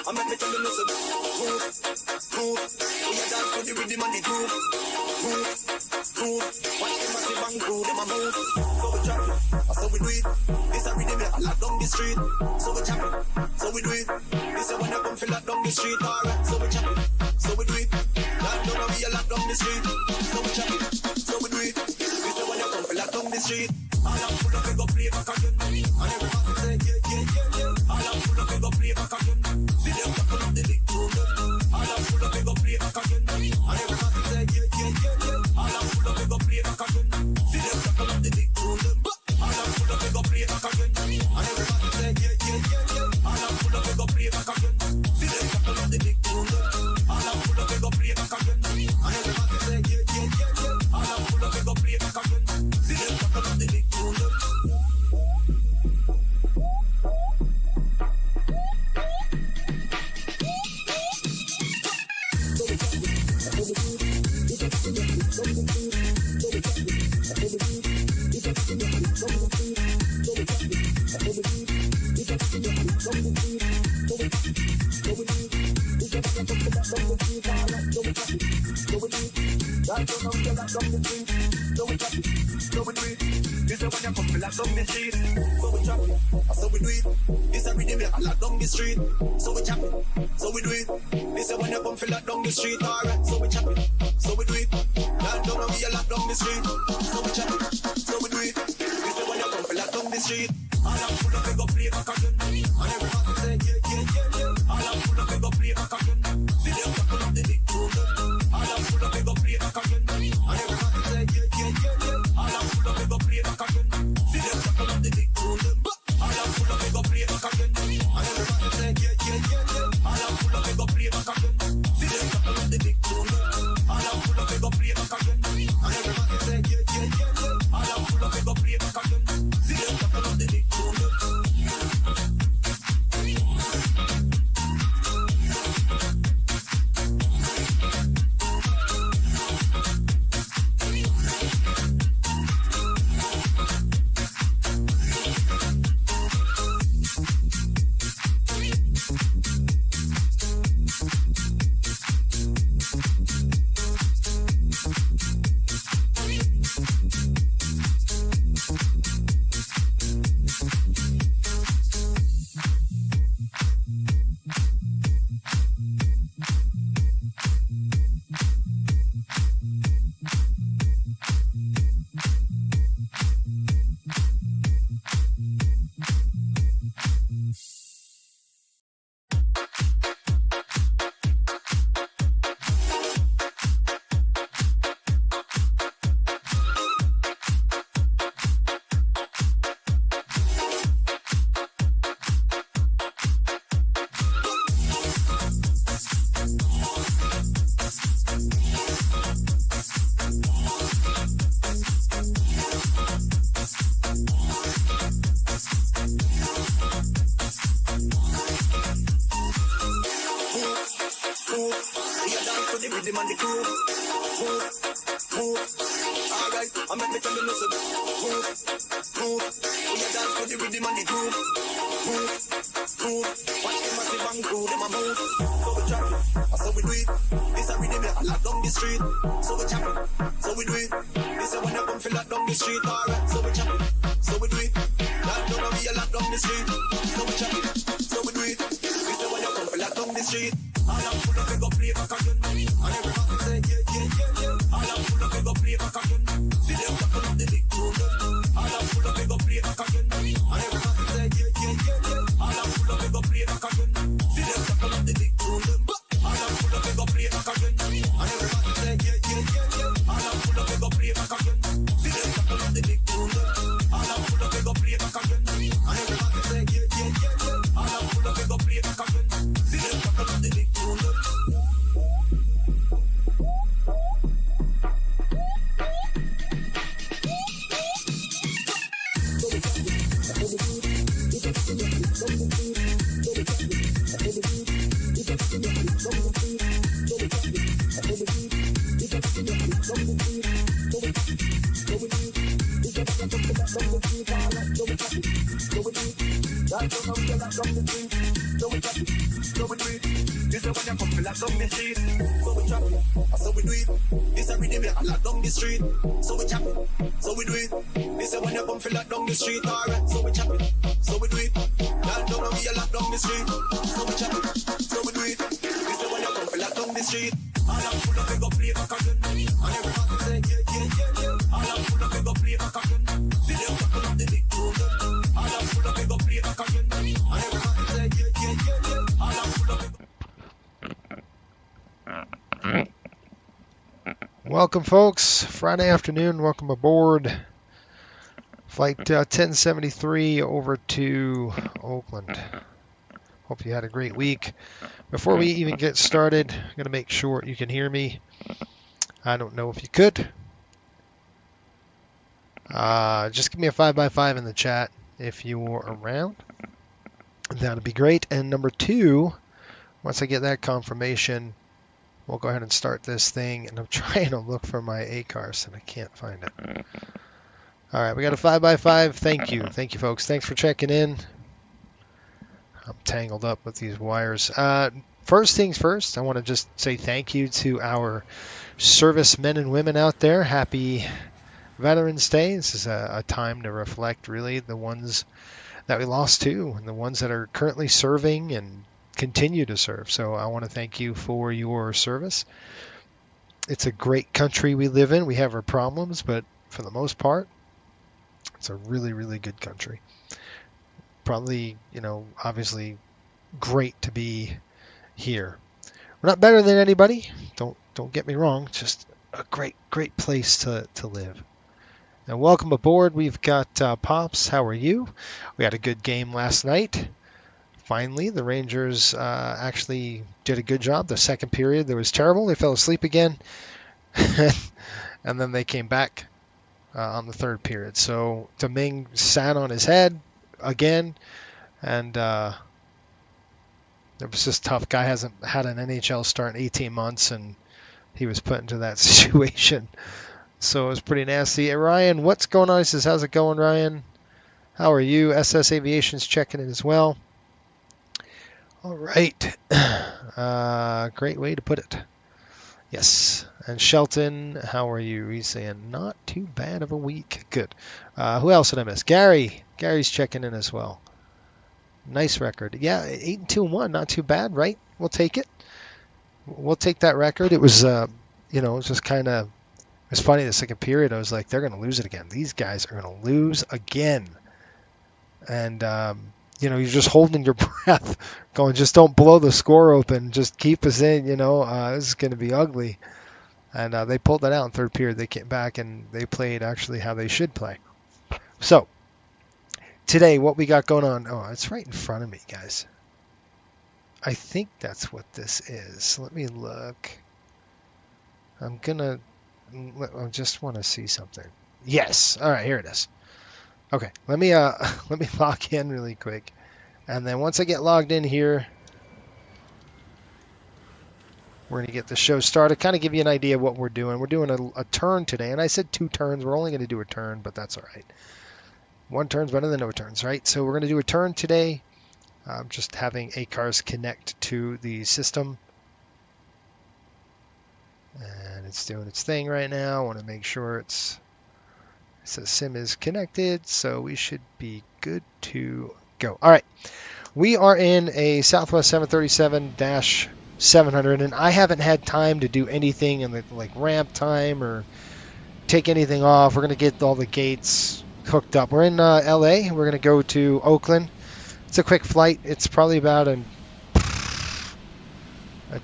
I make me tell you listen. Move, move. We a dance to the rhythm and the groove. Move, move. Watch them massive and crew, them a move. So we chop it, so we do it. This a rhythm that I lock down the street. So we chop it, so we do it. This a when I come feel lock down the street. Alright, so we chop it, so we do it. Lock down and we a lock down the street. So we chop it, so we do it. This a when I come feel lock down the street. All I'm full of, we go play back again. And everybody say, yeah, yeah, yeah, yeah. All I'm full of, we go play back again. See them tackle up the big tune. All I'm full of, we go play back again. And everybody say, yeah, yeah, yeah, yeah. All I'm full of, we go play back again. See them tackle up the big tune. All I'm full of, we go play back again. And everybody say, yeah, yeah, yeah, yeah. All I'm full of, we go play back again. See them tackle up the big tune. All I'm full of, we go play back again. And everybody say, yeah, yeah, yeah, yeah. All I'm full of, we go play back again. See them tackle up the big tune. So we do it. This a rhythm that I lock down the street. So we chop it, so we do it. This a when you come feel lock down the street. Alright, so we chop it, so we do it. Land down and we a lock down the street. So we chop it, so we do it. This a when you come feel lock down the street. All I'm full of, we go play back again. And everybody say, yeah, yeah, yeah, yeah. All I'm full of, we go play back again. See them tackle up the big tune. All I'm full of, we go play back again. And everybody say, yeah, yeah, yeah, yeah. All I'm full of, we go play back again. See them tackle up the big tune. All I'm full of, we go play back again. And everybody say, yeah, yeah, yeah, yeah. All I'm full of, we go play back again. See them tackle up the big tune. All I'm full of, we go play back again. And everybody say, yeah, yeah, yeah, yeah. All I'm full of, we go play back again. See them tackle up the big tune. So So we do it. This is when you come to lock down the street. So we chop it. So we do it. This is rhythm you lock down the street. So we chop it. So we do it. This is when you come to lock down the street. Alright. So we chop it. So we do it. Lock down and we lock down the street. So we chop it. So we do it. This is when you come to lock down the street. All I'm full of go play back again. And everybody say yeah. All I'm full of go play back again. See them couple of the big two. All I'm full of go play back again. And everybody say yeah. All I'm full of Welcome, folks. Friday afternoon. Welcome aboard. Flight 1073 over to Oakland. Hope you had a great week. Before we even get started, I'm going to make sure you can hear me. I don't know if you could. Just give me a 5x5 in the chat if you're around. That would be great. And number two, once I get that confirmation, we'll go ahead and start this thing. And I'm trying to look for my ACARS and I can't find it. All right, we got a 5x5. Thank you. Thank you, folks. Thanks for checking in. I'm tangled up with these wires. First things first, I want to just say thank you to our servicemen and women out there. Happy Veterans Day. This is a time to reflect, really, the ones that we lost to and the ones that are currently serving and continue to serve. So I want to thank you for your service. It's a great country we live in. We have our problems, but for the most part, it's a really, really good country. Probably, obviously great to be here. We're not better than anybody. Don't get me wrong. It's just a great place to live. And welcome aboard. We've got Pops. How are you? We had a good game last night. Finally, the Rangers actually did a good job. The second period, that was terrible. They fell asleep again. And then they came back on the third period. So Domingue sat on his head again, and it was just tough. Guy hasn't had an NHL start in 18 months, and he was put into that situation. So it was pretty nasty. Hey, Ryan, what's going on? He says, how's it going, Ryan? How are you? SS Aviation's checking in as well. All right. Great way to put it. Yes. And Shelton, how are you? He's saying, not too bad of a week. Good. Who else did I miss? Gary. Gary's checking in as well. Nice record. Yeah, 8-2-1. Not too bad, right? We'll take it. We'll take that record. It was, it was just kind of, it was funny the second period. I was like, they're going to lose it again. These guys are going to lose again. And, you're just holding your breath, going, just don't blow the score open. Just keep us in, this is going to be ugly. And they pulled that out in third period. They came back and they played actually how they should play. So today, what we got going on? Oh, it's right in front of me, guys. I think that's what this is. Let me look. I just want to see something. Yes. All right, here it is. Okay, let me log in really quick, and then once I get logged in here, we're going to get the show started. Kind of give you an idea of what we're doing. We're doing a turn today, and I said 2 turns. We're only going to do a turn, but that's all right. 1 turn's better than no turns, right? So we're going to do a turn today. Just having ACARS connect to the system, and it's doing its thing right now. I want to make sure it says SIM is connected, so we should be good to go. All right, we are in a Southwest 737-700, and I haven't had time to do anything in the ramp time or take anything off. We're going to get all the gates hooked up. We're in LA. We're going to go to Oakland. It's a quick flight. It's probably about I'd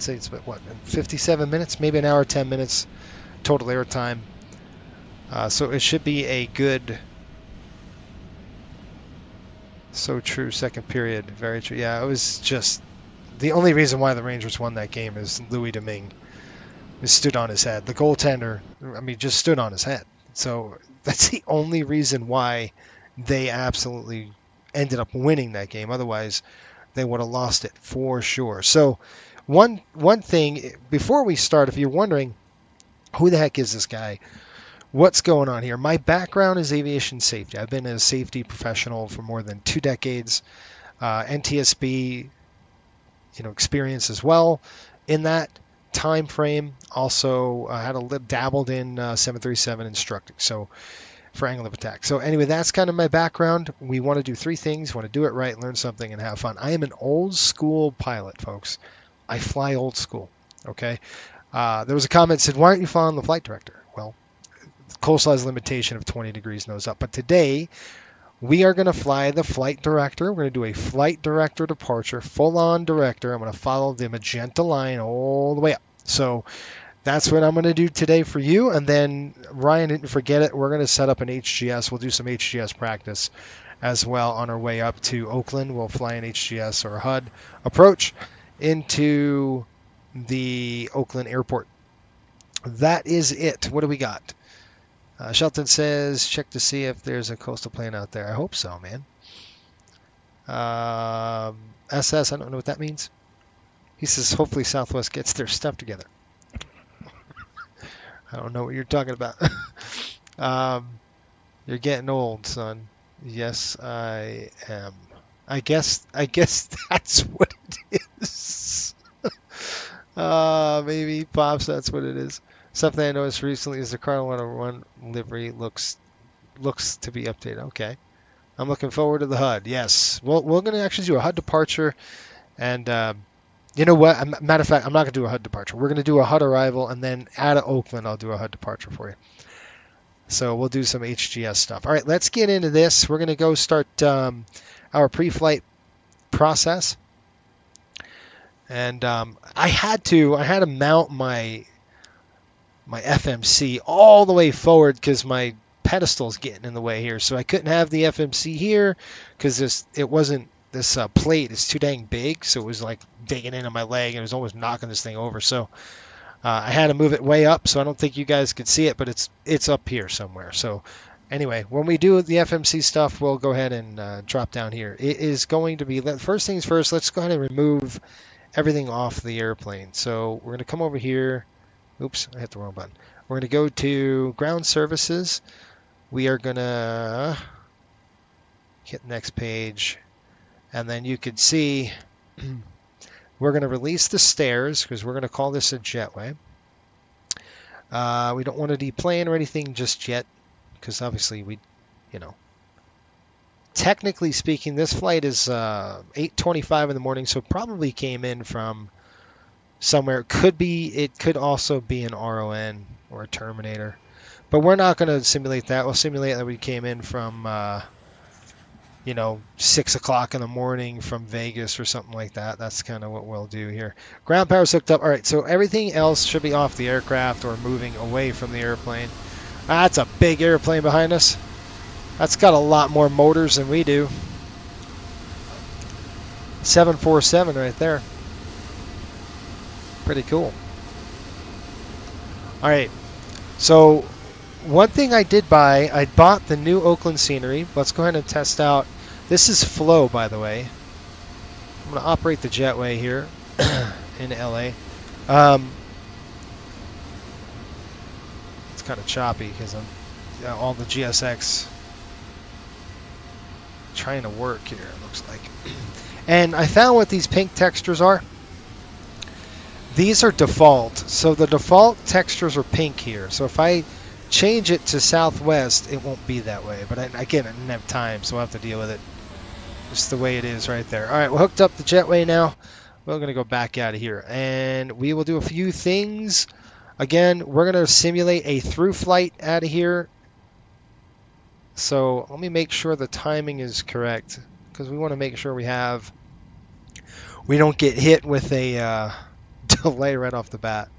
say it's about 57 minutes, maybe an hour, 10 minutes total air time. So it should be a good, so true, second period. Very true. Yeah, it was just the only reason why the Rangers won that game is Louis Domingue. He stood on his head. The goaltender, just stood on his head. So that's the only reason why they absolutely ended up winning that game. Otherwise, they would have lost it for sure. So one thing, before we start, if you're wondering, who the heck is this guy? What's going on here? My background is aviation safety. I've been a safety professional for more than 2 decades. NTSB experience as well in that time frame. Also had dabbled in 737 instructing, so for angle of attack. So anyway, that's kind of my background. We want to do three things. We want to do it right, learn something, and have fun. I am an old school pilot, folks. I fly old school. Okay. There was a comment that said, "Why aren't you following the flight director?" Well, coleslaw's limitation of 20 degrees nose up. But today we are going to fly the flight director. We're going to do a flight director departure, full-on director. I'm going to follow the magenta line all the way up. So that's what I'm going to do today for you. And then, Ryan didn't forget it, we're going to set up an HGS. We'll do some HGS practice as well on our way up to Oakland. We'll fly an HGS or a HUD approach into the Oakland Airport. That is it. What do we got? Shelton says, check to see if there's a coastal plane out there. I hope so, man. SS, I don't know what that means. He says, hopefully Southwest gets their stuff together. I don't know what you're talking about. You're getting old, son. Yes, I am. I guess that's what it is. Maybe, Pops, that's what it is. Something I noticed recently is the Cardinal 101 livery looks to be updated. Okay. I'm looking forward to the HUD. Yes. Well, we're going to actually do a HUD departure. And you know what? Matter of fact, I'm not going to do a HUD departure. We're going to do a HUD arrival. And then out of Oakland, I'll do a HUD departure for you. So we'll do some HGS stuff. All right, let's get into this. We're going to go start our pre-flight process. And I had to mount my FMC all the way forward because my pedestal's getting in the way here. So I couldn't have the FMC here because this plate is too dang big. So it was like digging into my leg and it was almost knocking this thing over. So I had to move it way up. So I don't think you guys could see it, but it's up here somewhere. So anyway, when we do the FMC stuff, we'll go ahead and drop down here. It is going to be, first things first, let's go ahead and remove everything off the airplane. So we're going to come over here. Oops, I hit the wrong button. We're going to go to ground services. We are going to hit next page. And then you can see we're going to release the stairs because we're going to call this a jetway. We don't want to deplane or anything just yet because obviously technically speaking, this flight is 8:25 in the morning, so probably came in from somewhere. It could also be an RON or a Terminator, but we're not going to simulate that. We'll simulate that we came in from 6 o'clock in the morning from Vegas or something like that. That's kind of what we'll do here. Ground power's hooked up. All right, so everything else should be off the aircraft or moving away from the airplane. That's a big airplane behind us. That's got a lot more motors than we do. 747 right there. Pretty cool. All right, so one thing I did buy, I bought the new Oakland scenery. Let's go ahead and test out. This is Flow, by the way. I'm going to operate the jetway here in LA. It's kind of choppy because all the GSX trying to work here, it looks like. And I found what these pink textures are. These are default. So the default textures are pink here. So if I change it to Southwest, it won't be that way. But again, I didn't have time, so I'll have to deal with it. Just the way it is right there. All right, we're hooked up the jetway now. We're going to go back out of here. And we will do a few things. Again, we're going to simulate a through flight out of here. So let me make sure the timing is correct, because we want to make sure we don't get hit with a delay right off the bat.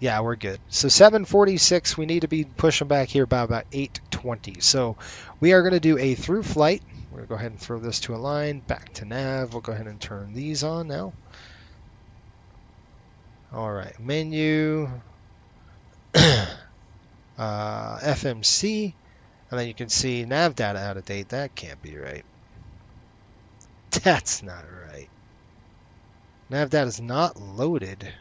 Yeah, we're good. So 7:46, we need to be pushing back here by about 8:20. So we are going to do a through flight. We're going to go ahead and throw this to a line, back to nav. We'll go ahead and turn these on now. All right, menu, FMC, and then you can see nav data out of date. That can't be right. That's not right. Nav data is not loaded.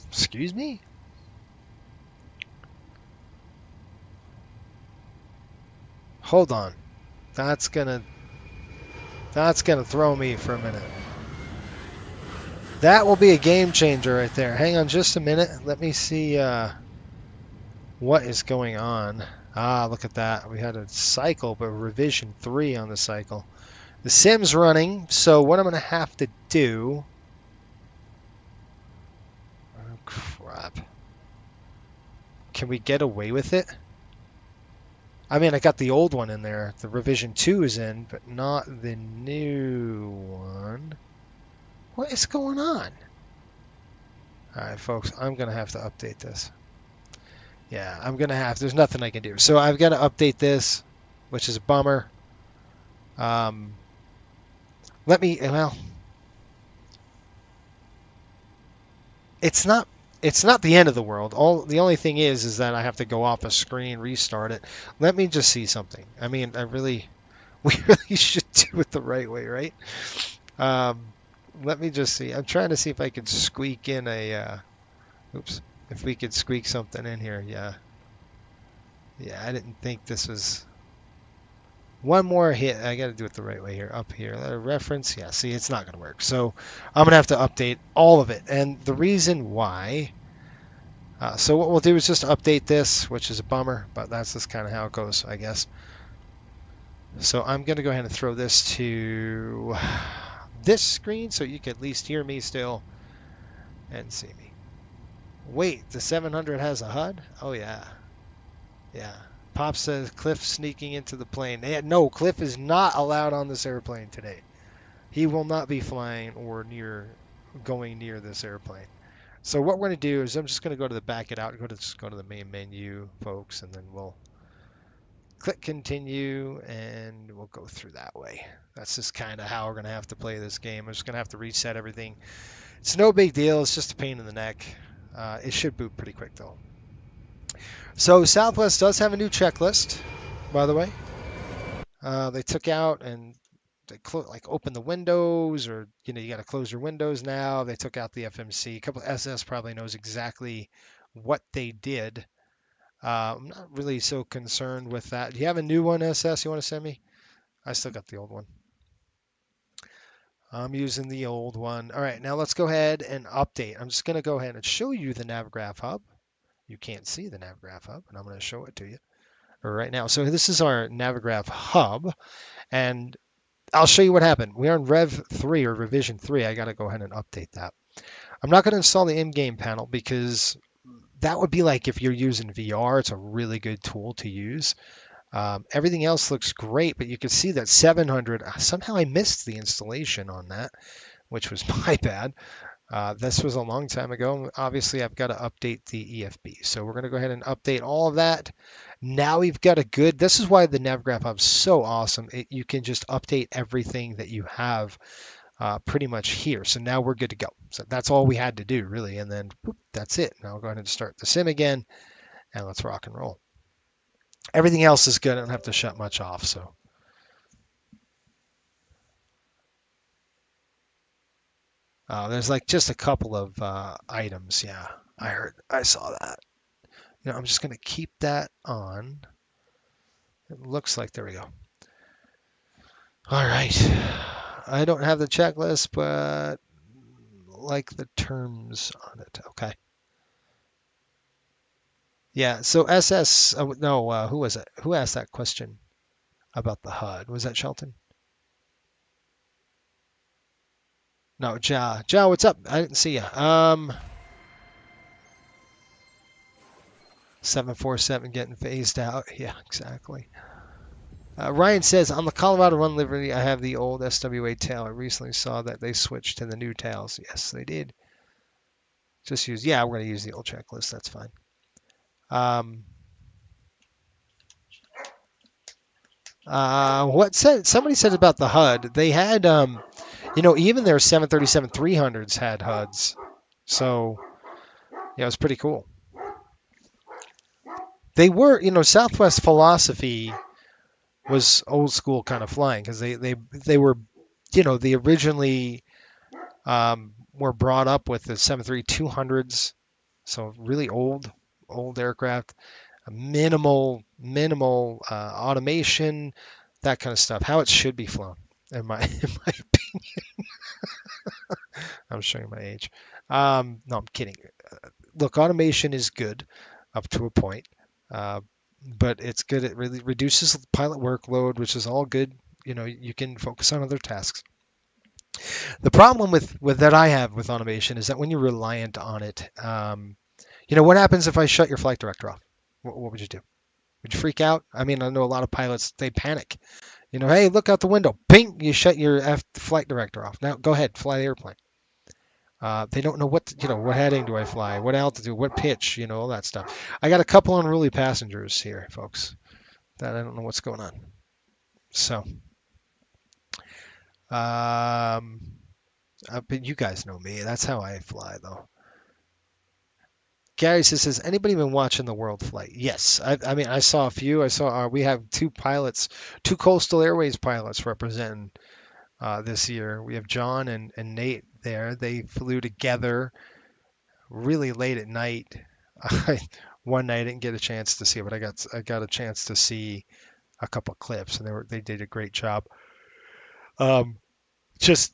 Excuse me? Hold on. That's gonna throw me for a minute. That will be a game changer right there. Hang on just a minute. Let me see what is going on. Ah, look at that. We had a cycle, but revision 3 on the cycle. The sim's running, so what I'm going to have to do... Oh, crap. Can we get away with it? I mean, I got the old one in there. The revision 2 is in, but not the new one. What is going on? All right, folks, I'm going to have to update this. Yeah, I'm going to have... There's nothing I can do. So I've got to update this, which is a bummer. Let me... Well... It's not the end of the world. The only thing is that I have to go off a screen, restart it. Let me just see something. I mean, we really should do it the right way, right? Let me just see. I'm trying to see if I could squeak in a, oops, if we could squeak something in here. Yeah. Yeah, I didn't think this was... One more hit. I got to do it the right way here. Up here. Reference. Yeah, see, it's not going to work. So I'm going to have to update all of it. And the reason why... so what we'll do is just update this, which is a bummer, but that's just kind of how it goes, I guess. So I'm going to go ahead and throw this to this screen so you can at least hear me still and see me. Wait, the 700 has a HUD? Oh, yeah. Yeah. Pop says Cliff sneaking into the plane. No, Cliff is not allowed on this airplane today. He will not be flying or going near this airplane. So what we're going to do is I'm just going to go to the back it out, just go to the main menu, folks, and then we'll click continue and we'll go through that way. That's just kind of how we're going to have to play this game. I'm just going to have to reset everything. It's no big deal. It's just a pain in the neck. It should boot pretty quick though. So Southwest does have a new checklist, by the way. They took out and they open the windows, or you got to close your windows now. They took out the FMC. A couple of SS probably knows exactly what they did. I'm not really so concerned with that. Do you have a new one, SS, you want to send me? I still got the old one. I'm using the old one. All right, now let's go ahead and update. I'm just going to go ahead and show you the NavGraph Hub. You can't see the NavGraph Hub, and I'm going to show it to you right now. So this is our NavGraph Hub, and I'll show you what happened. We are in Rev 3 or Revision 3. I got to go ahead and update that. I'm not going to install the in-game panel because that would be like if you're using VR. It's a really good tool to use. Everything else looks great, but you can see that 700, somehow I missed the installation on that, which was my bad. This was a long time ago. Obviously, I've got to update the EFB. So we're going to go ahead and update all of that. Now we've got a good, this is why the NavGraph Hub is so awesome. You can just update everything that you have pretty much here. So now we're good to go. So that's all we had to do, really. And then whoop, that's it. Now I'll go ahead and start the sim again, and let's rock and roll. Everything else is good. I don't have to shut much off. So. There's like just a couple of items. Yeah, I saw that. I'm just going to keep that on. It looks like, there we go. All right. I don't have the checklist, but like the terms on it. Okay. Yeah, so SS, no, who was it? Who asked that question about the HUD? Was that Shelton? No, Ja. Ja, what's up? I didn't see you. 747 getting phased out. Yeah, exactly. Ryan says, on the Colorado Run livery, I have the old SWA tail. I recently saw that they switched to the new tails. Yes, they did. Just use, yeah, we're going to use the old checklist. That's fine. Somebody said about the HUD, they had, even their 737-300s had HUDs. So, yeah, it was pretty cool. They were, Southwest philosophy was old school kind of flying because they were, they originally were brought up with the 737-200s, so really old aircraft, minimal automation. that kind of stuff, how it should be flown, in my I'm showing my age. No, I'm kidding. Look, automation is good up to a point, uh, but it's good. It really reduces the pilot workload, which is all good. You know, you can focus on other tasks. The problem with that I have with automation is that when you're reliant on it, you know, what happens if I shut your flight director off? What would you do? Would you freak out? I mean, I know a lot of pilots, they panic. You know, hey, look out the window. Ping, you shut your flight director off. Now go ahead, fly the airplane. They don't know what, you know, what heading do I fly, what altitude, what pitch, you know, all that stuff. I got a couple unruly passengers here, folks, that I don't know what's going on. So, but you guys know me. That's how I fly, though. Gary says, anybody been watching the world flight? Yes. I mean, I saw a few. I saw we have two pilots, two Coastal Airways pilots representing this year. We have John and Nate there. They flew together really late at night. One night I didn't get a chance to see it, but I got a chance to see a couple clips, and they did a great job. Just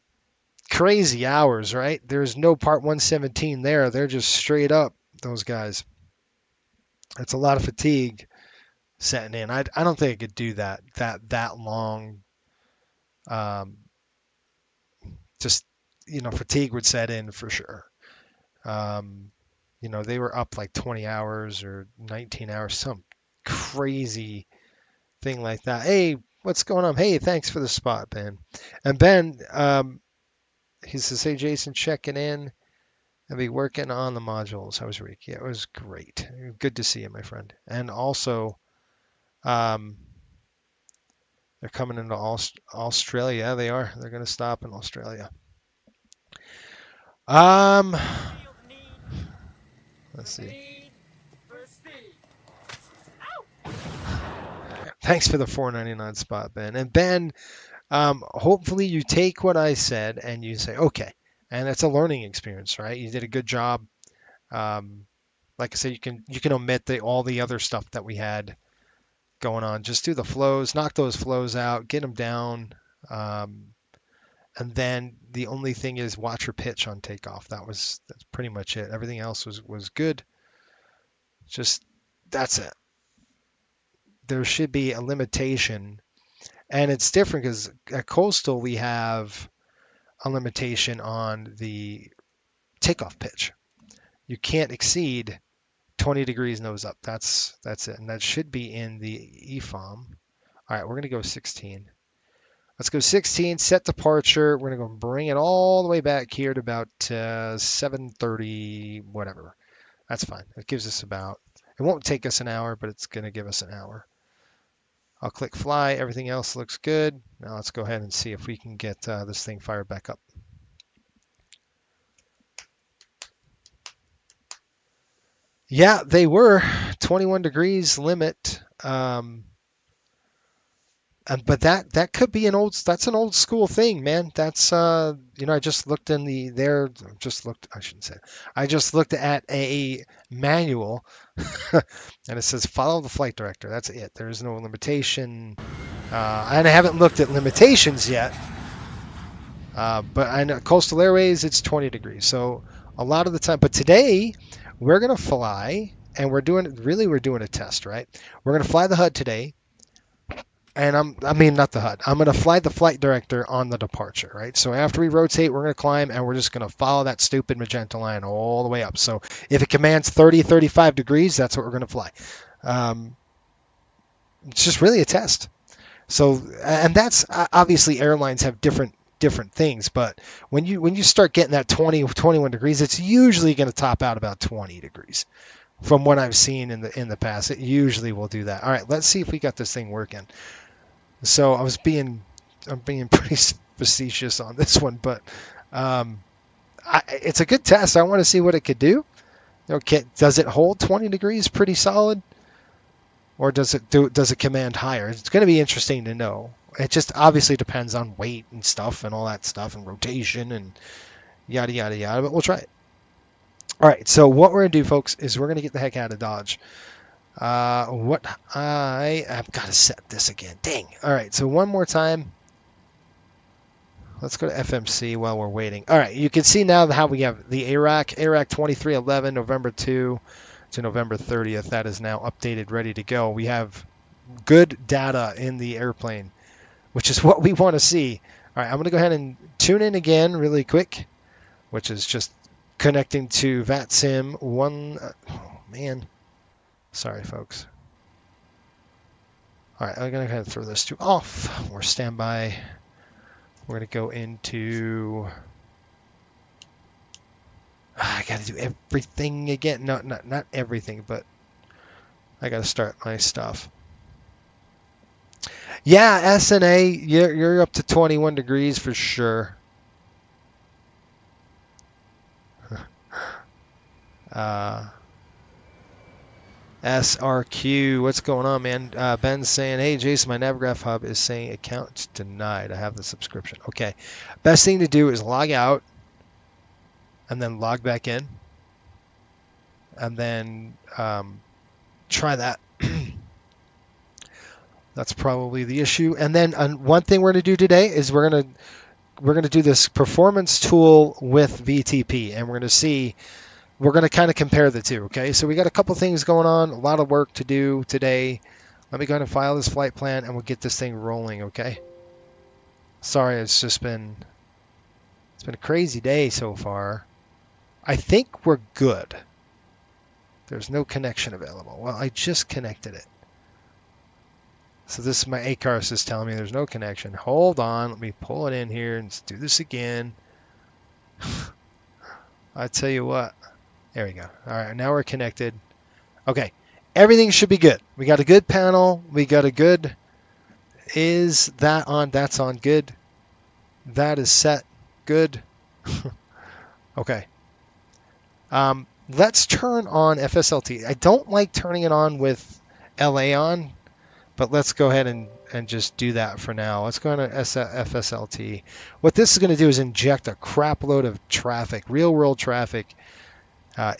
crazy hours, right? There's no part 117 there. They're just straight up, those guys. It's a lot of fatigue setting in. I don't think I could do that long. Just, you know, fatigue would set in for sure. You know, they were up like 20 hours or 19 hours, some crazy thing like that. Hey, what's going on? Hey, thanks for the spot, Ben. And Ben, he says, hey, Jason, checking in. I'll be working on the modules. How was your week? Yeah, it was great. Good to see you, my friend. And also, they're coming into Australia. Yeah, they are. They're going to stop in Australia. Let's see. Thanks for the $4.99 spot, Ben. And Ben, hopefully you take what I said and you say, okay. And it's a learning experience, right? You did a good job. Like I said, you can omit all the other stuff that we had going on. Just do the flows, knock those flows out, get them down. And then the only thing is watch your pitch on takeoff. That's pretty much it. Everything else was good. Just that's it. There should be a limitation, and it's different because at Coastal we have a limitation on the takeoff pitch. You can't exceed 20 degrees nose up. That's it, and that should be in the EFOM. All right, we're gonna go 16. Let's go 16, set departure. We're going to go bring it all the way back here to about 7:30, whatever. That's fine. It gives us about, it won't take us an hour, but it's going to give us an hour. I'll click fly. Everything else looks good. Now let's go ahead and see if we can get this thing fired back up. Yeah, they were 21 degrees limit. But that could be that's an old school thing, man. That's you know, I just looked in I just looked at a manual and it says follow the flight director. That's it. There is no limitation. And I haven't looked at limitations yet. But I know Coastal Airways, it's 20 degrees. So a lot of the time, but today we're going to fly and we're doing a test, right? We're going to fly the HUD today. And not the HUD. I'm going to fly the flight director on the departure, right? So after we rotate, we're going to climb, and we're just going to follow that stupid magenta line all the way up. So if it commands 30, 35 degrees, that's what we're going to fly. It's just really a test. So, and that's obviously airlines have different things, but when you start getting that 20, 21 degrees, it's usually going to top out about 20 degrees. From what I've seen in the past, it usually will do that. All right, let's see if we got this thing working. So I'm being pretty facetious on this one, but it's a good test. I want to see what it could do. Okay, does it hold 20 degrees pretty solid, or does it command higher? It's going to be interesting to know. It just obviously depends on weight and stuff and all that stuff and rotation and yada yada yada. But we'll try it. All right. So what we're going to do, folks, is we're going to get the heck out of Dodge. I've got to set this again. Dang. All right. So one more time. Let's go to FMC while we're waiting. All right. You can see now how we have the ARAC 2311 November 2 to November 30th. That is now updated, ready to go. We have good data in the airplane, which is what we want to see. All right. I'm going to go ahead and tune in again really quick, which is just connecting to VATSIM 1. Oh, man. Sorry, folks. All right, I'm going to go ahead and throw those two off. We're standby. We're going to go into... I got to do everything again. No, not everything, but I got to start my stuff. Yeah, SNA, you're up to 21 degrees for sure. SRQ, what's going on, man? Ben's saying, hey, Jason, my Navgraph hub is saying account denied. I have the subscription. Okay. Best thing to do is log out and then log back in. And then try that. That's probably the issue. And then one thing we're going to do today is we're going to do this performance tool with VTP, and we're going to see. We're going to kind of compare the two, okay? So we got a couple things going on, a lot of work to do today. Let me go ahead and file this flight plan, and we'll get this thing rolling, okay? Sorry, it's been a crazy day so far. I think we're good. There's no connection available. Well, I just connected it. So this is my ACARS is telling me there's no connection. Hold on, let me pull it in here and do this again. I tell you what. There we go. All right, now we're connected. Okay, everything should be good. We got a good panel. We got a good... Is that on? That's on. Good. That is set. Good. Okay. Let's turn on FSLT. I don't like turning it on with LA on, but let's go ahead and just do that for now. Let's go on to FSLT. What this is going to do is inject a crap load of traffic, real-world traffic,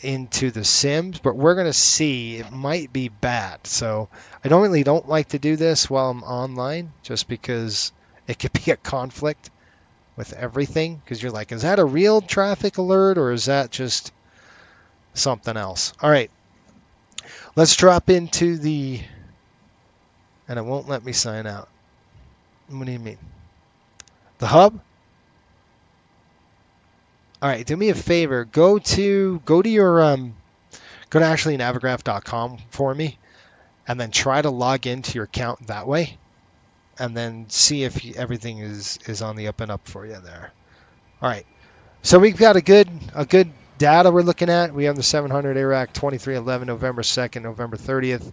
into the sims, but we're going to see it might be bad. So I don't like to do this while I'm online, just because it could be a conflict with everything, because you're like, is that a real traffic alert or is that just something else? All right, let's drop into the, and it won't let me sign out. What do you mean? The hub? All right, do me a favor. Go to your go to actually navigraph.com for me, and then try to log into your account that way, and then see if everything is on the up and up for you there. All right, so we've got a good data we're looking at. We have the 700 ARAC 2311 November 2nd, November 30th.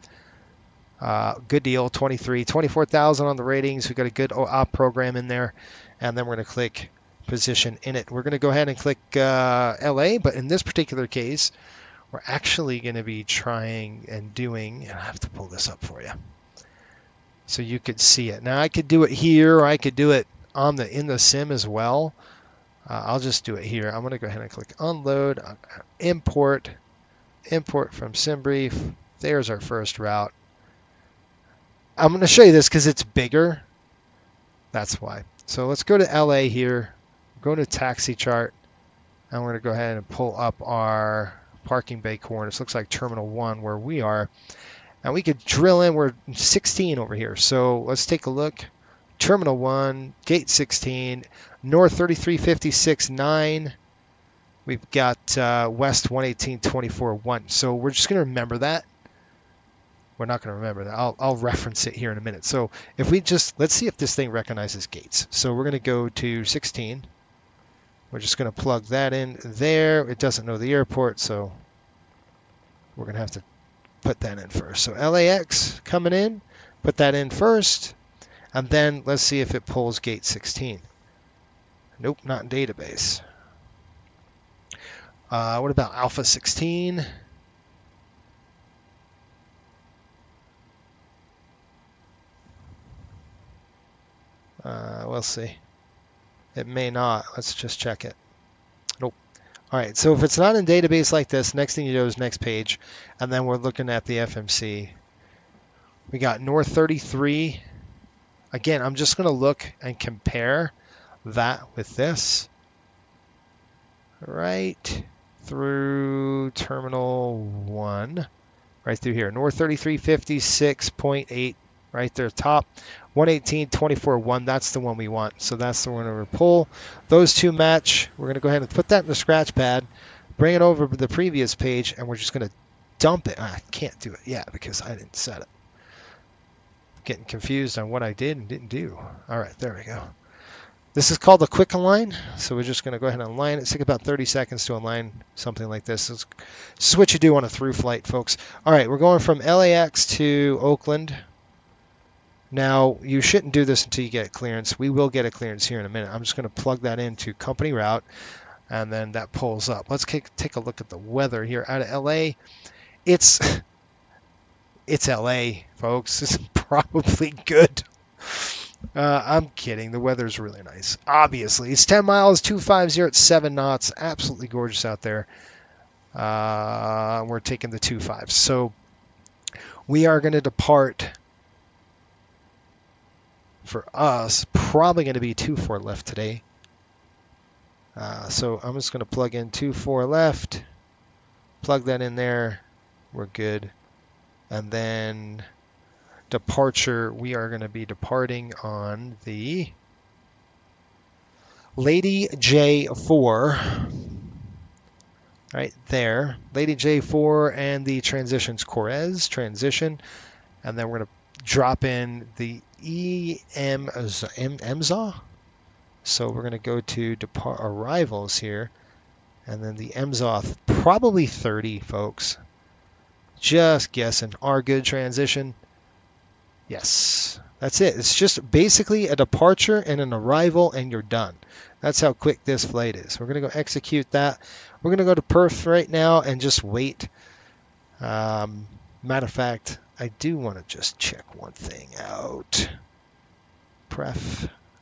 Good deal, 24,000 on the ratings. We've got a good op program in there, and then we're going to click position in it. We're going to go ahead and click LA, but in this particular case, we're actually going to be trying and doing, and I have to pull this up for you so you could see it. Now I could do it here, or I could do it in the sim as well. I'll just do it here. I'm going to go ahead and click unload, import from SimBrief. There's our first route. I'm going to show you this because it's bigger. That's why. So let's go to LA here. Go to taxi chart, and we're going to go ahead and pull up our parking bay coordinates. Looks like Terminal 1 where we are. And we could drill in. We're 16 over here. So let's take a look. Terminal 1, Gate 16, North 3356.9. We've got West 118.24.1. So we're just going to remember that. We're not going to remember that. I'll reference it here in a minute. So if we just, let's see if this thing recognizes gates. So we're going to go to 16. We're just going to plug that in there. It doesn't know the airport, so we're going to have to put that in first. So LAX coming in, put that in first, and then let's see if it pulls gate 16. Nope, not in database. What about Alpha 16? We'll see. It may not. Let's just check it. Nope. All right, so if it's not in database like this, next thing you do is next page, and then we're looking at the FMC. We got North 33. Again, I'm just going to look and compare that with this. Right through Terminal 1. Right through here. North 33, 56.8. Right there, top. 118, 24, 1. That's the one we want. So that's the one we're going to pull. Those two match. We're going to go ahead and put that in the scratch pad. Bring it over to the previous page, and we're just going to dump it. I can't do it yet because I didn't set it. Getting confused on what I did and didn't do. All right, there we go. This is called a quick align, so we're just going to go ahead and align it. It's take about 30 seconds to align something like this. This is what you do on a through flight, folks. All right, we're going from LAX to Oakland. Now, you shouldn't do this until you get clearance. We will get a clearance here in a minute. I'm just going to plug that into company route, and then that pulls up. Let's take a look at the weather here out of LA. It's LA, folks. It's probably good. I'm kidding. The weather's really nice. Obviously, it's 10 miles, 250 at 7 knots. Absolutely gorgeous out there. We're taking the 25. So we are going to depart. For us, probably going to be 24 left today. So I'm just going to plug in 24 left. Plug that in there. We're good. And then departure, we are going to be departing on the Lady J4. Right there. Lady J4 and the transitions Corez transition. And then we're going to drop in the EMSA. So we're going to go to arrivals here. And then the EMSA, probably 30, folks. Just guessing. Our good transition. Yes, that's it. It's just basically a departure and an arrival, and you're done. That's how quick this flight is. We're going to go execute that. We're going to go to Perth right now and just wait. Matter of fact, I do want to just check one thing out.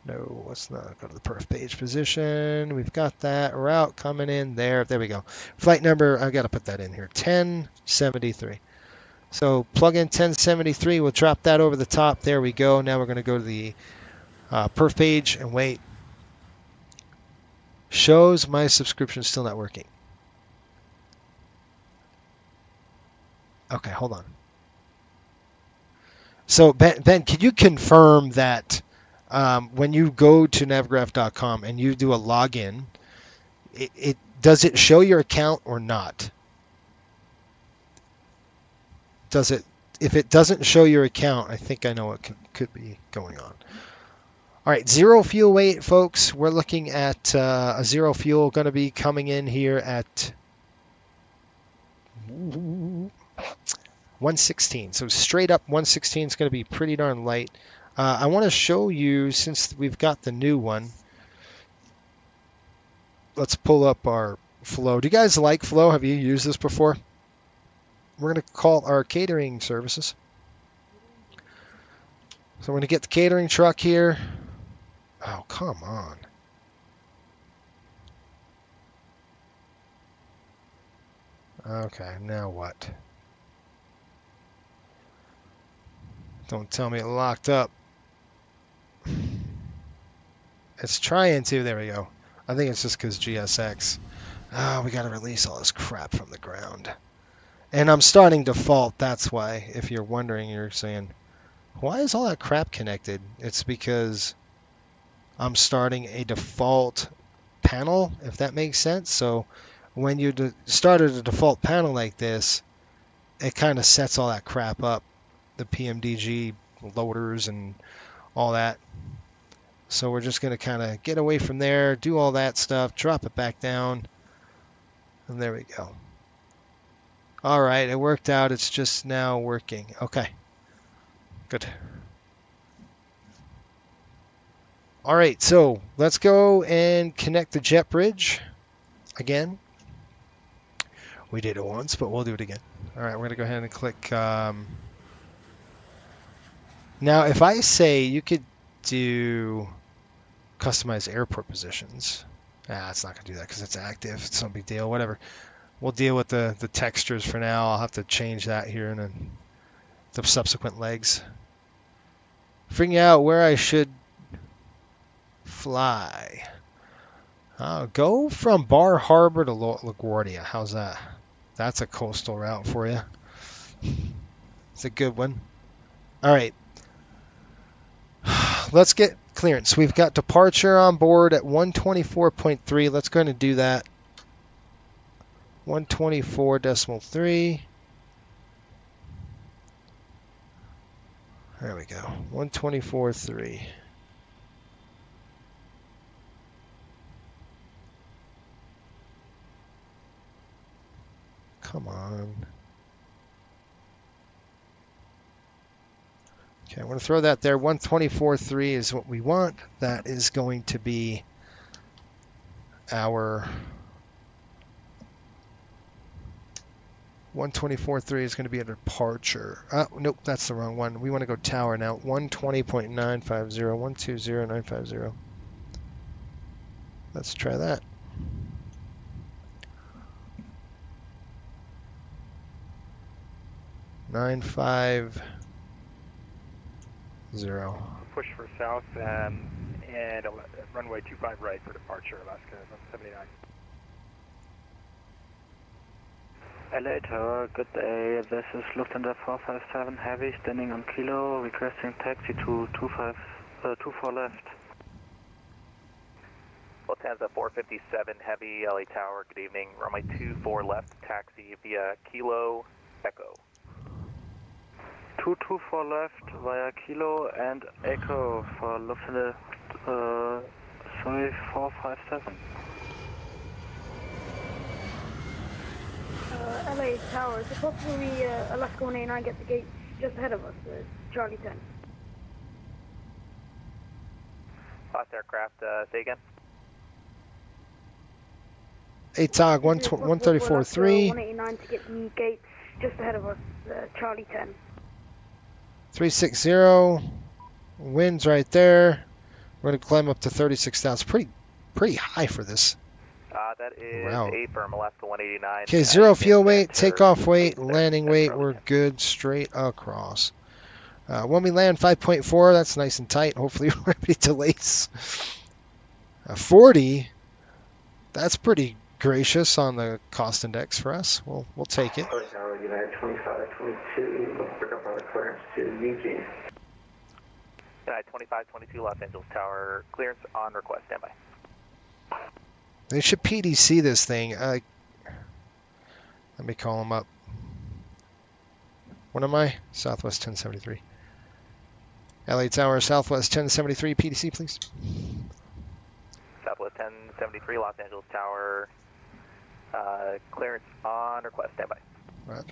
No, let's not go to the perf page position. We've got that route coming in there. There we go. Flight number, I got to put that in here, 1073. So plug in 1073. We'll drop that over the top. There we go. Now we're going to go to the perf page and wait. Shows my subscription still not working. Okay, hold on. So Ben, can you confirm that when you go to navgraph.com and you do a login, does it show your account or not? Does it? If it doesn't show your account, I think I know what could be going on. All right, zero fuel weight, folks. We're looking at a zero fuel going to be coming in here at 116. So straight up 116 is going to be pretty darn light. I want to show you, since we've got the new one, let's pull up our Flow. Do you guys like Flow? Have you used this before? We're going to call our catering services. So we're going to get the catering truck here. Oh, come on. Okay, now what? Don't tell me it locked up. It's trying to. There we go. I think it's just because GSX. Oh, we got to release all this crap from the ground. And I'm starting default. That's why. If you're wondering, you're saying, why is all that crap connected? It's because I'm starting a default panel, if that makes sense. So when you started a default panel like this, it kind of sets all that crap up. The PMDG loaders and all that. So we're just going to kind of get away from there, do all that stuff, drop it back down, and there we go. All right, it worked out. It's just now working. Okay, good. All right, so let's go and connect the jet bridge again. We did it once, but we'll do it again. All right, we're going to go ahead and click. Now, if I say you could do customize airport positions, Ah, it's not going to do that because it's active. It's no big deal. Whatever. We'll deal with the textures for now. I'll have to change that here in the subsequent legs. Figuring out where I should fly. Go from Bar Harbor to LaGuardia. How's that? That's a coastal route for you. It's a good one. All right. Let's get clearance. We've got departure on board at 124.3. Let's go ahead and do that. 124.3. There we go. 124.3. Come on. Okay, I'm going to throw that there. 124.3 is what we want. That is going to be our 124.3 is going to be a departure. Nope, that's the wrong one. We want to go tower now. 120.950, 120.950. Let's try that. Nine 5 0. Push for south and runway 25 right for departure, Alaska 179. LA Tower, good day. This is Lufthansa 457 Heavy, standing on Kilo, requesting taxi to 24 left. Lufthansa 457 Heavy, LA Tower, good evening. Runway 24 left, taxi via Kilo, Echo. 224 left via Kilo and Echo for Lufthansa 457. LA Tower, is it possible we Alaska 189 get the gates just ahead of us, Charlie 10? Last aircraft, say again? ATOG 134.3. 189 to get the gates just ahead of us, Charlie 10. 360. Wind's right there. We're going to climb up to 36,000. Pretty high for this. That is route. A firm, Alaska 189. Okay, 0 fuel weight, takeoff weight, landing weight. We're good straight across. When we land 5.4, that's nice and tight. Hopefully we're ready to lace. 40, that's pretty gracious on the cost index for us. We'll take it. United 2522, pick up on the clearance to UG. United 2522 Los Angeles Tower, clearance on request, standby. They should PDC this thing. Let me call them up. What am I? Southwest 1073. LA Tower, Southwest 1073, PDC, please. Southwest 1073 Los Angeles Tower, clearance on request, standby. Right.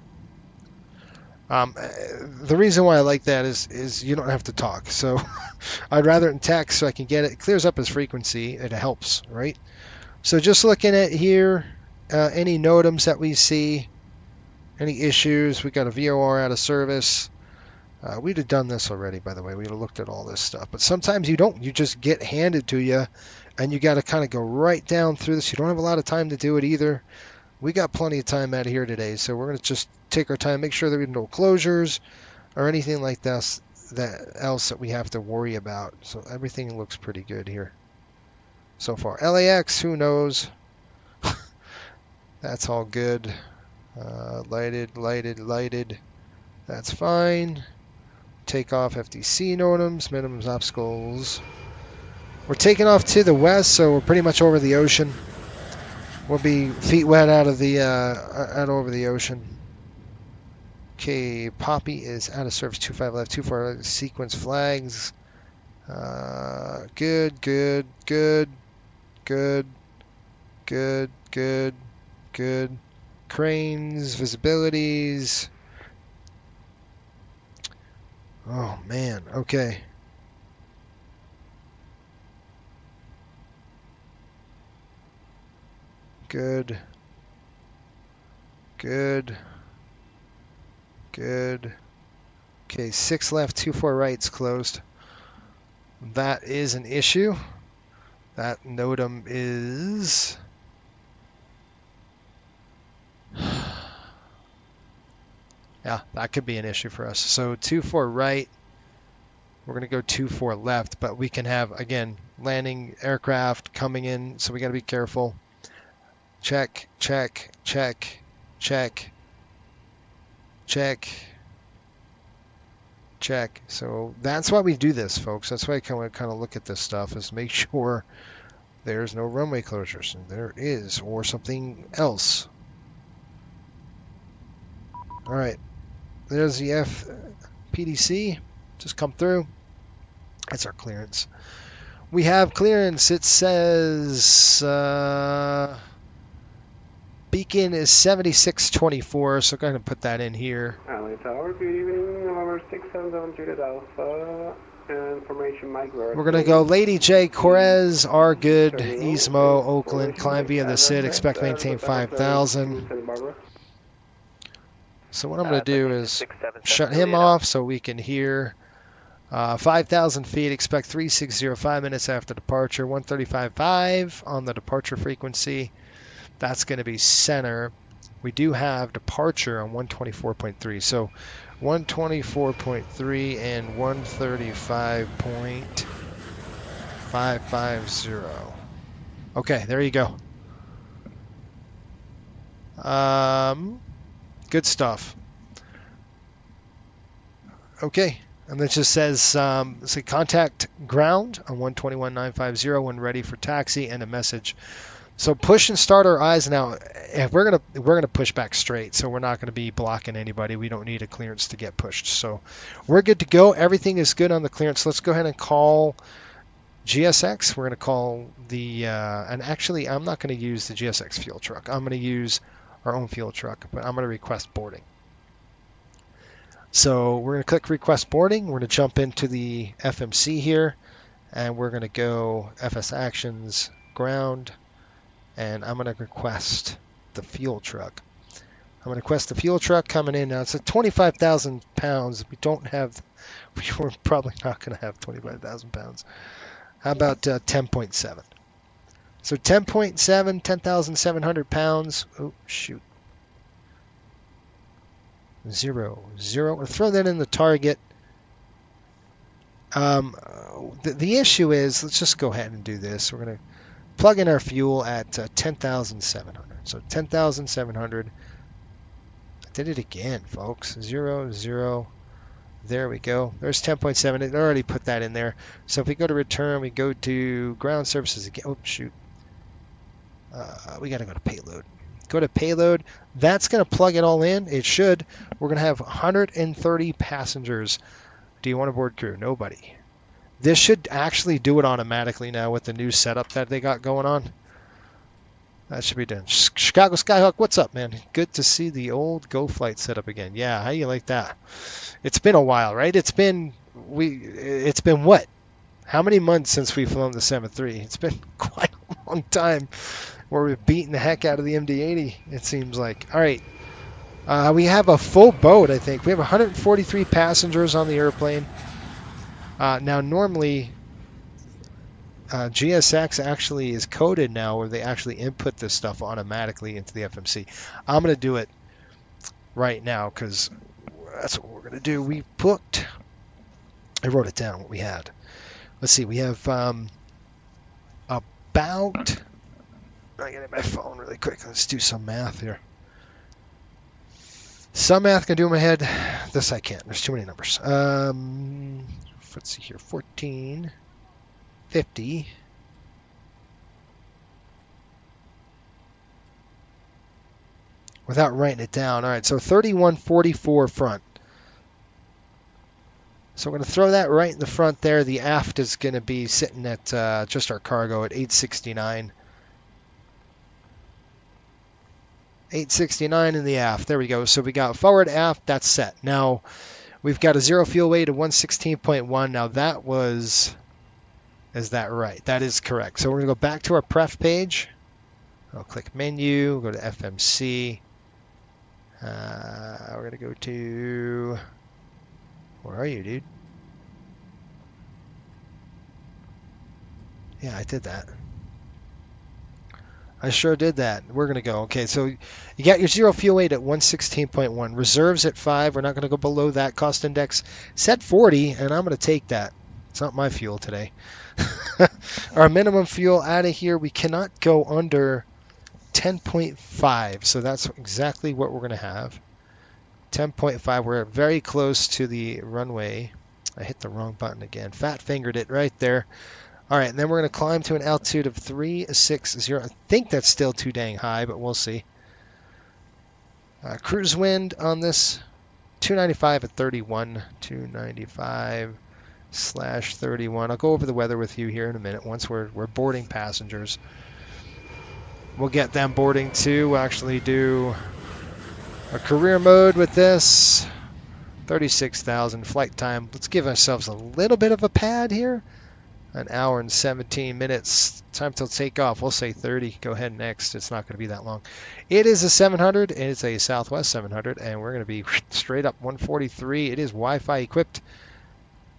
The reason why I like that is you don't have to talk. So I'd rather it in text so I can get it. It clears up his frequency. It helps, right? So just looking at here, any NOTAMs that we see, any issues, we got a VOR out of service. We'd have done this already, by the way. We'd have looked at all this stuff. But sometimes you don't. You just get handed to you, and you got to kind of go right down through this. You don't have a lot of time to do it either. We got plenty of time out here today, so we're going to just take our time, make sure there are no closures or anything like this else that we have to worry about. So everything looks pretty good here so far. LAX, who knows? That's all good. Lighted. That's fine. Takeoff FD NOTAMs, minimums, obstacles. We're taking off to the west, so we're pretty much over the ocean. We'll be feet wet out over the ocean. Okay, Poppy is out of service. 25 left, 24 left. Sequence flags. Good. Cranes, visibilities. Oh man, okay. Good. Okay, 6 left, 24 right's closed. That is an issue. That NOTAM is... Yeah, that could be an issue for us. So 24 right. We're going to go 24 left, but we can have, again, landing aircraft coming in, so we got to be careful. Check, check, check, check, check, check. So that's why we do this, folks. That's why I kind of look at this stuff, is make sure there's no runway closures. And there is, or something else. All right. There's the FPDC. Just come through. That's our clearance. We have clearance. It says beacon is 7624, so go ahead and put that in here. LA Tower, good evening, November 677 Juliet Alpha, information Mike. We're going to go Lady J, Corez, R good, Ismo, Oakland, climb via the SID, expect maintain 5,000. So what I'm going to do is shut him off so we can hear 5,000 feet, expect 3600, 5 minutes after departure, 135.5 on the departure frequency. That's going to be center. We do have departure on 124.3. So 124.3 and 135.550. Okay, there you go. Good stuff. Okay. And it just says, say contact ground on 121.950 when ready for taxi, and a message. So push and start our eyes now. We're gonna push back straight, so we're not gonna be blocking anybody. We don't need a clearance to get pushed, so we're good to go. Everything is good on the clearance. Let's go ahead and call GSX. We're gonna call the and actually I'm not gonna use the GSX fuel truck. I'm gonna use our own fuel truck, but I'm gonna request boarding. So we're going to click request boarding. We're going to jump into the FMC here, and we're going to go FS actions, ground, and I'm going to request the fuel truck. I'm going to request the fuel truck coming in. Now it's at 25,000 pounds. We're probably not going to have 25,000 pounds. How about 10.7? So 10.7, 10,700 pounds. Oh, shoot. 0, 0. We'll throw that in the target. The issue is, let's just go ahead and do this. We're going to plug in our fuel at 10,700. So 10,700. I did it again, folks. 0, 0. There we go. There's 10.7. It already put that in there. So if we go to return, we go to ground services again. Oh, shoot. We got to go to payload. Go to payload. That's going to plug it all in. It should. We're going to have 130 passengers. Do you want to board crew? Nobody. This should actually do it automatically now with the new setup that they got going on. That should be done. Chicago Skyhawk, what's up, man? Good to see the old Go Flight setup again. Yeah, how you like that? It's been a while, right? It's been what? How many months since we've flown the 7-3? It's been quite a long time. Where we've beaten the heck out of the MD-80, it seems like. All right. We have a full boat, I think. We have 143 passengers on the airplane. Now, normally, GSX actually is coded now where they actually input this stuff automatically into the FMC. I'm going to do it right now because that's what we're going to do. We booked... I wrote it down, what we had. Let's see. We have about... I get my phone really quick. Let's do some math here. Some math can do in my head. This I can't. There's too many numbers. Let's see here. 1450. Without writing it down. All right. So 3144 front. So we're going to throw that right in the front there. The aft is going to be sitting at just our cargo at 869. 869 in the aft. There we go. So we got forward, aft. That's set. Now we've got a zero fuel weight of 116.1. Now that was, is that right? That is correct. So we're going to go back to our pref page. I'll click menu, go to FMC. We're going to go to, where are you, dude? Yeah, I did that. I sure did that. We're going to go. Okay, so you got your zero fuel weight at 116.1. Reserves at 5. We're not going to go below that. Cost index set 40, and I'm going to take that. It's not my fuel today. Our minimum fuel out of here, we cannot go under 10.5. So that's exactly what we're going to have. 10.5. We're very close to the runway. I hit the wrong button again. Fat fingered it right there. All right, and then we're going to climb to an altitude of 360. I think that's still too dang high, but we'll see. Cruise wind on this, 295 at 31. 295/31. I'll go over the weather with you here in a minute once we're boarding passengers. We'll get them boarding too. We'll actually do a career mode with this. 36,000 flight time. Let's give ourselves a little bit of a pad here. An hour and 17 minutes. Time till takeoff. We'll say 30. Go ahead next. It's not going to be that long. It is a 700. It's a Southwest 700, and we're going to be straight up 143. It is Wi-Fi equipped.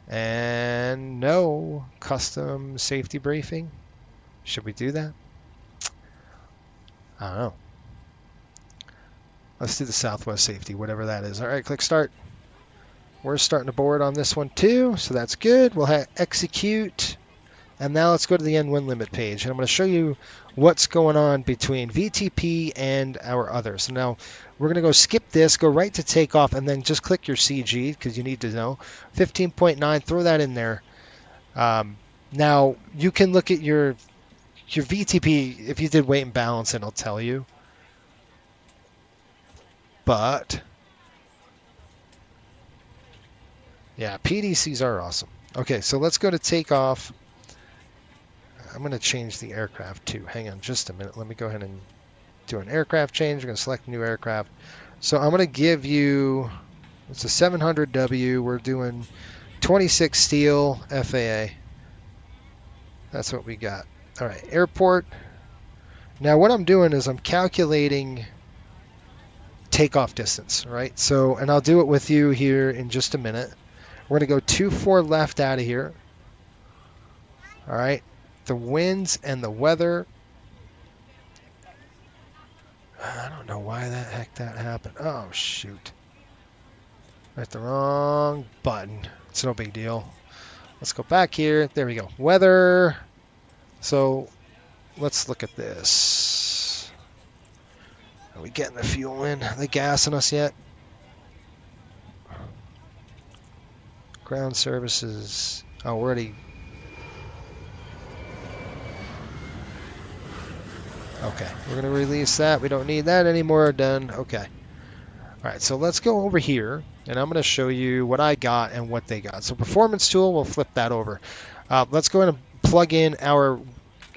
And no custom safety briefing. Should we do that? I don't know. Let's do the Southwest safety, whatever that is. All right, click start. We're starting to board on this one too, so that's good. We'll execute. And now let's go to the N1 limit page. And I'm going to show you what's going on between VTP and our others. So now we're going to go skip this, go right to takeoff, and then just click your CG because you need to know. 15.9, throw that in there. Now you can look at your VTP. If you did weight and balance, it'll tell you. But yeah, PDCs are awesome. Okay, so let's go to takeoff. I'm going to change the aircraft too. Hang on just a minute. Let me go ahead and do an aircraft change. We're going to select new aircraft. So I'm going to give you, it's a 700W. We're doing 26 steel FAA. That's what we got. All right, airport. Now what I'm doing is I'm calculating takeoff distance, right? So, and I'll do it with you here in just a minute. We're going to go 24 left out of here. All right. The winds and the weather. I don't know why the heck that happened. Oh, shoot. I hit the wrong button. It's no big deal. Let's go back here. There we go. Weather. So let's look at this. Are we getting the fuel in? Are they gassing us yet? Ground services. Oh, we're already. Okay, we're going to release that. We don't need that anymore. Done. Okay. All right, so let's go over here, and I'm going to show you what I got and what they got. So performance tool, we'll flip that over. Let's go ahead and plug in our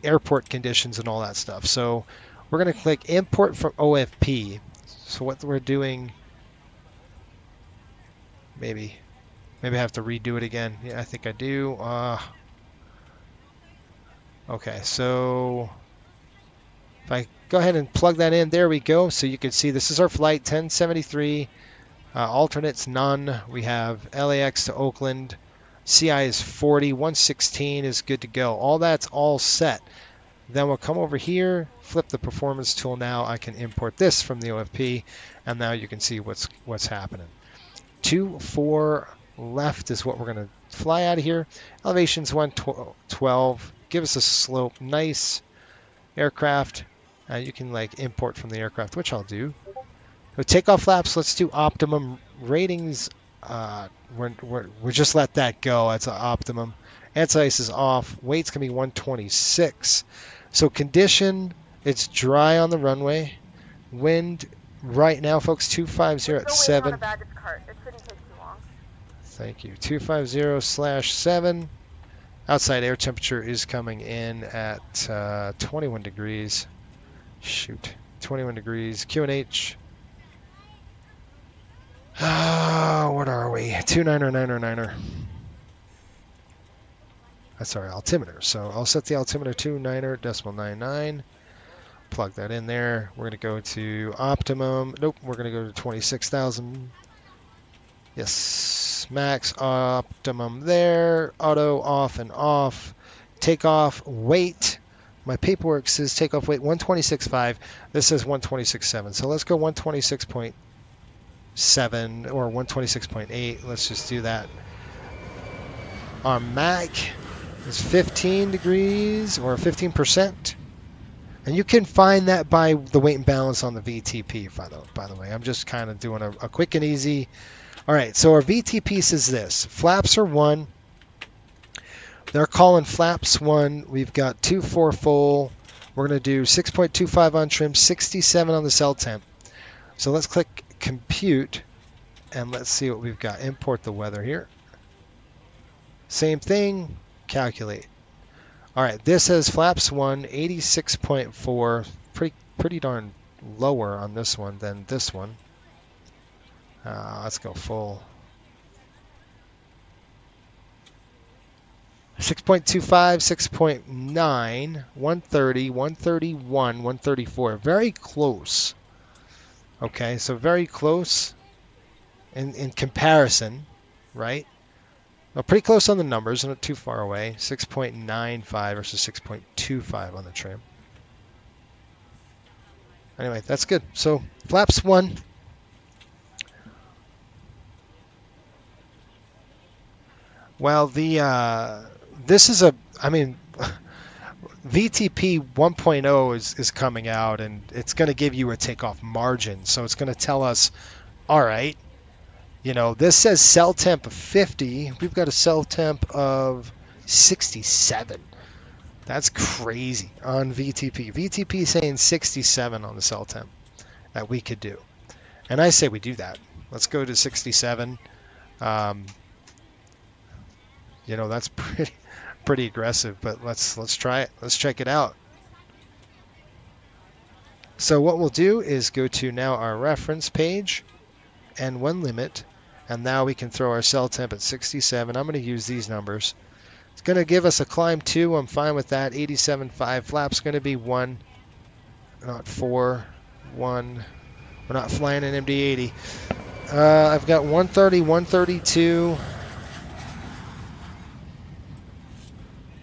airport conditions and all that stuff. So we're going to click import from OFP. So what we're doing, maybe I have to redo it again. Yeah, I think I do. Okay, so if I go ahead and plug that in, there we go. So you can see this is our flight 1073. Alternates none. We have LAX to Oakland. CI is 40. 116 is good to go. All that's all set. Then we'll come over here, flip the performance tool. Now I can import this from the OFP, and now you can see what's happening. 24 left is what we're going to fly out of here. Elevation's 112. Give us a slope. Nice aircraft. You can like import from the aircraft, which I'll do. So takeoff flaps, let's do optimum. Ratings, we just let that go. That's an optimum. Anti-ice is off. Weight's going to be 126. So condition, it's dry on the runway. Wind right now, folks, 250 at 7. It shouldn't take too long. Thank you. 250/7. Outside air temperature is coming in at 21 degrees. Shoot. 21 degrees. QNH. What are we? 29er. That's our altimeter. So I'll set the altimeter to 9.99. Plug that in there. We're going to go to optimum. Nope, we're going to go to 26,000. Yes, max optimum there. Auto off and off. Takeoff weight My paperwork says takeoff weight 126.5. This says 126.7. So let's go 126.7 or 126.8. Let's just do that. Our Mac is 15 degrees or 15%. And you can find that by the weight and balance on the VTP, by the way. I'm just kind of doing a quick and easy. All right, so our VTP says this. Flaps are 1. They're calling flaps 1. We've got 2-4 full. We're going to do 6.25 on trim, 67 on the cell temp. So let's click compute, and let's see what we've got. Import the weather here. Same thing, calculate. All right, this says flaps 1, 86.4. Pretty darn lower on this one than this one. Let's go full. 6.25, 6.9, 130, 131, 134. Very close. Okay, so very close in comparison, right? Well, pretty close on the numbers, not too far away. 6.95 versus 6.25 on the trim. Anyway, that's good. So flaps 1. Well, this is VTP 1.0 is coming out, and it's going to give you a takeoff margin. So it's going to tell us, all right, this says cell temp of 50. We've got a cell temp of 67. That's crazy on VTP. VTP saying 67 on the cell temp that we could do. And I say we do that. Let's go to 67. That's pretty aggressive, but let's try it. Let's check it out. So what we'll do is go to now our reference page and one limit, and now we can throw our cell temp at 67. I'm going to use these numbers. It's going to give us a climb 2. I'm fine with that. 87.5. Flap's going to be 1, not 4. 1. We're not flying an MD-80. I've got 130, 132.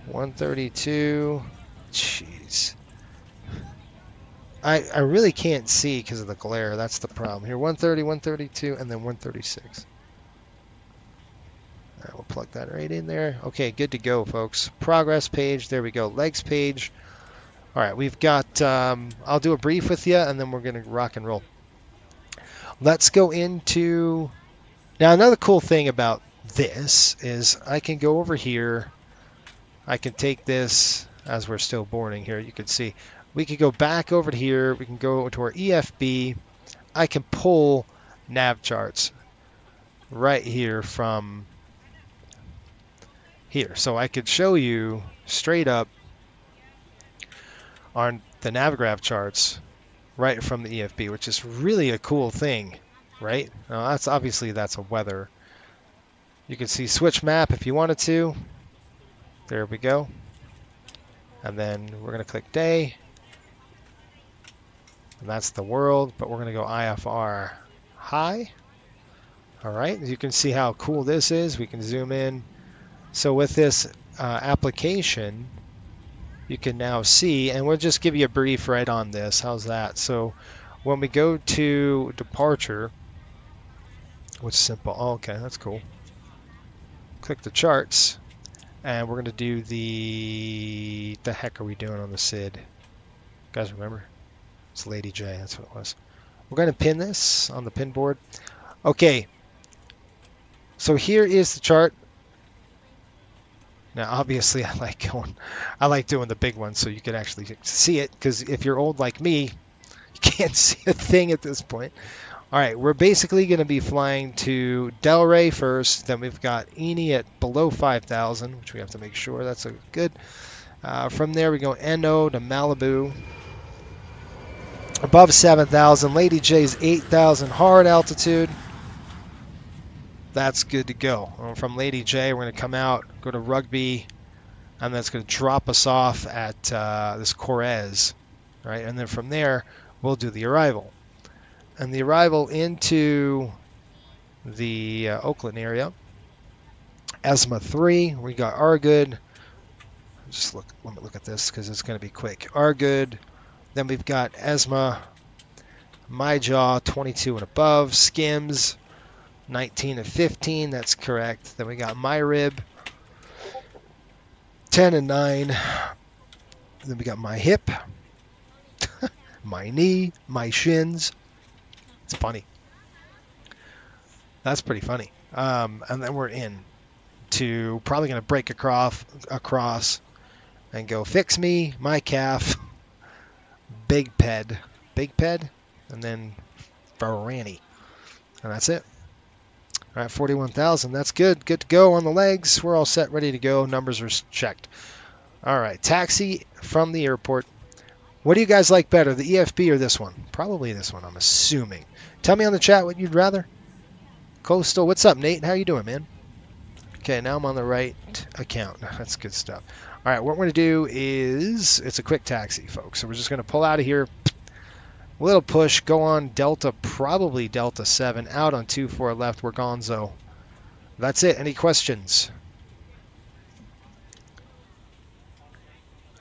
132. Jeez. I really can't see because of the glare. That's the problem. Here, 130, 132, and then 136. All right, we'll plug that right in there. Okay, good to go, folks. Progress page. There we go. Legs page. All right, we've got, I'll do a brief with you, and then we're going to rock and roll. Let's go into, now another cool thing about this is I can go over here. I can take this as we're still boarding here. You can see we could go back over to here. We can go to our EFB. I can pull nav charts right here from here. So I could show you straight up on the Navigraph charts right from the EFB, which is really a cool thing, right? Now that's obviously that's a weather. You can see switch map if you wanted to. There we go. And then we're going to click day. And that's the world, but we're going to go IFR high. All right, as you can see how cool this is. We can zoom in. So with this application, you can now see, and we'll just give you a brief right on this. How's that? So when we go to departure, which is simple. Oh, okay, that's cool. Click the charts. And we're going to do the heck are we doing on the SID? You guys remember? It's Lady J, that's what it was. We're going to pin this on the pin board. Okay. So here is the chart. Now, obviously, I like doing the big one so you can actually see it, because if you're old like me, you can't see a thing at this point. All right, we're basically going to be flying to Delray first. Then we've got Eni at below 5,000, which we have to make sure that's a good. From there, we go NO to Malibu. Above 7,000. Lady J's 8,000 hard altitude. That's good to go. From Lady J, we're going to come out, go to Rugby, and that's going to drop us off at this Correz. Right, and then from there, we'll do the arrival. And the arrival into the Oakland area. ESMA 3, we got Argood. Just let me look at this because it's going to be quick. Are good. Then we've got ESMA, My Jaw, 22 and above. Skims, 19 and 15. That's correct. Then we got My Rib, 10 and 9. Then we got My Hip, My Knee, My Shins. It's funny. That's pretty funny. And then we're in to probably going to break across and go Fix Me, My Calf, Big Ped, and then Varani. And that's it. All right, 41,000. That's good. Good to go on the legs. We're all set, ready to go. Numbers are checked. All right, taxi from the airport. What do you guys like better, the EFB or this one? Probably this one, I'm assuming. Tell me on the chat what you'd rather. Coastal, what's up, Nate? How you doing, man? Okay, now I'm on the right account. That's good stuff. All right, what we're going to do is, it's a quick taxi, folks. So we're just going to pull out of here. A little push, go on Delta, probably Delta 7, out on 24 left, we're gonzo. That's it. Any questions?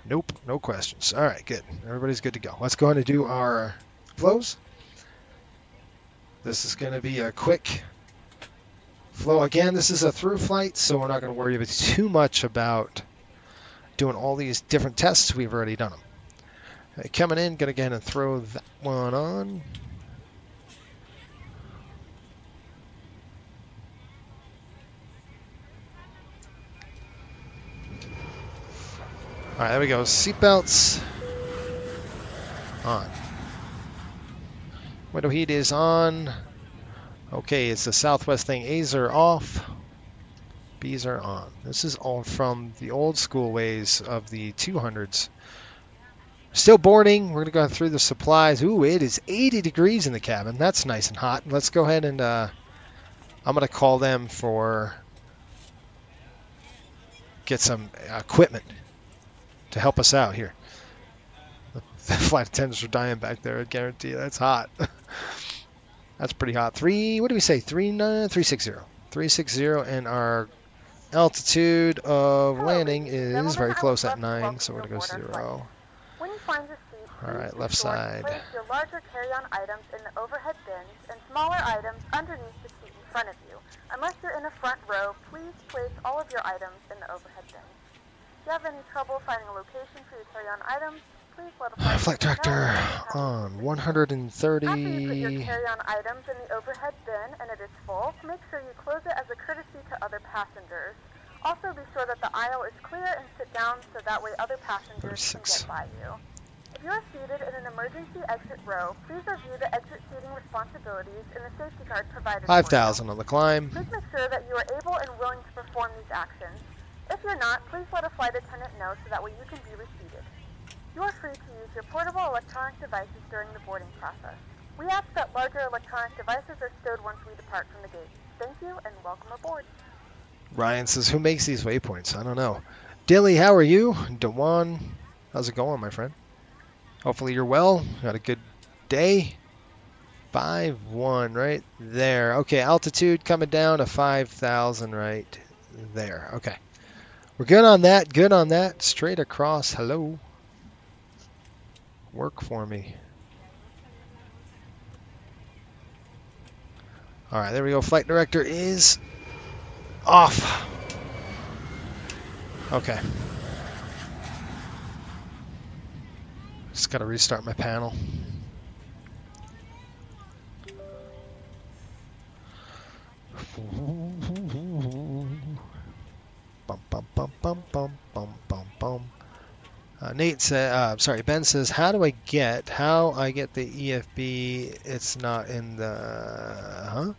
Nope, no questions. All right, good. Everybody's good to go. Let's go ahead and do our flows. This is going to be a quick flow. Again, this is a through flight, so we're not going to worry too much about doing all these different tests. We've already done them. Coming in, going to go ahead and throw that one on. All right, there we go. Seatbelts on. Window heat is on. Okay, it's the Southwest thing. A's are off. B's are on. This is all from the old school ways of the 200s. Still boarding. We're going to go through the supplies. Ooh, it is 80 degrees in the cabin. That's nice and hot. Let's go ahead and I'm going to call them for get some equipment to help us out here. The flight attendants are dying back there, I guarantee you. That's hot. That's pretty hot. What do we say? 360. 360, and our altitude of landing is very close at 9, so we're going to go 0. When you find your seat, all right, left side. Place your larger carry-on items in the overhead bins and smaller items underneath the seat in front of you. Unless you're in the front row, please place all of your items in the overhead bins. If you have any trouble finding a location for your carry-on items, please let a flight director on 130. After you put your carry-on items in the overhead bin and it is full, make sure you close it as a courtesy to other passengers. Also, be sure that the aisle is clear and sit down so that way other passengers can get by you. If you are seated in an emergency exit row, please review the exit seating responsibilities in the safety card provided. 5,000 on the climb. Please make sure that you are able and willing to perform these actions. If you're not, please let a flight attendant know so that way you can be reseated. You are free to use your portable electronic devices during the boarding process. We ask that larger electronic devices are stowed once we depart from the gate. Thank you and welcome aboard. Ryan says, who makes these waypoints? I don't know. Dilly, how are you? Dewan, how's it going, my friend? Hopefully you're well. Got a good day. 5-1 right there. Okay, altitude coming down to 5,000 right there. Okay. We're good on that. Good on that. Straight across. Hello. Work for me. All right, there we go. Flight director is off. Okay. Just got to restart my panel. Bum, bum, bum, bum, bum, bum, bum, bum. Nate said, sorry, Ben says, how I get the EFB? It's not in the, huh?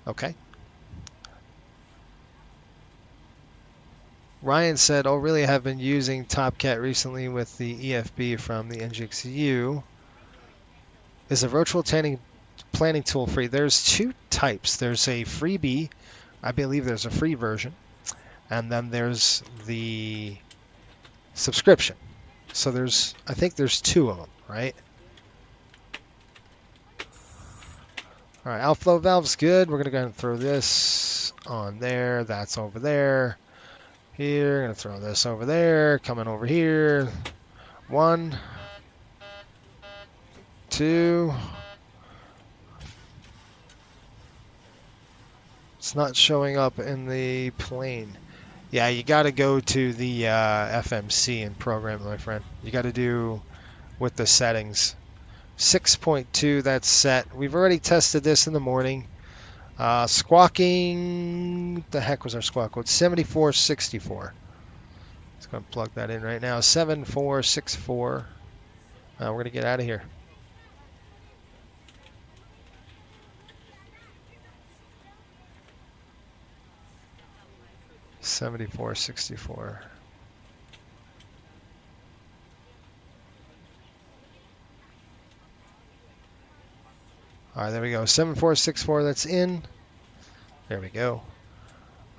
Okay. Ryan said, oh, really? I have been using TopCat recently with the EFB from the NGXU. Is a virtual planning tool free? There's two types. There's a freebie. I believe there's a free version. And then there's the subscription. So I think there's two of them, right? All right, outflow valve's good. We're going to go ahead and throw this on there. That's over there. Here, gonna throw this over there. Coming over here. 1, 2. It's not showing up in the plane. Yeah, you got to go to the FMC and program it, my friend. You got to do with the settings. 6.2, that's set. We've already tested this in the morning. Squawking, the heck was our squawk code? 7464. Let's go and plug that in right now. 7464. We're going to get out of here. $74.64. All right, there we go. 7464, that's in. There we go.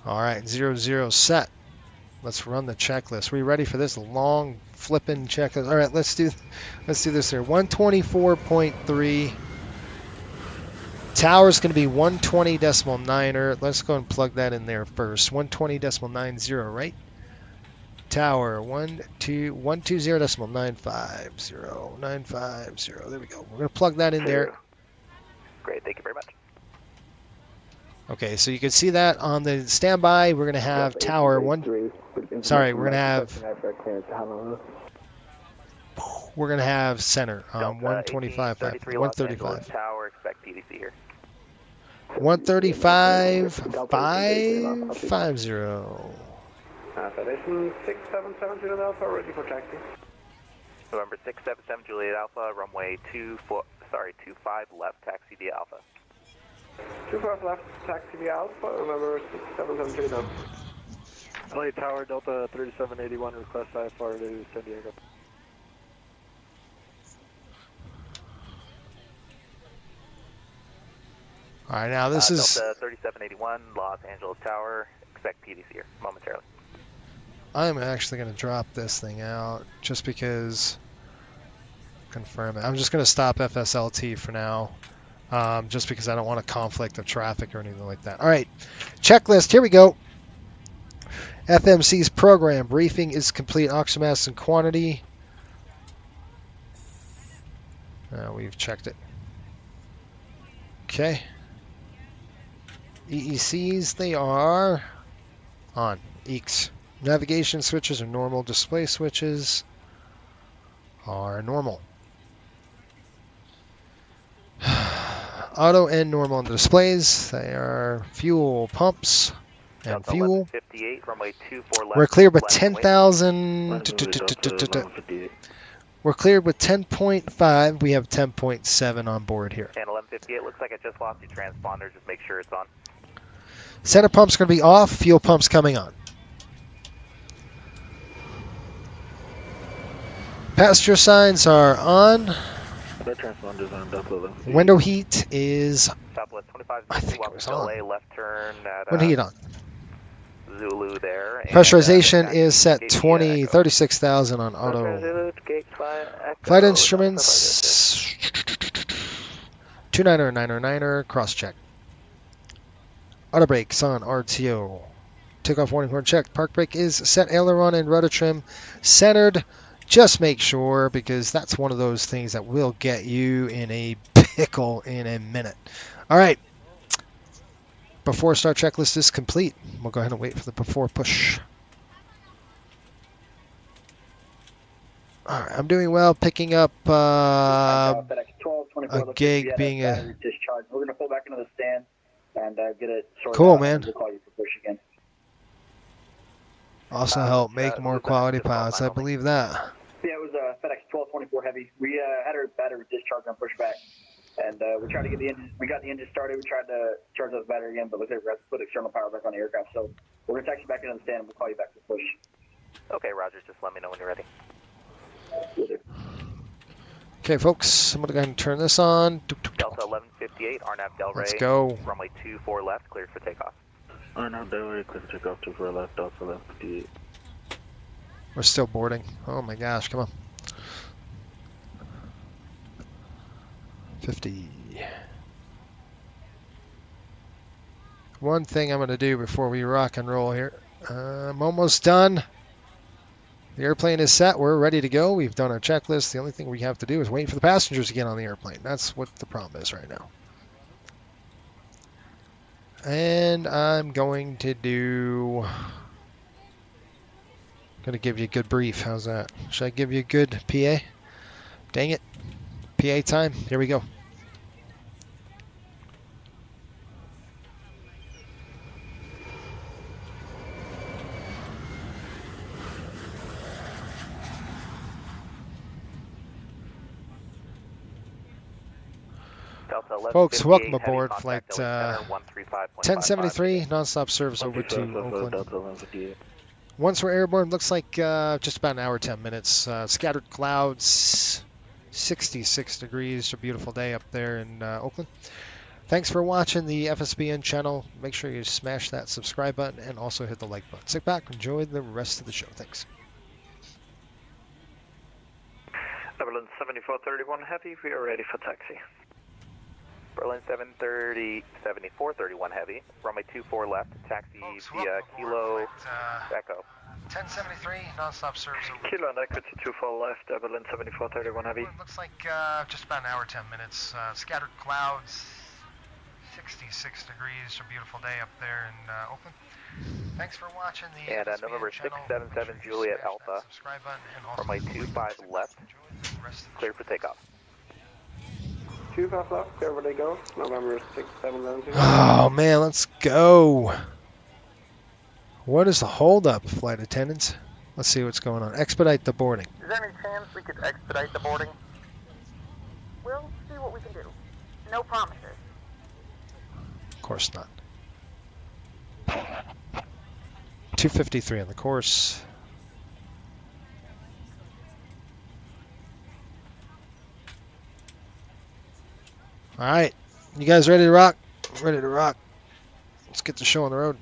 All right, 00 set. Let's run the checklist. Are we ready for this long flipping checklist? All right, let's do this here. 124.3. Tower's going to be 120.9. Let's go and plug that in there first. 120.90, right? Tower 120.950. 950. There we go. We're going to plug that in there. Great, thank you very much. Okay, so you can see that on the standby. We're going to have tower one. Sorry, we're going to have. We're going to have center on 125. 135. Tower, expect PDC here. 135.550. Foundation 677 Juliet Alpha, ready for taxi. November 677 Juliet Alpha, runway 25 left, taxi via Alpha. 25 left, taxi via Alpha, November 677 Juliet Alpha. LA Tower, Delta 3781, request IFR to San Diego. All right, now this is Delta 3781, Los Angeles Tower, expect PDC here momentarily. I'm actually going to drop this thing out just because. Confirm it. I'm just going to stop FSLT for now, just because I don't want a conflict of traffic or anything like that. All right, checklist. Here we go. FMC's program briefing is complete. Oxygen mass and quantity. We've checked it. Okay. EECs, they are on. EECs. Navigation switches are normal. Display switches are normal. Auto and normal on the displays. They are fuel pumps and Delta fuel. 58, runway 24 left. We're cleared with 10,000. We're cleared with 10.5. We have 10.7 on board here. And 1158, looks like I just lost your transponder. Just make sure it's on. Center pump's going to be off. Fuel pump's coming on. Passenger signs are on. Window heat is. Southwest 25, I think it was on. left turn at Window heat on. Zulu there. Pressurization is set 36,000 on auto. Flight instruments 29er 909er cross check. Auto brakes on RTO. Takeoff warning horn checked. Park brake is set. Aileron and rudder trim centered. Just make sure, because that's one of those things that will get you in a pickle in a minute. All right. Before start checklist is complete. We'll go ahead and wait for the before push. All right, I'm doing well picking up a gig being a... We're going to pull back into the stand and get it sorted cool, out, man. And we'll call you for push again. Also help make more quality pilots. I believe that. Yeah, it was FedEx 1224 Heavy. We had our battery discharge on pushback, and we tried to get the engine. We got the engine started. We tried to charge up the battery again, but we had to put external power back on the aircraft. So we're going to taxi back into the stand, and we'll call you back for push. Okay, Roger. Just let me know when you're ready. Okay, folks, I'm going to go ahead and turn this on. Delta 1158, RNAV Delray. Let's go. Runway 24 left, cleared for takeoff. RNAV Delray, cleared for takeoff 24 left, Delta 1158. We're still boarding. Oh my gosh, come on. 50. one thing I'm going to do before we rock and roll here. I'm almost done. The airplane is set. We're ready to go. We've done our checklist. The only thing we have to do is wait for the passengers to get on the airplane. That's what the problem is right now. And I'm going to give you a good brief. How's that? Should I give you a good PA? Dang it. PA time. Here we go. Folks, welcome aboard flight 1073, nonstop service over to Oakland. Once we're airborne, looks like just about an hour, 10 minutes. Scattered clouds, 66 degrees. It's a beautiful day up there in Oakland. Thanks for watching the FSBN channel. Make sure you smash that subscribe button and also hit the like button. Sit back, enjoy the rest of the show. Thanks. Berlin 7431 Heavy, we are ready for taxi. Berlin 7431 Heavy, runway 24 left, taxi via Kilo Echo. 1073, nonstop service over. Kilo and Echo to 24 left, Berlin 7431 Heavy. Looks like just about an hour, 10 minutes. Scattered clouds, 66 degrees. It's a beautiful day up there in Oakland. Thanks for watching the and November 677 Juliet Alpha, runway 25 left, clear for takeoff. 25 left, there they go. November 677. Oh man, let's go. What is the holdup, flight attendants? Let's see what's going on. Expedite the boarding. Is there any chance we could expedite the boarding? We'll see what we can do. No promises. Of course not. 253 on the course. All right, you guys ready to rock? Ready to rock. Let's get the show on the road.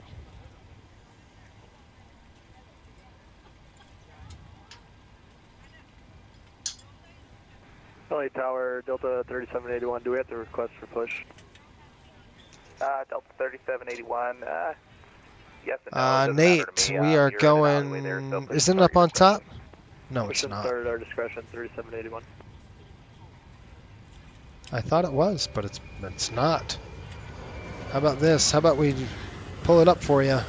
LA Tower, Delta 3781, do we have to request for push? Delta 3781, yes and no. Nate, we are going, isn't it up on top? No, it's not. Started our discretion, 3781. I thought it was, but it's not. How about this? How about we pull it up for you?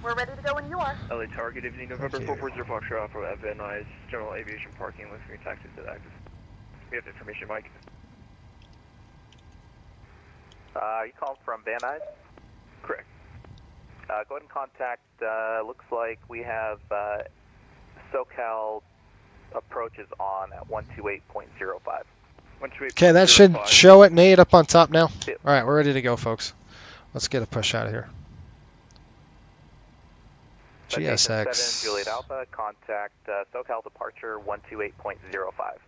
We're ready to go when you are. LA Tower, good evening. November 440 Foxtrot Alpha at Van Nuys, General Aviation Parking, looking for taxis to active. We have information, Mike. You called from Van Nuys? Correct. Go ahead and contact, looks like we have SoCal approaches on at 128.05. Okay, that should show it, Nate, up on top now. Yep. All right, we're ready to go, folks. Let's get a push out of here. GSX. Juliet Alpha, contact SoCal departure 128.05.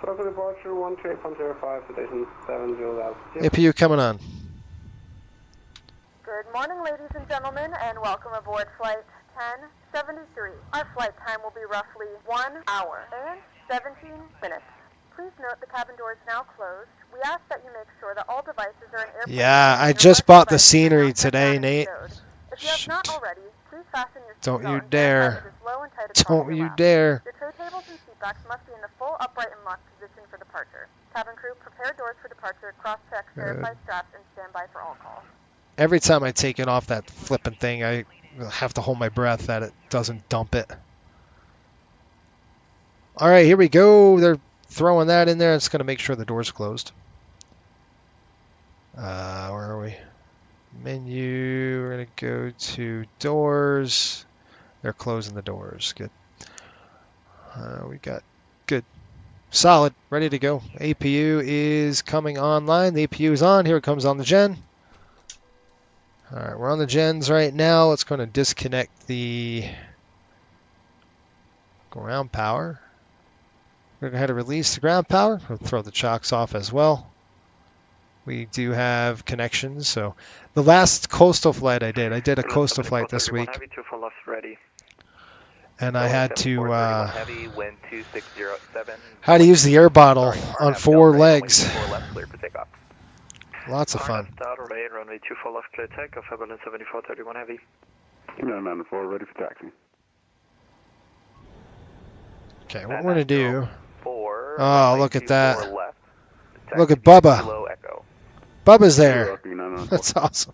SoCal departure 128.05, station 7 Juliet Alpha. APU coming on. Good morning, ladies and gentlemen, and welcome aboard flight 1073. Our flight time will be roughly 1 hour and 17 minutes. Please note the cabin door is now closed. We ask that you make sure that all devices are in airplane. Yeah, I just bought the scenery today, Nate. If you have not already, please fasten your Don't seatbelt you and dare. as low and tight as Don't possible you lap. dare. Your tray tables and seat backs must be in the full upright and locked position for departure. Cabin crew, prepare doors for departure, cross-check, verify straps, and stand by for all calls. Every time I take it off that flipping thing, I have to hold my breath that it doesn't dump it. All right, here we go. They're throwing that in there. It's going to make sure the door's closed. Where are we? Menu. We're going to go to doors. They're closing the doors. Good. We got good. Solid. Ready to go. APU is coming online. The APU is on. Here it comes on the gen. All right, we're on the gens right now. Let's go and disconnect the ground power. We're going to go ahead and release the ground power. We'll throw the chocks off as well. We do have connections. So the last coastal flight I did a coastal flight this week. And I had to had to use the air bottle on 4 legs. Lots of fun. Start remain runway 24 left, clear takeoff, Airline 7431 heavy. 994, ready for taxi. Okay, what we're gonna do? 4. Oh, look at that! Left. Look at Bubba. Kilo Echo. Bubba's there. That's awesome.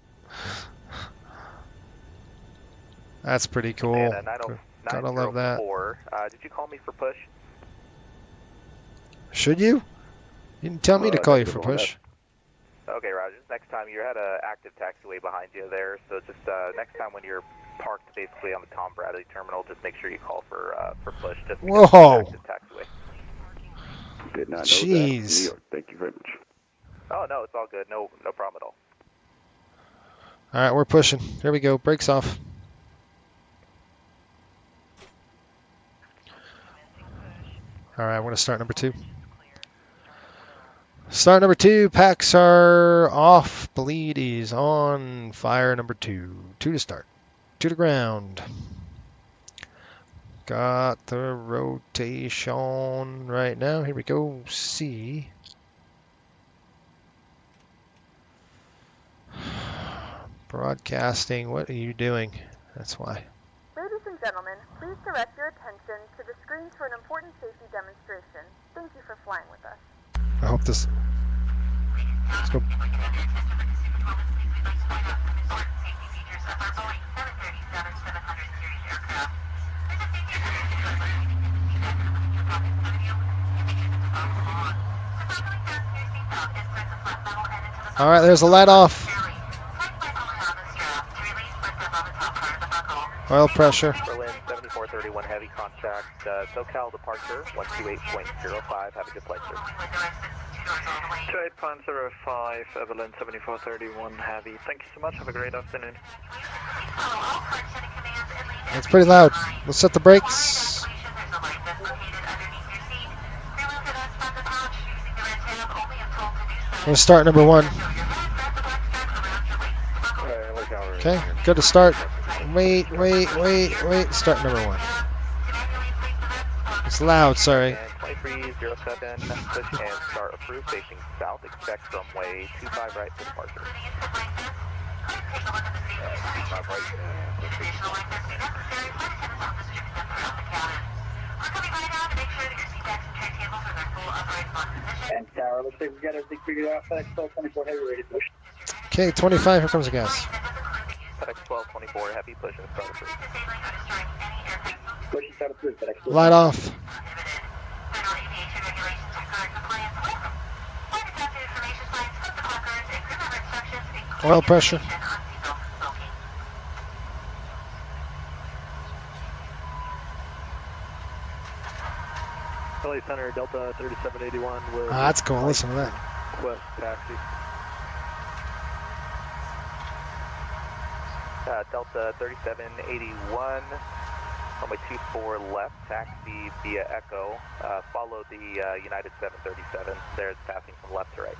That's pretty cool. And, Gotta love that. Did you call me for push? Should you? You didn't tell me to call you for push. Okay, Roger. Next time you had an active taxiway behind you there, so just next time when you're parked basically on the Tom Bradley terminal, just make sure you call for push. Just whoa! Active taxiway. Did not know Jeez. that. New York, thank you very much. Oh no, it's all good. No problem at all. All right, we're pushing. Here we go. Brakes off. All right, we're gonna start number 2. Start number 2. Packs are off. Bleed is on. Fire number 2. 2 to start. 2 to ground. Got the rotation right now. Here we go. C. Broadcasting. What are you doing? That's why. Ladies and gentlemen, please direct your attention to the screens for an important safety demonstration. Thank you for flying with us. I hope this. Let's go. All right, there's a light off. Oil pressure. Berlin 7431 heavy contact. SoCal departure 128.05. Have a good flight, sir. 28.05, Evelyn 7431 heavy. Thank you so much. Have a great afternoon. It's pretty loud. Let's set the brakes. We'll start number 1. Okay, good to start. Wait. Start number 1. It's loud, sorry. 2307, push and start approved, facing south. Expect runway 25 right for departure. 25 right. And Tower, looks like we got everything figured out. FedEx 1224 heavy ready to push. Okay, 25, here comes the gas. FedEx 1224 heavy, push and start approved. Push and start approved, FedEx 1224. Light off. Oil pressure. LA Center, Delta 3781 with... That's cool, listen to that. Request taxi. Delta 3781, runway 24 left, taxi via Echo. Follow the United 737. There's passing from left to right.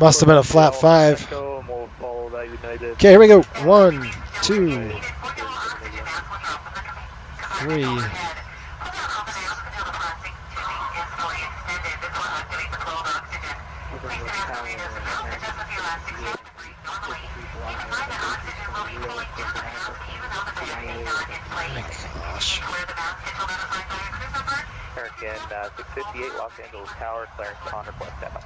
Must have been a flat 5. Echo, and we'll follow that United. Okay, here we go. 1, 2, 3. Gosh. American 658 Los Angeles Tower, clearance on request standby.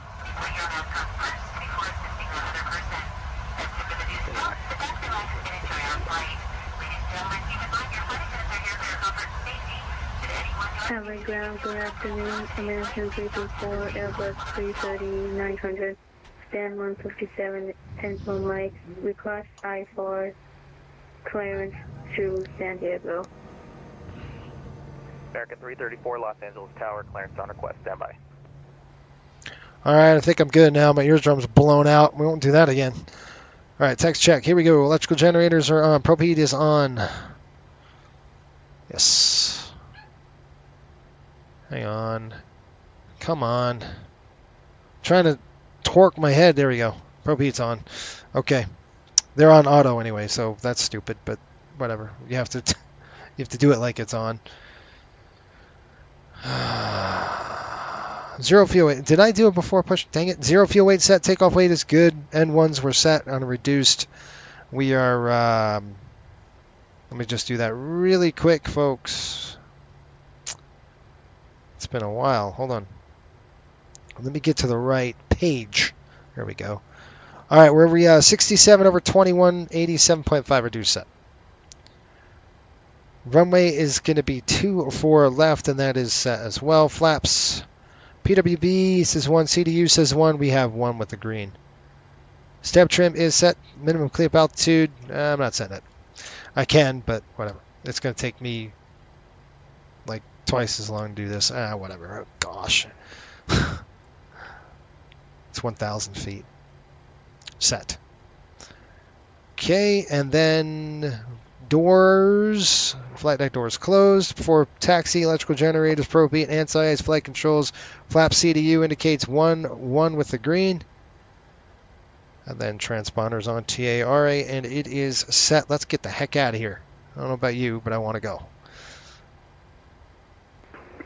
Having ground, good afternoon. American 324, Airbus 330-900, stand 157, pencil Mike, request I-4, clearance to San Diego. American 334 Los Angeles Tower, clearance on request standby. All right, I think I'm good now. My eardrum's blown out. We won't do that again. All right, text check. Here we go. Electrical generators are on. Prop heat is on. Yes. Hang on. Come on. I'm trying to torque my head. There we go. Prop heat's on. Okay. They're on auto anyway, so that's stupid, but whatever. You have to do it like it's on. Zero fuel weight. Did I do it before push? Dang it. Zero fuel weight set. Takeoff weight is good. N1s were set on reduced. We are, let me just do that really quick, folks. It's been a while. Hold on. Let me get to the right page. There we go. All right, we're 67 over 21, 87.5 reduced set. Runway is going to be 24 left, and that is set as well. Flaps. PWB says 1, CDU says 1. We have 1 with the green. Step trim is set. Minimum clear altitude. I'm not setting it. I can, but whatever. It's going to take me like twice as long to do this. Whatever. Oh, gosh. It's 1,000 feet. Set. Okay, and then doors. Flight deck doors closed. Before taxi, electrical generators, propane, anti-ice, flight controls. Flap CDU indicates 1 with the green. And then transponders on TARA, and it is set. Let's get the heck out of here. I don't know about you, but I want to go.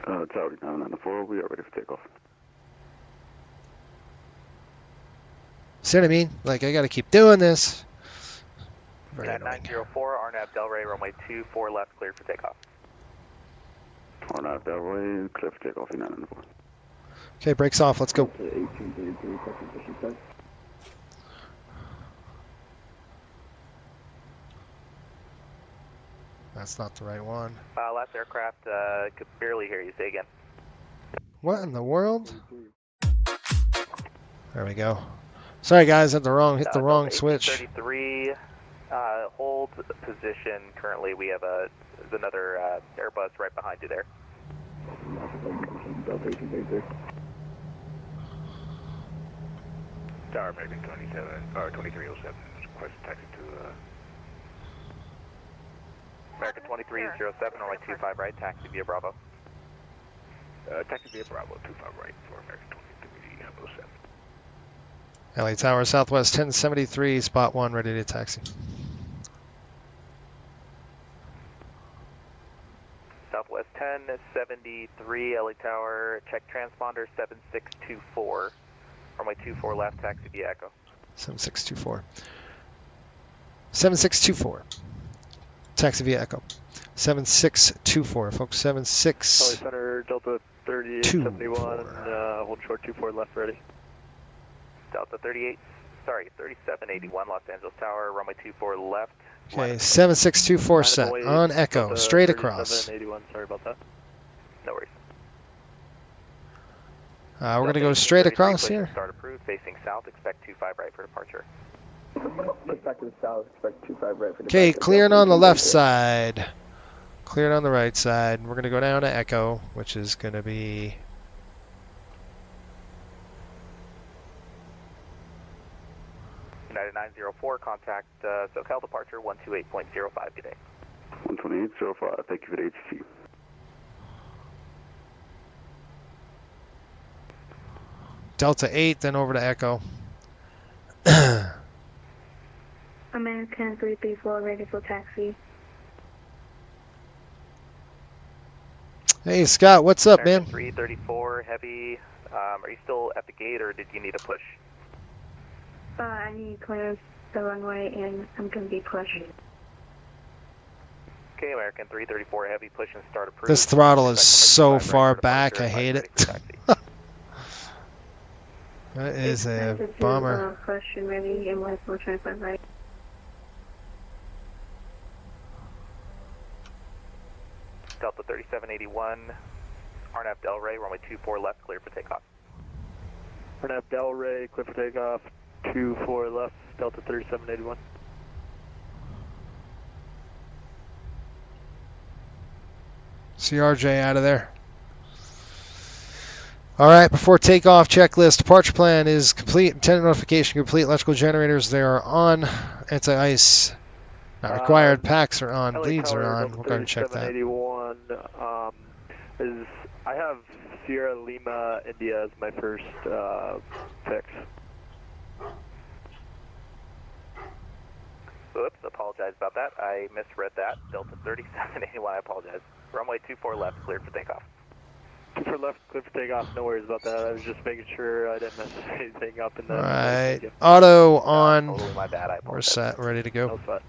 Tower 994, we are ready for takeoff. See what I mean? Like, I got to keep doing this. Very annoying. 904, RNAV Delray, runway 24 left, cleared for takeoff. RNAV Delray, clear for takeoff, 994. Okay, brakes off. Let's go. That's not the right one. Last aircraft, could barely hear you. Say again. What in the world? There we go. Sorry guys, hit the wrong switch. 33, hold position. Currently, we have there's another Airbus right behind you there. Tower American 27 or 2307. Request taxi to American 2307, runway 25 right, taxi via Bravo. taxi via Bravo 25 right for American 2307. LA Tower, Southwest 1073, spot 1, ready to taxi. Southwest 1073, LA Tower, check transponder 7624. Runway 24 left, taxi via Echo. 7624. 7624. Taxi via Echo. 7624, folks. 76. LA Center, Delta 3871, hold short 24 left, ready. Delta 3781, Los Angeles Tower, runway 24 left. Okay, 7624 set on Echo, Delta straight across. 3781, sorry about that. No worries. We're going to go straight across here. Start approved, facing south, expect 25 right for departure. Back to the south, expect 25 right for departure. Okay, clearing on the left side. Cleared on the right side. We're going to go down to Echo, which is going to be... United 904, contact SoCal departure 128.05 today. 128.05, thank you for the ATC. Delta 8, then over to Echo. American 334, ready for taxi. Hey, Scott, what's up, American man? 334, heavy. Are you still at the gate, or did you need a push? I need clearance the runway, and I'm going to be pushed. Okay, American 334, heavy, push and start approved. This throttle is so far back, I hate it. That is a bummer. Push and ready, and 1425 right. Delta 3781, RNAV Delray, runway 24 left, clear for takeoff. RNAV Delray, clear for takeoff, 24 left, Delta 3781. CRJ out of there. All right, before takeoff, checklist. Departure plan is complete. Antenna notification complete. Electrical generators, they are on. Anti-ice not required. Packs are on. Bleeds are on. We're going to check that. 3781 I have Sierra Lima India as my first fix. Oops, apologize about that. I misread that. Delta 3781, I apologize. Runway 24 left, cleared for takeoff. For left, clear for takeoff. No worries about that. I was just making sure I didn't mess anything up in the. All right. Auto on. Totally my bad. I We're apologize. set. Ready to go. No sweat.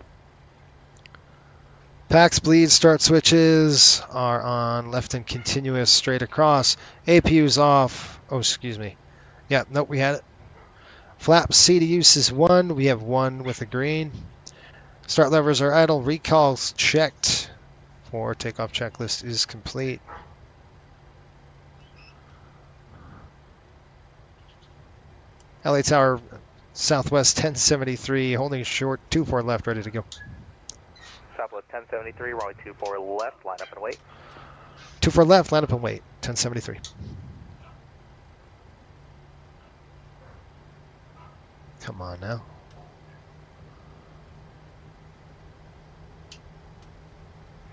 Pax bleed start switches are on. Left and continuous straight across. APU's off. Oh, excuse me. Yeah, nope, we had it. Flaps C to use is 1. We have 1 with a green. Start levers are idle. Recalls checked. For takeoff checklist is complete. LA Tower, Southwest 1073, holding short, 24 left, ready to go. Southwest 1073, runway 24 left, line up and wait. 24 left, line up and wait, 1073. Come on now.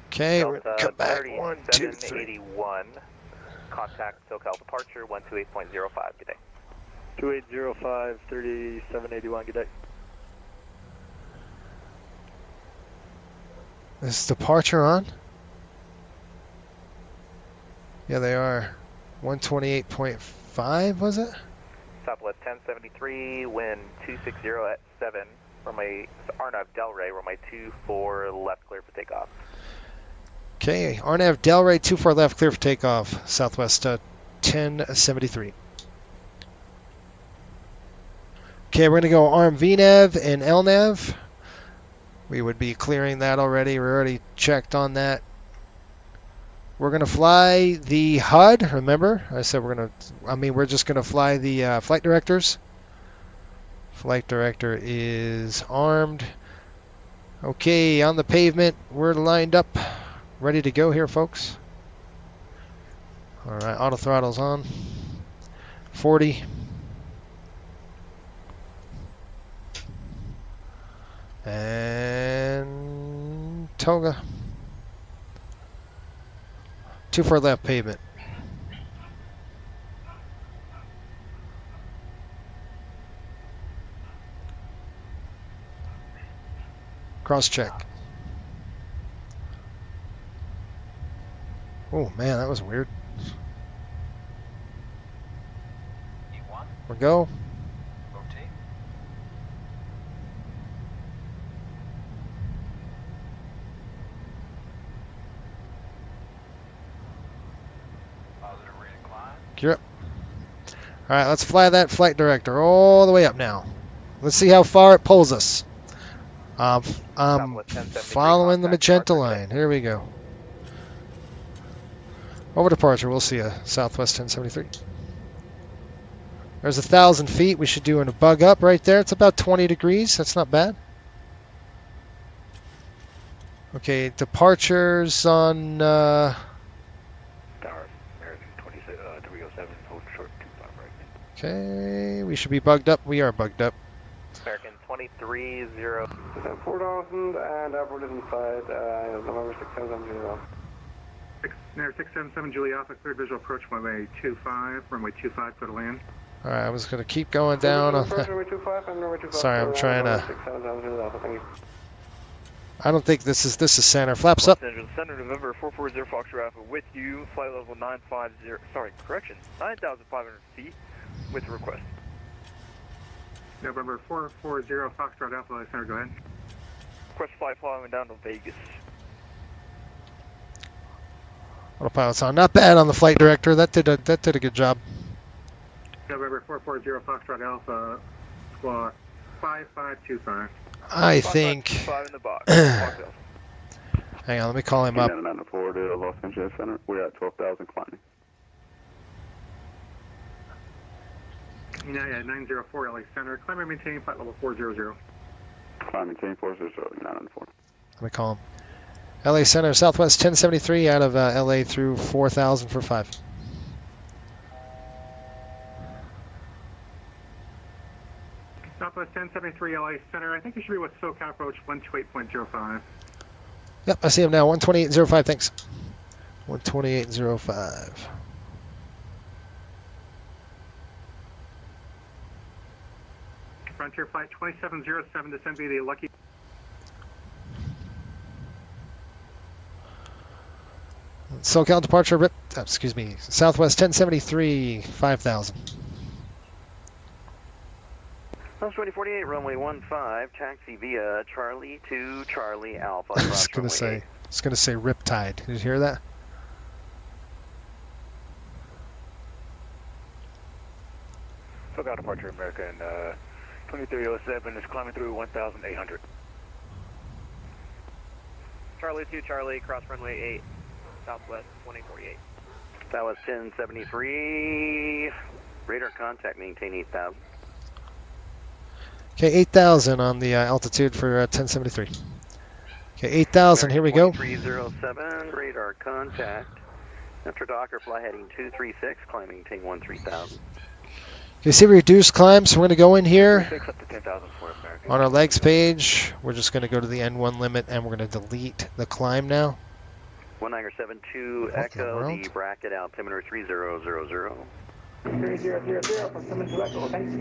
Okay, we're going to come back. 1, 2, 3. 81. Contact SoCal departure 128.05. Good day. 2805, 3781. Good day. Is departure on? Yeah, they are. 128.5, was it? Southwest 1073, wind 260 at 7. Runway Arnav Delray, runway 24 left, clear for takeoff. Okay, Arnav Delray, 24 left, clear for takeoff. Southwest 1073. Okay, we're going to go ARM VNAV and LNAV. We would be clearing that already. We're already checked on that. We're going to fly the HUD. Remember, I said we're just going to fly the flight directors. Flight director is armed. Okay, on the pavement. We're lined up. Ready to go here, folks. All right, auto throttle's on. 40. And toga. 24 left pavement. Cross check. Oh man, that was weird. We'll go. Rotate. Positive rate of climb. Gear up. All right, let's fly that flight director all the way up now. Let's see how far it pulls us. I'm following the magenta line. Here we go. Over departure, we'll see a Southwest 1073. There's 1,000 feet. We should do a bug up right there. It's about 20 degrees. That's not bad. Okay, departures on... Tower, American 307, hold short 25 right. Okay, we should be bugged up. We are bugged up. American 230. 4000 and airport is inside, November 670. Nair 677 Julia Alpha, cleared visual approach runway 25, runway 25, go to land. All right, I was going to keep going down on that. Sorry, I'm trying to... I don't think this is center. Flaps up. Center November 440 Foxtrot Alpha with you, flight level 9,500 feet with request. November 440 Foxtrot Alpha, center, go ahead. Request flight following down to Vegas. Autopilot's on. Not bad on the flight director. That did a good job. November 440 Foxtrot Alpha, squawk 5525. I think... 5 in the box. Hang on, let me call him up. 994 to Los Angeles Center. We're at 12,000 climbing. Yeah, 904 LA Center. Climb and maintain flight level 400. Climb maintain 400, 994. Let me call him. LA Center, Southwest 1073 out of LA through 4,000 for 5. Southwest 1073 LA Center. I think you should be with SoCal approach 128.05. Yep, I see him now. 128.05, thanks. 128.05. Frontier Flight 2707, descend via the Lucky. SoCal departure, Southwest 1073, 5,000. House 2048, runway 15, taxi via Charlie to Charlie Alpha. I was gonna say Riptide. Did you hear that? SoCal departure American 2307 is climbing through 1,800. Charlie 2 Charlie, cross runway 8, Southwest 2048. That was 1073. Radar contact, maintain 8,000. Okay, 8,000 on the altitude for 1073. Okay, 8,000, here we go. 2307, radar contact. After Docker, fly heading 236, climb maintain 13,000. You see reduced climb, so we're going to go in here. 6 up to 10,000 for American. On our legs page, we're just going to go to the N1 limit, and we're going to delete the climb now. 1972 Echo, the bracket altimeter 3000. 3000 from 72 Echo, thanks.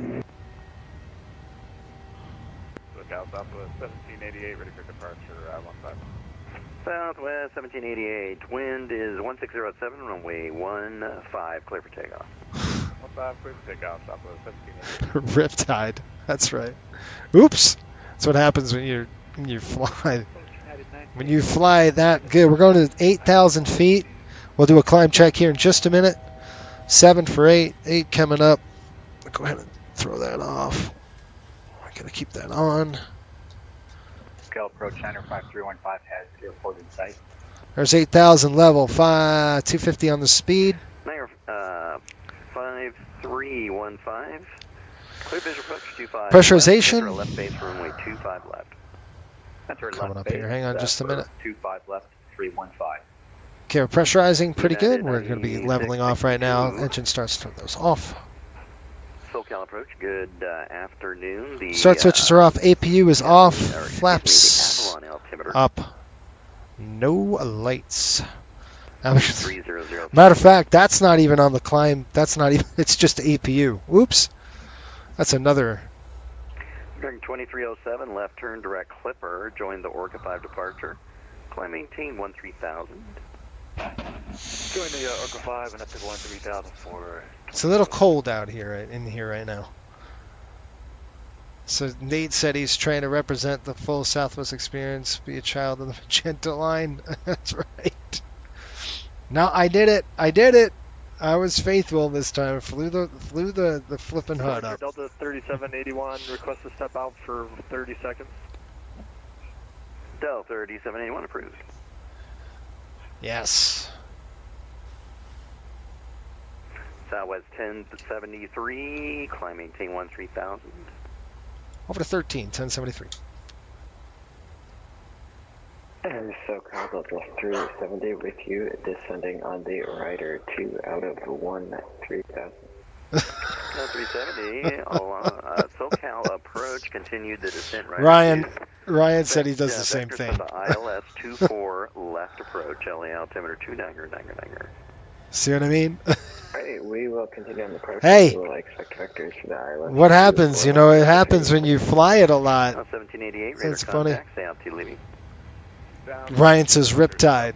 SoCal Southwest 1788, ready for departure, 15. Southwest 1788, wind is 1607, runway 15, clear for takeoff. 15, clear for takeoff, Southwest 1788. Riptide, that's right. Oops, that's what happens when you fly. When you fly that good. We're going to 8,000 feet. We'll do a climb check here in just a minute. 7 for 8, 8 coming up. I'll go ahead and throw that off. I gotta keep that on. SoCal approach 95315 has airport in sight. There's 8,000 level, 250 on the speed. 5315. Clear visual approach 25. Pressurization. Left, left base runway 25 left. Enter Coming left up base, here, hang on just a minute. 25 left, 315. Okay, we're pressurizing pretty good. We're going to be leveling off right now. Engine starts to turn those off. SoCal approach, good afternoon. The Start switches are off. APU is off. Flaps up. No lights. Matter of fact, that's not even on the climb. That's not even. It's just APU. Oops. That's another. During 2307, left turn direct clipper. Join the Orca 5 departure. Climb maintain 13,000. Join the Orca 5 and up to 13,000 for. It's a little cold out here in here right now. So Nate said he's trying to represent the full Southwest experience, be a child of the magenta line. That's right. No, I did it. I did it. I was faithful this time. Flew the flipping HUD up. Delta 3781, request to step out for 30 seconds. Delta 3781 approved. Yes. Southwest 1073, climb maintain 13,000. Over to 13, 1073. And SoCal Delta 370 with you, descending on the rider 2 out of 13,000. 370, SoCal approach, continued the descent right. Ryan said he does the same thing. The ILS 24 left approach, LA altimeter 29er. See what I mean? Alright, we will continue on the approach. Hey! We will expect vectors for the island. What happens? You know, it happens when you fly it a lot. 1788, It's funny. stay altitude leaving. Ryan says Riptide.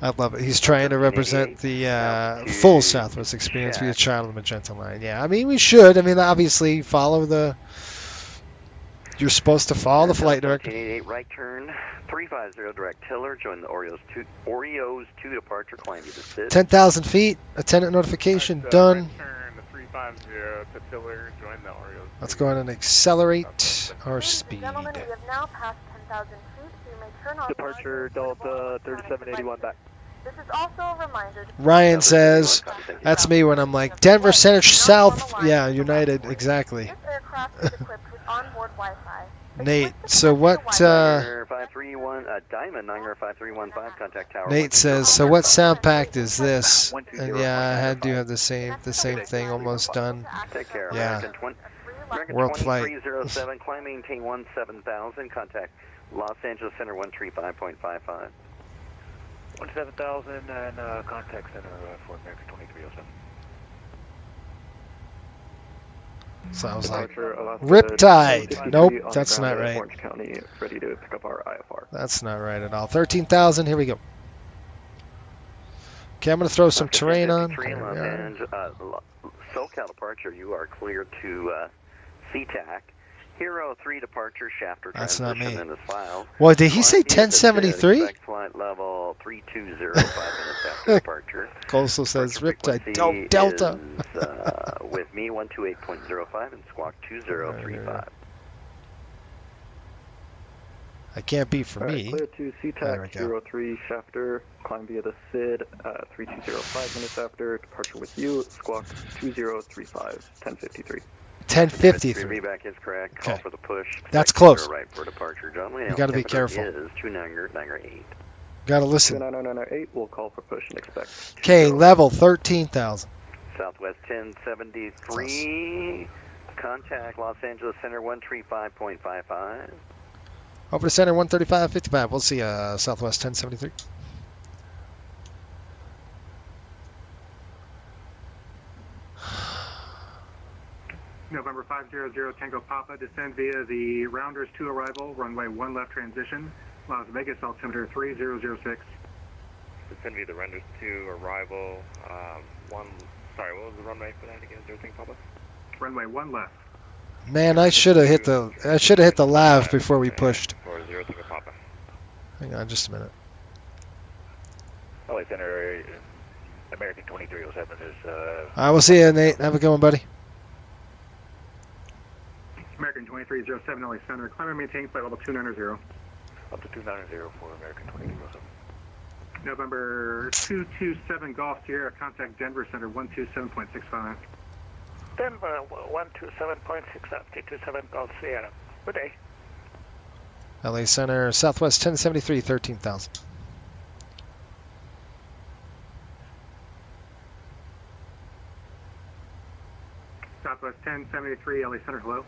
I love it. He's trying to represent the full Southwest experience, be a child of the magenta line. Yeah, I mean, we should. I mean, obviously, follow the... You're supposed to follow the flight director. 1788, right turn, 350 direct tiller, join the Oreos 2 departure, climb to the SID. 10,000 feet, attendant notification, done. Right turn, the 350 to tiller, join the Oreos. Let's go ahead and accelerate our speed. Gentlemen, we have now passed 10,000 feet, so you may turn on Departure Delta 3781 back. This is also a reminder to Ryan says, that's me when I'm like, Denver Center South, yeah, United, exactly. this aircraft is equipped with onboard Wi-Fi. Nate, so what, 531, Diamond, 5315, contact tower. Nate says, so what sound pact is this? And yeah, I do have the same thing almost done. Take care. Yeah. American World flight. 2307, climb maintain 17,000, contact Los Angeles Center 135.55. 17,000 and contact center for American 2307. So I was like, Departure, Riptide. Nope, on that's the not ground at right. Orange County, ready to pick up our IFR. That's not right at all. 13,000, here we go. Okay, I'm going to throw some terrain on. 53 There Los we are. Angeles, SoCal departure, you are clear to SeaTac. Hero 3 departure, Shafter That's not transition me. in his file. Well, did he say Climb via the SID, 1073? expect flight level 320, 5 minutes after departure. Coastal says Departure Riptide. Delta. is, with me 128.05 and squawk 2035. I can't be for me. Clear to There we SeaTac go. 03 Shafter, climb via the SID, 320, 5 minutes after, departure with you, squawk 2035, 1053. 1053. VBAC is correct. Call Okay. for the push. That's Taxi close. to Right for departure. John Wayne. You gotta be careful. Is 298. Gotta listen. 29998, we'll call for push and expect. Okay, level 13,000. Southwest 1073. Contact Los Angeles Center 135.55. Over to center 135.55. We'll see Southwest 1073. November 500 Tango Papa, descend via the Rounders 2 arrival, runway 1 left transition, Las Vegas altimeter 3006. Descend via the Rounders 2 arrival, what was the runway for that again? 0 Papa? Runway 1 left. Man, I should have hit the lav before we pushed. For 0 Papa. Hang on just a minute. LA Center, American 2307 is... I will see you, Nate. Have a good one, buddy. American 2307 LA Center, climb and maintain flight level 290. Up to 290 for American 2307. November 227 Golf Sierra, contact Denver Center 127.65. Denver 127.65, 227 Golf Sierra. Good day. LA Center, Southwest 1073, 13,000. Southwest 1073 LA Center, hello.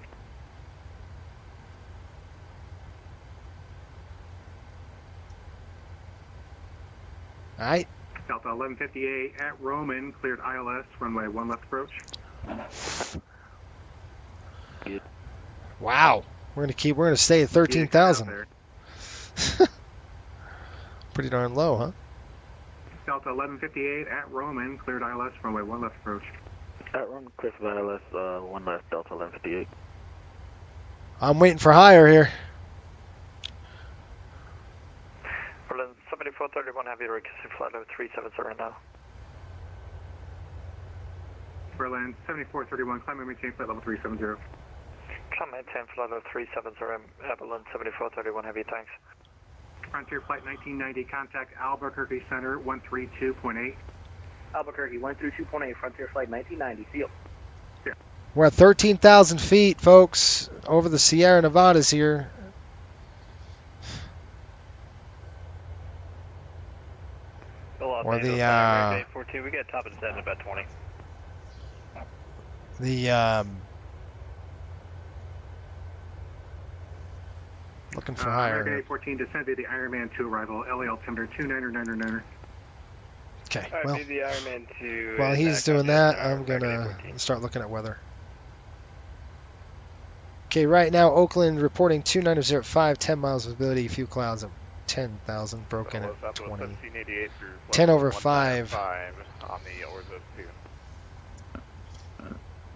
All right. Delta 1158 at Roman, cleared ILS, runway 1 left approach. Wow. We're gonna stay at 13,000. Pretty darn low, huh? Delta 1158 at Roman, cleared ILS, runway 1 left approach. At Roman, clear for ILS, 1 left, Delta 1158. I'm waiting for higher here. Berlin 7431 Heavy, requesting flight level 370 now. Berlin 7431, climb and maintain flight level 370. Climb maintain flight level 370, Berlin 7431 Heavy, thanks. Frontier Flight 1990, contact Albuquerque Center 132.8. Albuquerque 132.8, Frontier Flight 1990, seal. Yeah. We're at 13,000 feet, folks, over the Sierra Nevadas here. Or the we get top of the set in about 20. Looking for higher. American 814, descend via the Ironman 2 arrival, LA altimeter 29999. Okay, Alright, well, the Ironman 2 while he's doing that, I'm gonna start looking at weather. Okay, right now Oakland reporting 2905, 10 miles visibility, few clouds of 10,000, broken at 20. 10 over 5. On the Orzo 2.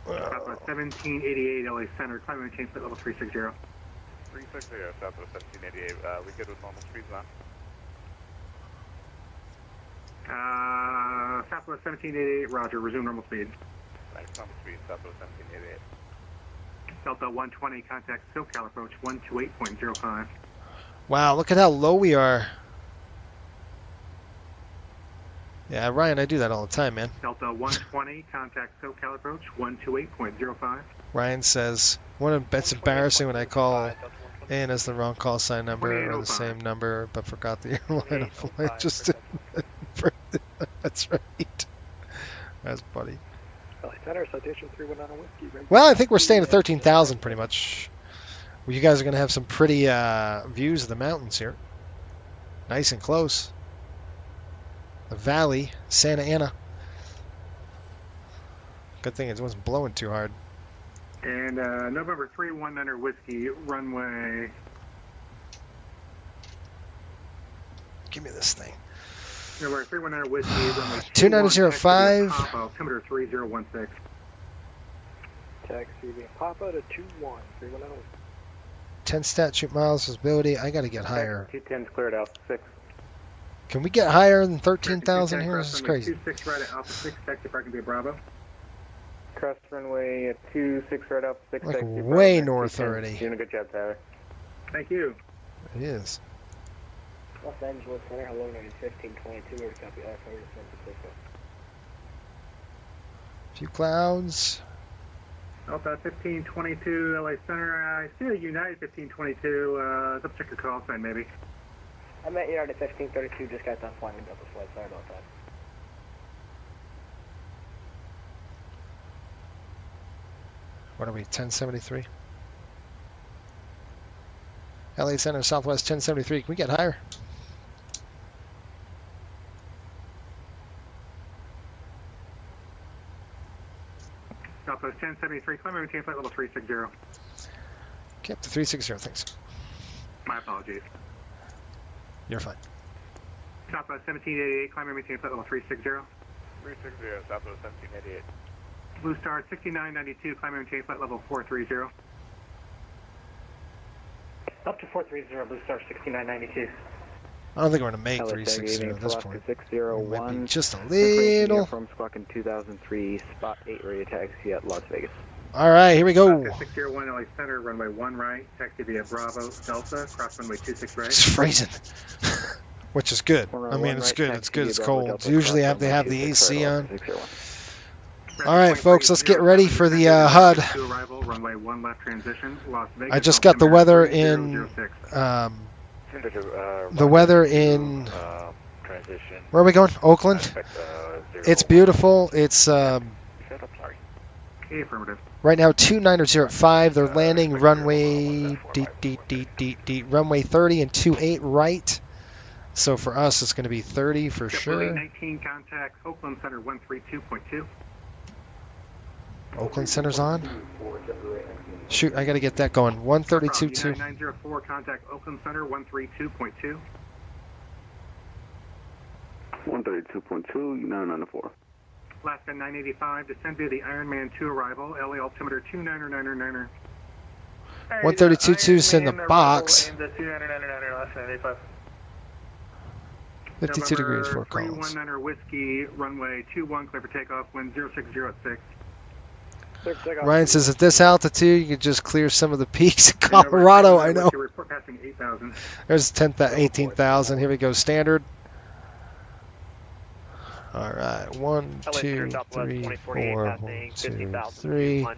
1788 LA Center, climb and maintain flight level 360. 360, Southwest 1788. We good with normal speeds on? Southwest 1788, roger, resume normal speed. Thanks, normal speed, Southwest 1788. Delta 120, contact SoCal approach 128.05. Wow, look at how low we are. Yeah, Ryan, I do that all the time, man. Delta 120, contact SoCal approach 128.05. Ryan says, it's embarrassing when I call in as the wrong call sign number or the same number, but forgot the airline I just That's right. That's funny. Center, citation 319 whiskey. Well, I think we're staying at 13,000 pretty much. Well, you guys are going to have some pretty views of the mountains here. Nice and close. The valley, Santa Ana. Good thing it wasn't blowing too hard. And November 319 whiskey, runway. Give me this thing. Number 319 Whiskey, runway 2905. Papa, altimeter 3016. Taxi via Papa to 21, 310. 10 statute miles visibility. I got to get higher. 210's cleared Alpha 6. Can we get higher than 13,000 here? This is crazy. 26 right at Alpha 6, taxi parking via Bravo. Cross runway 26 right Alpha 6. Like taxi way Bravo, north 210. already. Doing a good job, Tyler. Thank you. It is. Los Angeles Center, hello, 1522, or copy I-4 to San Francisco. Few clouds. Delta 1522, LA Center. I see a United 1522. Double check your call sign, maybe. I'm at United 1532, just got done flying a Delta flight, sorry about that. What are we, 1073? LA Center, Southwest 1073. Can we get higher? Southwest 1073, climb and maintain flight level 360. Okay, up to 360, thanks. My apologies. You're fine. Southwest 1788, climb and maintain flight level 360. 360, Southwest 1788. Blue Star 6992, climb and maintain flight level 430. Up to 430, Blue Star 6992. I don't think we're going to make LA 360 at this point. 601. Just a little. From Squawk in 2003, spot 8 radio taxi at Las Vegas. All right, here we go. 601 LA Center, runway 1 right, taxi via Bravo Delta, cross runway 26 right. It's freezing, which is good. I mean, it's good. It's good. It's cold. Usually they have the AC on. All right, folks, let's get ready for the HUD. I just got the weather in. The weather in. Where are we going? Oakland. It's beautiful. It's right now 2905. They're landing runway runway 30 and 28 right. So for us, it's going to be 30 for sure. 19 contact Oakland Center 132.2. Oakland Center's on. Shoot, I got to get that going. 132.2. 904 contact Oakland Center 132.2. 132.2, 994. Alaska 985, descend via the Ironman 2 arrival, LA altimeter 2999. 132.2's in the box. 52 degrees, 4 calls. 319er Whiskey, runway 21, clear for takeoff, wind 060 at 6. Ryan says at this altitude, you can just clear some of the peaks in Colorado. I know. Report passing 8,000. There's 18,000. Here we go, standard. All right, 1, 2, 3, 4, 1, 2, 3. All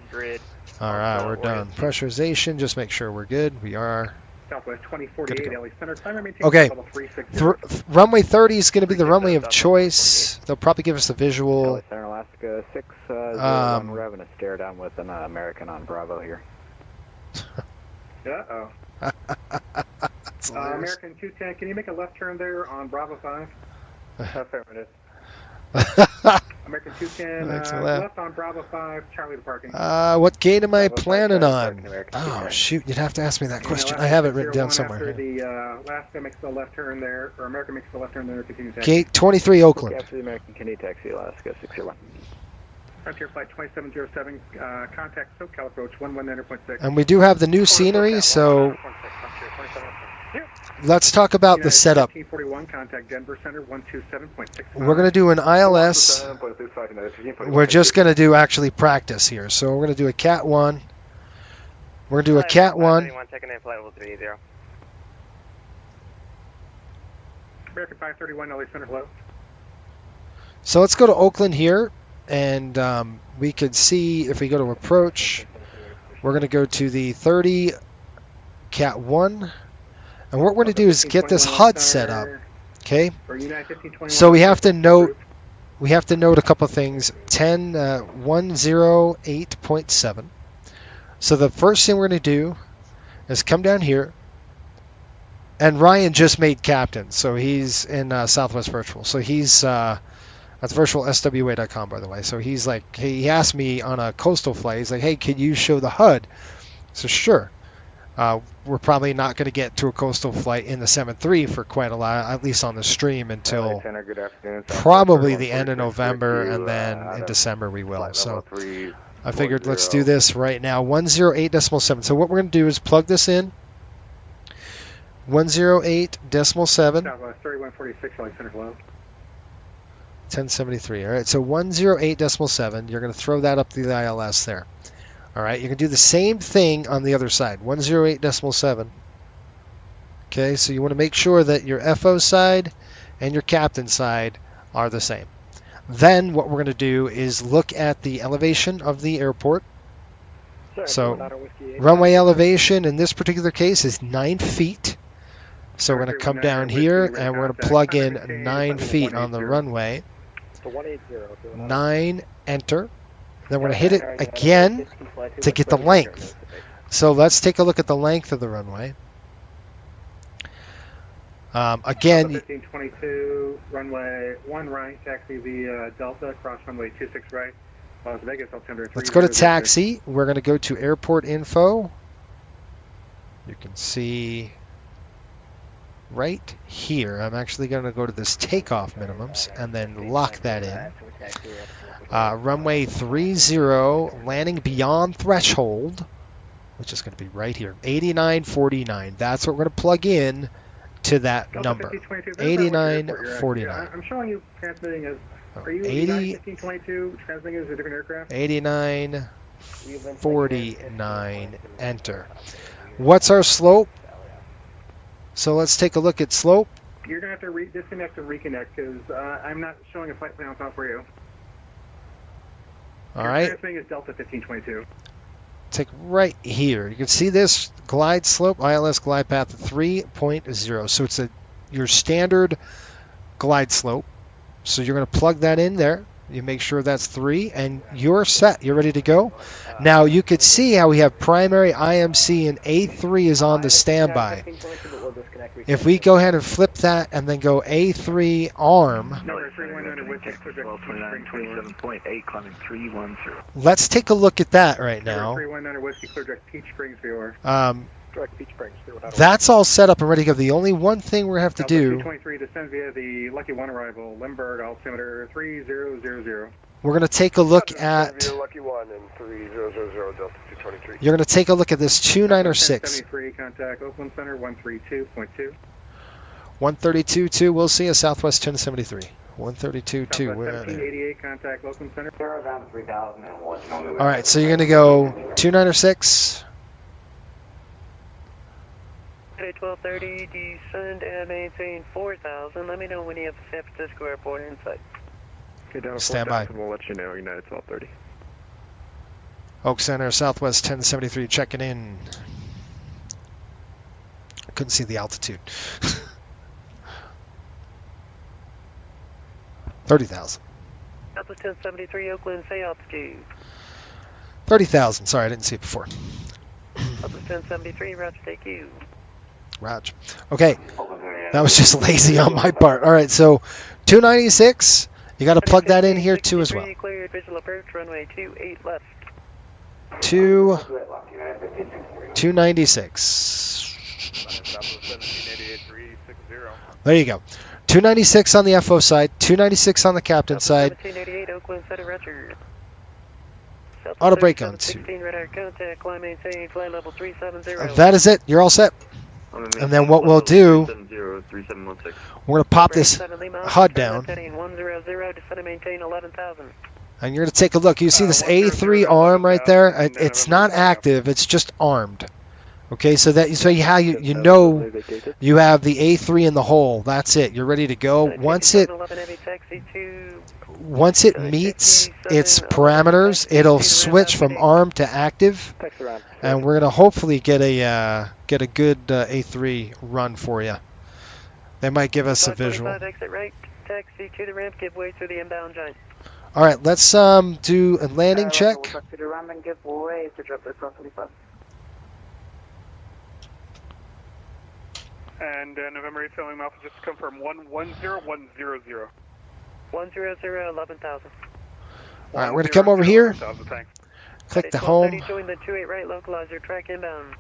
right, we're done. Pressurization, just make sure we're good. We are. Southwest 2048, LA Center, climb and maintain okay, level 360. runway 30 is going to be the runway of choice. They'll probably give us the visual. LA Center, Alaska 601, we're having a stare down with an American on Bravo here. Uh-oh. American 210, can you make a left turn there on Bravo 5? Affirmative. American 210, left on Bravo 5, Charlie to parking. What gate am I planning on? Oh, shoot, you'd have to ask me that question. I have it written down somewhere. After the Alaska makes the left turn there, or American makes the left turn there, continue taxi. Gate 23, Oakland. After the American, can you taxi Alaska 601? Frontier Flight 2707, contact SoCal approach 119.6. And we do have the new scenery, so let's talk about the setup. 1541, contact Denver Center 127.6. We're going to do an ILS. We're just going to do actually practice here. So we're going to do a Cat 1. We're going to do a Cat 1. Checking in flight level 30. American 531, LA Center, hello. So let's go to Oakland here. And we could see if we go to approach, we're going to go to the 30 Cat 1. And what we're going to do is get this HUD set up, okay? So we have to note a couple things. 108.7. So the first thing we're going to do is come down here, and Ryan just made captain, so he's in Southwest Virtual. So he's that's virtualswa.com, by the way. So he's like, he asked me on a coastal flight, he's like, hey, can you show the HUD? So sure. We're probably not going to get to a coastal flight in the 7-3 for quite a while, at least on the stream, until probably the end of November, and then in December we will. So I figured let's do this right now. 108.7. So what we're going to do is plug this in. 108.7. Southwest 3146, Center Glow. 1073. All right, so 108.7. You're going to throw that up to the ILS there. All right, you can do the same thing on the other side. 108.7. Okay, so you want to make sure that your FO side and your captain side are the same. Then what we're going to do is look at the elevation of the airport. So runway elevation in this particular case is 9 feet. So we're going to come down here and we're going to plug in 9 feet on the runway. 9, enter. Then we're going to hit it again to get the length. So let's take a look at the length of the runway. Again, 1522, runway 1 right, taxi via Delta, cross runway 26 right, Las Vegas, altimeter 3. Let's go to taxi. We're going to go to airport info. You can see right here. I'm actually going to go to this takeoff minimums and then lock that in. Runway 30, landing beyond threshold, which is going to be right here. 8949. That's what we're going to plug in to that number. 8949. I'm showing you transmitting as. Are you 1522 transmitting as a different aircraft? 8949. Enter. What's our slope? So let's take a look at slope. You're going to have to disconnect and reconnect because I'm not showing a flight plan on top for you. All right. Transmitting is Delta 1522. Take right here. You can see this glide slope, ILS glide path 3.0. So it's your standard glide slope. So you're going to plug that in there. You make sure that's 3, and you're set. You're ready to go. Now you could see how we have primary IMC and A3 is on the standby. If we go ahead and flip that and then go A3 arm, let's take a look at that right now. That's all set up and ready to go. The only one thing we have to do, 223 descend via the Lucky 1 arrival, Limburg, altimeter 3000. we're going to take a look at. Lucky 1 and 3000 Delta 223. You're going to take a look at this 296. 73, contact Oakland Center 132.2. 132.2. We'll see you Southwest 1073. 132.2. Where are they? 1788, contact Oakland Center. All right, so you're going to go 296. 1230, descend and maintain 4000. Let me know when you have San Francisco Airport in sight. Okay, down to Stand by. We'll let you know, United 1230. Oak Center, Southwest 1073, checking in. Couldn't see the altitude. 30,000. Southwest 1073, Oakland, say altitude. 30,000. Sorry, I didn't see it before. Southwest 1073, roger, take you. Roger. Okay, that was just lazy on my part. All right, so 296. You got to plug that in here too as well. Cleared visual approach, runway 28 left. 296. There you go. 296 on the FO side, 296 on the captain side. 1788, Oakland Center, roger. Auto brake on 2. Radar contact, climb maintain, flight level 370. That is it. You're all set. And then what we'll do, we're going to pop this HUD down. And you're going to take a look. You see this A3 arm right there? It's not active. It's just armed. Okay, so that how you know you have the A3 in the hole. That's it. You're ready to go. Once it meets its parameters, it'll switch from armed to active, and we're gonna hopefully get a good A3 run for you. They might give us a visual. Exit right, taxi to the ramp, give way to the inbound giant. All right, let's do a landing check. And November 8 filming Alpha, just confirm 110100. 100, 11,000. All right, we're going to come over here. Thanks. Click the home. Join the 28 right localizer, track inbound.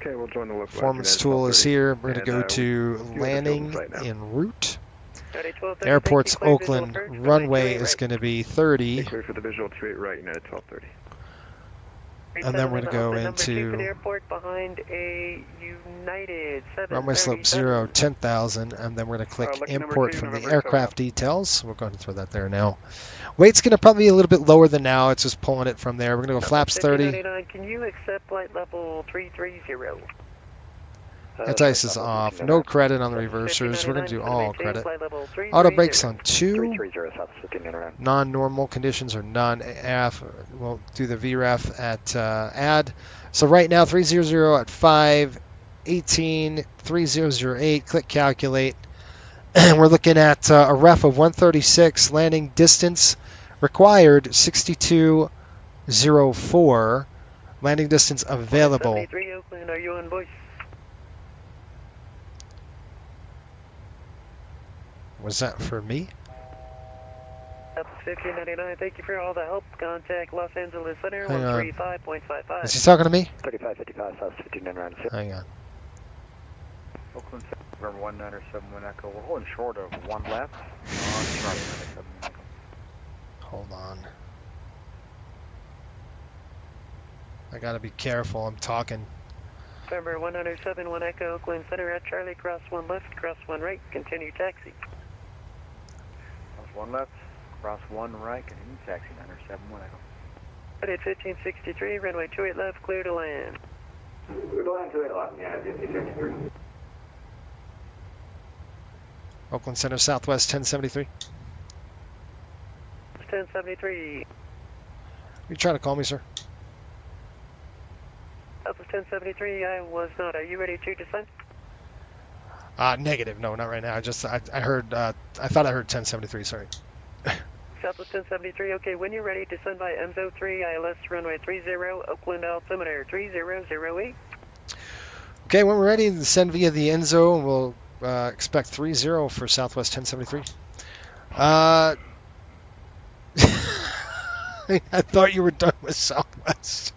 Okay, we'll join the local Performance tool is here. We're going to go to landing en route. Airport's Oakland runway is going to be 30. Clear for the visual 28 right, United 1230. And then we're going to go into airport behind a United runway slope 0, 10,000, and then we're going to click import from the aircraft details. We're going to throw that there now. Weight's going to probably be a little bit lower than now. It's just pulling it from there. We're going to go flaps 30. Can you accept flight level 330? Anti-ice is off. No credit on the reversers. We're going to do all credit. Auto brakes on 2. Non-normal conditions are none. We'll do the VREF at add. So right now 300 at 5:18, 3008. Click calculate. We're looking at a ref of 136. Landing distance required 6204. Landing distance available. 73 Oakland, are you on voice? Was that for me? 1599, thank you for all the help. Contact Los Angeles Center, 135.55. Is he talking to me? 3555, South 1599. Hang on. Oakland Center, 1971 Echo. We're holding short of 1 left. Hold on. I gotta be careful, I'm talking. November 107 Echo, Oakland Center at Charlie, cross 1 left, cross 1 right, continue taxi. Cross 1 left, cross 1 right, continue taxi, 971 Echo. At 1563, runway 28 left, clear to land. Clear to land, 28 left, yeah, 1563. Oakland Center, Southwest 1073. 1073. You trying to call me, sir? Southwest 1073, I was not. Are you ready to descend? Negative. No, not right now. I heard, I thought I heard 1073, sorry. Southwest 1073, okay, when you're ready, descend by EMSO 3, ILS runway 30, Oakland altimeter 3008. Okay, when we're ready, descend via the ENZO, and we'll expect 30 for Southwest 1073. I thought you were done with Southwest.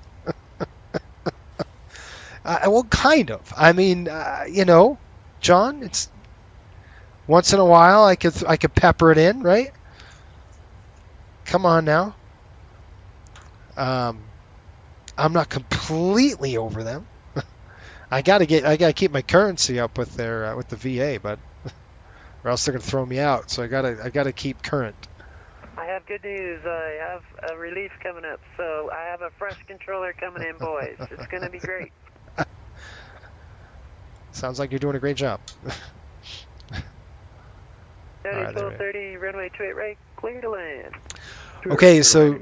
Well, kind of. I mean, you know, John, it's once in a while I could pepper it in, right? Come on now. I'm not completely over them. I gotta keep my currency up with their with the VA, but or else they're gonna throw me out. So I gotta keep current. I have good news. I have a relief coming up, so I have a fresh controller coming in, boys. It's gonna be great. Sounds like you're doing a great job. 1230, runway 28 right, clear to land. Okay, so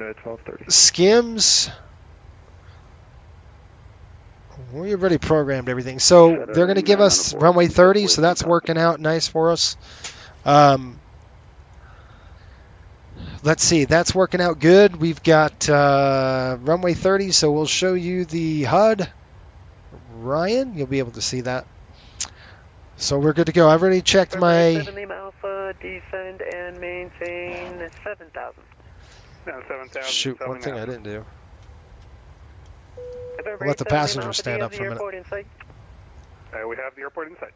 skims. We've already programmed everything. So they're going to give us runway 30, so that's working out nice for us. Let's see, that's working out good. We've got runway 30, so we'll show you the HUD. Ryan, you'll be able to see that. So we're good to go. I've already checked my... 7 Lima Alpha, descend and maintain 7,000. No, 7,000. Shoot, one thing I didn't do. I'll let the passengers stand up for a minute. We have the airport in sight.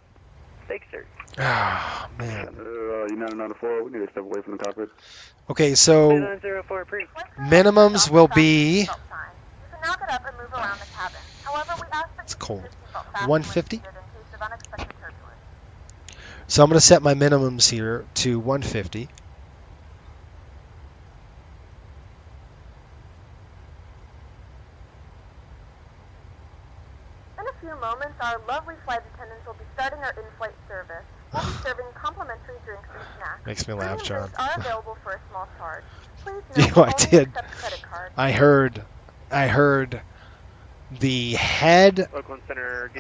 Thanks, sir. Ah, man. United 94, we need to step away from the cockpit. Okay, so minimums will be... It's cold. 150. So I'm going to set my minimums here to 150. In a few moments, our lovely flight attendants will be starting our in-flight service. We'll be serving complimentary drinks and snacks. Makes me laugh, John. Are available for a small charge. Please you know, I did. I heard the head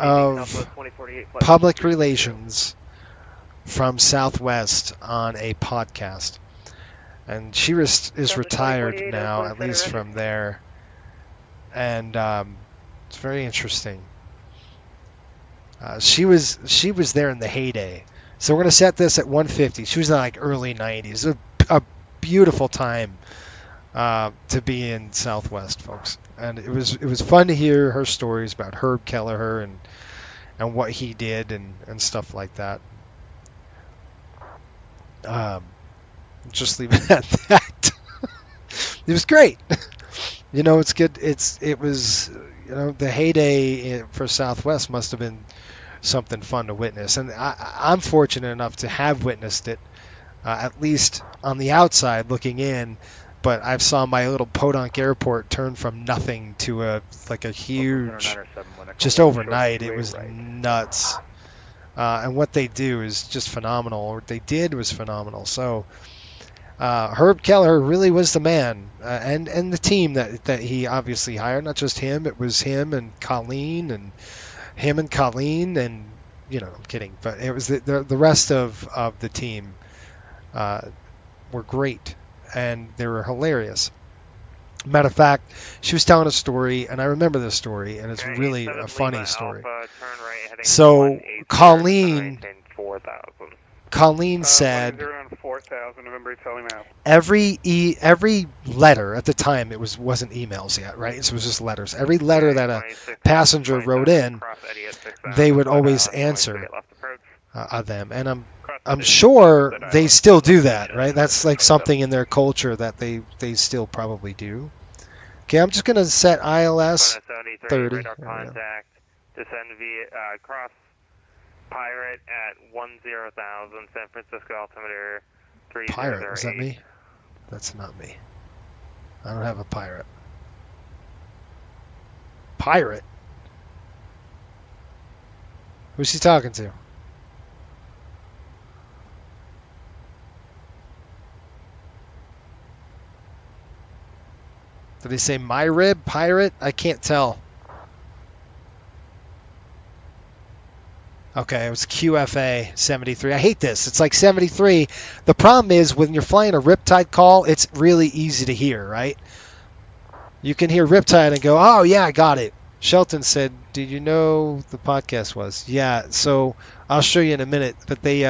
of public relations from Southwest on a podcast, and she is retired now, at least from there, and it's very interesting. She was there in the heyday, so we're gonna set this at 150. She was in like early 90s. A beautiful time to be in Southwest, folks. and it was fun to hear her stories about Herb Kelleher and what he did and stuff like that. Just leave it at that. It was great. It's good. It was, the heyday for Southwest must have been something fun to witness, and I'm fortunate enough to have witnessed it, at least on the outside looking in. But I saw my little podunk airport turn from nothing to a huge, just overnight. It was nuts. And what they do is just phenomenal. Or what they did was phenomenal. So Herb Kelleher really was the man, and the team that he obviously hired. Not just him. It was him and Colleen, and I'm kidding. But it was the rest of the team were great, and they were hilarious. Matter of fact, she was telling a story, and I remember this story, and it's really a funny story. So Colleen said every letter at the time, it wasn't emails yet, right? So it was just letters. Every letter that a passenger wrote in, they would always answer them, and I'm sure they still do that, right? That's like something in their culture that they still probably do. Okay, I'm just going to set ILS 30. Contact, descend via cross Pirate at 10,000, San Francisco altimeter 3008. Pirate, is that me? That's not me. I don't have a Pirate. Pirate? Who's he talking to? Did he say my rib? Pirate? I can't tell. Okay, it was QFA 73. I hate this. It's like 73. The problem is when you're flying a Riptide call, it's really easy to hear, right? You can hear Riptide and go, oh, yeah, I got it. Shelton said, did you know the podcast was? Yeah, so I'll show you in a minute. But they...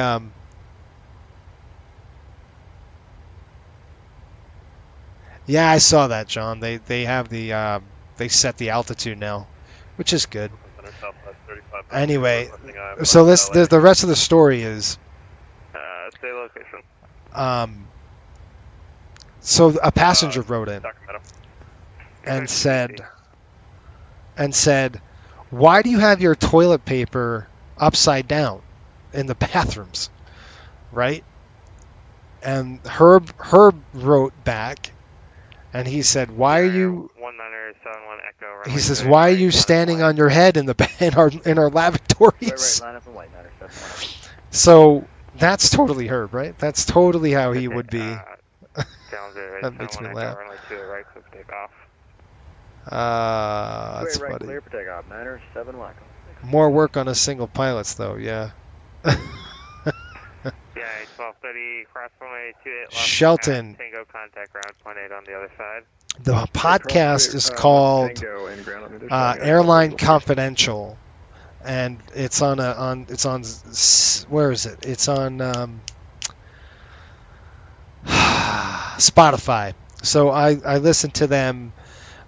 Yeah, I saw that, John. They have the... they set the altitude now, which is good. Anyway, so the rest of the story is... Stay location. So a passenger wrote in and said, why do you have your toilet paper upside down in the bathrooms, right? And Herb wrote back, and he said, why are you... He says, why are you standing on your head in our lavatories? So that's totally Herb, right? That's totally how he would be. That makes me laugh. That's funny. Clear for takeoff, 97 Wacom. More work on a single pilot's though, yeah. Yeah, 1230 cross runway 28 left. Shelton. Tango contact ground 0.8 on the other side. The podcast is called Airline Confidential, and it's on where is it? It's on Spotify. So I listen to them.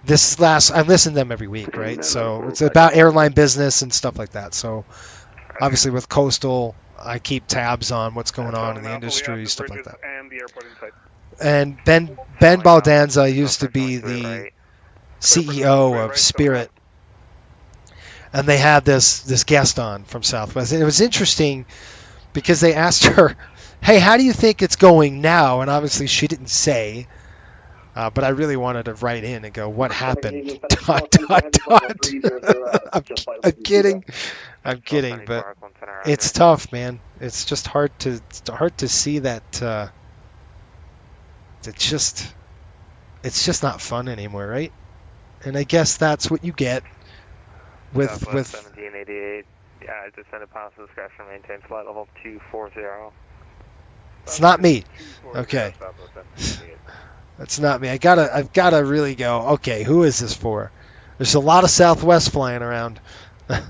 I listen to them every week, right? So it's about airline business and stuff like that. So obviously with Coastal, I keep tabs on what's going on in the industry, stuff like that. And Ben Baldanza used to be the CEO of Spirit, and they had this guest on from Southwest, and it was interesting because they asked her, "Hey, how do you think it's going now?" And obviously she didn't say, but I really wanted to write in and go, "What happened?" ... I'm kidding, but it's tough, man. It's just hard to see that. It's just not fun anymore, right? And I guess that's what you get with 1788. Yeah, descended pilot's discretion, maintain flight level 240. It's not me. Okay. That's not me. I've gotta really go, okay, who is this for? There's a lot of Southwest flying around. That's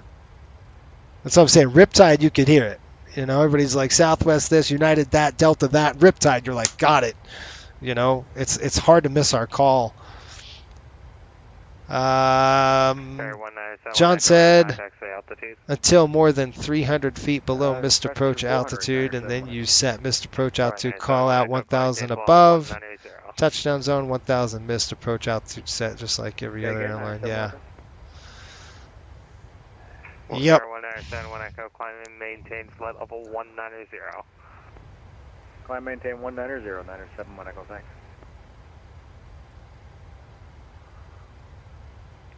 what I'm saying. Riptide, you could hear it. You know, everybody's like Southwest this, United that, Delta that, Riptide, you're like, got it. You know, it's hard to miss our call. John said until more than 300 feet below missed approach altitude, and then you set missed approach altitude, call out 1,000 above. Touchdown zone 1,000 missed approach altitude set, just like every other airline. Yeah. Yep. Climb maintain flight level 190. Climb maintain 190, 97 1 Echo, thanks.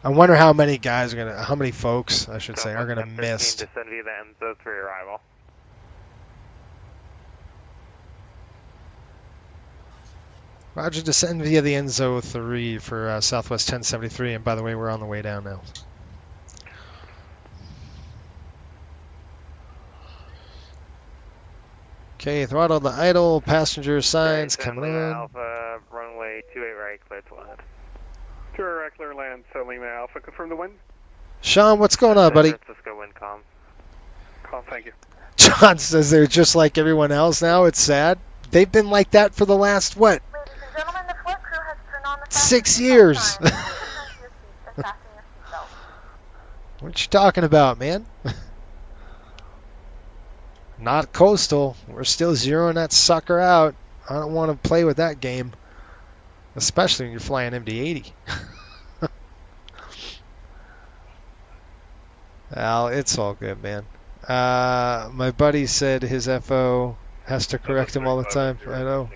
I wonder how many guys are gonna, how many folks, I should say, are gonna miss. Descend via the MZO3 arrival. Roger, descend via the Enzo 3 for Southwest 1073, and by the way, we're on the way down now. Okay, throttle the idle, passenger signs coming in. Alpha, runway 28 right, clear to land. 2 right, clear land, so Lima Alpha, confirm the wind. Sean, what's going on, buddy? San Francisco wind calm. Calm, thank you. John says they're just like everyone else now. It's sad. They've been like that for the last, what? 6 years. What you talking about, man? Not coastal. We're still zeroing that sucker out. I don't want to play with that game. Especially when you're flying MD-80. Well, it's all good, man. My buddy said his FO has to correct him all the time. I know.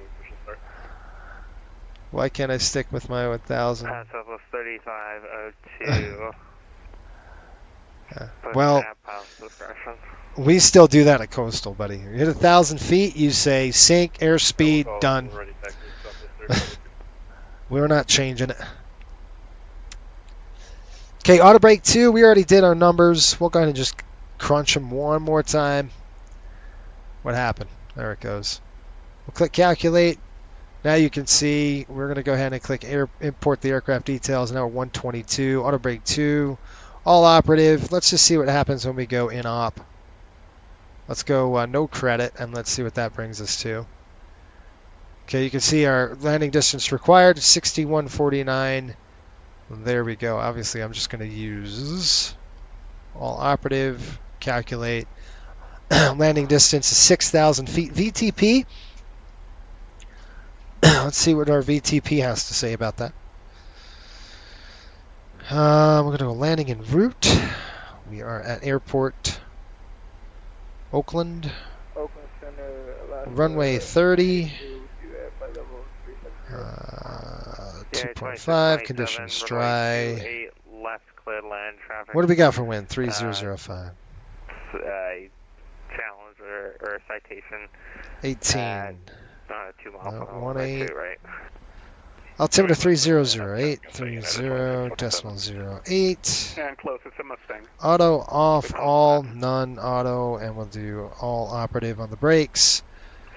Why can't I stick with my 1,000? Southwest 3502. Well, we still do that at coastal, buddy. You hit 1,000 feet, you say sync, airspeed, done. We're not changing it. Okay, auto brake 2, we already did our numbers. We'll go ahead and just crunch them one more time. What happened? There it goes. We'll click calculate. Now you can see we're going to go ahead and click import the aircraft details. Now we're 122, auto brake 2, all operative. Let's just see what happens when we go in op. Let's go no credit, and let's see what that brings us to. Okay, you can see our landing distance required, 6149. There we go. Obviously, I'm just going to use all operative, calculate. Landing distance is 6,000 feet. VTP. Let's see what our VTP has to say about that. We're going to go landing en route. We are at airport Oakland. Runway 30. 2.5. Conditions dry. Left clear land traffic. What do we got for wind? 3005. Challenge or citation. 18. 2 miles. 18. Right. Altimeter 3008, 30.08. And close, it's a Mustang. Auto off, all, none, auto, and we'll do all operative on the brakes.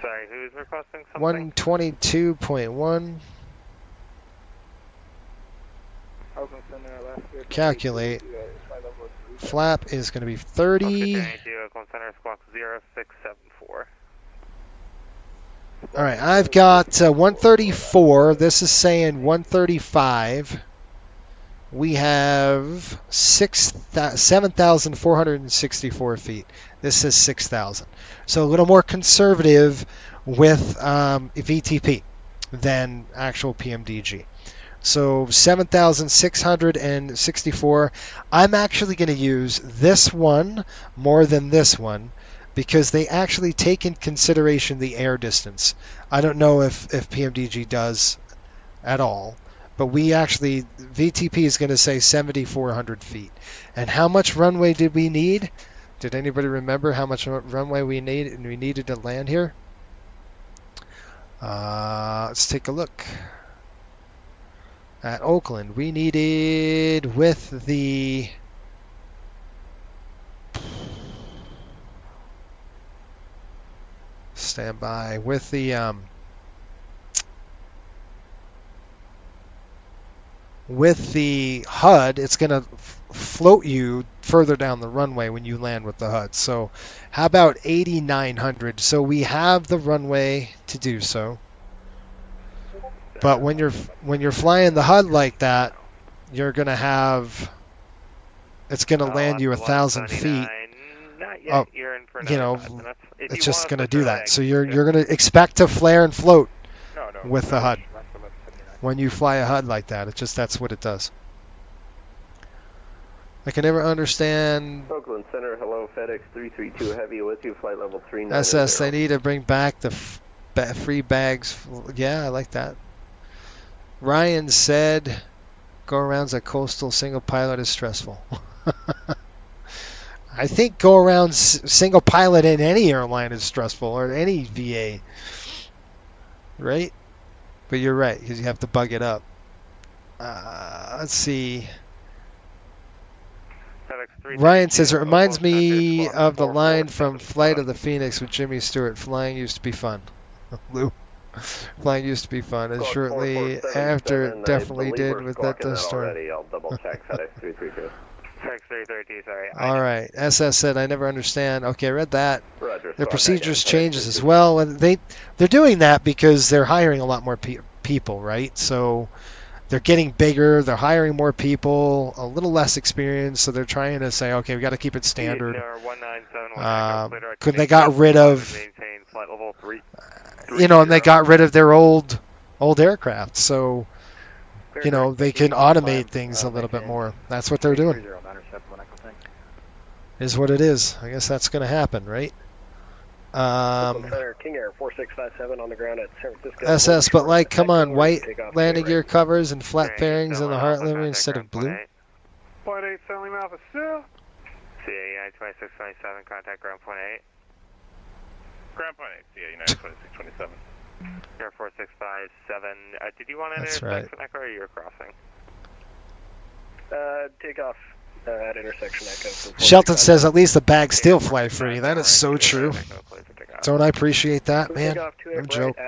Sorry, who's requesting something? 122.1. Calculate. Flap is going to be 30. Squawk 0674. All right, I've got 134. This is saying 135. We have 7,464 feet. This is 6,000. So a little more conservative with VTP than actual PMDG. So 7,664. I'm actually going to use this one more than this one, because they actually take in consideration the air distance. I don't know if PMDG does at all, but we actually, VTP is going to say 7,400 feet. And how much runway did we need? Did anybody remember how much runway we needed to land here? Let's take a look. At Oakland, we needed, with the standby, with the HUD, it's going to float you further down the runway when you land with the HUD. So how about 8,900? So we have the runway to do so. But when you're flying the HUD like that, you're going to have, it's going to land you 1,000 feet. Not yet. You're in for You know, if it's you just want going to us do to that. So you're going to expect to flare and float with the HUD when you fly a HUD like that. It's just, that's what it does. I can never understand. Oakland Center, hello, FedEx 332 Heavy with you, flight level 390. SS, they need to bring back the free bags. Yeah, I like that. Ryan said, go arounds at coastal single pilot is stressful. I think go around single pilot in any airline is stressful, or any VA, right? But you're right, because you have to bug it up. Let's see. Ryan says, it reminds me of the line from Flight of the Phoenix with Jimmy Stewart, flying used to be fun. Lou, flying used to be fun, and shortly after it definitely did with that storm. I'll double check FedEx 332. FedEx 332, sorry. All right, SS said, I never understand. Okay, I read that. Roger, Their procedures changes as well, and they're doing that because they're hiring a lot more people, right? So they're getting bigger, they're hiring more people, a little less experience, so they're trying to say, okay, we got to keep it standard. They got rid of, you know, and they got rid of their old aircraft, so, you know, they can automate things a little bit more. That's what they're doing. Is what it is. I guess that's going to happen, right? King Air 4657 on the ground at San Francisco. SS, but like, come on, white landing gear covers and flat fairings in the heart livery instead of blue. Point 8, Stanley Alpha, still. CA United 2627, contact ground point 8. Ground point 8, CA United 2627. Air 4657, did you want to That's intersect right. Echo, or you're crossing? Takeoff at intersection Echo. Shelton says at least the bags still fly free. That is so true. Don't I appreciate that, man? No joke.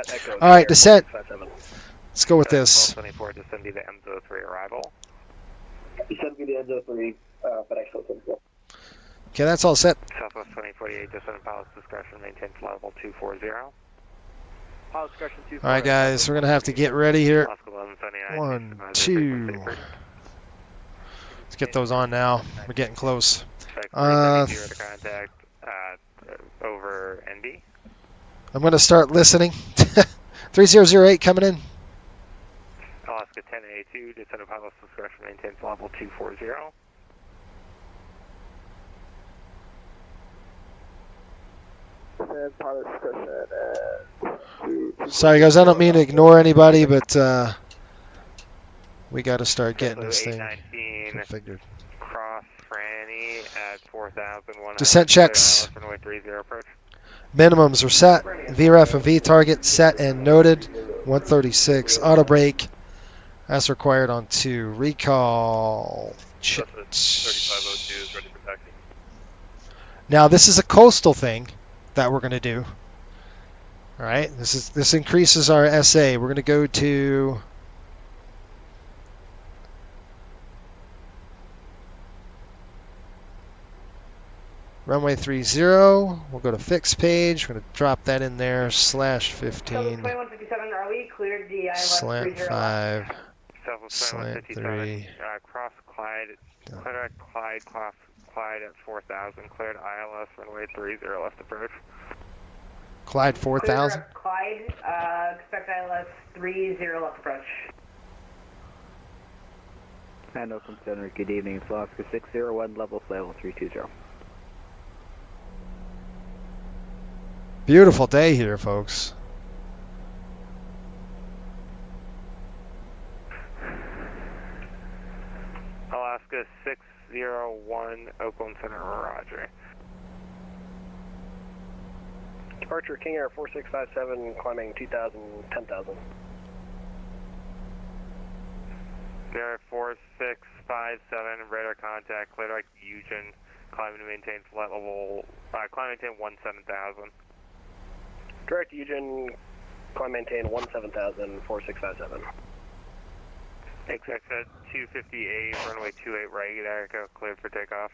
All right, descent. Let's go with this. 24, descend via the M03 arrival. Descend via the M03, FedEx 474. Okay, that's all set. Southwest 2048, descend pilot's discretion, maintain flight level 240. Pilot's discretion 240. All right, guys, we're going to have to get ready here. 1, 2. Let's get those on now. We're getting close. Contact over ND. I'm going to start listening. 3008 coming in. Alaska 10A2, descend pilot's discretion, maintain flight level 240. Sorry, guys, I don't mean to ignore anybody, but we got to start getting this thing configured. Cross Franny at 4,100. Descent checks. Minimums are set. VREF and V target set and noted. 136. Auto brake as required on 2. Recall. Now this is a coastal thing that we're going to do. All right. This increases our SA. We're going to go to runway 30, we'll go to fixed page, we're going to drop that in there, /15, slant 5, slant 3, cross Clyde, Clyde at 4,000, cleared ILS, runway 30, left approach. Clyde 4,000? Clyde, expect ILS 30, left approach. And Oakland Center, good evening, it's Alaska 601, level 320. Beautiful day here, folks. Alaska 601, Oakland Center, roger. Departure King Air 4657, climbing 2,000, 10,000. Air 4657, radar contact, clear like Eugen, climbing to maintain flight level, climb maintain 17,000. Direct Eugen, climb maintain 17,000, 4657. Exit 258, runway 28 right, Echo, cleared for takeoff.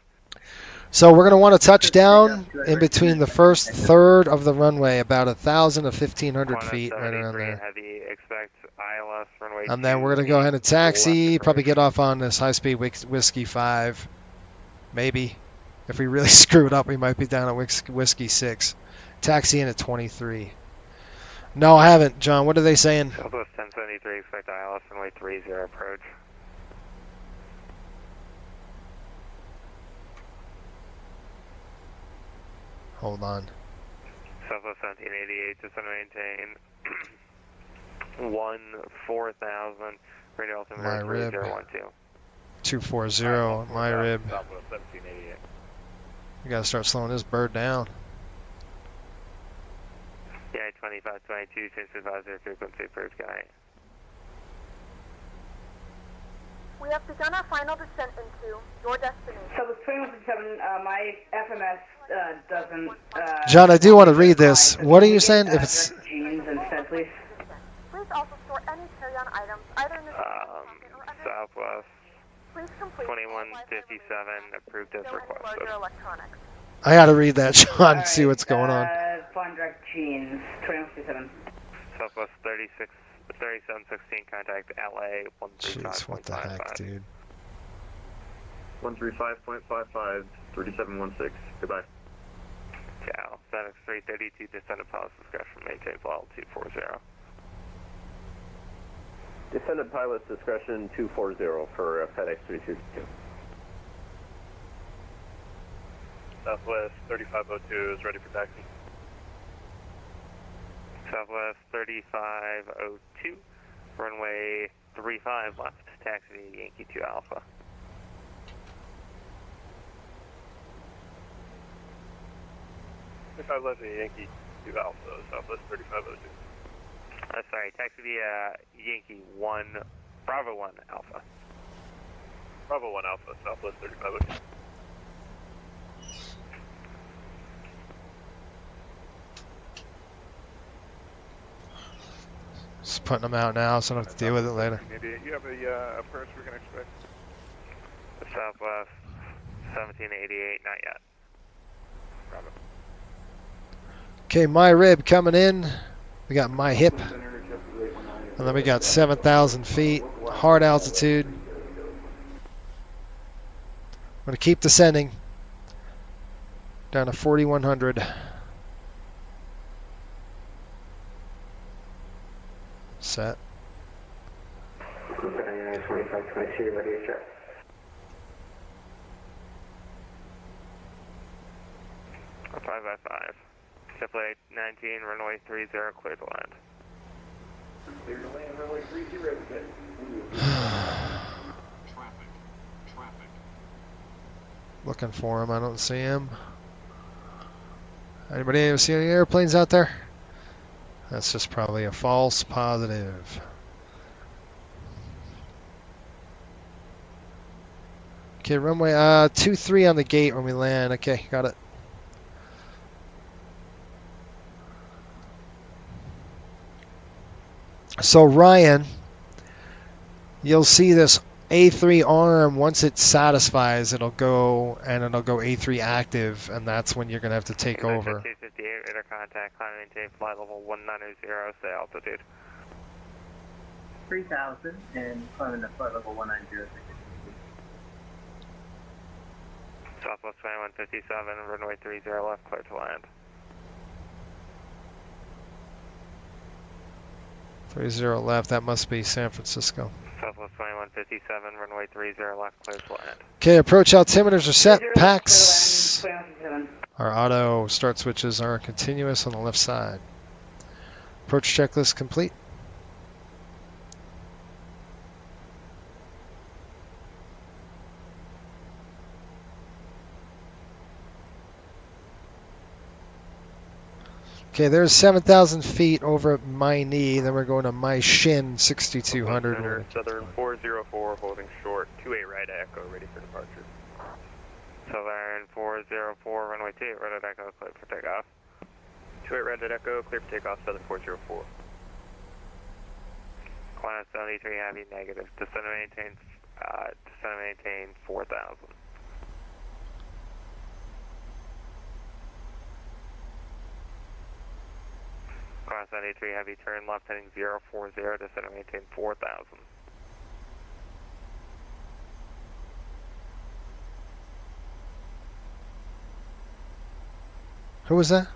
So we're going to want to touch down in between the first third of the runway, about 1,000 to 1,500 feet, right around there. Heavy, expect ILS runway And then we're going to go ahead and taxi, probably get off on this high-speed Whiskey 5. Maybe. If we really screw it up, we might be down at Whiskey 6. Taxi in at 23. No, I haven't. John, what are they saying? Southwest 1073, expect ILS runway 30 approach. Hold on. Southwest 1788, just to maintain 14,000, radio altimeter 3012. 240, my rib. Southwest 1788. We gotta start slowing this bird down. Yeah, 2522, change advisor frequency approved, guy. We have begun our final descent into your destination. So it's 2157, my FMS doesn't... John, I do want to read this. What are you saying? If it's... Jeans instead, please. Please also store any carry-on items, either in the Southwest Please complete 2157, approved as requested. Electronics. I gotta read that, John, see what's going on. Flying direct jeans, 2157. Southwest 3716, contact LA 135.55. Jeez, what the heck, dude? 135.55, 3716. Goodbye. Ciao. FedEx 332, descended pilot's discretion, maintain flight 240. Descended pilot's discretion 240 for FedEx 322. Southwest 3502 is ready for taxi. Southwest 3502, runway 35 left, taxi Yankee 2 Alpha. If I left Yankee 2 Alpha, Southwest 3502. Sorry, taxi via Yankee 1, Bravo 1 Alpha. Bravo 1 Alpha, Southwest 3502. Just putting them out now so I don't have to deal with it later. Maybe you have a purse we can expect. Southwest 1788, not yet. Bravo. Okay, my rib coming in. We got my hip. And then we got 7,000 feet, hard altitude. I'm going to keep descending down to 4,100. Set. 2522, ready to check. A 5x5. Triple 19, runway 30, clear to land. Clear to land, runway 30, good. Traffic. Looking for him, I don't see him. Anybody see any airplanes out there? That's just probably a false positive. Okay, runway 23 on the gate when we land. Okay, got it. So Ryan, you'll see this A3 arm, once it satisfies, it'll go A3 active, and that's when you're going to have to take over. 258, radar contact, climb and maintain flight level 190, stay altitude. 3000 and climbing to flight level 190. Southwest 2157, runway 30 left, clear to land. 30 left, that must be San Francisco. Southwest 2157, runway 30 left, clear to land. Okay, approach altimeters are set. PAX. Our auto start switches are continuous on the left side. Approach checklist complete. Okay, there's 7,000 feet over at my knee. Then we're going to my shin, 6,200. Southern 404, holding short, 28 right echo, ready for departure. Southern 404, runway 28, right at echo, clear for takeoff. 28 right at echo, clear for takeoff, Southern 404. Climb 73 heavy, negative. Descend and maintain 4,000. Southern 1073 Heavy, turn left heading 040, descend and maintain 4000. Who was that?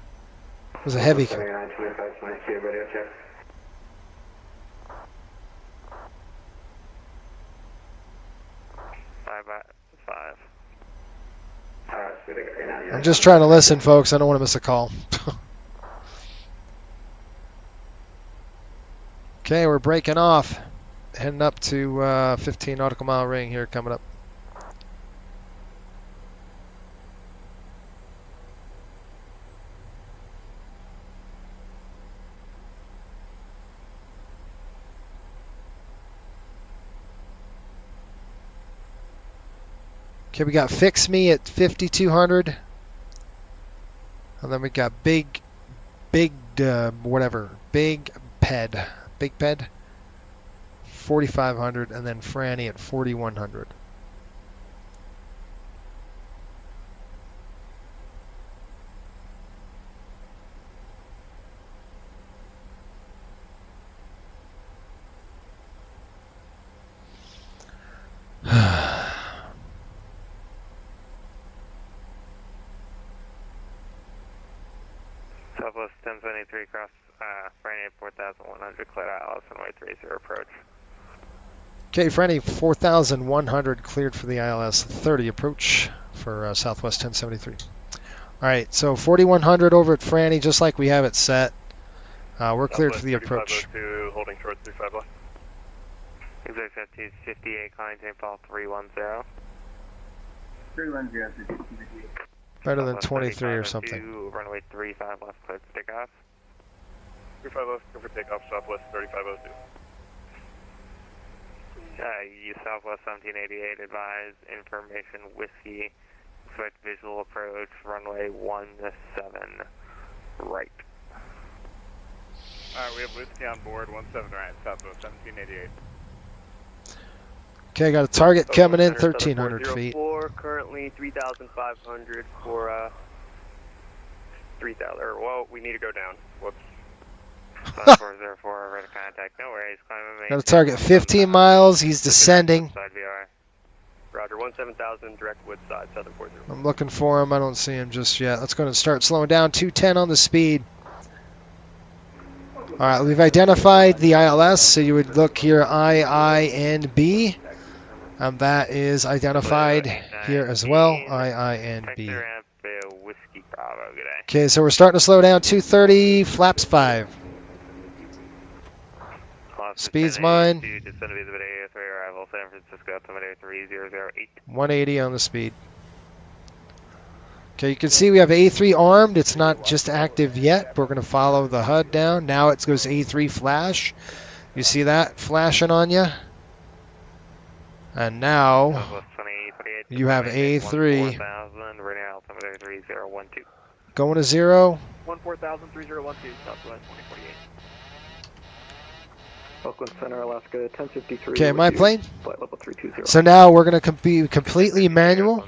It was a Heavy. 7925, radio check. Five. I'm just trying to listen, folks. I don't want to miss a call. Okay, we're breaking off. Heading up to 15 nautical mile ring here coming up. Okay, we got Fix Me at 5200. And then we got Big Ped 4500, and then Franny at 4100. Southwest 1073 cross Franny at 4100, cleared ILS runway 30 approach. Okay, Franny 4100 cleared for the ILS 30 approach for Southwest 1073. All right, so 4100 over at Franny, just like we have it set. We're cleared for the approach. Holding short 35 left. Exit 58, climbing time fall 310. 310. Better than 23 or something. Runway 35 left, cleared for takeoff. 35 left, go for takeoff, Southwest 3502. Southwest 1788, advise information whiskey, expect visual approach, runway 17 right. Alright, we have whiskey on board, 17 right, Southwest 1788. Okay, got a target coming in 1300 feet. Currently 3,500 for 3,000. Well, we need to go down. Whoops. 404, ready contact. No worries. Got a target 15 miles. He's descending. Roger, 17,000, direct wood side, southern 40. I'm looking for him. I don't see him just yet. Let's go and start slowing down. 210 on the speed. All right, we've identified the ILS, so you would look here I, and B. That is identified here as well, I, and B. Okay, so we're starting to slow down. 230, flaps 5. Speed's mine. 180 on the speed. Okay, you can see we have A3 armed. It's not just active yet. We're going to follow the HUD down. Now it goes A3 flash. You see that flashing on you? And now you have A3 going to 0. 14,3012, Southwest 2048. Oakland Center, Alaska 1053. Okay, my plane. Flight level 320. So now we're going to be completely manual.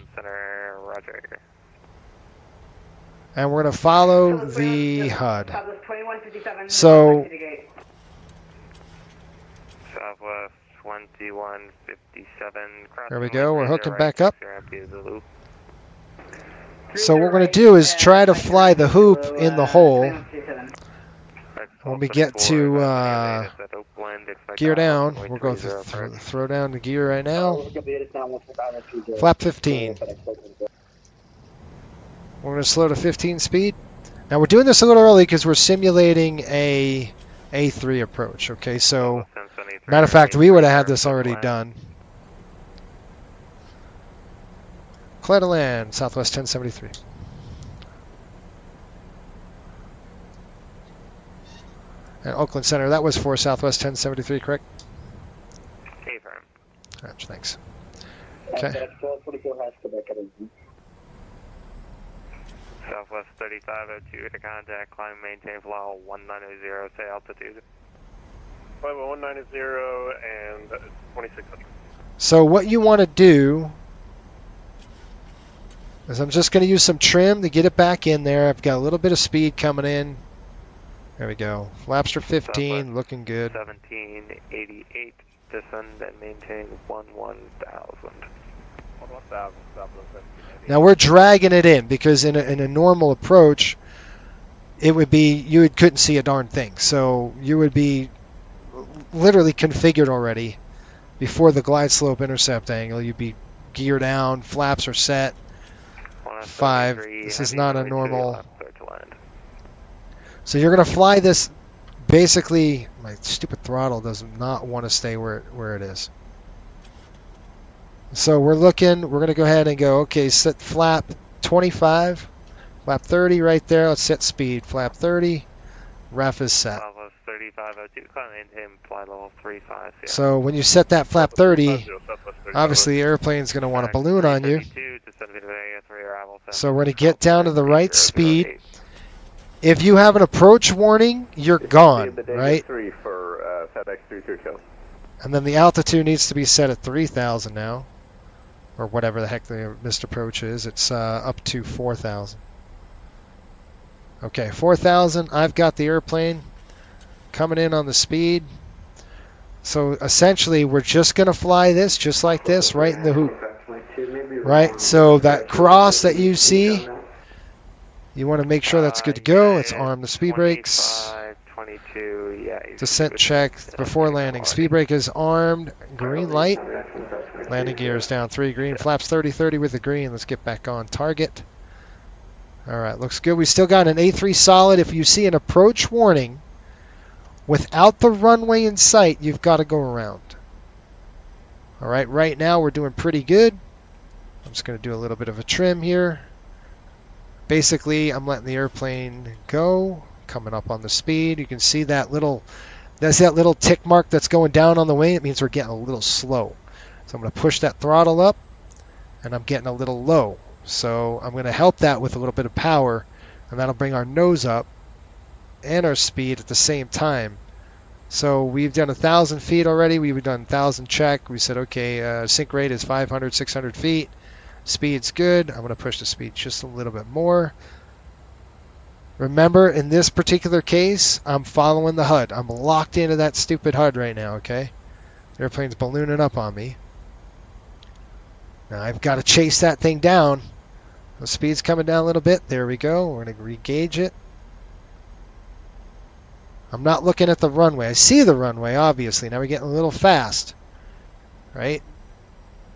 And we're going to follow the HUD. So Southwest 2157. There we go. We're hooking back up. So what we're going to do is try to fly the hoop in the hole. When we get to gear down, we'll go throw down the gear right now. Flap 15. We're going to slow to 15 speed. Now we're doing this a little early because we're simulating a A3 approach. Okay, so matter of fact, we would have had this already done. Clear to land, Southwest 1073. And Oakland Center, that was for Southwest 1073, correct? Affirm. Gotcha, thanks. Okay. Southwest 3502 to contact, climb, maintain, fly 1900, say altitude. Climb 1900 and 2600. So what you want to do is I'm just going to use some trim to get it back in there. I've got a little bit of speed coming in. There we go. Flapster 15, looking good. 1788, descend and maintain 11,000. Now we're dragging it in because in a normal approach, it would be you couldn't see a darn thing. So you would be literally configured already before the glide slope intercept angle. You'd be gear down, flaps are set. 5. This is not a normal. So you're going to fly this. Basically, my stupid throttle does not want to stay where it is. So we're looking. We're going to go ahead and go. Okay, set flap 25, flap 30 right there. Let's set speed. Flap 30. Ref is set. 3502, climb maintain flight level 35. So when you set that flap 30, obviously the airplane's going to want a balloon on you. So we're going to get down to the right speed. If you have an approach warning, you're gone, right? 3 for FedEx 322. And then the altitude needs to be set at 3,000 now, or whatever the heck the missed approach is. It's up to 4,000. Okay, 4,000. I've got the airplane coming in on the speed. So essentially, we're just going to fly this just like this, right in the hoop. Right? So that cross that you see, you want to make sure that's good to go. Let's arm the speed brakes. 22, yeah. Descent check before landing. Speed brake is armed. Green light. Landing gears down 3 green. Flaps 30-30 with the green. Let's get back on target. All right, looks good. We still got an A3 solid. If you see an approach warning without the runway in sight, you've got to go around. All right, right now we're doing pretty good. I'm just going to do a little bit of a trim here. Basically, I'm letting the airplane go, coming up on the speed. You can see that that's that little tick mark that's going down on the wing. It means we're getting a little slow. So I'm going to push that throttle up, and I'm getting a little low. So I'm going to help that with a little bit of power, and that'll bring our nose up and our speed at the same time. So we've done 1,000 feet already. We've done 1,000 check. We said, okay, sync rate is 500, 600 feet. Speed's good. I'm going to push the speed just a little bit more. Remember, in this particular case, I'm following the HUD. I'm locked into that stupid HUD right now, okay? The airplane's ballooning up on me. Now I've got to chase that thing down. The speed's coming down a little bit. There we go. We're going to re-gauge it. I'm not looking at the runway. I see the runway, obviously. Now we're getting a little fast, right?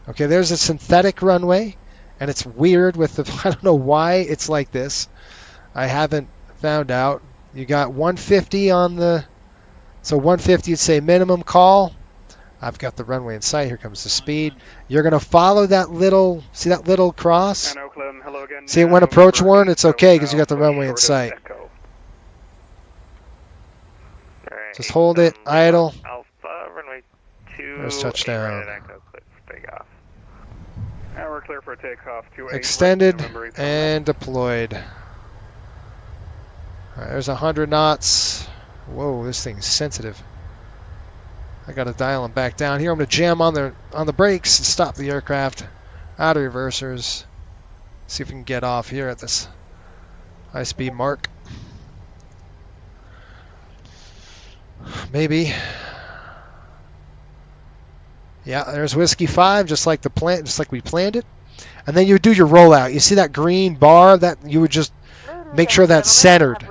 Okay, there's a synthetic runway, and it's weird with the, I don't know why it's like this. I haven't found out. You got 150 on the, so 150 would say minimum call. I've got the runway in sight. Here comes the speed. You're going to follow that little, see that little cross? Oakland, hello again. See it went approach warn? It's okay because you got the runway in sight. Just hold it, idle. Alpha, runway 2. There's touchdown. Now we're clear for takeoff. Extended and deployed. All right, there's 100 knots. Whoa, this thing's sensitive. I got to dial them back down here. I'm going to jam on the brakes and stop the aircraft out of reversers. See if we can get off here at this high speed mark. Maybe. Yeah, there's Whiskey 5, just like we planned it. And then you would do your rollout. You see that green bar? That you would just make sure that's centered.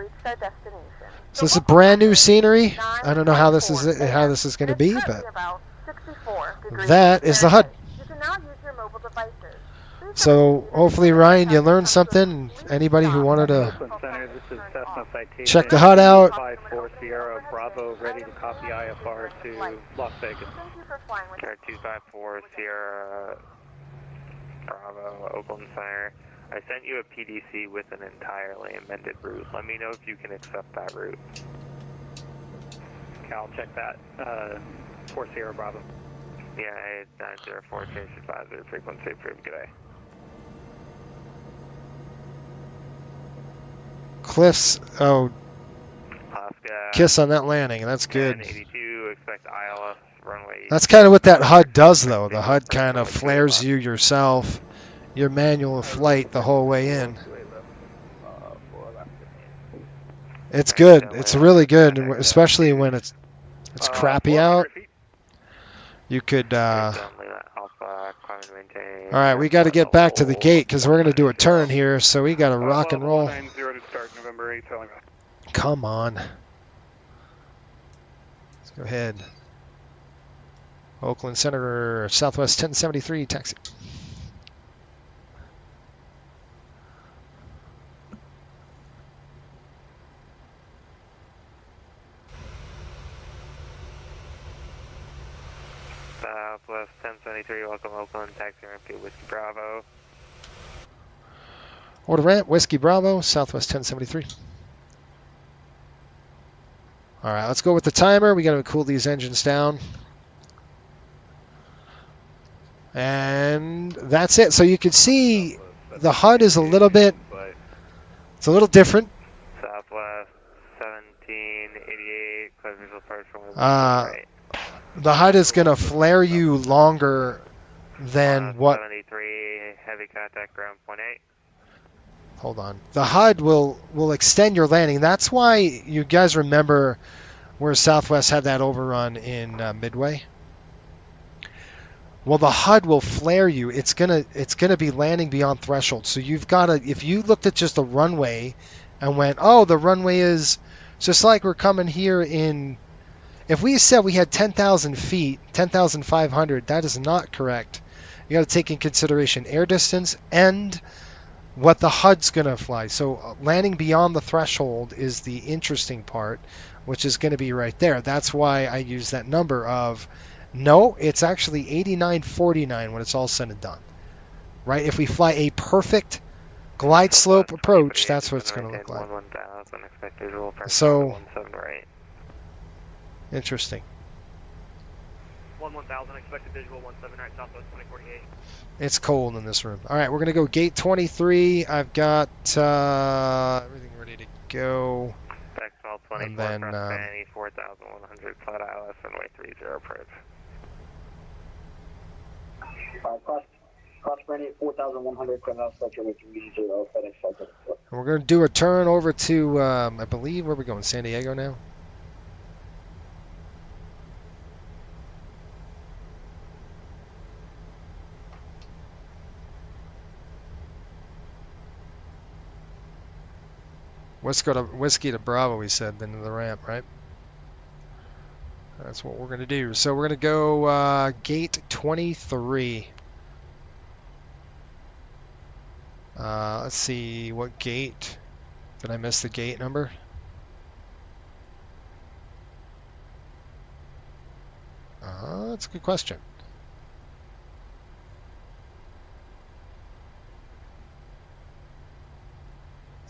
So this is brand new scenery. I don't know how this is going to be, but that is the HUD. So hopefully, Ryan, you learned something. Anybody who wanted to check the HUD out. 54 Sierra Bravo, ready to copy IFR to Las Vegas. 254 Sierra Bravo, Oakland Center. I sent you a PDC with an entirely amended route. Let me know if you can accept that route. Okay, I'll check that. 4 Sierra Bravo. Yeah, 904 change to 50 frequency approved. Good day. Cliffs. Oh. Alaska, Kiss on that landing. That's good. 82, expect ILS runway. That's kind of what that HUD does, though. The HUD kind of flares you yourself, your manual flight the whole way in. It's good. It's really good, especially when it's crappy out. You could. All right, we got to get back to the gate because we're going to do a turn here, so we got to rock and roll. 90 to start, November 8, telling us. Come on. Let's go ahead. Oakland Center, Southwest 1073, taxi. Southwest 1073, welcome Oakland, taxi ramp to Whiskey Bravo. Order ramp, Whiskey Bravo, Southwest 1073. All right, let's go with the timer. We got to cool these engines down. And that's it. So you can see the HUD is a little bit, it's a little different. Southwest 1788, clear visual approach from right. The HUD is going to flare you longer than what... 73, heavy contact, ground point 8. Hold on. The HUD will extend your landing. That's why you guys remember where Southwest had that overrun in Midway. Well, the HUD will flare you. It's gonna be landing beyond threshold. So you've got to, if you looked at just the runway and went, oh, the runway is just like we're coming here in. If we said we had 10,000 feet, 10,500, that is not correct. You got to take in consideration air distance and what the HUD's going to fly. So landing beyond the threshold is the interesting part, which is going to be right there. That's why I use that number of, no, it's actually 89.49 when it's all said and done. Right? If we fly a perfect glide slope approach, that's what it's going to look like. So, interesting. 1000, expected visual 17 right, Southwest 2048. It's cold in this room. All right, we're going to go gate 23. I've got everything ready to go. And then 4100 flat ILS runway 30 approach. Cross Brandy 4100, clear out structure with 30 FedEx cycle. We're going to do a turn over to, I believe, where are we going? San Diego now? Let's go to Whiskey to Bravo, we said, then to the ramp, right? That's what we're going to do. So we're going to go gate 23. Let's see, what gate? Did I miss the gate number? That's a good question.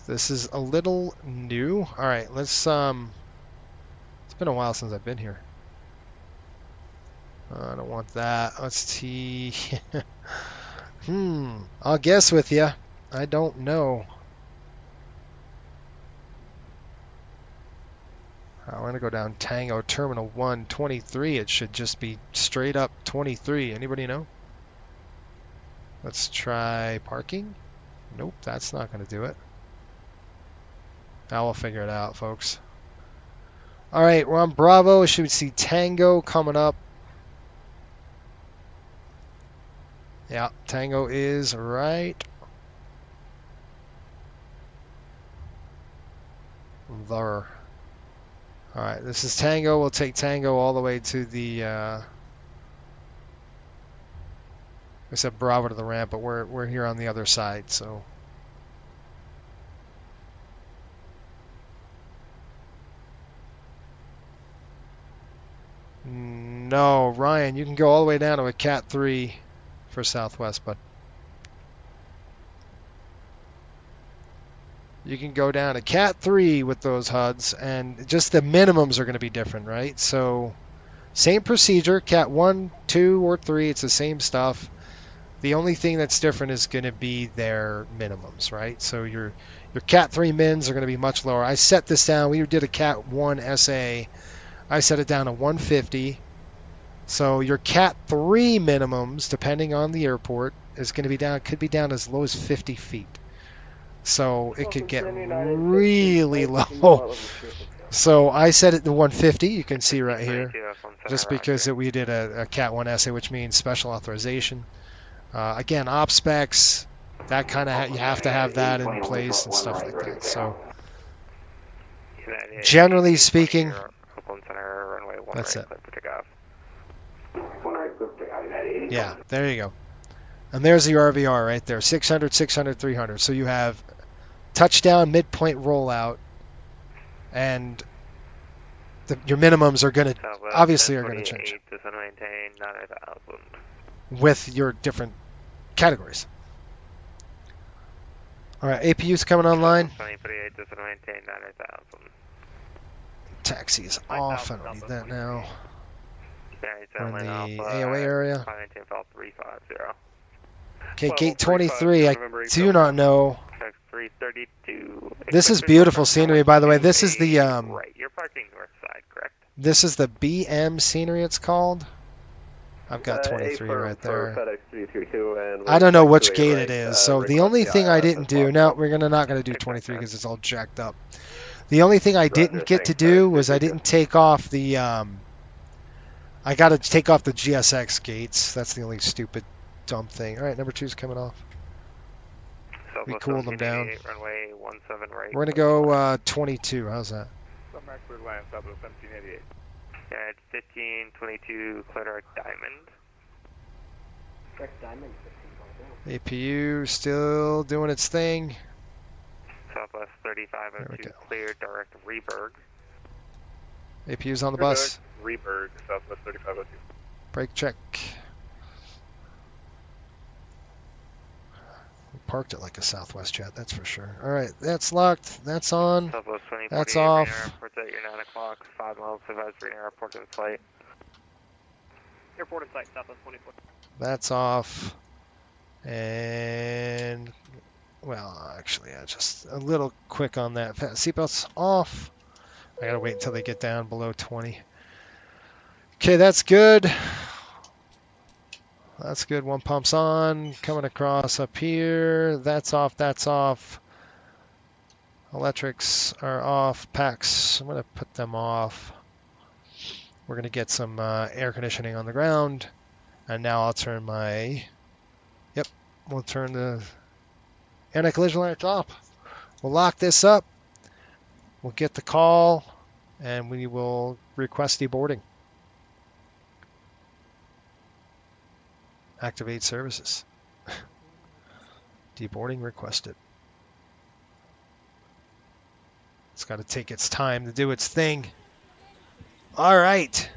This is a little new. All right, let's it's been a while since I've been here. I don't want that. Let's see. I'll guess with you. I don't know. I'm going to go down Tango Terminal 1, 23. It should just be straight up 23. Anybody know? Let's try parking. Nope, that's not going to do it. Now we'll figure it out, folks. All right, we're on Bravo. We should see Tango coming up. Yeah, Tango is right there. All right, this is Tango. We'll take Tango all the way to the. I said Bravo to the ramp, but we're here on the other side, so. No, Ryan, you can go all the way down to a Cat 3 for Southwest, but you can go down to Cat 3 with those HUDs, and just the minimums are going to be different, right? So, same procedure, Cat 1, 2, or 3, it's the same stuff. The only thing that's different is going to be their minimums, right? So your Cat 3 mins are going to be much lower. I set this down. We did a Cat 1 SA. I set it down to 150. So your Cat 3 minimums, depending on the airport, is going to be down. Could be down as low as 50 feet. So it could get really low. So I set it to 150. You can see right here, just because we did a Cat 1 essay, which means special authorization. Again, op specs, that kind of you have to have that in place and stuff like that. So generally speaking, that's it. Yeah, there you go. And there's the RVR right there, 600, 600, 300. So you have touchdown, midpoint rollout, and your minimums are going to, obviously are going to change with your different categories. All right, APU's coming online. Taxi is off. I don't need that now. We're in the AOA area. Okay, gate 23. I do not know. This is beautiful scenery, by the way. This is the You're parking north side, correct? This is the BM scenery. It's called. I've got 23 right there. I don't know which gate it is. So the only thing I didn't do. Now we're not gonna do 23 because it's all jacked up. The only thing I didn't get to do was I didn't take off the. I got to take off the GSX gates. That's the only stupid, dumb thing. All right, number 2's coming off. We cooled them down. Runway 17 right. We're gonna go 22. How's that? Yeah, it's 1522 Clear Diamond. APU still doing its thing. Southwest 3502 clear direct Reberg. APU's on the bus. Reberg, Southwest 3502. Brake check. We parked it like a Southwest jet, that's for sure. All right, that's locked. That's on. That's off. Airport's at your 9 o'clock. 5 miles advisory airport in flight. Airport in sight, Southwest 24. That's off. And, well, actually, just a little quick on that. Seatbelts off. I gotta wait until they get down below 20. Okay, that's good. That's good. One pump's on. Coming across up here. That's off. That's off. Electrics are off. Packs, I'm going to put them off. We're going to get some air conditioning on the ground. And now I'll turn my... Yep, we'll turn the anti-collision lights off. We'll lock this up. We'll get the call. And we will request deboarding. Activate services. Deboarding requested. It's got to take its time to do its thing. All right.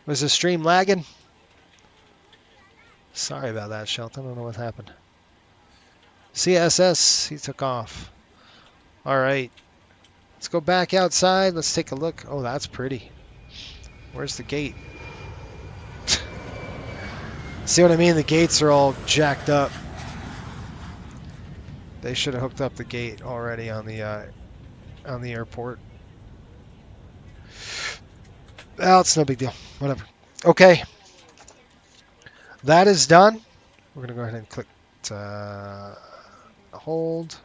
Was the stream lagging? Sorry about that, Shelton. I don't know what happened. CSS, he took off. All right. Let's go back outside. Let's take a look. Oh, that's pretty. Where's the gate? See what I mean? The gates are all jacked up. They should have hooked up the gate already on the airport. Well, it's no big deal. Whatever. Okay. That is done. We're going to go ahead and click hold.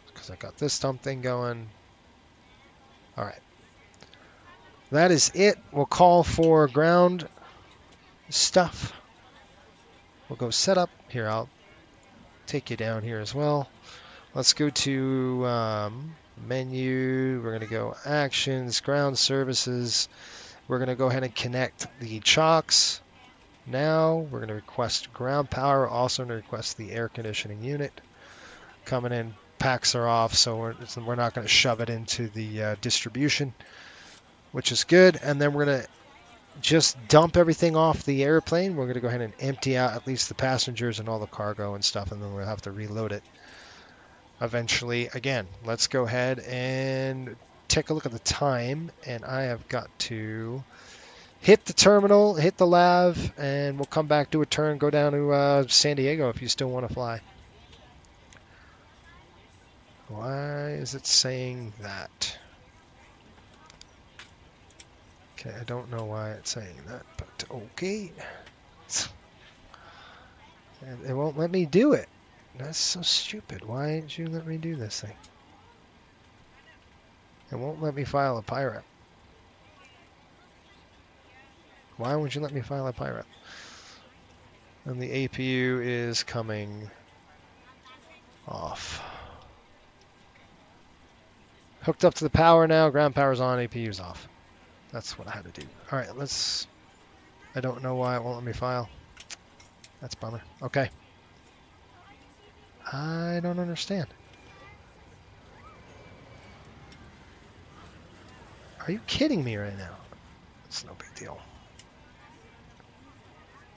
Because I got this dumb thing going. All right. That is it. We'll call for ground stuff. We'll go setup. Here, I'll take you down here as well. Let's go to menu. We're going to go actions, ground services. We're going to go ahead and connect the chocks. Now we're going to request ground power. Also going to request the air conditioning unit. Coming in, packs are off, so we're not going to shove it into the distribution, which is good. And then we're going to just dump everything off the airplane. We're going to go ahead and empty out at least the passengers and all the cargo and stuff, and then we'll have to reload it eventually. Again, let's go ahead and take a look at the time, and I have got to hit the terminal, hit the lav, and we'll come back, do a turn, go down to San Diego if you still want to fly. Why is it saying that? Okay, I don't know why it's saying that, but okay. And it won't let me do it. That's so stupid. Why didn't you let me do this thing? It won't let me file a pirate. Why won't you let me file a pirate? And the APU is coming off. Hooked up to the power now. Ground power's on. APU's off. That's what I had to do. All right, let's... I don't know why it won't let me file. That's a bummer. Okay. I don't understand. Are you kidding me right now? It's no big deal.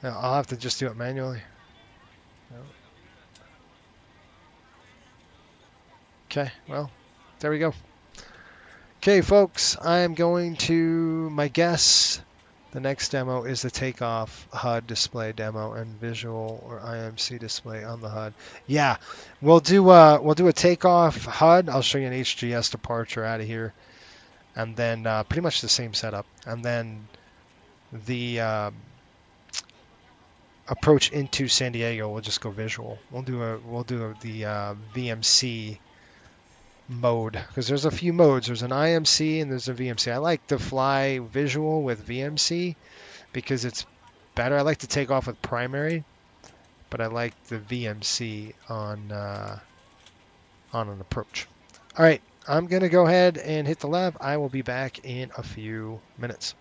Now, I'll have to just do it manually. No. Okay, well, there we go. Okay, folks, I am going to, my guess, the next demo is the takeoff HUD display demo and visual or IMC display on the HUD. Yeah, we'll do a takeoff HUD. I'll show you an HGS departure out of here, and then pretty much the same setup, and then the approach into San Diego, we'll just go visual. We'll do the VMC mode, because there's a few modes. There's an IMC and there's a VMC. I like to fly visual with VMC because it's better. I like to take off with primary, but I like the VMC on an approach. All right, I'm gonna go ahead and hit the lab. I will be back in a few minutes.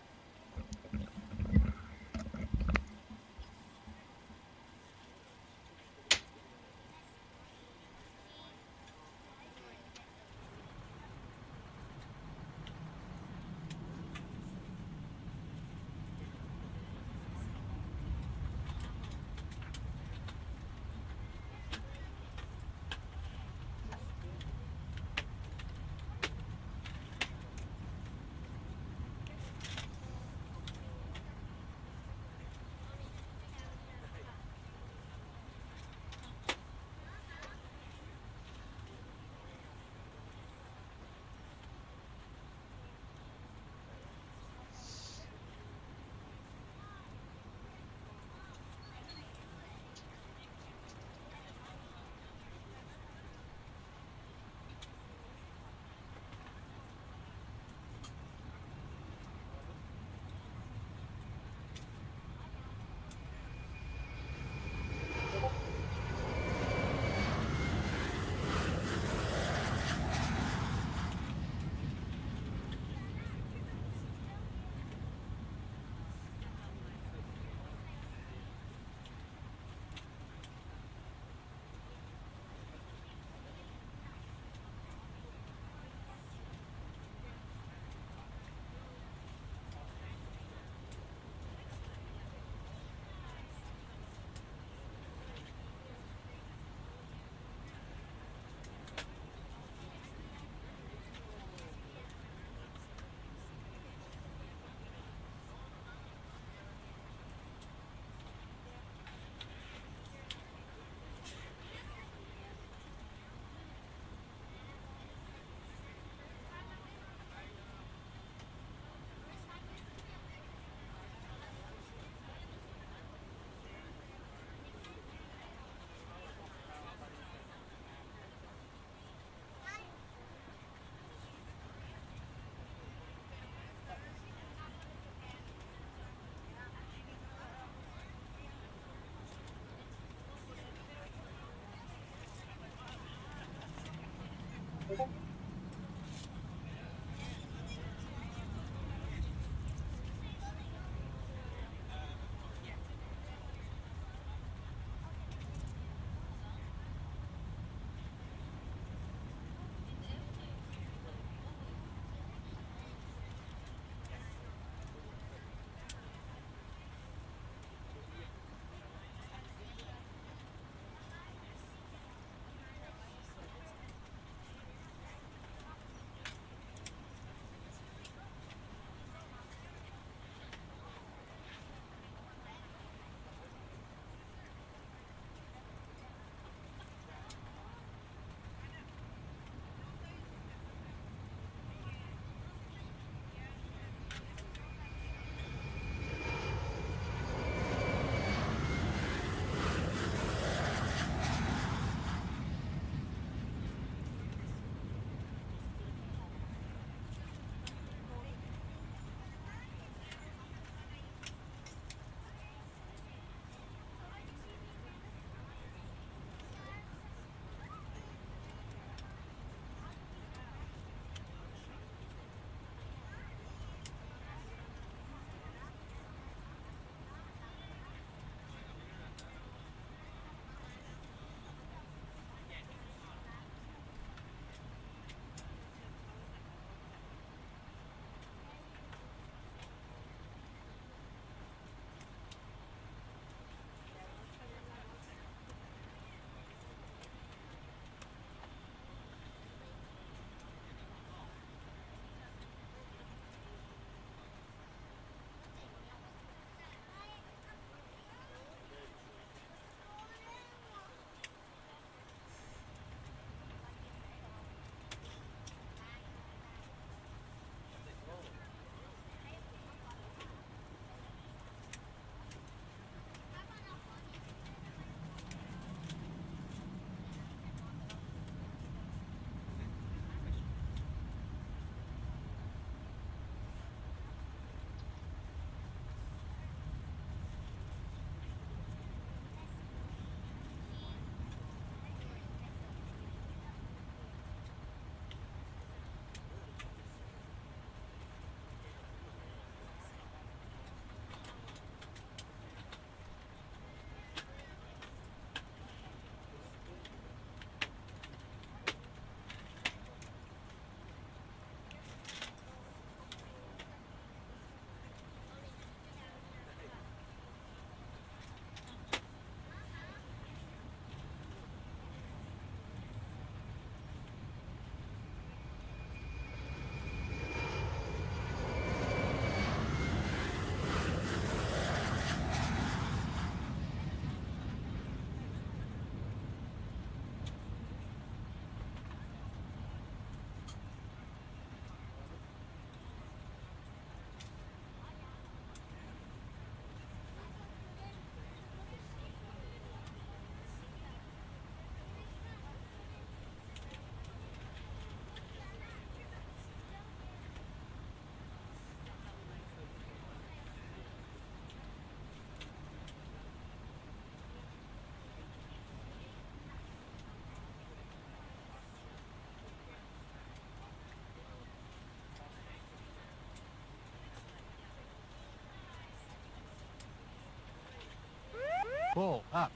Pull up.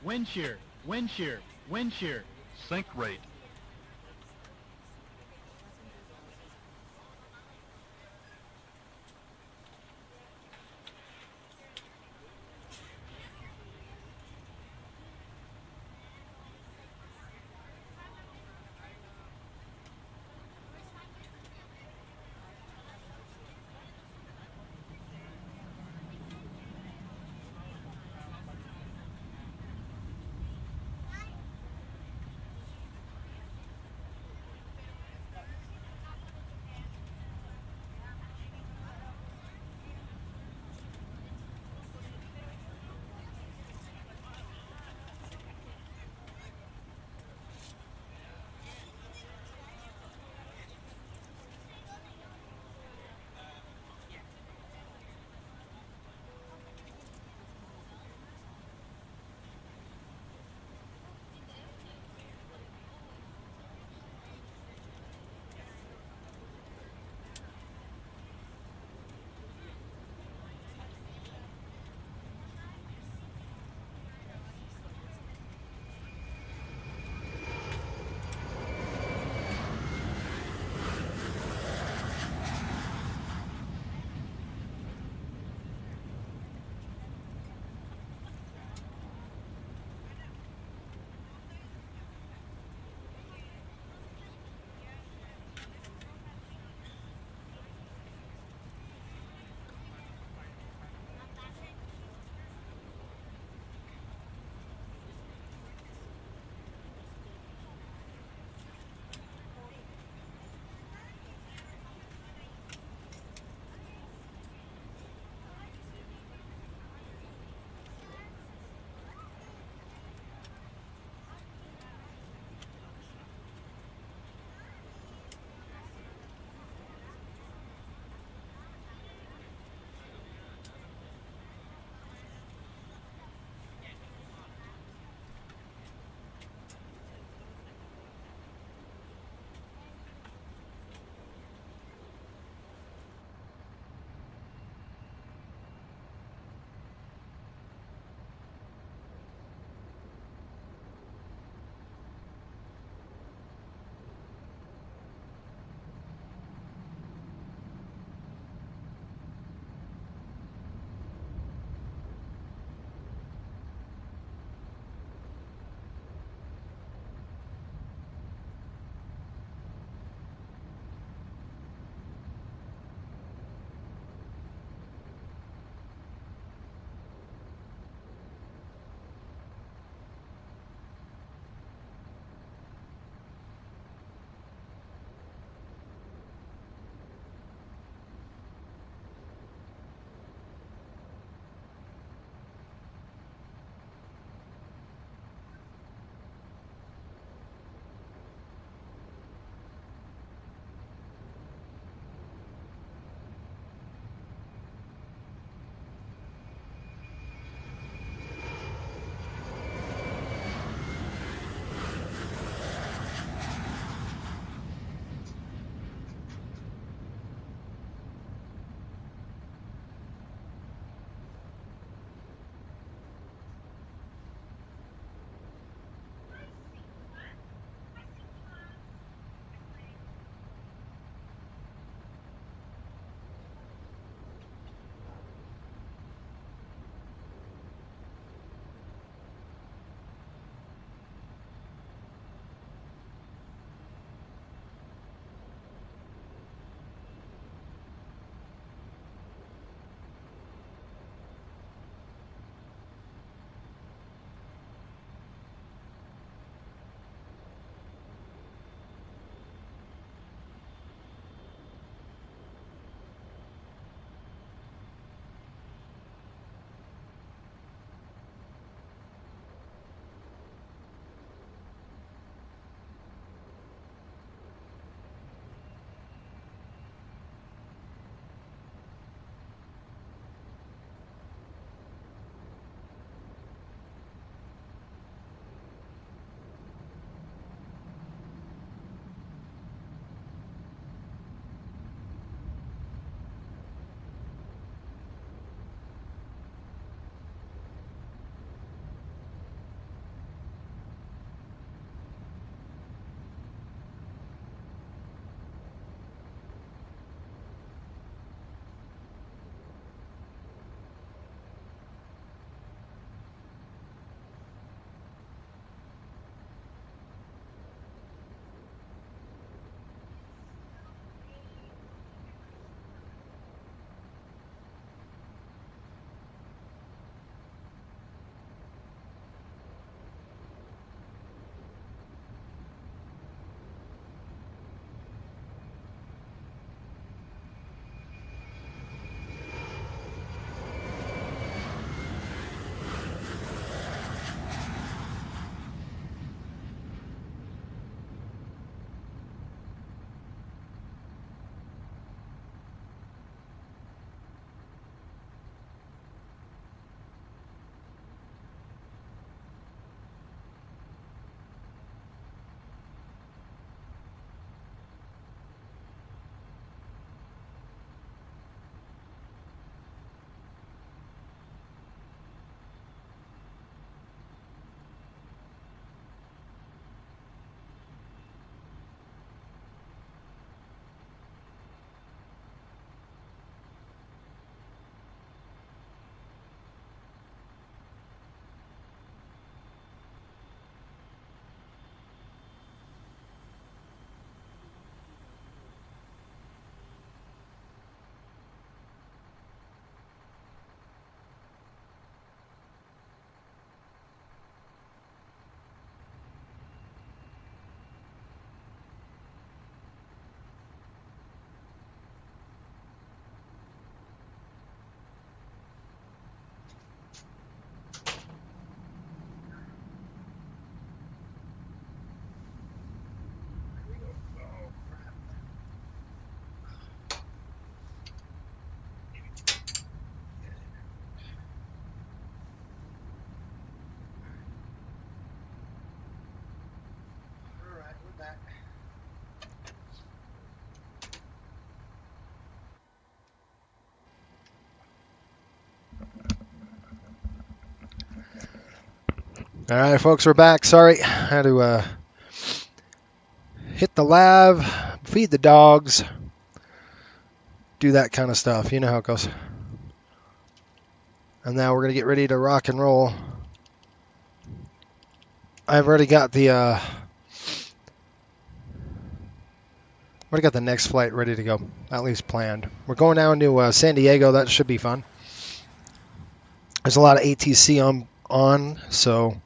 Wind shear, wind shear, wind shear. Sink rate. All right, folks, we're back. Sorry, I had to hit the lav, feed the dogs, do that kind of stuff. You know how it goes. And now we're going to get ready to rock and roll. I've already got the next flight ready to go, at least planned. We're going down to San Diego. That should be fun. There's a lot of ATC on, so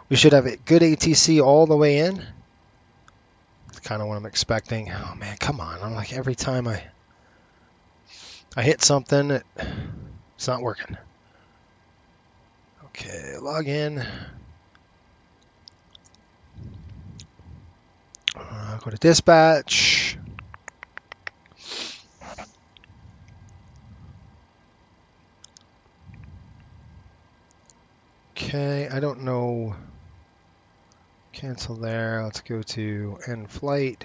we should have a good ATC all the way in. That's kind of what I'm expecting. Oh man, come on! I'm like every time I hit something, it's not working. Okay, log in. Go to dispatch. Okay, I don't know. Cancel there. Let's go to end flight.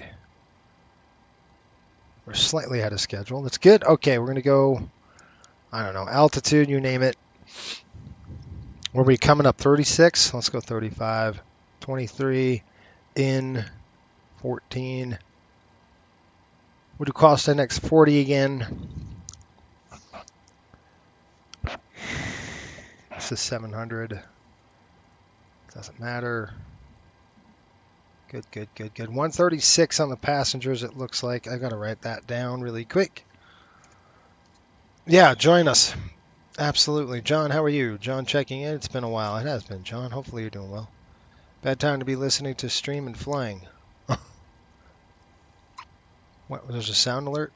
We're slightly ahead of schedule. That's good. Okay, we're going to go, I don't know, altitude, you name it. Were we coming up 36? Let's go 35. 23 in 14. Would it cost NX 40 again? This is 700. Doesn't matter. Good, good, good, good. 136 on the passengers, it looks like. I got to write that down really quick. Yeah, join us. Absolutely. John, how are you? John checking in. It's been a while. It has been, John. Hopefully you're doing well. Bad time to be listening to stream and flying. What, there's a sound alert?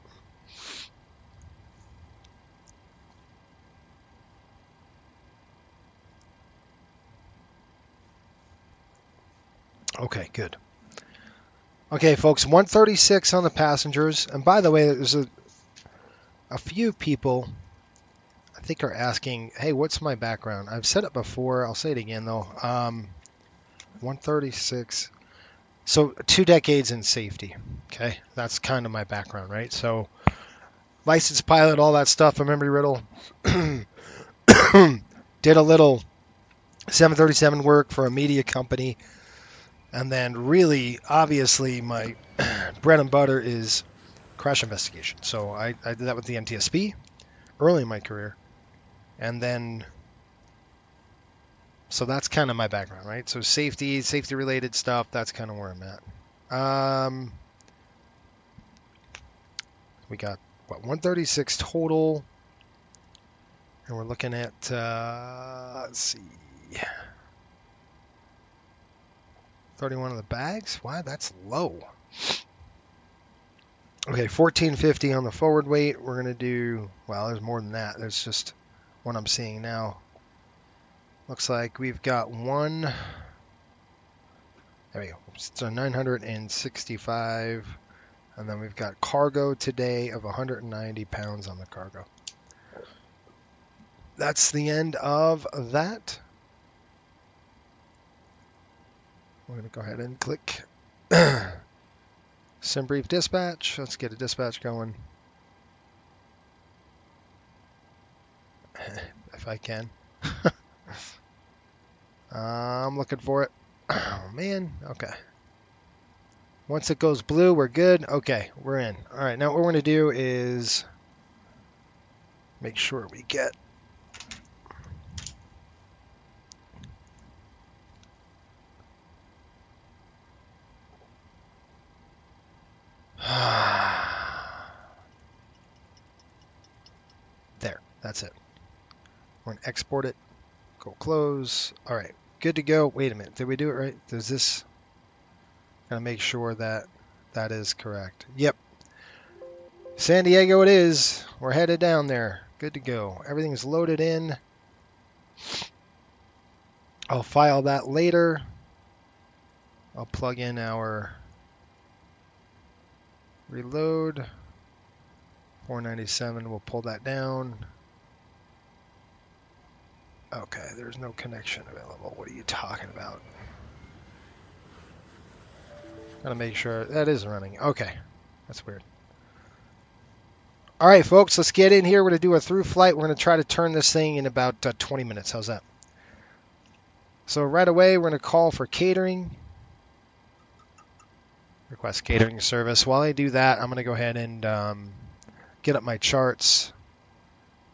Okay, good. Okay, folks, 136 on the passengers. And by the way, there's a few people I think are asking, hey, what's my background? I've said it before. I'll say it again, though. 136. So 2 decades in safety. Okay, that's kind of my background, right? So licensed pilot, all that stuff. I'm Embry Riddle. Did a little 737 work for a media company. And then really, obviously, my bread and butter is crash investigation. So I did that with the NTSB early in my career. And then, so that's kind of my background, right? So safety-related stuff, that's kind of where I'm at. We got, what, 136 total. And we're looking at, let's see, 31 of the bags? Wow, that's low. Okay, 1450 on the forward weight. We're going to do, well, there's more than that. There's just what I'm seeing now. Looks like we've got one. There we go. So 965. And then we've got cargo today of 190 pounds on the cargo. That's the end of that. We're going to go ahead and click Sim brief dispatch. Let's get a dispatch going. If I can. I'm looking for it. Oh, man. Okay. Once it goes blue, we're good. Okay, we're in. All right, now what we're going to do is make sure we get there. That's it. We're going to export it. Go close. All right, good to go. Wait a minute. Did we do it right? Does this... Gotta make sure that that is correct. Yep. San Diego it is. We're headed down there. Good to go. Everything's loaded in. I'll file that later. I'll plug in our reload. 497, we'll pull that down. Okay, there's no connection available. What are you talking about? Gotta make sure that is running. Okay, that's weird. All right, folks, let's get in here. We're gonna do a through flight. We're gonna try to turn this thing in about 20 minutes. How's that? So right away, we're going to call for catering. Request catering service. While I do that, I'm going to go ahead and get up my charts.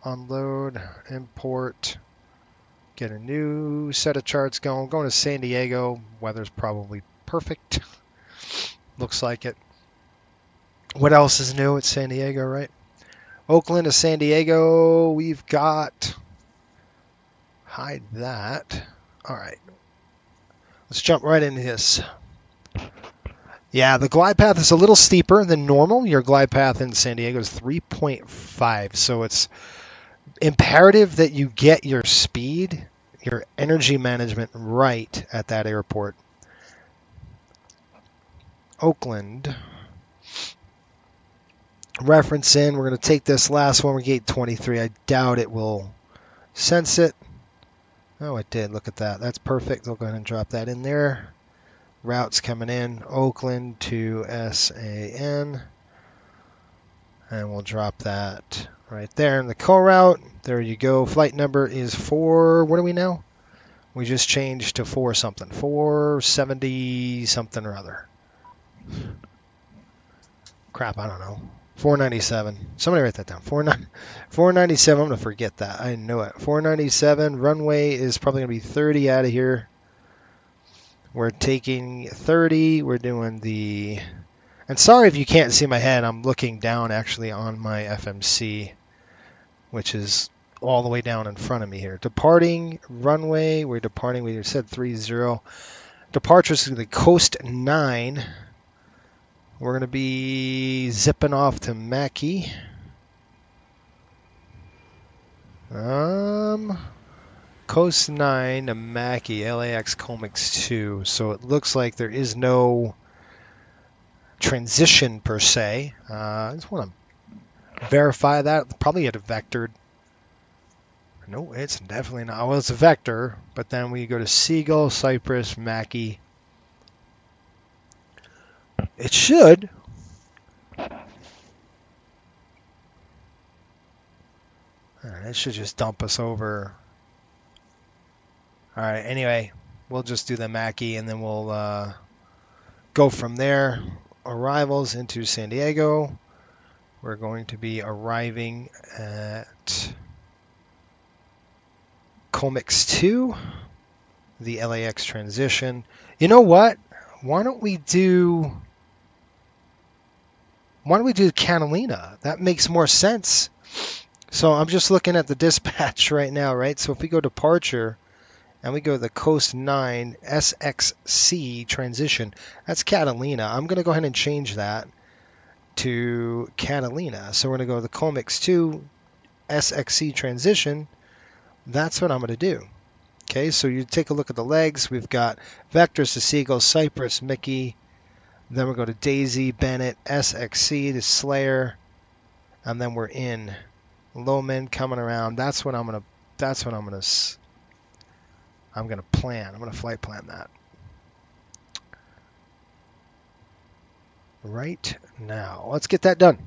Unload, import, get a new set of charts going. Going to San Diego. Weather's probably perfect. Looks like it. What else is new at San Diego, right? Oakland to San Diego. We've got... Hide that. All right. Let's jump right into this. Yeah, the glide path is a little steeper than normal. Your glide path in San Diego is 3.5, so it's imperative that you get your speed, your energy management right at that airport. Oakland. Reference in. We're going to take this last one. We're gate 23. I doubt it will sense it. Oh, it did. Look at that. That's perfect. I'll go ahead and drop that in there. Routes coming in. Oakland to SAN. And we'll drop that right there in the call route. There you go. Flight number is 4. What are we now? We just changed to 4 something. 470 something or other. Crap, I don't know. 497. Somebody write that down. 497. I'm going to forget that. I know it. 497. Runway is probably going to be 30 out of here. We're taking 30. We're doing the... And sorry if you can't see my head. I'm looking down actually on my FMC, which is all the way down in front of me here. Departing runway. We're departing. We said 30. Departures to the Coast 9. We're going to be zipping off to Mackie. Coast 9 to Mackie, LAX-OAK-SAN. So it looks like there is no transition per se. I just want to verify that. Probably had a vectored. No, it's definitely not. Well, it's a vector, but then we go to Seagull, Cypress, Mackie. It should. It should just dump us over. All right, anyway, we'll just do the Mackie, and then we'll go from there. Arrivals into San Diego. We're going to be arriving at COMEX 2, the LAX transition. You know what? Why don't we do Catalina? That makes more sense. So I'm just looking at the dispatch right now, right? So if we go departure and we go to the Coast 9 SXC transition, that's Catalina. I'm going to go ahead and change that to Catalina. So we're going to go to the COMEX 2 SXC transition. That's what I'm going to do. Okay, so you take a look at the legs. We've got vectors to Seagull, Cypress, Mickey. Then we'll go to Daisy, Bennett, SXC to Slayer, and then we're in. Lowman coming around. That's what I'm gonna plan. I'm gonna flight plan that right now. Let's get that done.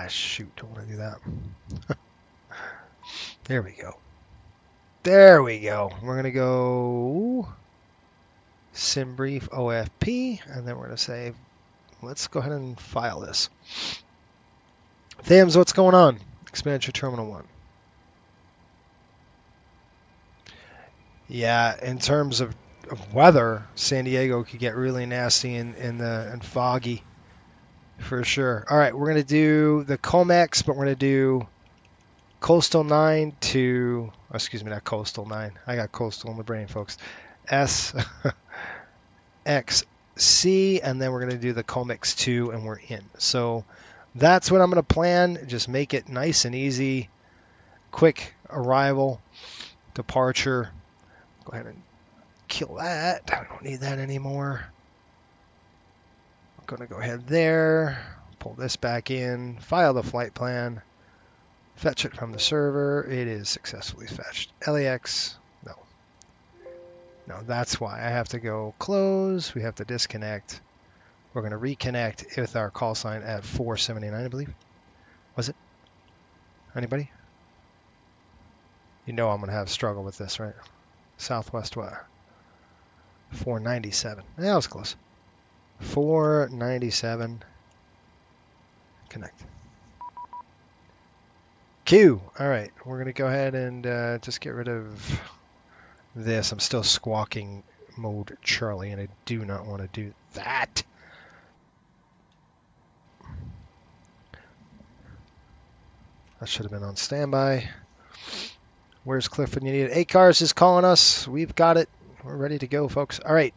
Shoot, don't want to do that. There we go. There we go. We're gonna go sim brief OFP, and then we're going to say, let's go ahead and file this. Thams, what's going on? Expenditure Terminal 1. Yeah, in terms of weather, San Diego could get really nasty and foggy for sure. All right, we're going to do the COMEX, but we're going to do Coastal 9 to, excuse me, not Coastal 9. I got Coastal in the brain, folks. SXC, and then we're going to do the COMEX 2, and we're in. So that's what I'm going to plan. Just make it nice and easy. Quick arrival, departure. Go ahead and kill that. I don't need that anymore. I'm going to go ahead there. Pull this back in. File the flight plan. Fetch it from the server. It is successfully fetched. LAX. No, that's why. I have to go close. We have to disconnect. We're going to reconnect with our call sign at 479, I believe. Was it? Anybody? You know I'm going to have a struggle with this, right? Southwest what? 497. Yeah, that was close. 497. Connect. Q. All right, we're going to go ahead and just get rid of this. I'm still squawking mode Charlie, and I do not want to do that. That should have been on standby. Where's Cliff when you need it? ACARS is calling us. We've got it. We're ready to go, folks. All right.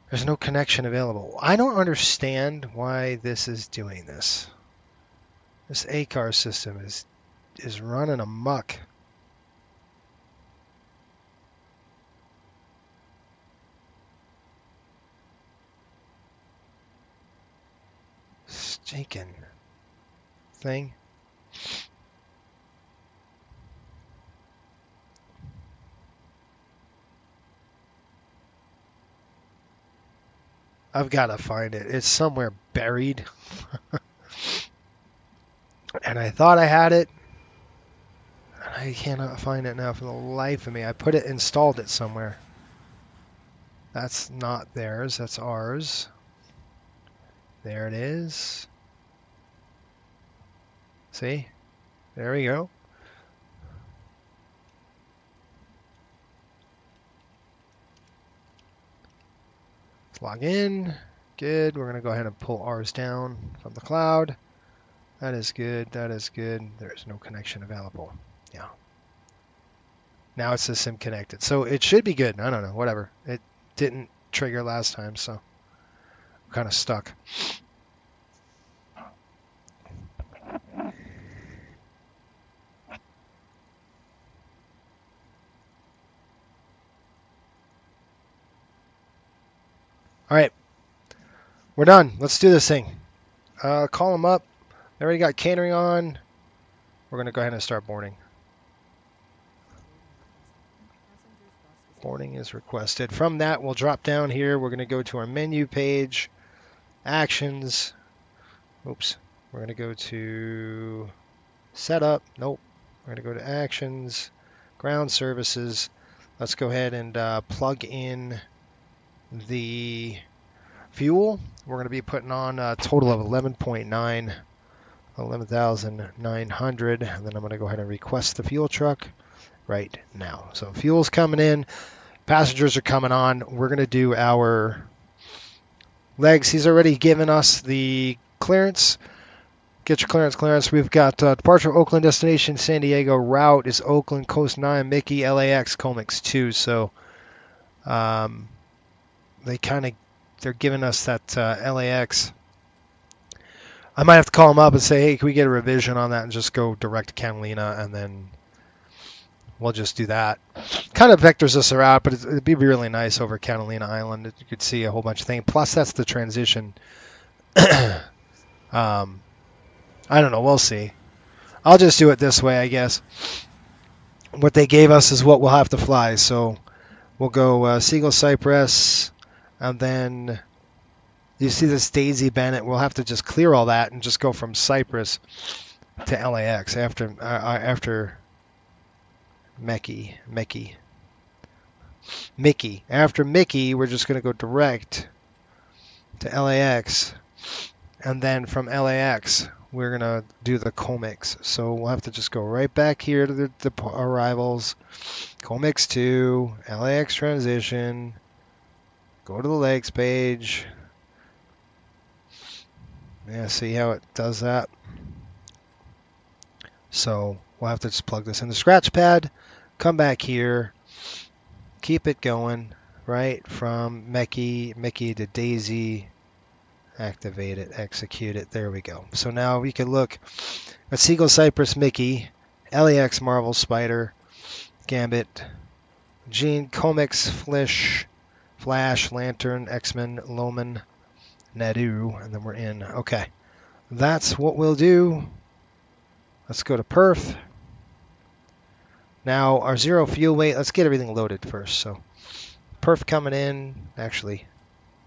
There's no connection available. I don't understand why this is doing this. This ACARS system is running amok. Stinking thing. I've got to find it. It's somewhere buried. And I thought I had it. And I cannot find it now for the life of me. I installed it somewhere. That's not theirs. That's ours. There it is. See? There we go. Let's log in. Good. We're going to go ahead and pull ours down from the cloud. That is good. That is good. There's no connection available. Yeah. Now it says SIM connected. So it should be good. I don't know. Whatever. It didn't trigger last time, so I'm kind of stuck. All right. We're done. Let's do this thing. Call them up. They already got catering on. We're going to go ahead and start boarding. Boarding is requested. From that, we'll drop down here. We're going to go to our menu page, actions. Oops. We're going to go to setup. Nope. We're going to go to actions, ground services. Let's go ahead and plug in the fuel. We're going to be putting on a total of 11.9, 11,900, and then I'm going to go ahead and request the fuel truck right now. So fuel's coming in, passengers are coming on. We're going to do our legs. He's already given us the clearance. Get your clearance. We've got departure Oakland, destination San Diego. Route is Oakland, Coast 9, Mickey, LAX, COMEX 2. So they're giving us that LAX. I might have to call them up and say, hey, can we get a revision on that and just go direct to Catalina, and then we'll just do that. Kind of vectors us around, but it'd be really nice over Catalina Island. You could see a whole bunch of things. Plus, that's the transition. I don't know. We'll see. I'll just do it this way, I guess. What they gave us is what we'll have to fly. So we'll go Seagull Cypress, and then you see this Daisy Bennett. We'll have to just clear all that and just go from Cypress to LAX after Mickey. After Mickey, we're just going to go direct to LAX, and then from LAX, we're going to do the COMEX. So we'll have to just go right back here to the arrivals, COMEX 2, LAX transition, go to the legs page. Yeah, see how it does that? So we'll have to just plug this in the scratch pad, come back here, keep it going, right, from Mickey to Daisy, activate it, execute it, there we go. So now we can look at Seagull Cypress Mickey, LAX Marvel Spider, Gambit, Gene, COMEX, Flash, Lantern, X-Men, Loman, Nadu, and then we're in. Okay, that's what we'll do. Let's go to perf. Now our zero fuel weight, let's get everything loaded first. So perf coming in. Actually,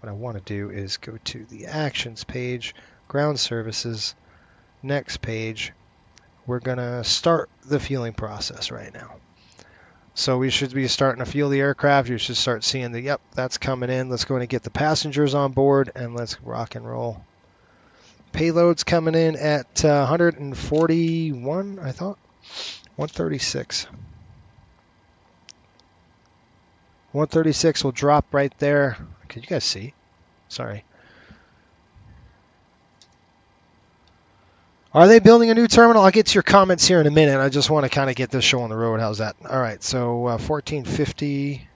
what I want to do is go to the actions page, ground services, next page, we're going to start the fueling process right now. So we should be starting to fuel the aircraft. You should start seeing the, yep, that's coming in. Let's go and get the passengers on board, and let's rock and roll. Payload's coming in at 141, I thought. 136. 136 will drop right there. Can you guys see? Sorry. Are they building a new terminal? I'll get to your comments here in a minute. I just want to kind of get this show on the road. How's that? All right, so 1450.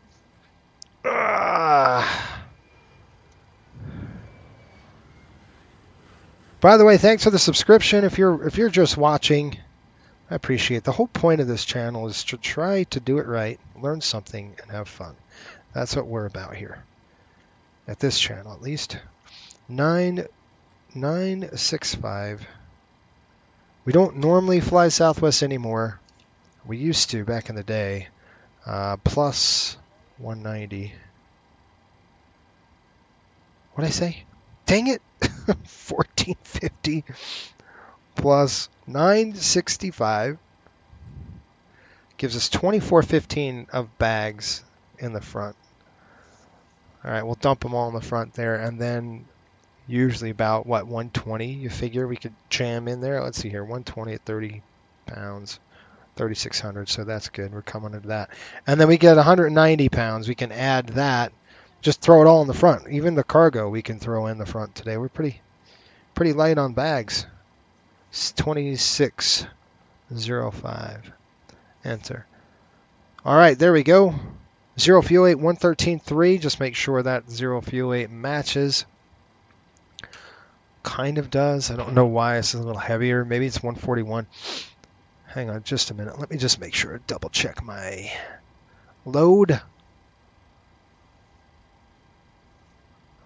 By the way, thanks for the subscription. If you're just watching, I appreciate it. The whole point of this channel is to try to do it right, learn something, and have fun. That's what we're about here. At this channel, at least. 9965. We don't normally fly Southwest anymore. We used to back in the day. Plus 190. What did I say? Dang it! 1450 plus 965 gives us 2415 of bags in the front. All right, we'll dump them all in the front there, and then usually about, what, 120 you figure we could jam in there? Let's see here, 120 at 30 pounds, 3,600, so that's good. We're coming into that. And then we get 190 pounds. We can add that. Just throw it all in the front. Even the cargo we can throw in the front today. We're pretty light on bags. It's 2605. Enter. All right, there we go. 0 fuel weight 113.3. Just make sure that 0 fuel weight matches. Kind of does. I don't know why it's a little heavier. Maybe it's 141. Hang on just a minute. Let me just make sure. Double check my load.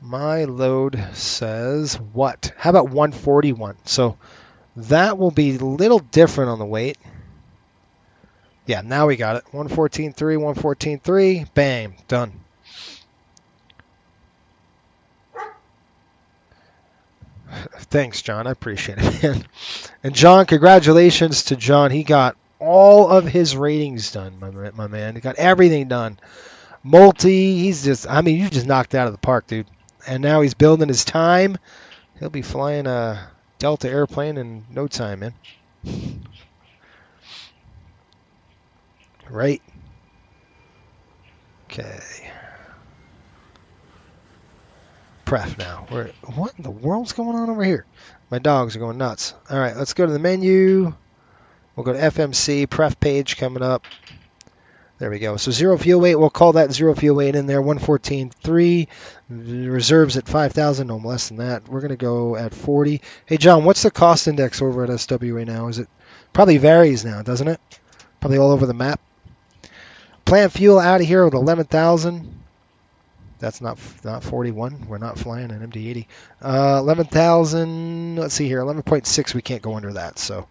My load says what? How about 141? So that will be a little different on the weight. Yeah, now we got it. 114.3, 114.3. Bam, done. Thanks, John. I appreciate it, man. And John, congratulations to John. He got all of his ratings done, my man. He got everything done. Multi, he's just, I mean, you just knocked it out of the park, dude. And now he's building his time. He'll be flying a Delta airplane in no time, man. Right. Okay. Pref now. What in the world's going on over here? My dogs are going nuts. All right, let's go to the menu. We'll go to FMC, Pref page coming up. There we go. So 0 fuel weight, we'll call that 0 fuel weight in there. 114.3. Reserves at 5,000, no less than that. We're going to go at 40. Hey, John, what's the cost index over at SWA now? Is it probably varies now, doesn't it? Probably all over the map. Plant fuel out of here with 11,000. That's not 41. We're not flying an MD-80. 11,000. Let's see here. 11.6. We can't go under that. So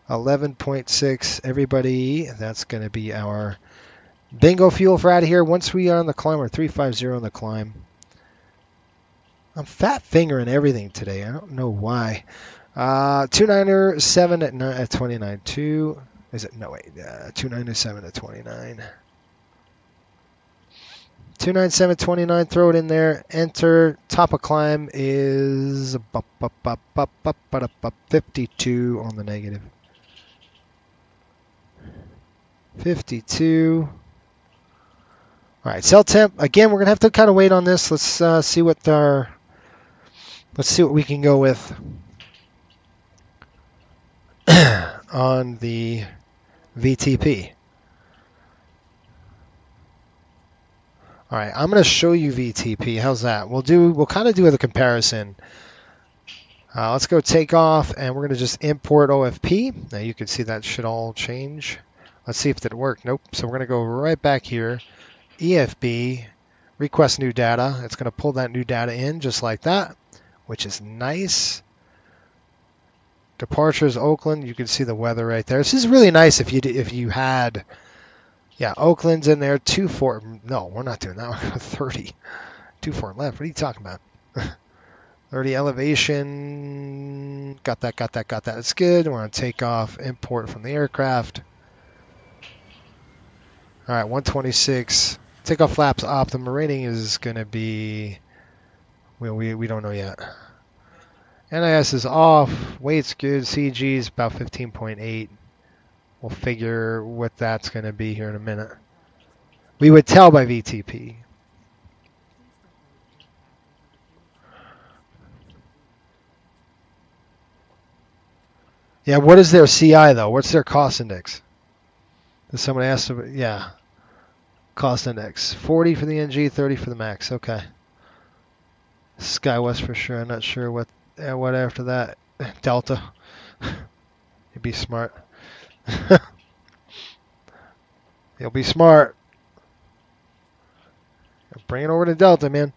11.6. Everybody, that's going to be our bingo fuel for out of here. Once we are on the climb, we're 350 on the climb. I'm fat fingering everything today. I don't know why. 297 at 29. 297 at 29. 297.29, throw it in there, enter. Top of climb is 52 on the negative. 52. All right, cell temp. Again, we're gonna have to kind of wait on this. Let's see what we can go with on the VTP. All right, I'm going to show you VTP. How's that? We'll kind of do the comparison. Let's go takeoff, and we're going to just import OFP. Now you can see that should all change. Let's see if it worked. Nope. So we're going to go right back here. EFB, request new data. It's going to pull that new data in just like that, which is nice. Departures Oakland. You can see the weather right there. This is really nice if you had. Yeah, Oakland's in there, 24. No, we're not doing that. 30. 24 left. What are you talking about? 30 elevation. Got that. That's good. We're on takeoff, import from the aircraft. All right, 126. Takeoff flaps optimum rating is going to be, well, we don't know yet. NIS is off. Weight's good. CG is about 15.8. We'll figure what that's going to be here in a minute. We would tell by VTP. Yeah, what is their CI though? What's their cost index? Did someone ask about, yeah. Cost index. 40 for the NG, 30 for the max. Okay. SkyWest for sure. I'm not sure what after that. Delta. You'd be smart. You'll be smart. Bring it over to Delta, man.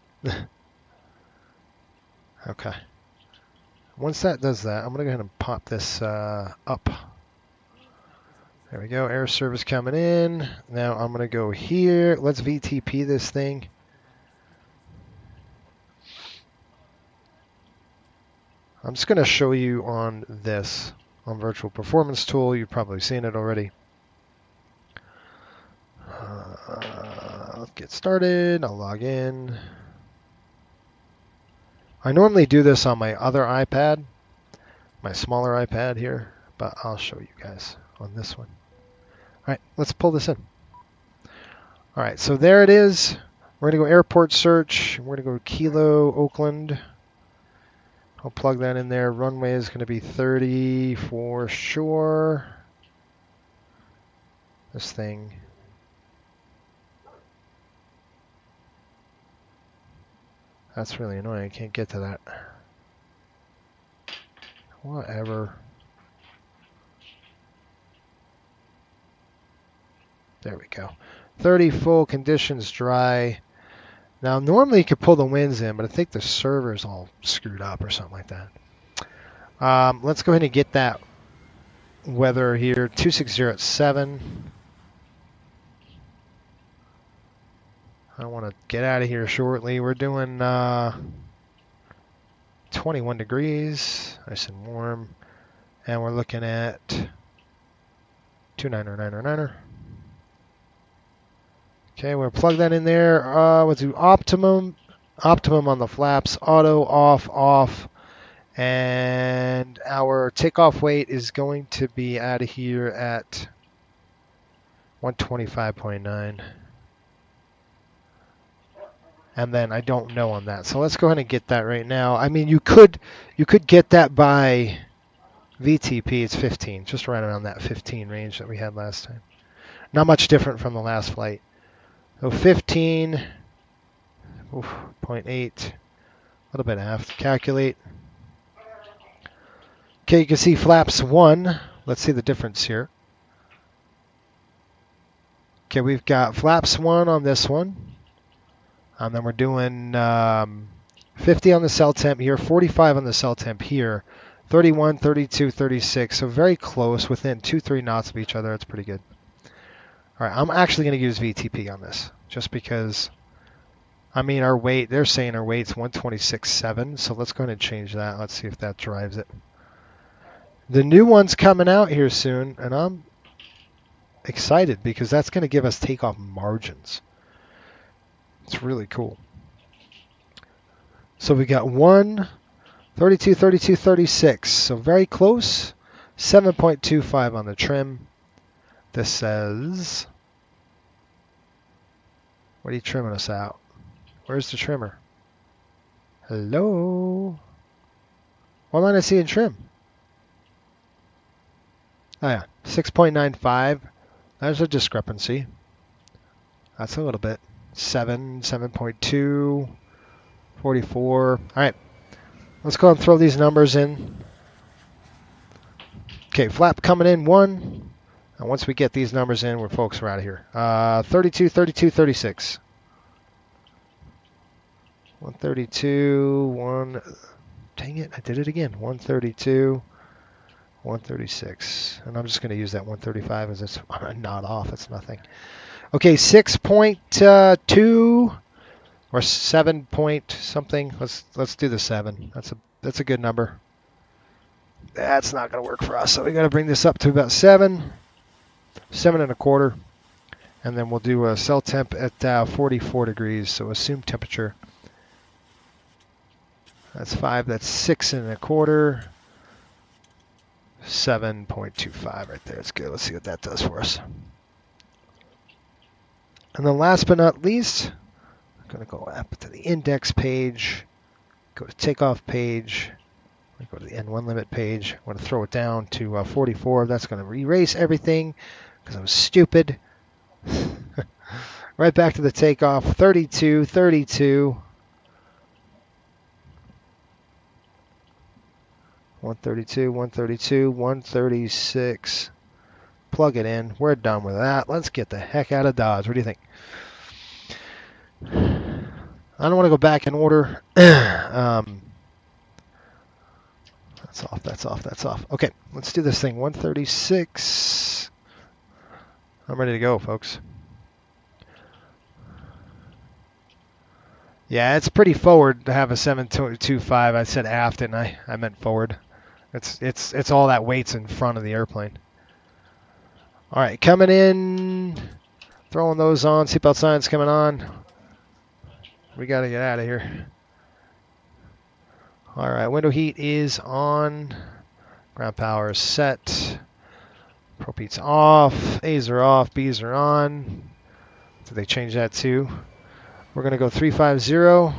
Okay. Once that does that, I'm going to go ahead and pop this up. There we go. Air service coming in. Now I'm going to go here. Let's VTP this thing. I'm just going to show you on this, on Virtual Performance Tool. You've probably seen it already. Let's get started. I'll log in. I normally do this on my other iPad, my smaller iPad here, but I'll show you guys on this one. All right, let's pull this in. All right, so there it is. We're going to go airport search. We're going to go Kilo, Oakland. I'll plug that in there. Runway is going to be 30 for sure. This thing. That's really annoying. I can't get to that. Whatever. There we go. 30 full, conditions dry. Now, normally you could pull the winds in, but I think the server's all screwed up or something like that. Let's go ahead and get that weather here. 260 at 7. I want to get out of here shortly. We're doing 21 degrees, nice and warm. And we're looking at 290. Okay, we'll plug that in there. We'll do optimum on the flaps, auto, off. And our takeoff weight is going to be out of here at 125.9. And then I don't know on that. So let's go ahead and get that right now. I mean, you could get that by VTP. It's 15, just right around that 15 range that we had last time. Not much different from the last flight. So 15, 0.8, a little bit aft. Calculate. Okay, you can see flaps 1. Let's see the difference here. Okay, we've got flaps 1 on this one. And then we're doing 50 on the cell temp here, 45 on the cell temp here, 31, 32, 36. So very close, within 2-3 knots of each other. That's pretty good. All right, I'm actually going to use VTP on this just because, I mean, our weight, they're saying our weight's 126.7. So let's go ahead and change that. Let's see if that drives it. The new one's coming out here soon, and I'm excited because that's going to give us takeoff margins. It's really cool. So we got 1, 32, 32, 36. So very close. 7.25 on the trim. This says, what are you trimming us out? Where's the trimmer? Hello? Why am I not seeing trim? Oh yeah, 6.95. There's a discrepancy. That's a little bit. 7.2, 44. All right, let's go and throw these numbers in. Okay, flap coming in 1. And once we get these numbers in, we're out of here. 32, 32, 36. 132, 1. Dang it, I did it again. 132, 136. And I'm just going to use that 135 as it's not off. It's nothing. Okay, 6.2 or 7 point something. Let's do the 7. That's a good number. That's not going to work for us, so we got to bring this up to about 7 1/4, and then we'll do a cell temp at 44 degrees. So assume temperature. That's 5. That's 6 1/4. 7.25 right there. That's good. Let's see what that does for us. And then last but not least, I'm going to go up to the index page, go to takeoff page, go to the N1 limit page. I want to throw it down to 44. That's going to erase everything because I was stupid. Right back to the takeoff. 32, 32. 132, 132, 136. Plug it in. We're done with that. Let's get the heck out of Dodge. What do you think? I don't want to go back in order. That's off, that's off, that's off. Okay, let's do this thing. 136. I'm ready to go, folks. Yeah, it's pretty forward to have a 725. I said aft, and I meant forward. It's all that weight's in front of the airplane. All right, coming in, throwing those on. Seatbelt signs coming on. We got to get out of here. All right, window heat is on. Ground power is set. Prop heat's off. A's are off. B's are on. Did they change that too? We're going to go 350,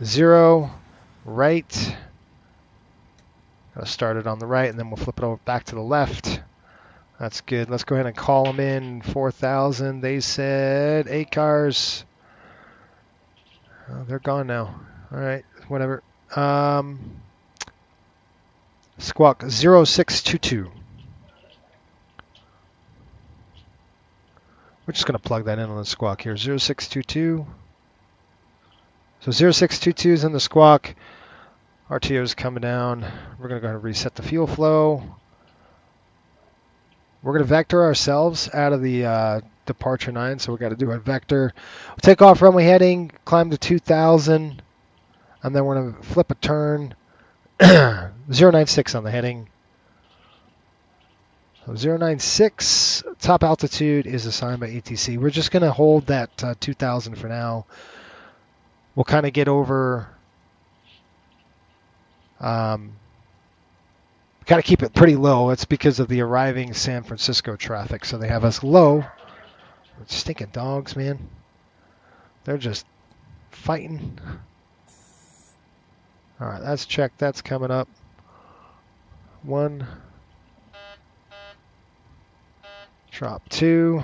0, right. Got to start it on the right, and then we'll flip it over back to the left. That's good. Let's go ahead and call them in. 4,000. They said 8 cars. Oh, they're gone now. All right, whatever. Squawk 0622. We're just going to plug that in on the squawk here. 0622. So 0622 is in the squawk. RTO is coming down. We're going to go ahead and reset the fuel flow. We're going to vector ourselves out of the departure 9, so we've got to do a vector. We'll take off runway heading, climb to 2,000, and then we're going to flip a turn. 096 on the heading. So 096, top altitude is assigned by ATC. We're just going to hold that 2,000 for now. We'll kind of get over, kind of keep it pretty low. It's because of the arriving San Francisco traffic. So they have us low. Stinking dogs, man. They're just fighting. All right, that's checked. That's coming up. 1. Drop 2.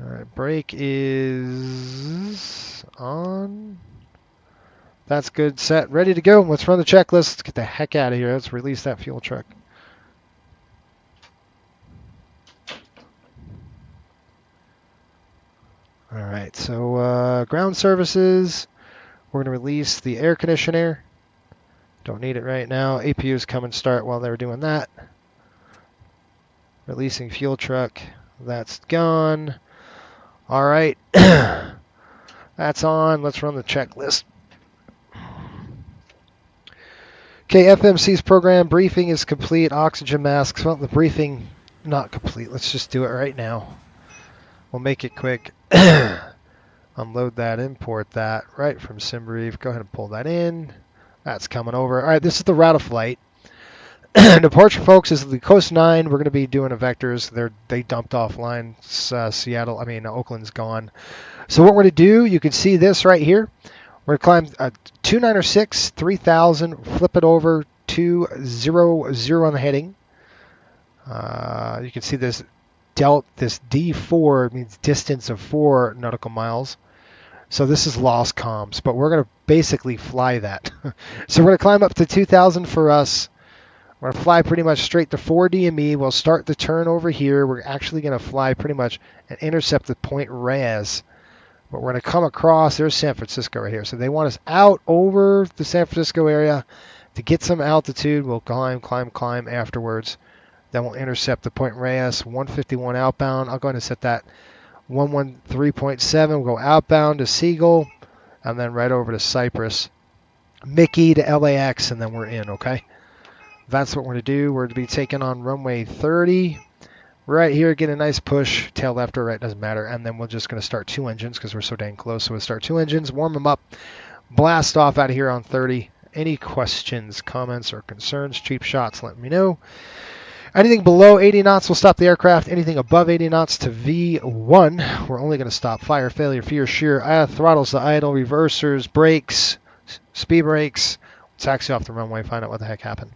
All right, brake is on. That's good, set, ready to go. Let's run the checklist. Let's get the heck out of here. Let's release that fuel truck. All right, so ground services. We're going to release the air conditioner. Don't need it right now. APUs come and start while they're doing that. Releasing fuel truck. That's gone. All right, that's on. Let's run the checklist. Okay, FMC's program briefing is complete. Oxygen masks. Well, the briefing not complete. Let's just do it right now. We'll make it quick. Unload that, import that right from SimBrief. Go ahead and pull that in. That's coming over. All right, this is the route of flight. Departure, folks, is the Coast 9. We're going to be doing a vectors. They dumped offline. Oakland's gone. So what we're going to do, you can see this right here. We're going to climb 2906, 3000, flip it over 200 on the heading. You can see this this D4 means distance of 4 nautical miles. So this is lost comms, but we're going to basically fly that. So we're going to climb up to 2000 for us. We're going to fly pretty much straight to 4 DME. We'll start the turn over here. We're actually going to fly pretty much and intercept the Point Reyes. But we're going to come across, there's San Francisco right here. So they want us out over the San Francisco area to get some altitude. We'll climb afterwards. Then we'll intercept the Point Reyes, 151 outbound. I'll go ahead and set that 113.7. We'll go outbound to Seagull, and then right over to Cyprus. Mickey to LAX, and then we're in, okay? That's what we're going to do. We're going to be taking on runway 30. Right here, get a nice push, tail left or right, doesn't matter. And then we're just going to start 2 engines because we're so dang close. So we'll start 2 engines, warm them up, blast off out of here on 30. Any questions, comments, or concerns, cheap shots, let me know. Anything below 80 knots will stop the aircraft. Anything above 80 knots to V1, we're only going to stop. Fire, failure, fear, shear, throttles to idle, reversers, brakes, speed brakes. Taxi off the runway, find out what the heck happened.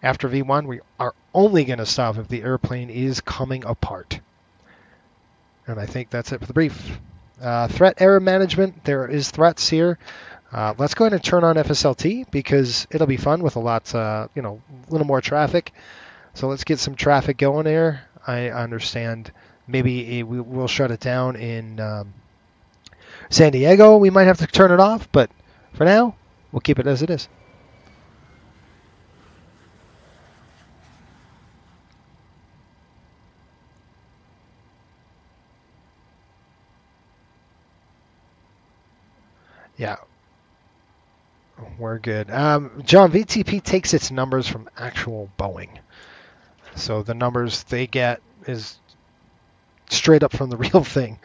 After V1, we are only going to stop if the airplane is coming apart. And I think that's it for the brief. Threat error management, there is threats here. Let's go ahead and turn on FSLT because it'll be fun with a lot, a little more traffic. So let's get some traffic going there. I understand maybe we'll shut it down in San Diego. We might have to turn it off, but for now, we'll keep it as it is. Yeah, we're good. John, VTP takes its numbers from actual Boeing. So the numbers they get is straight up from the real thing,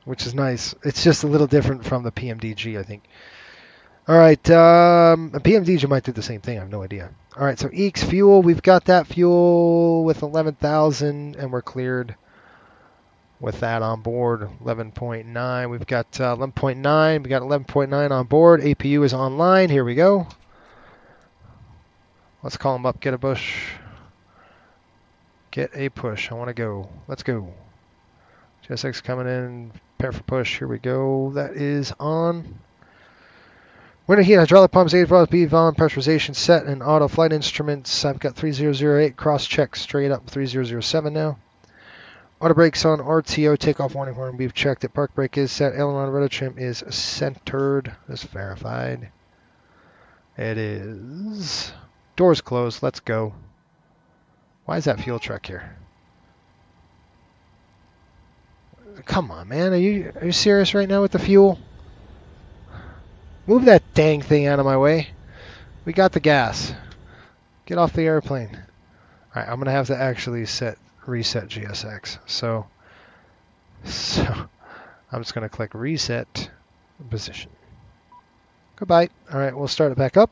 which is nice. It's just a little different from the PMDG, I think. All right, PMDG might do the same thing. I have no idea. All right, so EEX fuel, we've got that fuel with 11,000, and we're cleared with that on board. 11.9. We've got 11.9. We got 11.9 on board. APU is online. Here we go. Let's call him up. Get a push. Get a push. I want to go. Let's go. GSX coming in. Prepare for push. Here we go. That is on. Winter heat, hydraulic pumps, 8 valves, B-valve, pressurization set, and auto flight instruments. I've got 3008. Cross check straight up. 3007 now. Auto brakes on RTO, takeoff warning horn. We've checked it. Park brake is set. Aileron rotor trim is centered. That's verified. It is. Doors closed. Let's go. Why is that fuel truck here? Come on, man. Are you serious right now with the fuel? Move that dang thing out of my way. We got the gas. Get off the airplane. All right, I'm going to have to actually reset GSX. So I'm just going to click reset position. Goodbye. All right, we'll start it back up.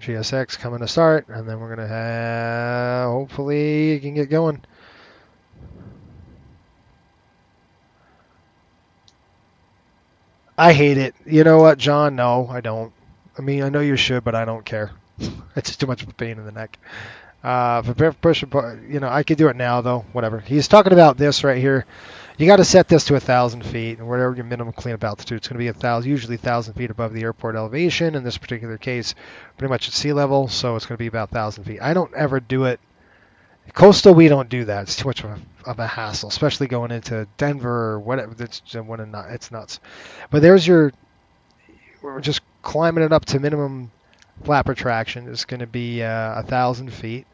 GSX coming to start, and then we're going to have, hopefully you can get going. I hate it. You know what, John? No, I don't. I mean, I know you should, but I don't care. It's too much of a pain in the neck. For push, I could do it now, though. Whatever. He's talking about this right here. You got to set this to 1,000 feet, and whatever your minimum cleanup altitude. It's going to be usually 1,000 feet above the airport elevation. In this particular case, pretty much at sea level, so it's going to be about 1,000 feet. I don't ever do it. Coastal, we don't do that. It's too much of a hassle, especially going into Denver or whatever. It's nuts. But there's we're just climbing it up to minimum flap retraction. It's going to be 1,000 feet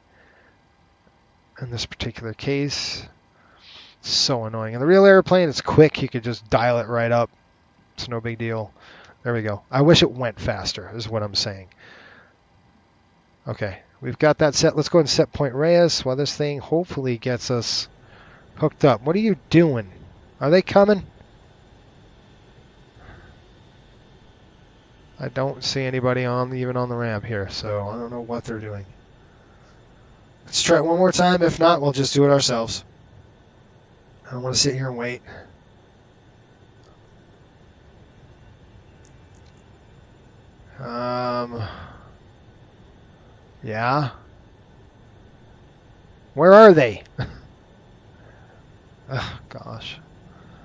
in this particular case. It's so annoying. In the real airplane, it's quick. You could just dial it right up. It's no big deal. There we go. I wish it went faster, is what I'm saying. Okay, we've got that set. Let's go ahead and set point Reyes while this thing hopefully gets us hooked up. What are you doing? Are they coming? I don't see anybody even on the ramp here, so I don't know what they're doing. Let's try it one more time. If not, we'll just do it ourselves. I don't want to sit here and wait. Yeah. Where are they? Oh, gosh.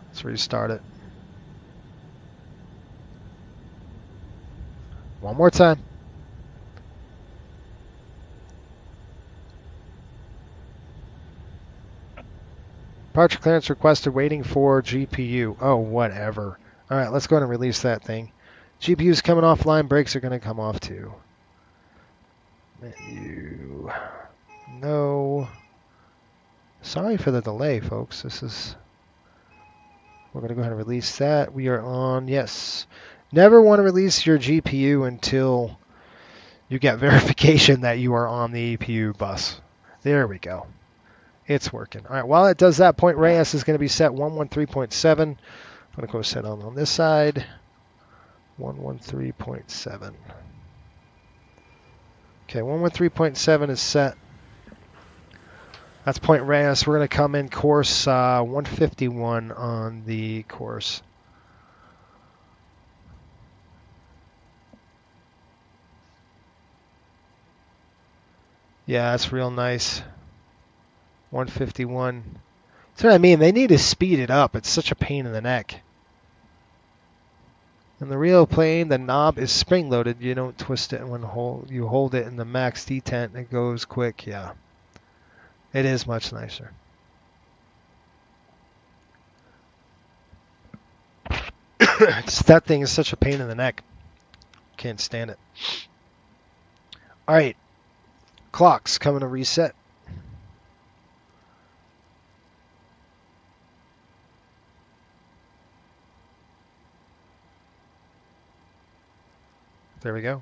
Let's restart it. One more time. Departure clearance requested, waiting for GPU. Oh, whatever. All right, let's go ahead and release that thing. GPU's coming offline. Brakes are going to come off too. Menu. No. Sorry for the delay, folks. We're going to go ahead and release that. We are on, yes. Never want to release your GPU until you get verification that you are on the EPU bus. There we go. It's working. All right, while it does that, point Reyes is going to be set 113.7. I'm going to go set on this side. 113.7. Okay, 113.7 is set. That's Point Reyes. We're going to come in course 151 on the course. Yeah, that's real nice. 151. That's what I mean. They need to speed it up. It's such a pain in the neck. In the real plane, the knob is spring-loaded. You don't twist it when you hold it in the max detent. It goes quick. Yeah. It is much nicer. That thing is such a pain in the neck. Can't stand it. All right. Clock's coming to reset. There we go.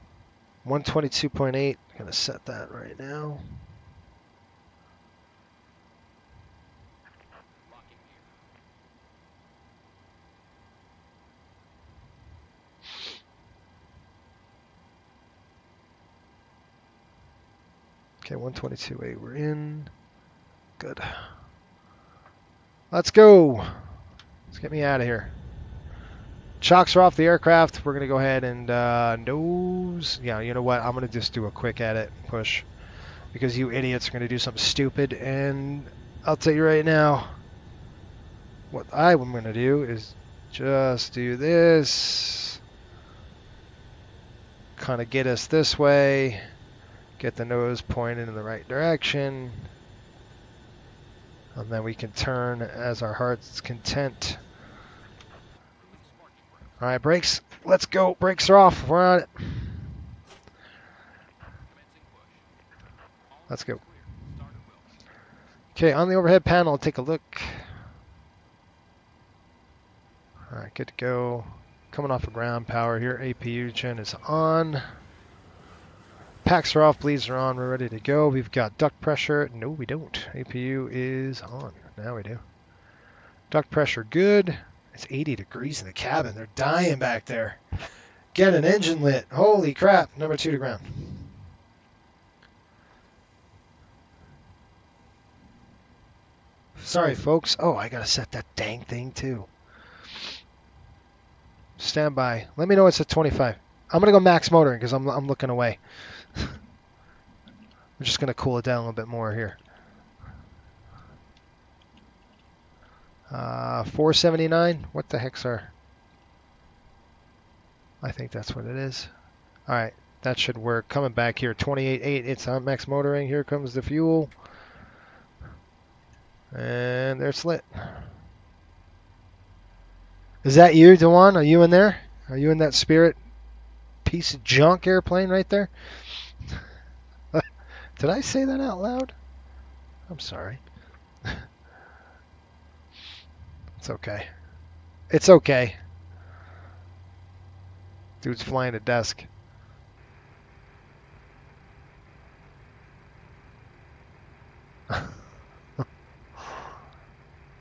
122.8. I'm going to set that right now. Okay, 122.8. We're in. Good. Let's go. Let's get me out of here. Chocks are off the aircraft. We're going to go ahead and nose. Yeah, you know what? I'm going to just do a quick edit push because you idiots are going to do something stupid. And I'll tell you right now, what I'm going to do is just do this. Kind of get us this way. Get the nose pointed in the right direction. And then we can turn as our heart's content. All right, brakes. Let's go. Brakes are off. We're on it. Let's go. Okay, on the overhead panel, take a look. All right, good to go. Coming off of ground power here. APU gen is on. Packs are off. Bleeds are on. We're ready to go. We've got duct pressure. No, we don't. APU is on. Now we do. Duct pressure good. It's 80 degrees in the cabin. They're dying back there. Get an engine lit. Holy crap. Number 2 to ground. Sorry, folks. Oh, I got to set that dang thing, too. Stand by. Let me know it's at 25. I'm going to go max motoring because I'm looking away. I'm just going to cool it down a little bit more here. 479. What the heck's our? I think that's what it is. All right, that should work. Coming back here, 28.8. It's on max motoring. Here comes the fuel, and there it's lit. Is that you, Dewan? Are you in there? Are you in that Spirit piece of junk airplane right there? Did I say that out loud? I'm sorry. It's okay. It's okay. Dude's flying a desk.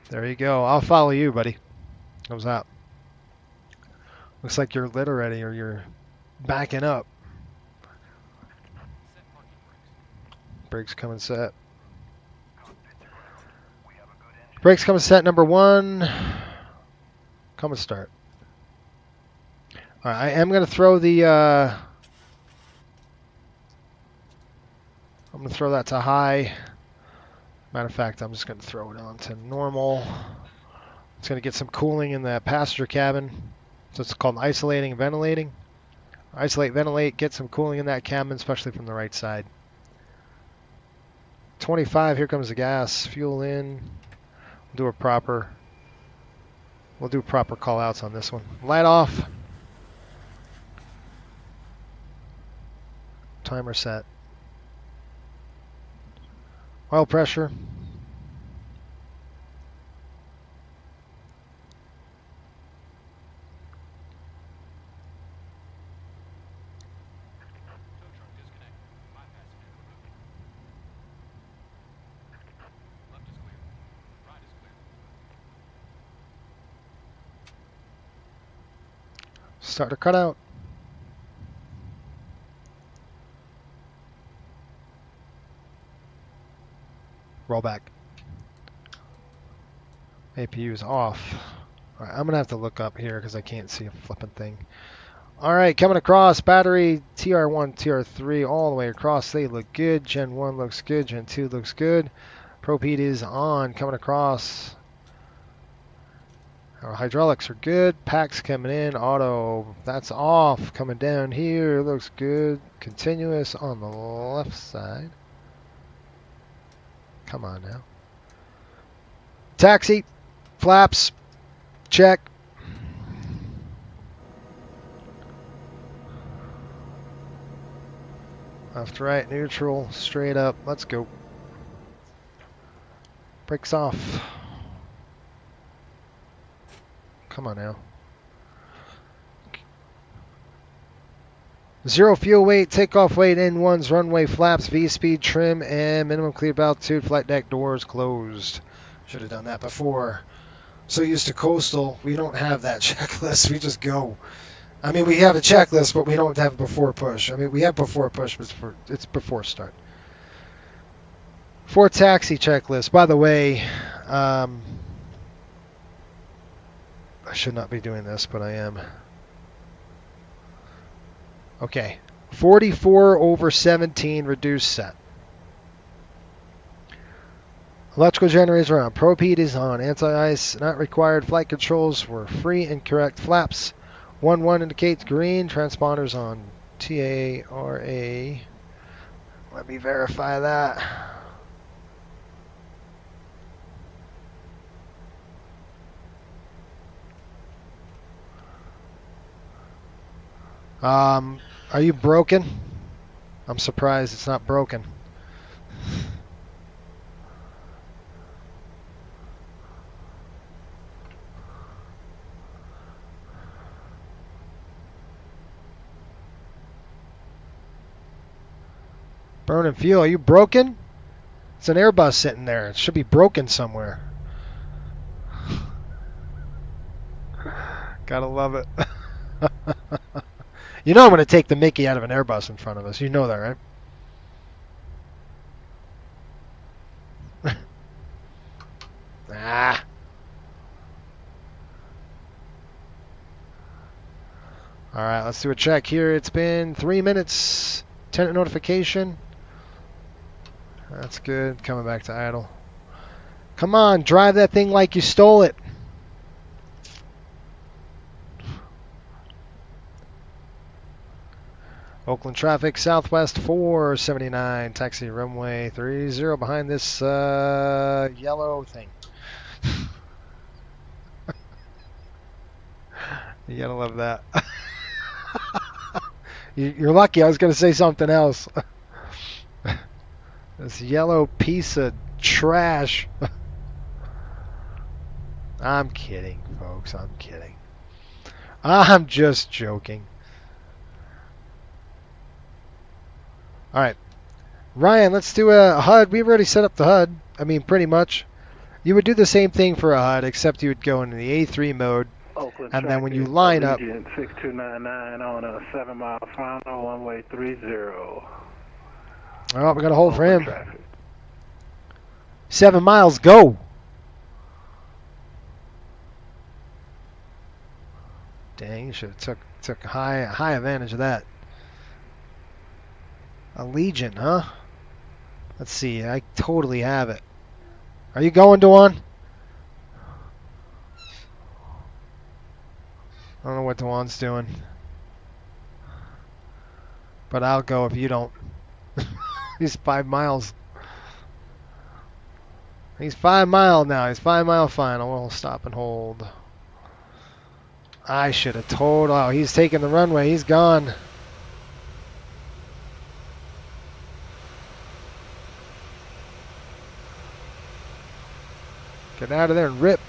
There you go. I'll follow you, buddy. How's that? Looks like you're lit already, or you're backing up. Brakes coming set. Brakes coming set, number 1. Come and start. All right, I am going to throw the... I'm going to throw that to high. Matter of fact, I'm just going to throw it on to normal. It's going to get some cooling in the passenger cabin. So it's called isolating and ventilating. Isolate, ventilate, get some cooling in that cabin, especially from the right side. 25, here comes the gas. Fuel in. We'll do proper call outs on this one. Light off. Timer set. Oil pressure. Start to cut out. Roll back. APU is off. All right, I'm going to have to look up here because I can't see a flipping thing. All right, coming across, battery TR1, TR3, all the way across. They look good. Gen 1 looks good. Gen 2 looks good. Probe heat is on, coming across. Our hydraulics are good. Packs coming in. Auto, that's off. Coming down here, looks good. Continuous on the left side. Come on now. Taxi, flaps, check. Left, right, neutral, straight up. Let's go. Brakes off. Come on now. Zero fuel weight, takeoff weight, N1s, runway flaps, V-speed, trim, and minimum cleared altitude, flight deck doors closed. Should have done that before. So used to coastal, we don't have that checklist. We just go. I mean, we have a checklist, but we don't have before push. I mean, we have before push, but it's before start. For taxi checklist, by the way, I should not be doing this, but I am. Okay, 44/17 reduced set. Electrical generators are on. Probe heat is on. Anti-ice not required. Flight controls were free and correct. Flaps 1-1 indicates green. Transponders on. TARA. Let me verify that. Are you broken? I'm surprised it's not broken. Burning fuel. Are you broken? It's an Airbus sitting there. It should be broken somewhere. Gotta love it. You know I'm going to take the mickey out of an Airbus in front of us. You know that, right? Ah. All right, let's do a check here. It's been 3 minutes. Tenant notification. That's good. Coming back to idle. Come on, drive that thing like you stole it. Oakland traffic, Southwest 479, taxi runway 30 behind this yellow thing. You gotta love that. You're lucky, I was gonna say something else. This yellow piece of trash. I'm kidding, folks, I'm kidding. I'm just joking. All right, Ryan, let's do a HUD. We've already set up the HUD. I mean, pretty much. You would do the same thing for a HUD, except you would go into the A3 mode, Oakland and then when you line up... 6299 on a 7-mile final, runway 30. Oh, we got a hold for him. Traffic. 7 miles, go! Dang, you should have took high advantage of that. Allegiant, huh? Let's see. I totally have it. Are you going, Dewan? I don't know what Dewan's doing. But I'll go if you don't. He's 5 miles. He's 5 mile now. He's 5 mile final. We'll stop and hold. I should have told. Oh, he's taking the runway. He's gone. Get out of there and rip.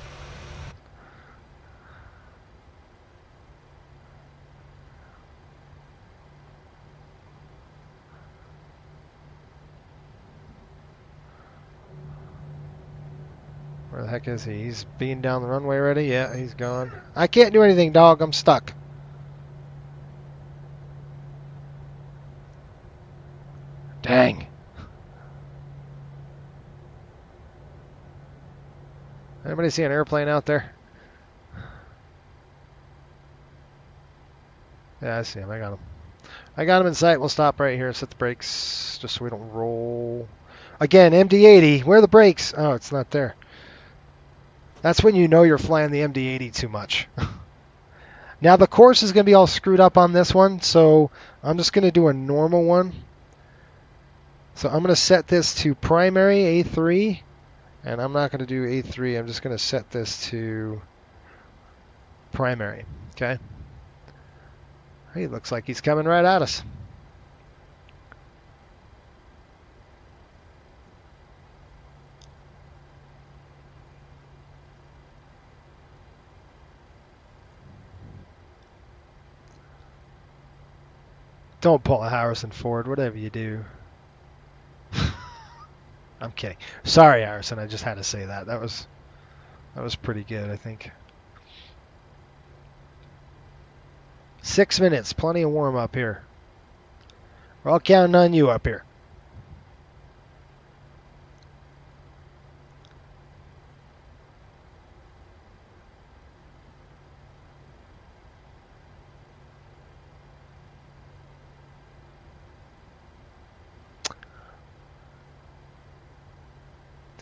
Where the heck is he? He's being down the runway already? Yeah, he's gone. I can't do anything, dog. I'm stuck. Dang. Anybody see an airplane out there? Yeah, I see him. I got him. I got him in sight. We'll stop right here and set the brakes just so we don't roll. Again, MD-80. Where are the brakes? Oh, it's not there. That's when you know you're flying the MD-80 too much. Now the course is going to be all screwed up on this one, so I'm just going to do a normal one. So I'm going to set this to primary A3, and I'm not going to do A3. I'm just going to set this to primary. Okay. He looks like he's coming right at us. Don't pull a Harrison Ford, whatever you do. I'm kidding. Sorry, Harrison. I just had to say that. That was pretty good, I think. 6 minutes, plenty of warm up here. We're all counting on you up here.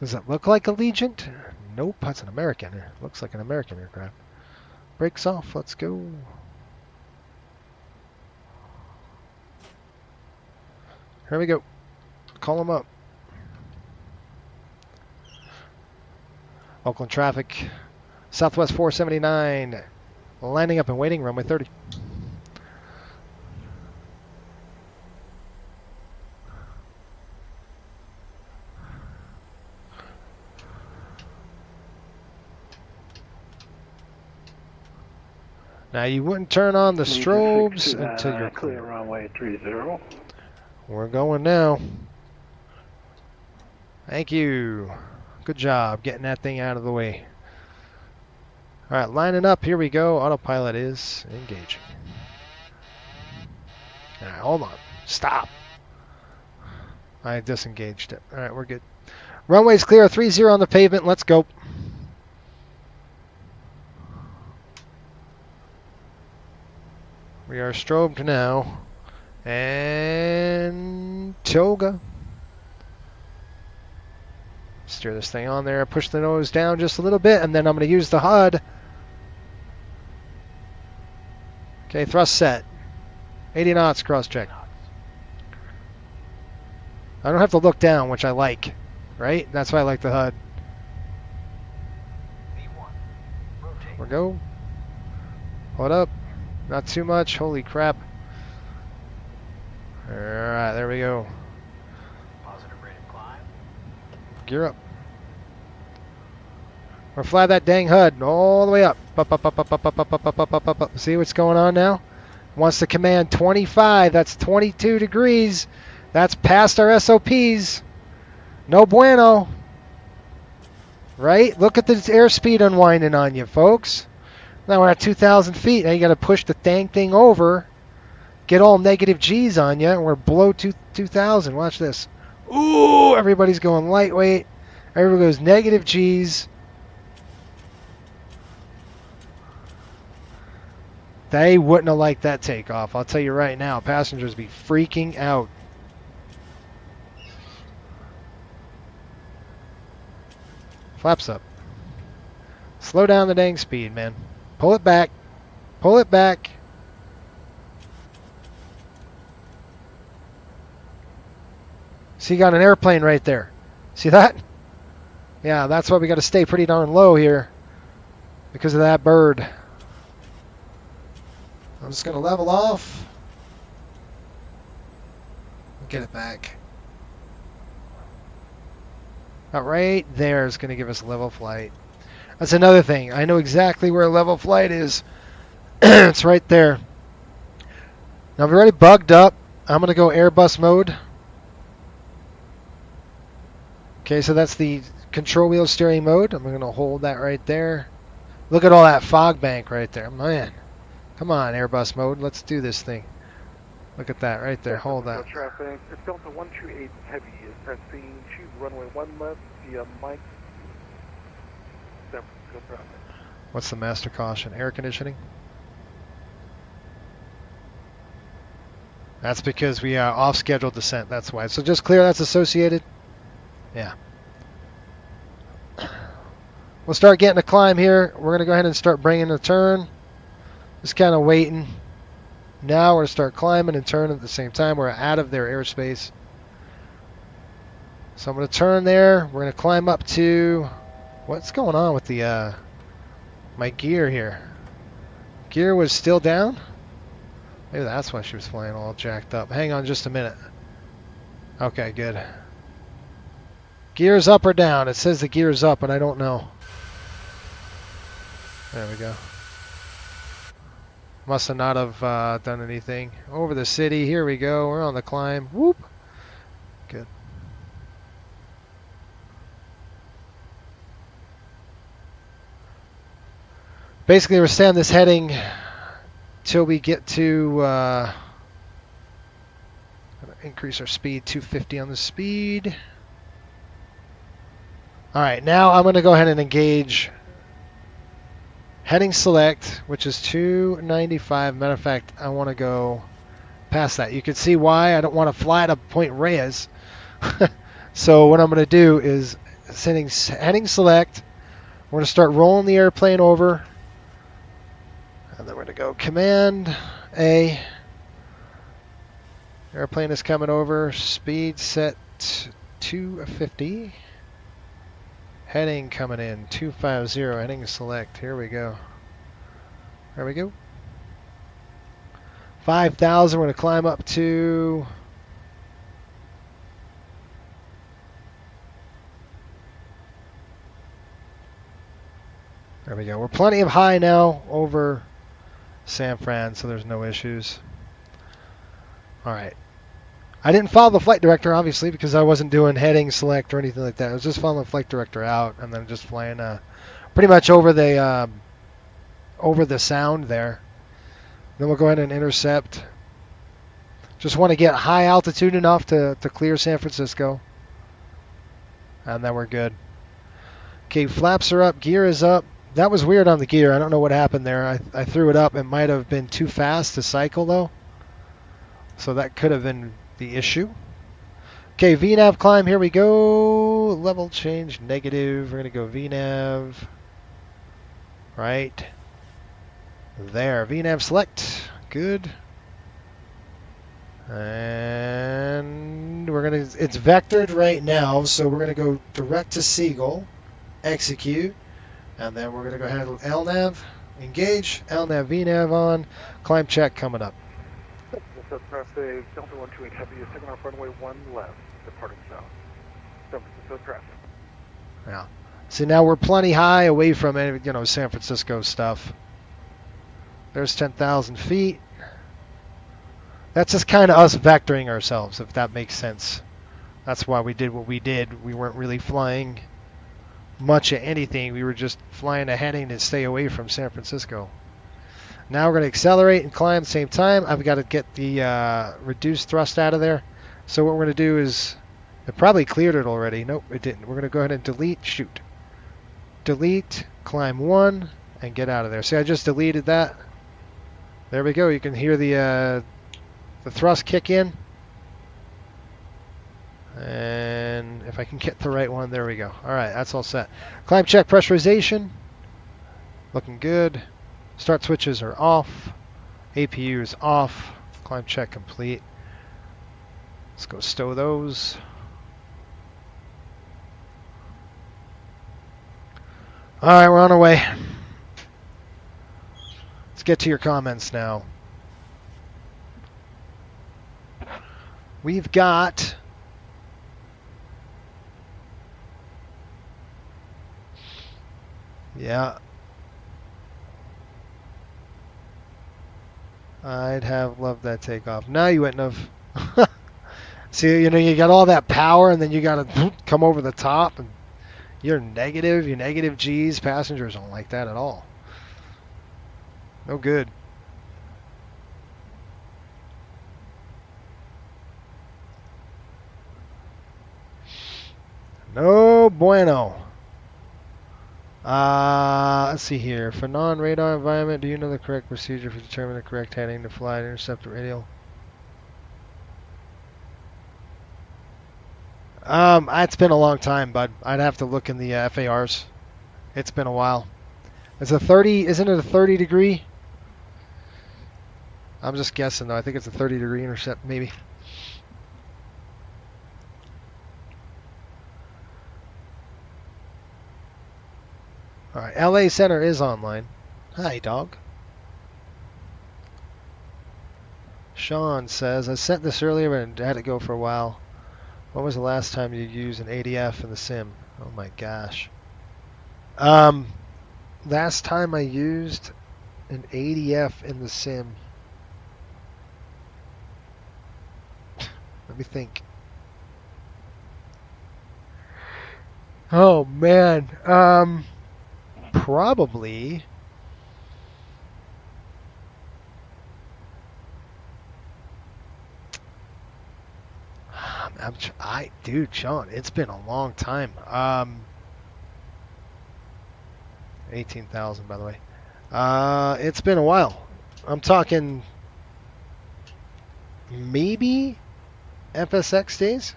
Does it look like Allegiant? Nope, that's an American. It looks like an American aircraft. Brakes off, let's go. Here we go. Call them up. Oakland traffic. Southwest 479. Landing up and waiting, runway 30. Now you wouldn't turn on the strobes until you're clear. Runway 30. We're going now. Thank you. Good job getting that thing out of the way. All right, lining up. Here we go. Autopilot is engaging. All right, hold on. Stop. I disengaged it. All right, we're good. Runway's clear. 30 on the pavement. Let's go. We are strobed now. And toga. Steer this thing on there. Push the nose down just a little bit, and then I'm going to use the HUD. Okay, thrust set. 80 knots, cross check. I don't have to look down, which I like. Right? That's why I like the HUD. Here we go. Hold up. Not too much. Holy crap. Alright, there we go. Positive rate of climb. Gear up. Or fly that dang HUD all the way up. Up, up, up, up, up, up, up, up, up, up, up, up. See what's going on now? Wants to command 25. That's 22 degrees. That's past our SOPs. No bueno. Right? Look at the airspeed unwinding on you, folks. Now we're at 2,000 feet. Now you got to push the dang thing over. Get all negative G's on you, and we're below 2,000. Watch this. Ooh, everybody's going lightweight. Everybody goes negative G's. They wouldn't have liked that takeoff. I'll tell you right now. Passengers be freaking out. Flaps up. Slow down the dang speed, man. Pull it back. Pull it back. See, you got an airplane right there. See that? Yeah, that's why we got to stay pretty darn low here because of that bird. I'm just going to level off. Get it back. About right there is going to give us level flight. That's another thing. I know exactly where level flight is. It's right there. Now I've already bugged up. I'm going to go Airbus mode. Okay, so that's the control wheel steering mode. I'm going to hold that right there. Look at all that fog bank right there. Man, come on, Airbus mode. Let's do this thing. Look at that right there. Hold that. Traffic. It's Delta 128 Heavy is pressing to runway 1 left via Mike. San Francisco traffic. What's the master caution? Air conditioning? That's because we are off scheduled descent. That's why. So just clear that's associated. Yeah. We'll start getting a climb here. We're going to go ahead and start bringing a turn. Just kind of waiting. Now we're going to start climbing and turning at the same time. We're out of their airspace. So I'm going to turn there. We're going to climb up to... What's going on with the my gear here? Gear was still down? Maybe that's why she was flying all jacked up. Hang on just a minute. Okay, good. Gear's up or down? It says the gear's up, but I don't know. There we go. Must have not have done anything. Over the city. Here we go. We're on the climb. Whoop. Good. Basically, we're staying on this heading till we get to increase our speed. 250 on the speed. All right, now I'm going to go ahead and engage heading select, which is 295. Matter of fact, I want to go past that. You can see why I don't want to fly to Point Reyes. So what I'm going to do is heading select. We're going to start rolling the airplane over. And then we're going to go Command A. Airplane is coming over. Speed set 250. Heading coming in 250. Heading select. Here we go. There we go. 5,000. We're going to climb up to... There we go. We're plenty of high now over San Fran, so there's no issues. All right. I didn't follow the flight director, obviously, because I wasn't doing heading select or anything like that. I was just following the flight director out and then just flying pretty much over the sound there. Then we'll go ahead and intercept. Just want to get high altitude enough to clear San Francisco. And then we're good. Okay, flaps are up, gear is up. That was weird on the gear. I don't know what happened there. I threw it up. It might have been too fast to cycle, though. So that could have been the issue. Okay, VNAV climb. Here we go. Level change negative. We're going to go VNAV. Right there. VNAV select. Good. And we're going to... It's vectored right now, so we're going to go direct to Seagull. Execute. And then we're going to go ahead with LNAV. Engage. LNAV VNAV on. Climb check coming up. Traffic, Delta 128 Heavy is taking off runway 1 left, departing south. San Francisco traffic. Yeah. See, now we're plenty high away from San Francisco stuff. There's 10,000 feet. That's just kind of us vectoring ourselves, if that makes sense. That's why we did what we did. We weren't really flying much of anything. We were just flying a heading to stay away from San Francisco. Now we're going to accelerate and climb at the same time. I've got to get the reduced thrust out of there. So what we're going to do is... It probably cleared it already. Nope, it didn't. We're going to go ahead and delete. Shoot. Delete. Climb 1. And get out of there. See, I just deleted that. There we go. You can hear the thrust kick in. And if I can get the right one, there we go. All right, that's all set. Climb check pressurization. Looking good. Start switches are off. APU is off. Climb check complete. Let's go stow those. All right, we're on our way. Let's get to your comments now. We've got Yeah. I'd have loved that takeoff. No, you wouldn't have. See, you got all that power, and then you got to come over the top, and you're negative G's. Passengers don't like that at all. No good. No bueno. Let's see here. For non-radar environment, do you know the correct procedure for determining the correct heading to fly and intercept the radial? It's been a long time, bud. I'd have to look in the FARs. It's been a while. It's a 30, isn't it a 30 degree? I'm just guessing though. I think it's a 30 degree intercept, maybe. All right, LA Center is online. Hi, dog. Sean says, I sent this earlier and had to go for a while. When was the last time you used an ADF in the sim? Oh my gosh. Last time I used an ADF in the sim. Let me think. Oh man. Probably. Dude, Sean, it's been a long time. 18,000, by the way. It's been a while. I'm talking maybe FSX days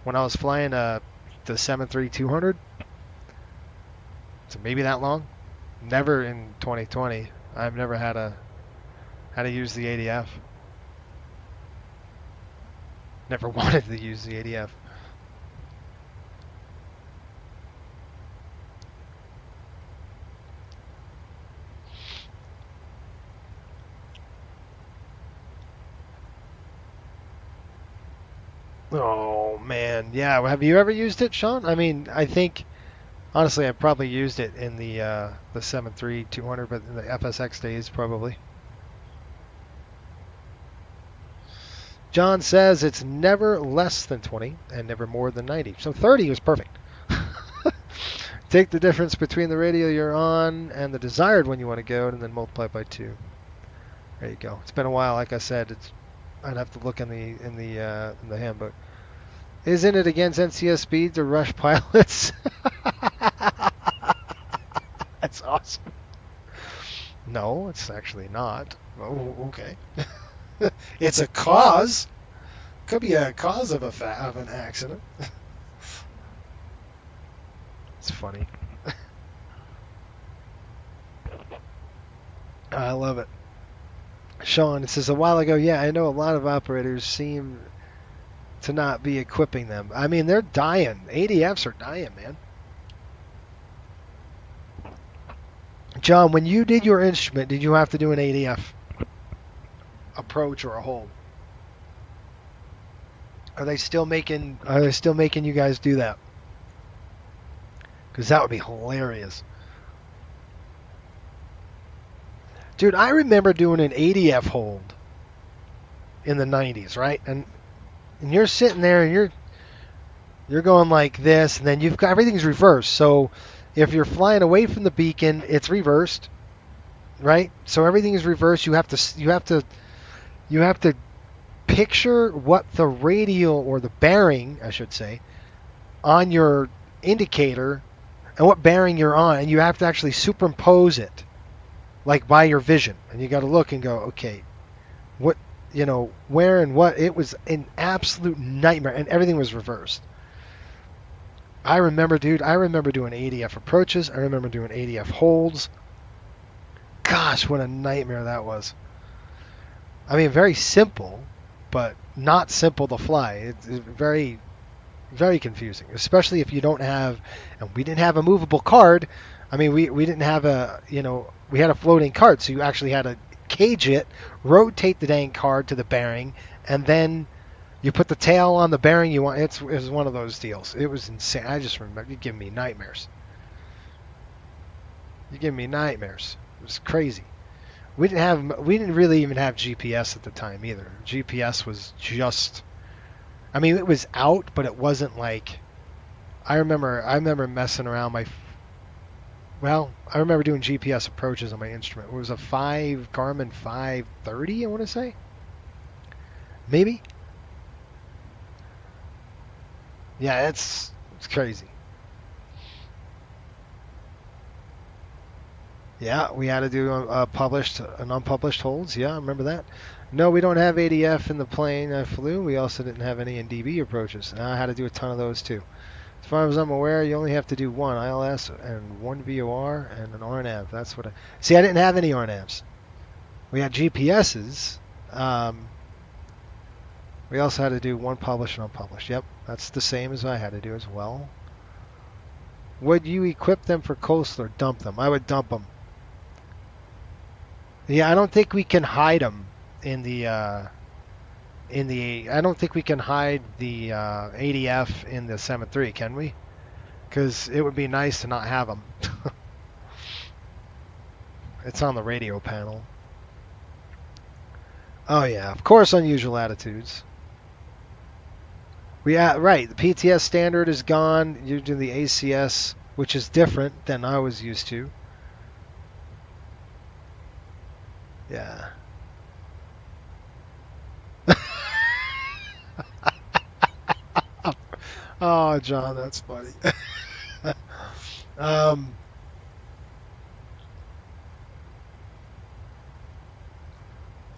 when I was flying the 73200. So maybe that long. Never in 2020. I've never had to use the ADF. Never wanted to use the ADF. Oh man, yeah. Have you ever used it, Sean? I mean, I think honestly, I probably used it in the 73200, but in the FSX days probably. John says it's never less than 20 and never more than 90. So 30 is perfect. Take the difference between the radio you're on and the desired one you want to go, and then multiply by 2. There you go. It's been a while. Like I said, I'd have to look in the handbook. Isn't it against NCS speed to rush pilots? That's awesome. No, it's actually not. Oh, okay. It's a cause. Could be a cause of an accident. It's funny. I love it. Sean, it says a while ago, yeah, I know a lot of operators seem to not be equipping them. I mean, they're dying. ADFs are dying, man. John, when you did your instrument, did you have to do an ADF approach or a hold? Are they still making you guys do that? Because that would be hilarious. Dude, I remember doing an ADF hold in the 90s, right? And you're sitting there and you're going like this, and then you've got everything's reversed. So if you're flying away from the beacon, it's reversed, right? So everything is reversed. You have to picture what the radial, or the bearing, I should say, on your indicator and what bearing you're on, and you have to actually superimpose it, like by your vision, and you got to look and go, okay, what, where and what. It was an absolute nightmare, and everything was reversed. I remember doing ADF approaches. I remember doing ADF holds. Gosh, what a nightmare that was. I mean, very simple, but not simple to fly. It's very, very confusing, especially if you don't have, and we didn't have a movable card. I mean, we didn't have we had a floating card, so you actually had to cage it, rotate the dang card to the bearing, and then you put the tail on the bearing you want. It was one of those deals. It was insane. I just remember, it gave me nightmares. You give me nightmares. It was crazy. We didn't really even have GPS at the time either. GPS was just, I mean, it was out, but it wasn't like, I remember messing around I remember doing GPS approaches on my instrument. It was a Garmin 530, I want to say. Maybe. Yeah, it's crazy. Yeah, we had to do published and unpublished holds. Yeah, I remember that. No, we don't have ADF in the plane I flew. We also didn't have any in DB approaches. I had to do a ton of those too. As far as I'm aware, you only have to do one ILS and one VOR and an RNAV. That's what See, I didn't have any RNAVs. We had GPSs. We also had to do one published and unpublished. Yep, that's the same as I had to do as well. Would you equip them for coastal or dump them? I would dump them. Yeah, I don't think we can hide them in the I don't think we can hide the ADF in the 7.3, can we? Because it would be nice to not have them. It's on the radio panel. Oh yeah, of course, unusual attitudes. Right, the PTS standard is gone. You're doing the ACS, which is different than I was used to. Yeah. Oh, John, that's funny. I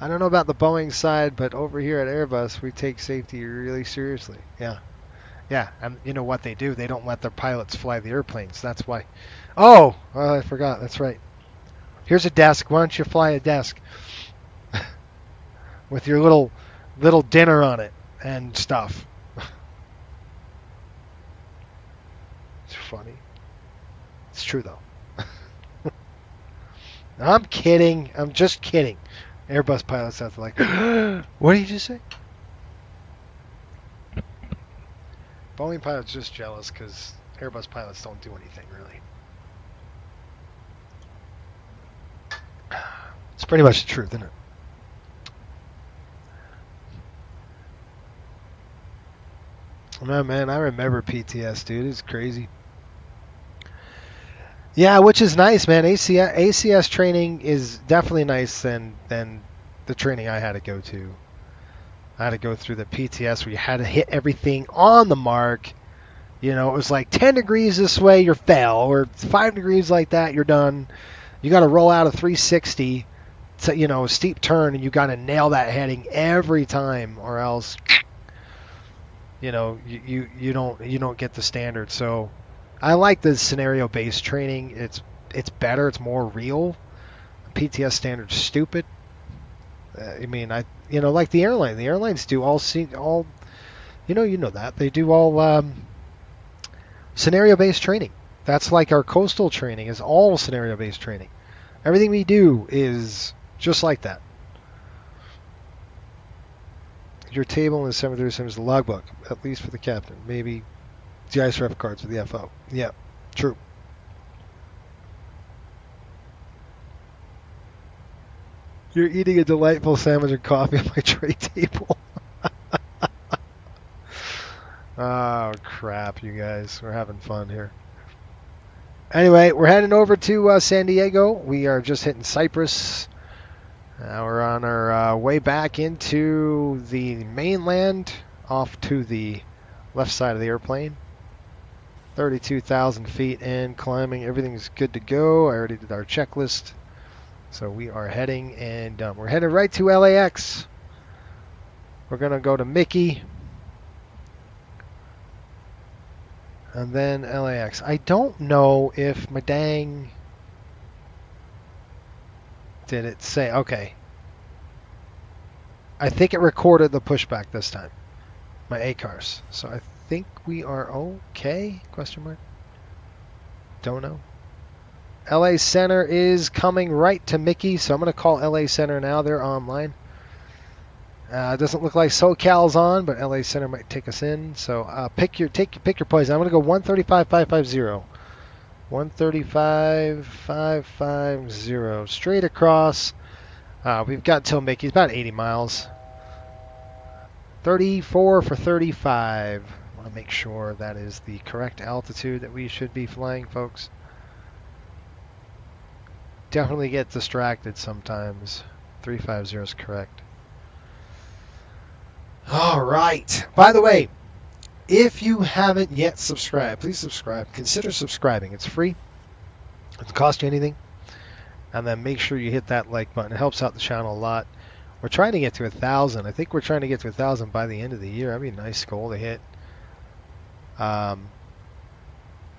don't know about the Boeing side, but over here at Airbus, we take safety really seriously. Yeah. Yeah, and you know what they do? They don't let their pilots fly the airplanes. That's why. Oh, I forgot. That's right. Here's a desk. Why don't you fly a desk with your little dinner on it and stuff? It's funny. It's true though. I'm kidding. I'm just kidding. Airbus pilots have to like, what did you just say? Boeing pilots just jealous because Airbus pilots don't do anything really. It's pretty much the truth, isn't it? Man, I remember PTS, dude. It's crazy. Yeah, which is nice, man. ACS training is definitely nice than the training I had to go to. I had to go through the PTS where you had to hit everything on the mark. You know, it was like 10 degrees this way, you're fail, or 5 degrees like that, you're done. You got to roll out a 360, to, you know, a steep turn, and you got to nail that heading every time, or else, you know, you don't get the standard. So I like the scenario-based training. It's better. It's more real. PTS standard's stupid. I mean, like the airline. The airlines do all, you know that they do all scenario-based training. That's like our coastal training is all scenario-based training. Everything we do is just like that. Your table in the 737 is the logbook, at least for the captain. Maybe the ICE-REF cards for the FO. Yeah, true. You're eating a delightful sandwich and coffee on my tray table. Oh, crap, you guys. We're having fun here. Anyway, we're heading over to San Diego. We are just hitting Cyprus. We're on our way back into the mainland, off to the left side of the airplane. 32,000 feet in, climbing. Everything's good to go. I already did our checklist. So we are heading, and we're headed right to LAX. We're going to go to Mickey. And then LAX. I don't know if my dang... Did it say? Okay. I think it recorded the pushback this time. My ACARS. So I think we are okay? Question mark. Don't know. LA Center is coming right to Mickey, so I'm going to call LA Center now. They're online. It doesn't look like SoCal's on, but LA Center might take us in. So pick your poison. I'm going to go 135.550. 135,550 straight across. We've got till Mickey's about 80 miles. 34 for 35. I want to make sure that is the correct altitude that we should be flying, folks. Definitely get distracted sometimes. 350 is correct. All right. By the way, if you haven't yet subscribed, please subscribe. Consider subscribing. It's free. It doesn't cost you anything. And then make sure you hit that like button. It helps out the channel a lot. We're trying to get to 1,000. I think we're trying to get to 1,000 by the end of the year. That'd be a nice goal to hit. Of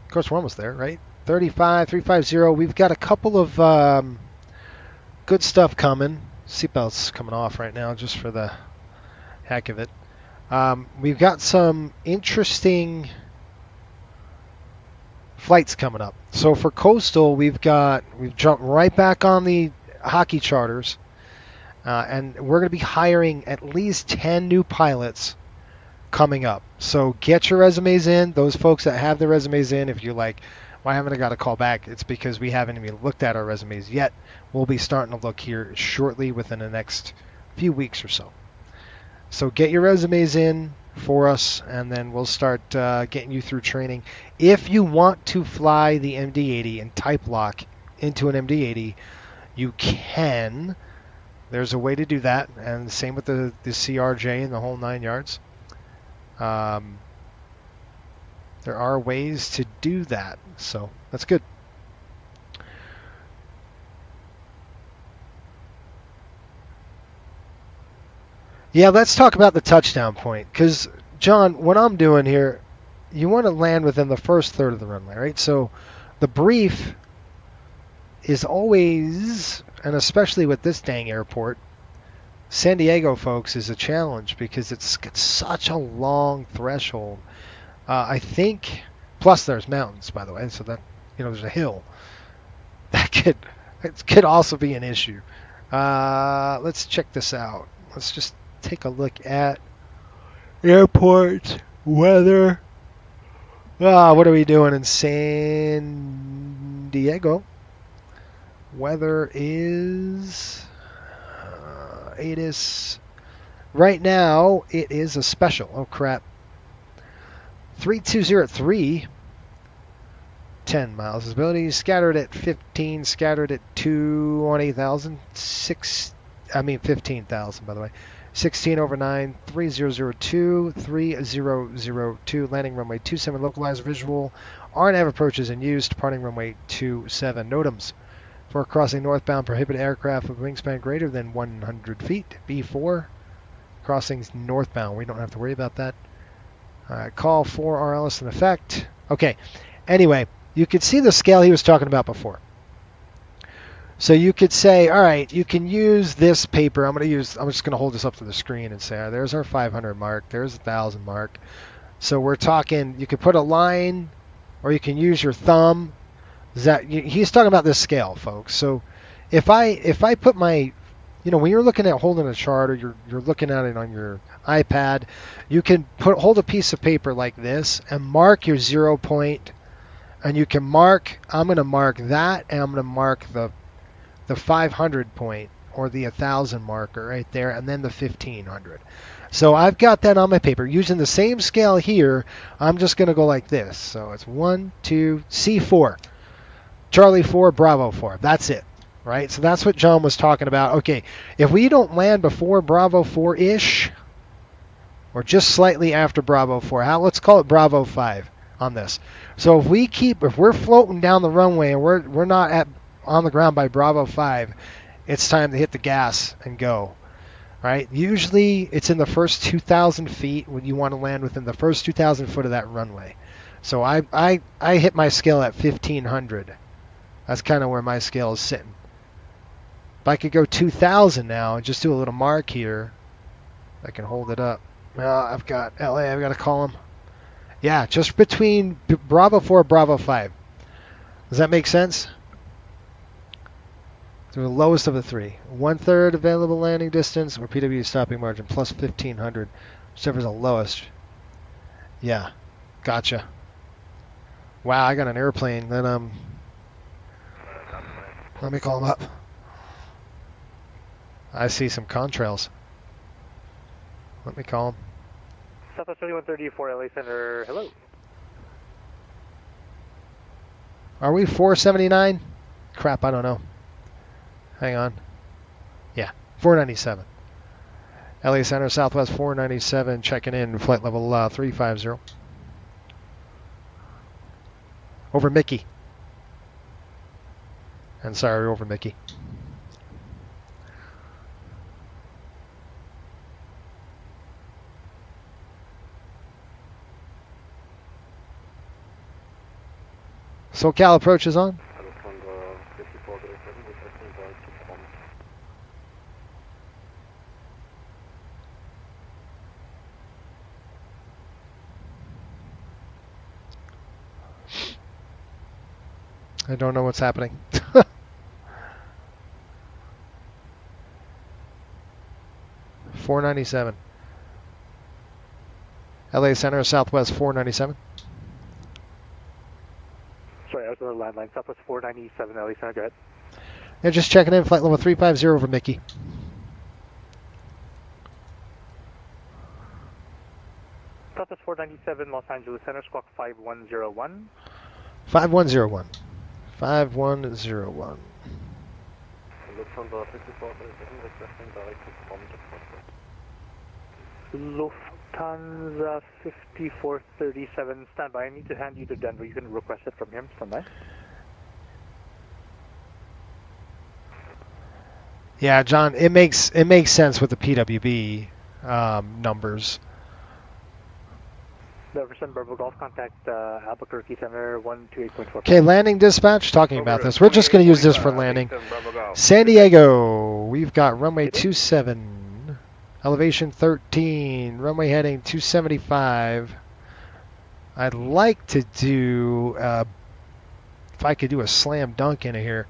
course, we're almost there, right? 35, 350. We've got a couple of good stuff coming. Seatbelt's coming off right now just for the heck of it. We've got some interesting flights coming up. So for coastal, we've jumped right back on the hockey charters, and we're going to be hiring at least 10 new pilots coming up. So get your resumes in. Those folks that have their resumes in, if you're like, why haven't I got a call back? It's because we haven't even looked at our resumes yet. We'll be starting to look here shortly within the next few weeks or so. So get your resumes in for us, and then we'll start getting you through training. If you want to fly the MD-80 and type lock into an MD-80, you can. There's a way to do that, and same with the CRJ and the whole 9 yards. There are ways to do that, so that's good. Yeah, let's talk about the touchdown point, because, John, what I'm doing here, you want to land within the first third of the runway, right? So the brief is always, and especially with this dang airport, San Diego, folks, is a challenge because it's got such a long threshold. I think, plus there's mountains, by the way, so that, there's a hill. That could also be an issue. Let's check this out. Let's just take a look at airport weather. What are we doing in San Diego? Weather is right now it is a special. Oh crap. 3203, 10 miles visibility, scattered at 15, scattered at 2 on 8,000, 15,000 by the way. 16 over 9, 3002, 3002, landing runway 27, localized visual, RNAV approaches in use, departing runway 27, NOTAMs. For crossing northbound, prohibited aircraft with wingspan greater than 100 feet, B4, crossings northbound, we don't have to worry about that. Call 4 RLS in effect. Okay, anyway, you could see the scale he was talking about before. So you could say, all right, you can use this paper. I'm just going to hold this up to the screen and say, there's our 500 mark, there's 1,000 mark. So we're talking, you could put a line, or you can use your thumb. He's talking about this scale, folks. So if I put my, when you're looking at holding a chart, or you're looking at it on your iPad, you can hold a piece of paper like this and mark your 0 point, and you can mark. I'm going to mark that, and I'm going to mark the 500 point or the 1,000 marker right there, and then the 1,500. So I've got that on my paper. Using the same scale here, I'm just going to go like this. So it's 1, 2, C4, Charlie 4, Bravo 4. That's it, right? So that's what John was talking about. Okay, if we don't land before Bravo 4-ish, or just slightly after Bravo 4, let's call it Bravo 5 on this. So if we're floating down the runway and we're not on the ground by Bravo 5, it's time to hit the gas and go, right? Usually it's in the first 2,000 feet when you want to land within the first 2,000 foot of that runway. So I hit my scale at 1,500. That's kind of where my scale is sitting. If I could go 2,000 now and just do a little mark here, I can hold it up. I've got LA, I've got to call them. Yeah, just between Bravo 4 and Bravo 5. Does that make sense? So the lowest of the three. 1/3 available landing distance, or PW stopping margin, plus 1,500. Whichever's the lowest. Yeah, gotcha. Wow, I got an airplane. Then let me call him up. I see some contrails. Let me call him. Southwest 3130 for LA Center. Hello. Are we 479? Crap, I don't know. Hang on. Yeah, 497. LA Center, Southwest 497, checking in, flight level 350. Over Mickey. And sorry, over Mickey. SoCal approach is on. I don't know what's happening. $497. LA Center, Southwest 497. Sorry, I was on the landline. Southwest 497, LA Center, go ahead. Yeah, just checking in, flight level 350 over Mickey. Southwest 497, Los Angeles Center, squawk 5101. 5101. 5101. Lufthansa 5437, standby. I need to hand you to Denver. You can request it from him, standby. Yeah, John, it makes sense with the PWB numbers. Neverson, Bravo Golf, contact Albuquerque Center 128.4. Okay, landing dispatch, talking about this. We're just going to use this for landing. San Diego, we've got runway 27, elevation 13, runway heading 275. I'd like to do, if I could do a slam dunk in here,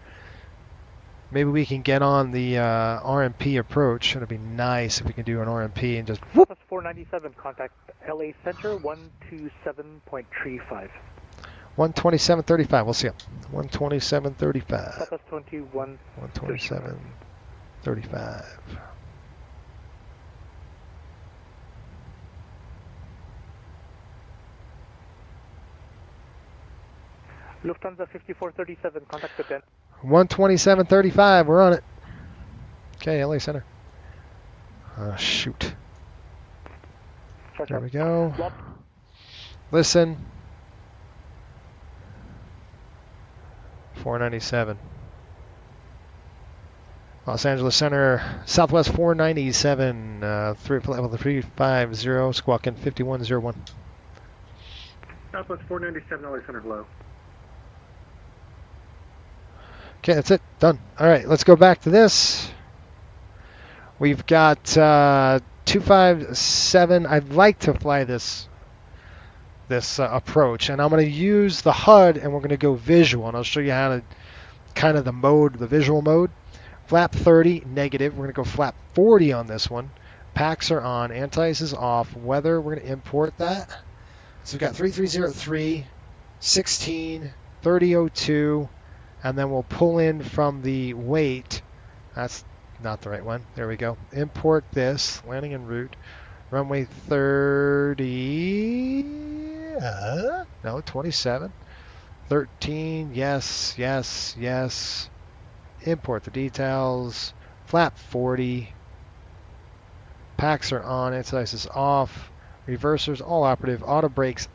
maybe we can get on the RMP approach. It'd be nice if we can do an RMP and just whoop. 497, contact LA Center 127.35. 127.35. We'll see you. 127.35. Southwest 21. 127.35. Lufthansa 5437, contact the Den. 127.35. We're on it. Okay, LA Center. Shoot. There we go. Listen. 497. Los Angeles Center, Southwest 497, level 350, squawking 5101. Southwest 497, LA Center, hello. Okay, that's it. Done. All right, let's go back to this. We've got 257. I'd like to fly this approach, and I'm going to use the HUD, and we're going to go visual, and I'll show you how to kind of the visual mode. Flap 30, negative. We're going to go flap 40 on this one. Packs are on. Anti-ice is off. Weather, we're going to import that. So we've got 3303, 16, 3002, and then we'll pull in from the weight. That's not the right one. There we go. Import this. Landing en route. Runway 30. No, 27. 13. Yes, yes, yes. Import the details. Flap 40. Packs are on. Anti-ice is off. Reversers all operative. Auto brakes.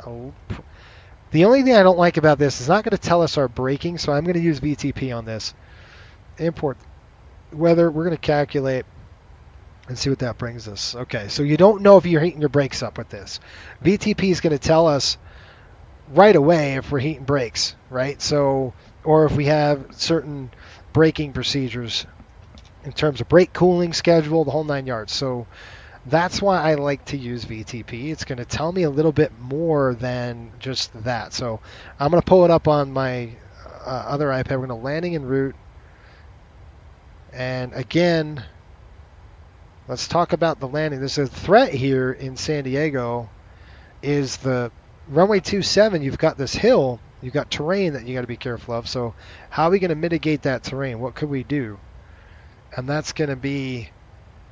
The only thing I don't like about this is not going to tell us our braking, so I'm going to use VTP on this. Import weather. We're going to calculate and see what that brings us. Okay, so you don't know if you're heating your brakes up with this. VTP is going to tell us right away if we're heating brakes, right? So, or if we have certain braking procedures in terms of brake cooling schedule, the whole 9 yards. So that's why I like to use VTP. It's going to tell me a little bit more than just that. So I'm going to pull it up on my other iPad. We're going to landing en route. And again, let's talk about the landing. There's a threat here in San Diego is the runway 27. You've got this hill You've got terrain that you got to be careful of. So how are we going to mitigate that terrain? What could we do? And that's going to be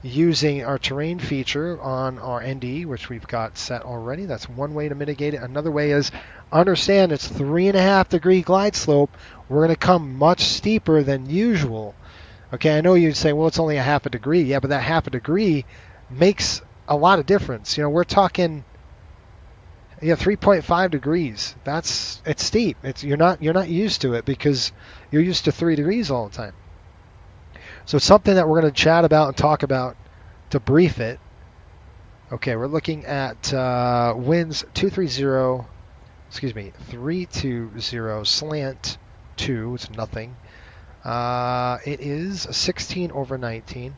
using our terrain feature on our ND, which we've got set already. That's one way to mitigate it. Another way is understand it's 3.5 degree glide slope. We're going to come much steeper than usual. Okay, I know you'd say, well, it's only a 0.5 degree. Yeah, but that 0.5 degree makes a lot of difference. You know, we're talking 3.5 degrees. It's steep. You're not used to it because you're used to 3 degrees all the time. So it's something that we're going to chat about and talk about to brief it. Okay, we're looking at winds 320 slant 2. It's nothing. It is 16 over 19.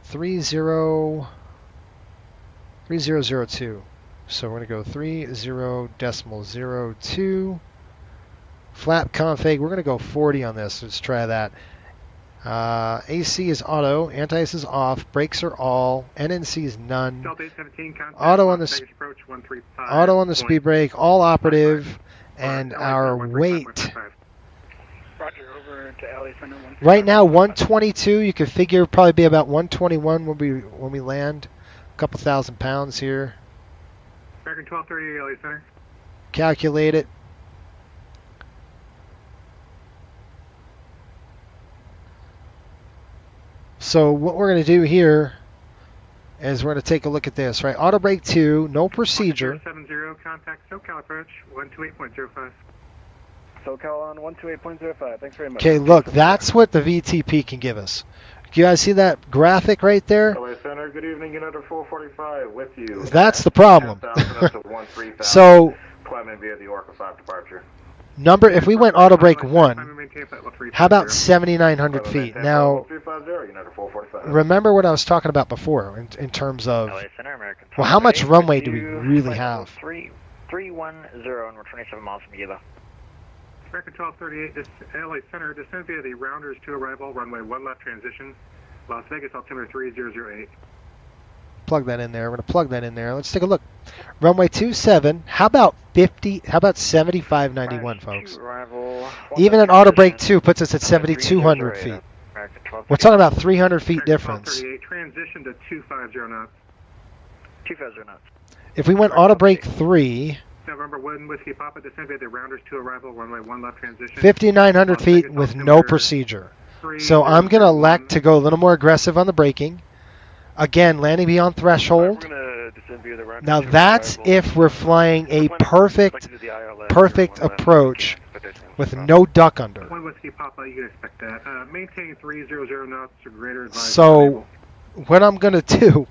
3002. So we're going to go 30.02. Flap config, we're going to go 40 on this. Let's try that. AC is auto, anti-ice is off, brakes are all, NNC is none. Auto on the speed brake, all operative, and our weight. Right now 122. You could figure probably be about 121 when we land. A couple thousand pounds here. American 1230 LA Center. Calculate it. So what we're going to do here is we're going to take a look at this, right? Auto brake 2, no procedure. 70, contact SoCal approach 128.05. SoCal on 128.05. Thanks very much. Okay, look, that's what the VTP can give us. Do you guys see that graphic right there? LA Center, good evening, United 445 with you. That's the problem. 10,000 So, climbing via the Orca 5 departure. If we went auto brake 1, how about 7,900 feet? Now, remember what I was talking about before in terms of, well, how much runway do we really have? 310, and we're 27 miles from Gila. American 1238, LA Center, descend via the Rounders to arrival, runway 1 left transition, Las Vegas altimeter 3008. Plug that in there. We're going to plug that in there. Let's take a look. Runway 27. How about 7591, folks? Even an auto brake 2 puts us at 7,200 feet. We're talking about 300 feet difference. Transition to 250 knots. 250 knots. If we went auto brake 3, November 1 Whiskey Papa, descend via the Rounders to arrival, runway 1 left transition. 5,900 feet with no procedure. So I'm going to elect to go a little more aggressive on the braking. Again, landing beyond threshold. Now that's if we're flying a perfect approach with no duck under. 1 Whiskey Papa, you can expect that. Maintain 300 knots or greater. So what I'm going to do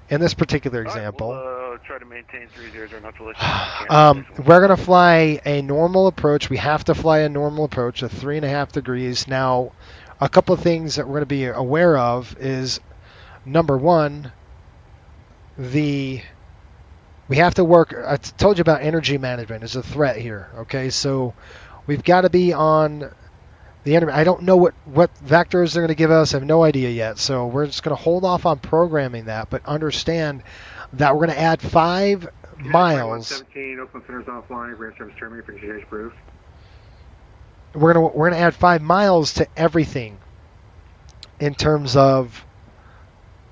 in this particular example, try to maintain 300 knots. we're going to fly a normal approach. We have to fly a normal approach at 3.5 degrees. Now, a couple of things that we're going to be aware of is, number one, we have to work. I told you about energy management is a threat here. Okay, so we've got to be on the energy. I don't know what vectors they're going to give us. I have no idea yet. So we're just going to hold off on programming that, but understand that we're going to add 5 miles. 117, Oakland Center's offline. Rear service terminated for GH proof. We're going to add 5 miles to everything in terms of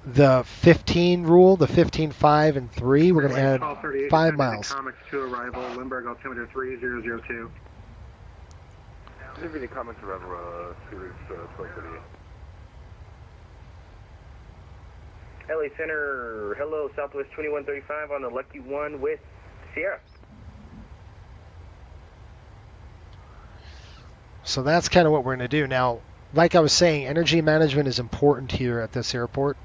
the 15 rule, the 15, 5, and 3. We're going to add 5 miles. Comics to arrival, Lindbergh altimeter 3002. Any comments around Series 2038? LA Center, hello, Southwest 2135 on the Lucky 1 with Sierra. So that's kind of what we're going to do. Now, like I was saying, energy management is important here at this airport.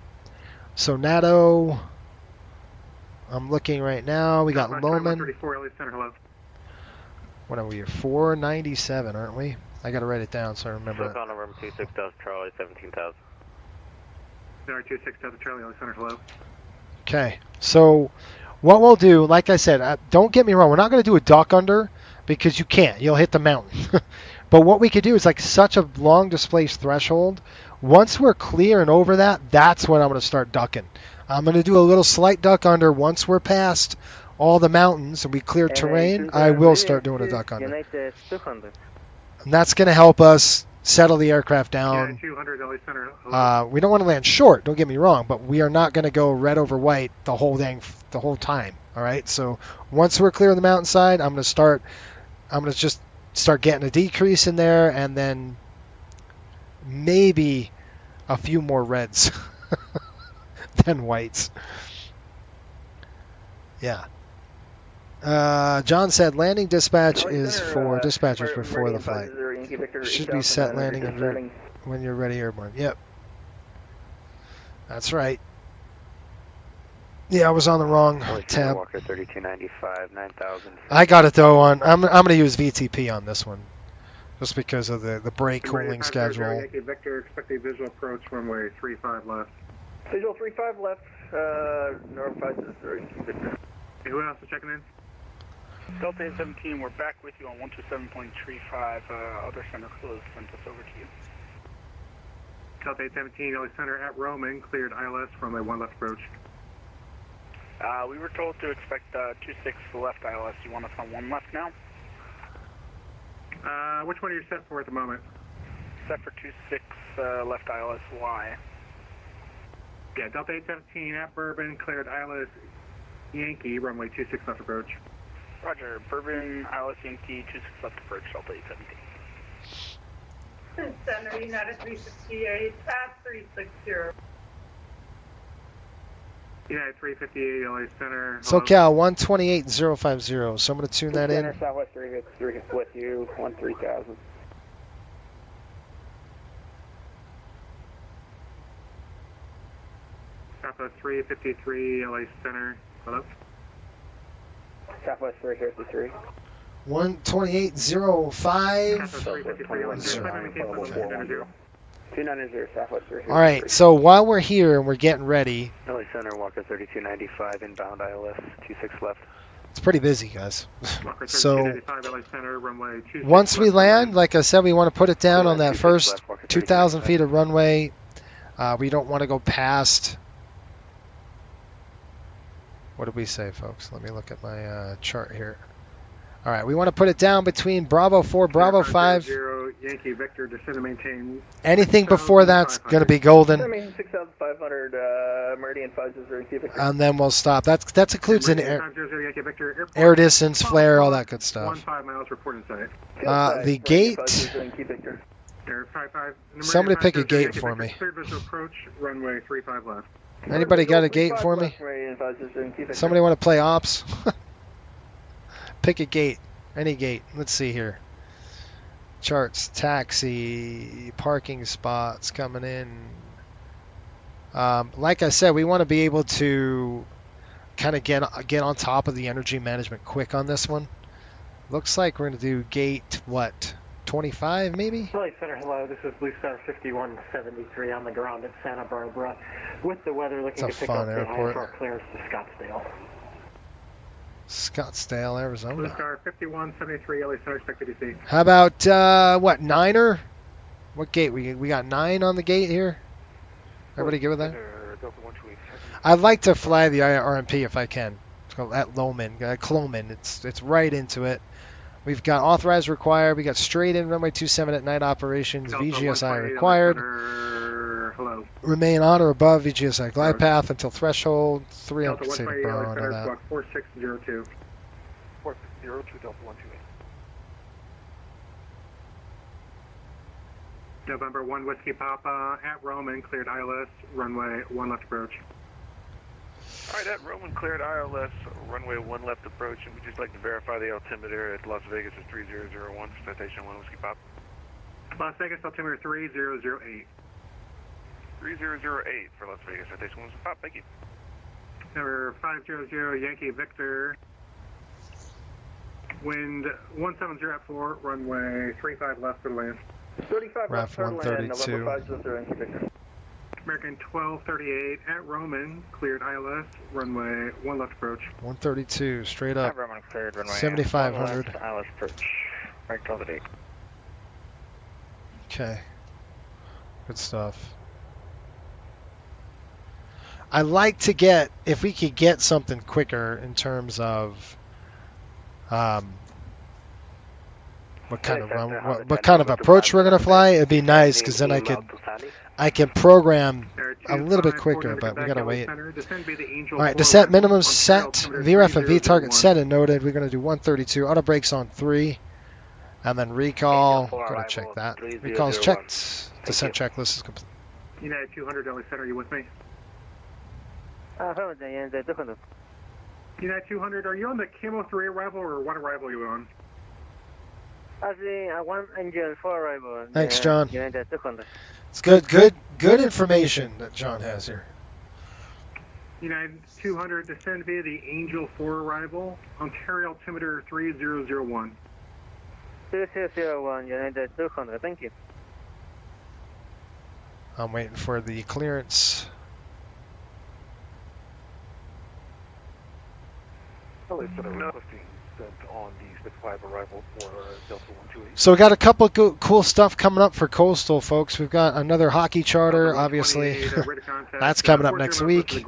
So NATO, I'm looking right now. We got Loman. 34, LA Center, hello. What are we? 497, aren't we? I got to write it down so I remember. SoCal November 26,000 Charlie 17,000. November 26,000 Charlie, LA Center, hello. Okay, so what we'll do, like I said, don't get me wrong, we're not going to do a duck under because you can't. You'll hit the mountain. But what we could do is like such a long displaced threshold. Once we're clear and over that, that's when I'm going to start ducking. I'm going to do a little slight duck under once we're past all the mountains and we clear terrain, I will start doing a duck under. United 200. And that's going to help us settle the aircraft down. 200 LA Center. We don't want to land short, don't get me wrong, but we are not going to go red over white the whole time. All right. So once we're clear of the mountainside, I'm going to just start getting a decrease in there, and then maybe a few more reds than whites. Yeah. John said landing dispatch is for dispatchers before the flight. Should be set landing en route when you're ready airborne. Yep. That's right. Yeah, I was on the wrong tab. Walker 3295, 9000. I got it though on. I'm going to use VTP on this one, just because of the brake cooling schedule. Yankee Victor, expect a visual approach runway 35 left. Visual 35 left, North 50, Yankee Victor. Hey, who else is checking in? Delta 817, we're back with you on 127.35. Other center closed, sent us over to you. Delta 817, LA Center at Roman, cleared ILS, runway 1 left approach. We were told to expect 26 left ILS. You want us on 1 left now? Which one are you set for at the moment? Set for 26 left ILS Y. Yeah, Delta 817 at Bourbon, cleared ILS Yankee, runway 26 left approach. Roger, Bourbon, ILS Yankee, 26 left approach, Delta 817. Center, United 368, pass 360. United 358, LA Center. SoCal 128050. So I'm going to tune that in. Center, Southwest 363 with you, 13,000. Southwest 353, LA Center. Hello? Southwest 353. 12805. 290 Southwest 353. All right, so while we're here and we're getting ready, LA Center, Walker 3295, inbound ILS, 26 left. it's pretty busy, guys. So Center, runway once we land, like I said, we want to put it down on that first 2,000 feet of runway. We don't want to go past. What did we say, folks? Let me look at my chart here. All right, we want to put it down between Bravo 4, Bravo 5. Yankee Victor, descend and maintain. Anything before that's going to be golden. 6,500, Meridian 50, Yankee Victor. And then we'll stop. That includes an air distance, flare, all that good stuff. 15 miles, report inside. The gate. Somebody pick a gate for me. Clear visual approach, runway 35 left. Anybody got a gate for me? Somebody want to play ops? Pick a gate. Any gate. Let's see here. Charts, taxi, parking spots coming in. Like I said, we want to be able to kind of get on top of the energy management quick on this one. Looks like we're going to do gate, what, 25 maybe? LA Center, hello. This is Blue Star 5173 on the ground at Santa Barbara. With the weather looking to pick up the IFR clearance to Scottsdale. Scottsdale, Arizona. Blue Star 5173, LA Center, expected to see. How about, what, 9er? What gate? We got 9 on the gate here? Everybody good with that? I'd like to fly the RMP if I can. It's called at Loman, Cloman. It's right into it. We've got authorized required. We got straight in runway 27 at night operations. VGSI required. Hello. Remain on or above VGSI glide path until threshold. 3 on that. 4602. 4602, Delta 128. November 1 Whiskey Papa at Roman, cleared ILS, runway 1 left approach. All right, at Roman, cleared ILS, runway 1 left approach, and we'd just like to verify the altimeter at Las Vegas is 3001, citation 1 Whiskey Papa. Las Vegas altimeter 3008. 3008 for Las Vegas, citation 1 Whiskey Papa, thank you. Number 500 Yankee Victor, wind 170 at 4, runway 35 left for the land. 35 left for land, November 500 Yankee Victor. American 1238 at Roman, cleared ILS, runway 1 left approach. 132, straight up. Roman cleared runway 7500. ILS approach. Right 12 at 8. Okay. Good stuff. I like to get, if we could get something quicker in terms of what kind of approach we're gonna fly. It'd be nice because then I can program a little bit quicker, but we gotta wait. All right, descent minimum set, VREF and V target set and noted. We're gonna do 132. Auto brakes on 3, and then recall. Gotta check that. Recall's checked. Descent checklist is complete. United 200, LA Center, are you with me? United 200, are you on the Camo 3 arrival or what arrival are you on? One engine for arrival. Thanks, John. It's good information that John has here. United 200, descend via the Angel 4 arrival, Ontario altimeter 3001. 3001, United 200, thank you. I'm waiting for the clearance. LA Center requesting sent on the specified arrival for Delta 128. So we got a couple of cool stuff coming up for Coastal, folks. We've got another hockey charter, obviously. That's coming up next week. In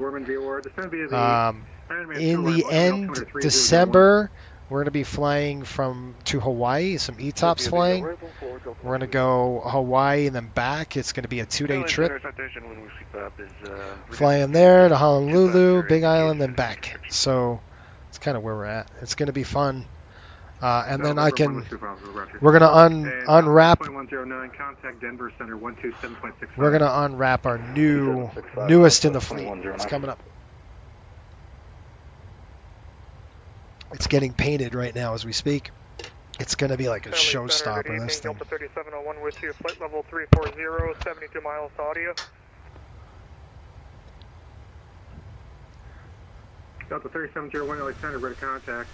the end, December, we're going to be flying to Hawaii, some ETOPS flying. We're going to go Hawaii and then back. It's going to be a 2-day trip. Flying there to Honolulu, Big Island, then back. So it's kind of where we're at. It's going to be fun. And then we're going to unwrap. We're going to unwrap our newest in the fleet. It's coming up. It's getting painted right now as we speak. It's going to be like a showstopper, this thing. Delta 3701 with you, flight level 340, 72 miles to audio. Delta 3701, LA Center, ready to contact.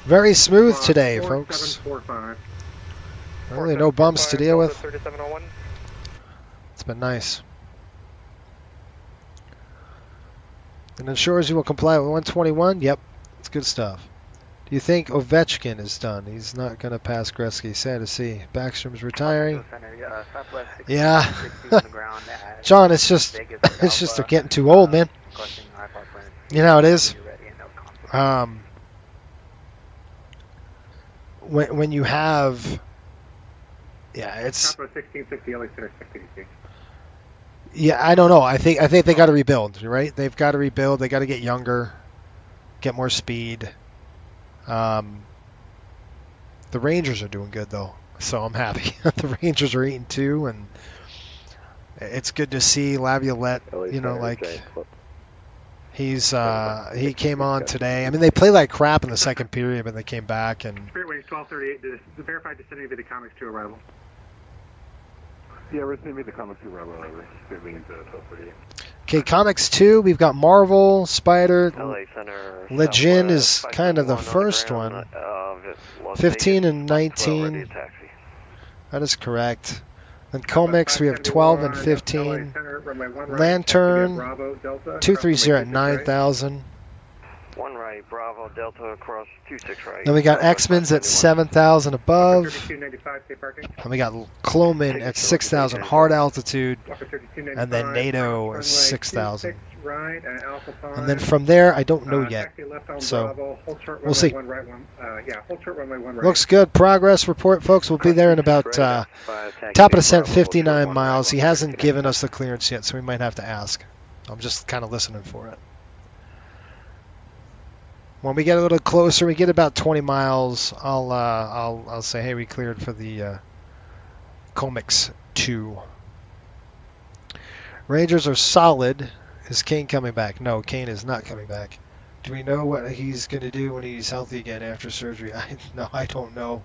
Very smooth today, folks. 4745. Really no bumps to deal with. It's been nice. And ensures you will comply with 121. Yep, it's good stuff. Do you think Ovechkin is done? He's not going to pass Gretzky. Sad to see. Backstrom's retiring. Yeah. John, it's just they're getting too old, man. You know how it is. When you have, it's. Yeah, I don't know. I think they got to rebuild, right? They've got to rebuild. They got to get younger, get more speed. The Rangers are doing good though, so I'm happy. The Rangers are 8-2, and it's good to see Laviolette. You know, like he came on today. I mean, they played like crap in the second period, but they came back and. Spirit Wings 1238. The verified descending via the Comics 2 arrival. Yeah, we're going to meet the Comics 2 arrival. Spirit Wings 1238. Okay, Comics 2, we've got Marvel, Spider, Legion is kind of the first one. 15 and 19. That is correct. Then Comics, we have 12 and 15. Lantern, 230 at 9,000. 1 right, Bravo, Delta across 26 right. Then we got X-Men's at 7,000 above. And we got Cloman at 6,000 hard altitude. And then NATO is 6,000. And then from there, I don't know yet. So we'll see. Looks good. Progress report, folks. We'll be there in about top of descent 59 miles. He hasn't given us the clearance yet, so we might have to ask. I'm just kind of listening for it. When we get a little closer, we get about 20 miles. I'll say, hey, we cleared for the Comics 2. Rangers are solid. Is Kane coming back? No, Kane is not coming back. Do we know what he's going to do when he's healthy again after surgery? I don't know.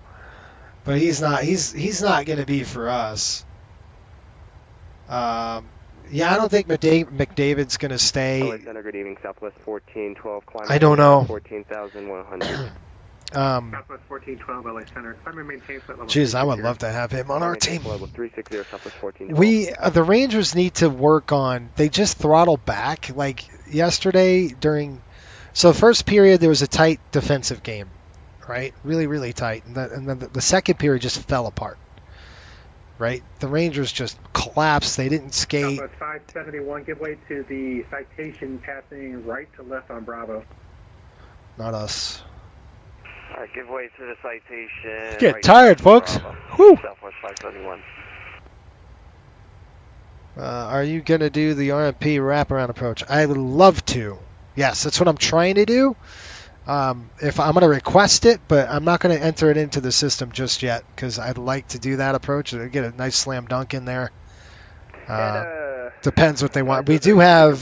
But he's not going to be for us. Yeah, I don't think McDavid's going to stay. Good evening, Southwest 1412. I don't know. 14,100. Southwest 1412, LA Center. Jeez, I would love to have him on our team. 360, Southwest 1412. The Rangers need to work on. They just throttled back like yesterday during. So first period there was a tight defensive game, right? Really, really tight, and then the second period just fell apart. right? The Rangers just collapsed. They didn't skate. Southwest 571, give way to the citation passing right to left on Bravo. Not us. All right, give way to the citation. Get right tired, folks. Whew. Southwest 571. Are you going to do the RMP wraparound approach? I would love to. Yes, that's what I'm trying to do. If I'm going to request it, but I'm not going to enter it into the system just yet because I'd like to do that approach. Get a nice slam dunk in there. Depends what they want. We do have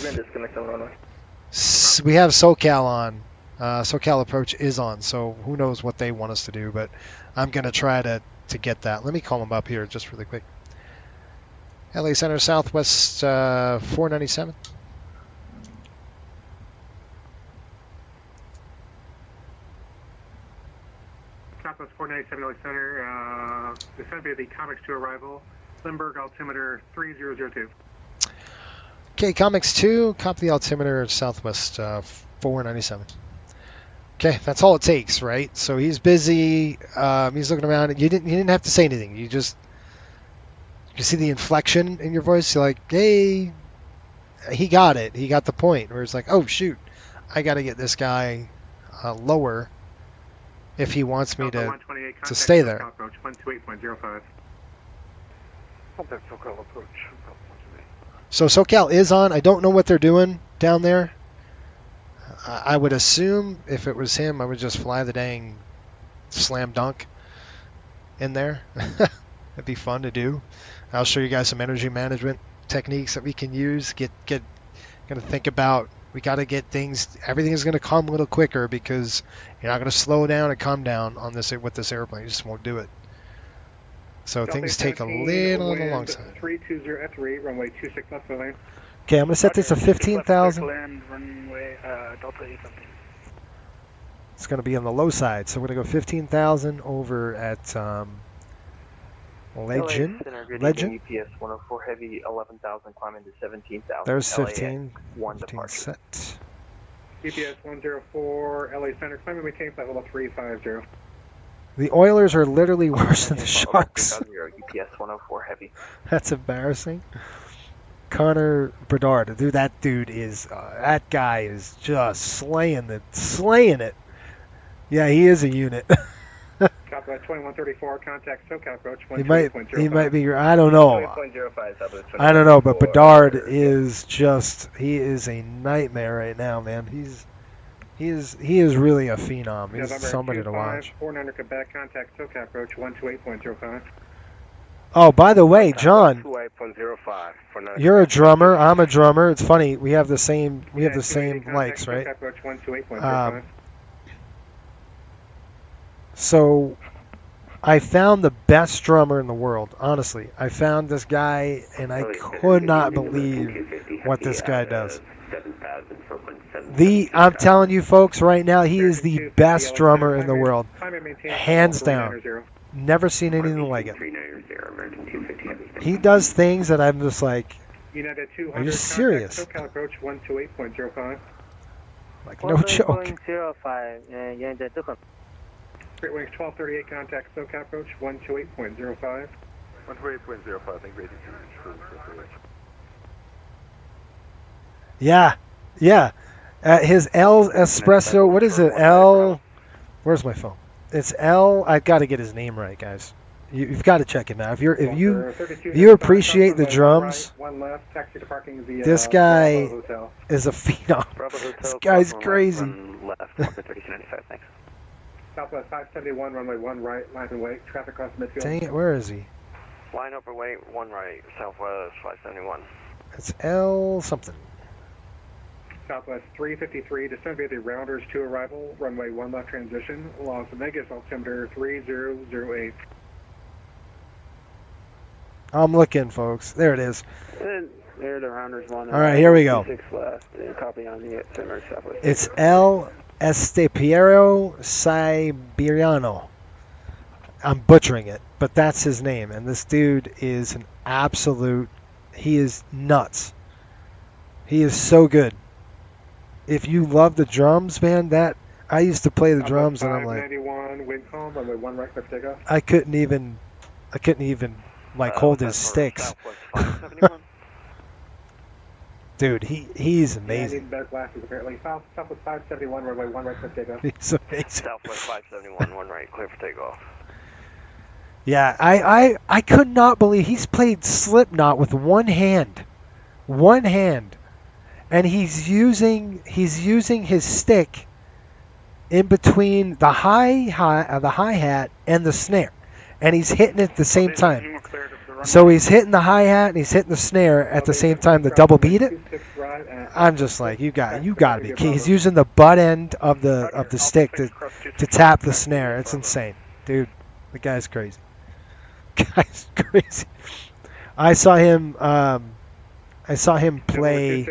SoCal on. SoCal approach is on, so who knows what they want us to do, but I'm going to try to get that. Let me call them up here just really quick. LA Center, Southwest 497. Southwest 497 LA Center, descend via the Comics 2 arrival, Limburg altimeter 3002. Okay, Comics 2, copy the altimeter, Southwest 497. Okay, that's all it takes, right? So he's busy, he's looking around. You didn't have to say anything. You see the inflection in your voice. You're like, hey, he got it. He got the point. Where it's like, oh, shoot, I got to get this guy lower if he wants me to stay there. Approach 128.05. Contact SoCal approach. So SoCal is on. I don't know what they're doing down there. I would assume if it was him, I would just fly the dang slam dunk in there. That'd be fun to do. I'll show you guys some energy management techniques that we can use. Gonna think about. We got to get things. Everything is going to come a little quicker because you're not going to slow down and calm down on this with this airplane. You just won't do it. So things take a little on the long side. 320 at 3, runway 26 left lane. Okay, I'm going to set this to 15,000. Runway Delta 817. It's going to be on the low side, so we're going to go 15,000 over at Legend. UPS 104 heavy 11,000 climbing to 17,000. There's 15. 15 set. UPS 104 LA Center climbing maintain flight level 350. The Oilers are literally worse than the Sharks. UPS 104 heavy. That's embarrassing. Connor Bedard, dude, that guy is just slaying it. Yeah, he is a unit. Southwest 2134, contact SoCal approach 128.05. He might be, I don't know. 128.05, I don't know, but Bedard is he is a nightmare right now, man. He is really a phenom. He's November somebody to watch. 4900 Quebec, contact SoCal approach 128.05. Oh, by the way, John, 28.05 you're a drummer. I'm a drummer. It's funny. We have the same likes, right? Approach 128.05. So I found the best drummer in the world, honestly. I found this guy, and I could not believe what this guy does. I'm telling you, folks, right now, he is the best drummer in the world. Hands down. Never seen anything like it. He does things that I'm just like, are you serious? Like, no joke. Great Wings 1238, contact SoCal approach 128.05. 128.05, thank you. Yeah. His L Espresso, what is it? Where's my phone? It's L. I got to get his name right, guys. You've got to check him out. If you appreciate the drums, this guy is a phenom. This guy's crazy. Southwest 571, runway 1 right, line and wait, traffic cross midfield. Dang it, where is he? Line over wait, 1 right, Southwest 571. It's L something. Southwest 353, descend via the Rounders 2 arrival, runway 1 left transition, Las Vegas altimeter 3008. I'm looking, folks. There it is. There, the Rounders 1. All right, here we go. 6 left, copy on the Southwest. It's L. Estepiero Siberiano. I'm butchering it, but that's his name. And this dude is an absolute... He is nuts. He is so good. If you love the drums, man, I used to play the drums, and I'm like... wind calm, runway 1 right, clear for takeoff. I couldn't even like hold his sticks. Dude, he's amazing. Yeah, I need better glasses apparently. Southwest 571, runway 1 right for takeoff. He's amazing. Southwest 571, 1 right, clear for takeoff. Yeah, I could not believe he's played Slipknot with one hand, and he's using his stick in between the hi-hat and the snare, and he's hitting it at the same time. So he's hitting the hi-hat and he's hitting the snare at the same time to double beat it. I'm just like, you got to be kidding. He's using the butt end of the stick to tap the snare. It's insane, dude. The guy's crazy. I saw him play.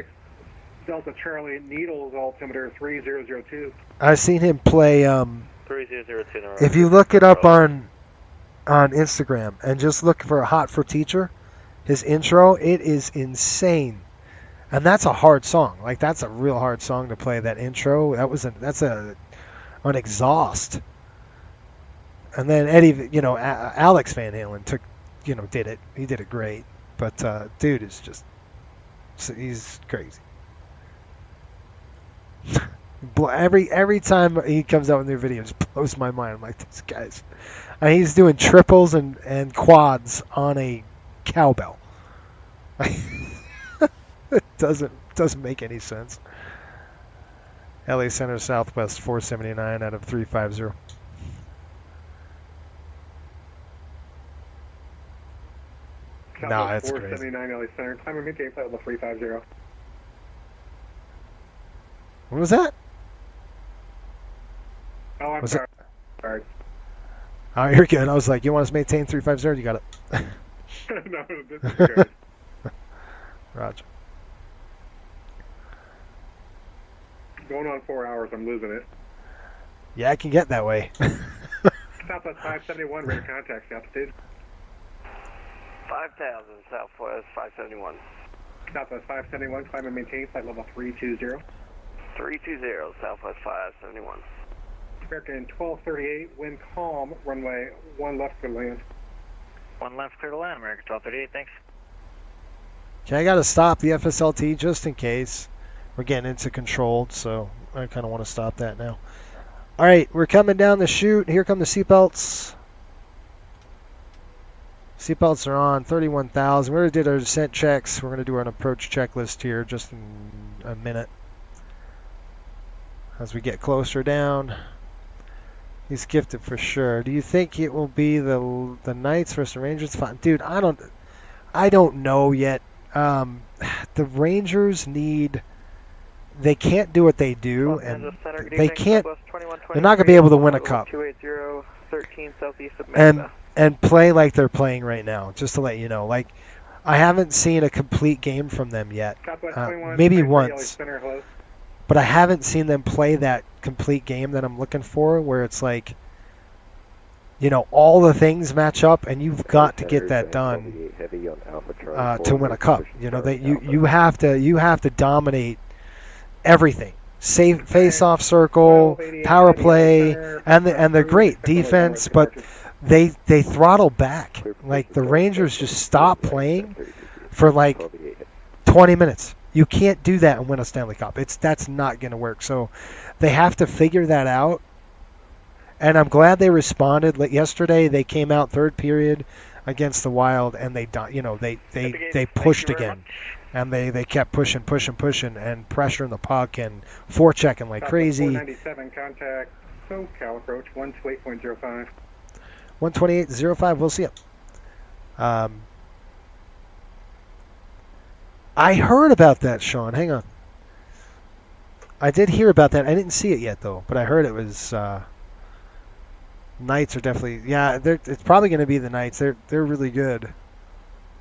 Delta Charlie Needles altimeter 3002. I've seen him play. 3002. If you look it up on Instagram and just look for Hot for Teacher, his intro, it is insane, and that's a hard song. Like that's a real hard song to play. That intro, that's an exhaust. And then Eddie, Alex Van Halen did it. He did it great. But dude is just, he's crazy. Every time he comes out with new videos, it blows my mind. I'm like, this guy's, and he's doing triples and quads on a cowbell. It doesn't make any sense. LA Center Southwest 479 out of 350. No, that's crazy. 479 LA Center. Climb and maintain flight level 350. What was that? Oh, I'm sorry. Sorry. Oh, you're good. I was like, you want us to maintain 350? You got it. No, this is good. Roger. Going on 4 hours, I'm losing it. Yeah, I can get that way. Southwest 571, radar contact, altitude. 5,000, Southwest 571. Southwest 571, climb and maintain flight level 320. 320, Southwest 571. American 1238, wind calm, runway 1 left clear to land. 1 left clear to land, American 1238, thanks. Okay, I got to stop the FSLT just in case. We're getting into controlled, so I kind of want to stop that now. All right, we're coming down the chute. Here come the seatbelts. Seatbelts are on, 31,000. We already did our descent checks. We're going to do an approach checklist here just in a minute. As we get closer down. He's gifted for sure. Do you think it will be the Knights versus the Rangers? Fine. Dude, I don't know yet. The Rangers need... They can't do what they do, and they can't... They're not going to be able to win a cup. 280, 13 southeast of And play like they're playing right now, just to let you know. Like, I haven't seen a complete game from them yet. Maybe once. But I haven't seen them play that complete game that I'm looking for, where it's like, all the things match up, and you've got to get that done to win a cup. You have to dominate everything. Face-off circle, power play, and they're great defense, but they throttle back. Like the Rangers just stop playing for like 20 minutes. You can't do that and win a Stanley Cup. That's not going to work. So they have to figure that out. And I'm glad they responded. Like yesterday, they came out third period against the Wild, and they pushed again. And they kept pushing, and pressuring the puck and forechecking like crazy. 497 contact, SoCal approach 128.05. 128.05, we'll see it. I heard about that, Sean. Hang on. I did hear about that. I didn't see it yet, though, but I heard it was... Knights are definitely... Yeah, it's probably going to be the Knights. They're really good.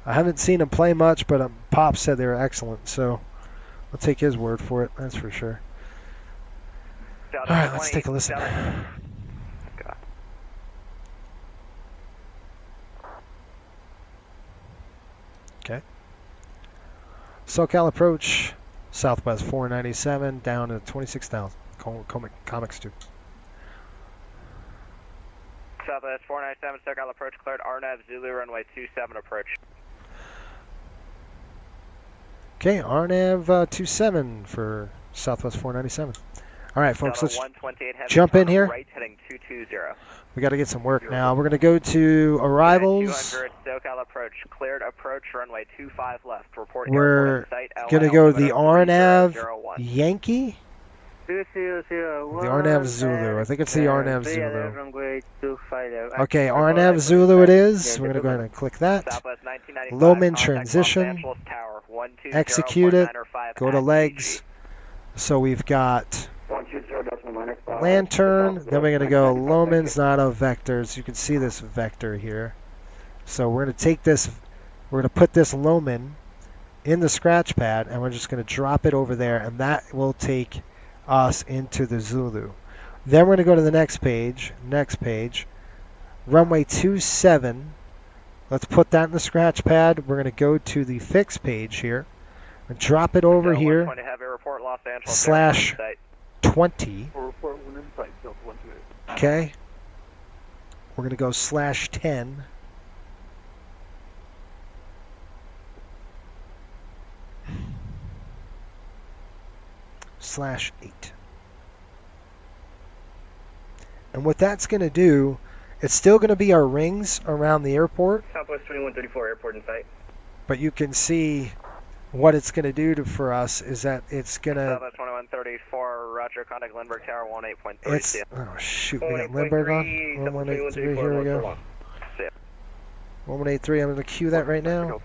I haven't seen them play much, but Pop said they were excellent, so I'll take his word for it, that's for sure. All right, let's take a listen. Okay. SoCal approach, Southwest 497, down to 26,000. Comics 2. Southwest 497, SoCal approach cleared, RNAV Zulu, runway 27 approach. Okay, RNAV 27 for Southwest 497. All right, folks, let's jump in here. Right heading 220. We got to get some work now. We're going to go to arrivals. 200 SoCal approach, cleared approach, runway 25 left. Report We're going to go to the RNAV Yankee. The RNAV Zulu. I think it's the RNAV Zulu. Okay, RNAV Zulu it is. We're going to go ahead and click that. Low-min transition. Execute it. Go to legs. So we've got lantern. Then we're going to go low-min's not a vector. So you can see this vector here. So we're going to take this. We're going to put this low-min in the scratch pad, and we're just going to drop it over there, and that will take us into the Zulu. Then we're going to go to the next page. Runway 27. Let's put that in the scratch pad. We're going to go to the fix page here and drop it over here. /20. Okay. We're going to go /10. /8. And what that's going to do, it's still going to be our rings around the airport. Southwest 2134 airport in sight. But you can see what it's going to do for us is that it's going to... Southwest 2134, roger, contact Lindbergh Tower 18.3. It's... Oh, shoot, we got Lindbergh on. 1183, here we go. 1183, I'm going to cue that right now.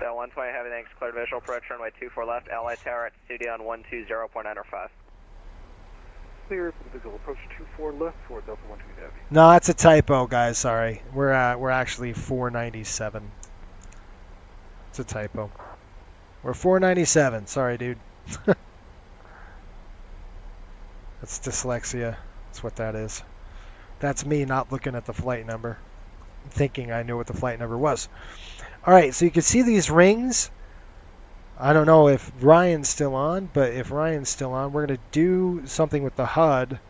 120 heavy, thanks, cleared visual approach, runway 24 left, LA Tower at studio on 120.905. Clear for the visual approach 24 left for Delta 120 heavy. No, that's a typo, guys, sorry. We're actually 497. It's a typo. We're 497, sorry, dude. That's dyslexia, that's what that is. That's me not looking at the flight number, thinking I knew what the flight number was. All right, so you can see these rings. I don't know if Ryan's still on, but if Ryan's still on, we're going to do something with the HUD.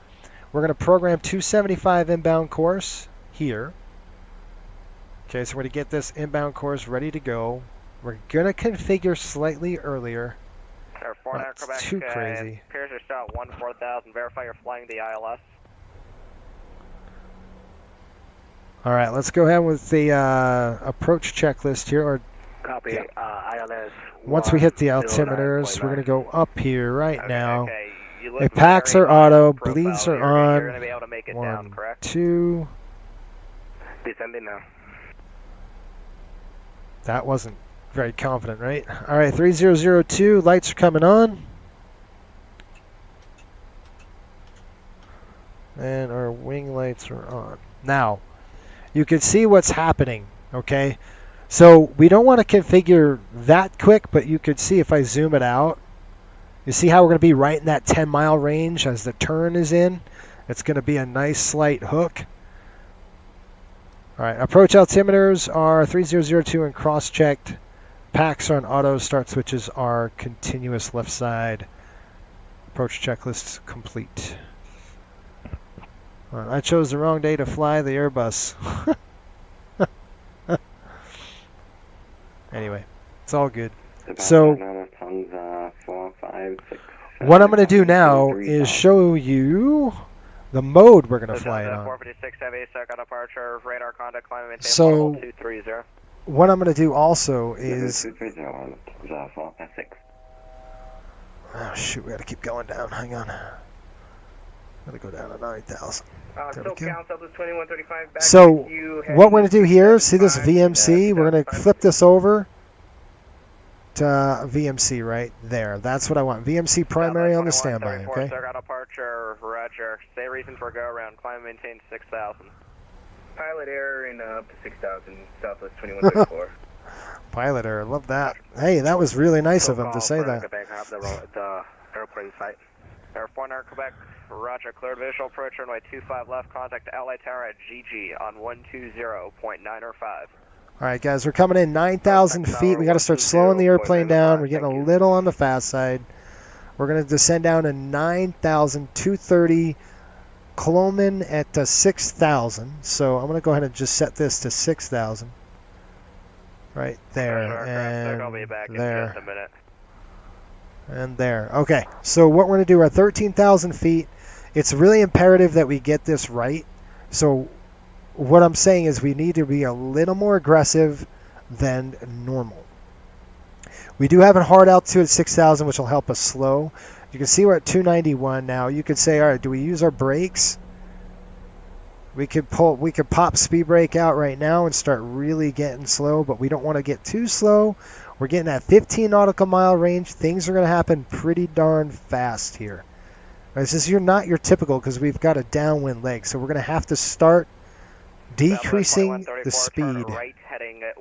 We're going to program 275 inbound course here. Okay, so we're going to get this inbound course ready to go. We're going to configure slightly earlier. Not too crazy. Piers are still at 14,000. Verify you're flying the ILS. All right, let's go ahead with the approach checklist here. Or copy. ILS. Once we hit the altimeters, we're going to go up here right now. Okay, packs are auto, bleeds are on. You're going to be able to make it down, correct? 2. Descending now. That wasn't very confident, right? All right, 3002, lights are coming on. And our wing lights are on. Now, you can see what's happening, okay? So we don't want to configure that quick, but you could see if I zoom it out, you see how we're going to be right in that 10-mile range as the turn is in. It's going to be a nice slight hook. All right, approach altimeters are 3002 and cross-checked. Packs are on auto, start switches are continuous left side. Approach checklist complete. I chose the wrong day to fly the Airbus. Anyway, it's all good. So, what I'm going to do now is show you the mode we're going to fly it on. 456 heavy, second departure, radar contact, climb maintain so, 230. What I'm going to do also is... Oh, shoot, we got to keep going down. Hang on. Got to go down to 9,000. So what we're going to do here, see this VMC? We're going to flip this over to VMC right there. That's what I want. VMC primary on the standby, okay? Departure, roger. Say reason for go around. Climb maintain 6,000. Pilot error in up to 6,000, Southwest 2134. Pilot error, love that. Hey, that was really nice of him to say that. The airplane site. Air 4 Quebec. Roger, cleared visual approach runway 25 left, contact LA Tower at GG on 120.905. All right, guys, we're coming in 9,000 feet. We got to start slowing the airplane down. We're getting a little on the fast side. We're going to descend down to 9,230 Coleman at 6,000. So I'm going to go ahead and just set this to 6,000. Right there, and I'll be back there, in just a minute. and there. Okay, so what we're going to do, we're at 13,000 feet. It's really imperative that we get this right. So what I'm saying is we need to be a little more aggressive than normal. We do have a hard altitude at 6,000, which will help us slow. You can see we're at 291 now. You could say, all right, do we use our brakes? We could pop speed brake out right now and start really getting slow, but we don't want to get too slow. We're getting at 15 nautical mile range. Things are going to happen pretty darn fast here. Right, this is not your typical, because we've got a downwind leg, so we're going to have to start decreasing the speed. Turn right heading at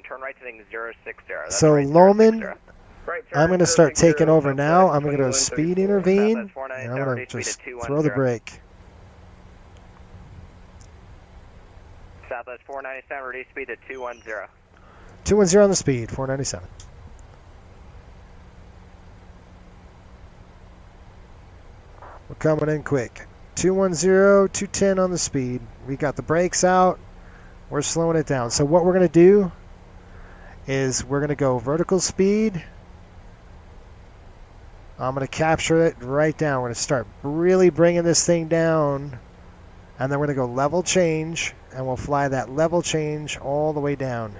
turn right heading 060. That's so right, Loman, right, I'm going to start taking over now. I'm going to go speed intervene, and I'm going to just throw the brake. Southwest 497, reduce speed to 210. 210 on the speed, 497. We're coming in quick. 210, 210 on the speed. We got the brakes out. We're slowing it down. So what we're going to do is we're going to go vertical speed. I'm going to capture it right down. We're going to start really bringing this thing down. And then we're going to go level change, and we'll fly that level change all the way down.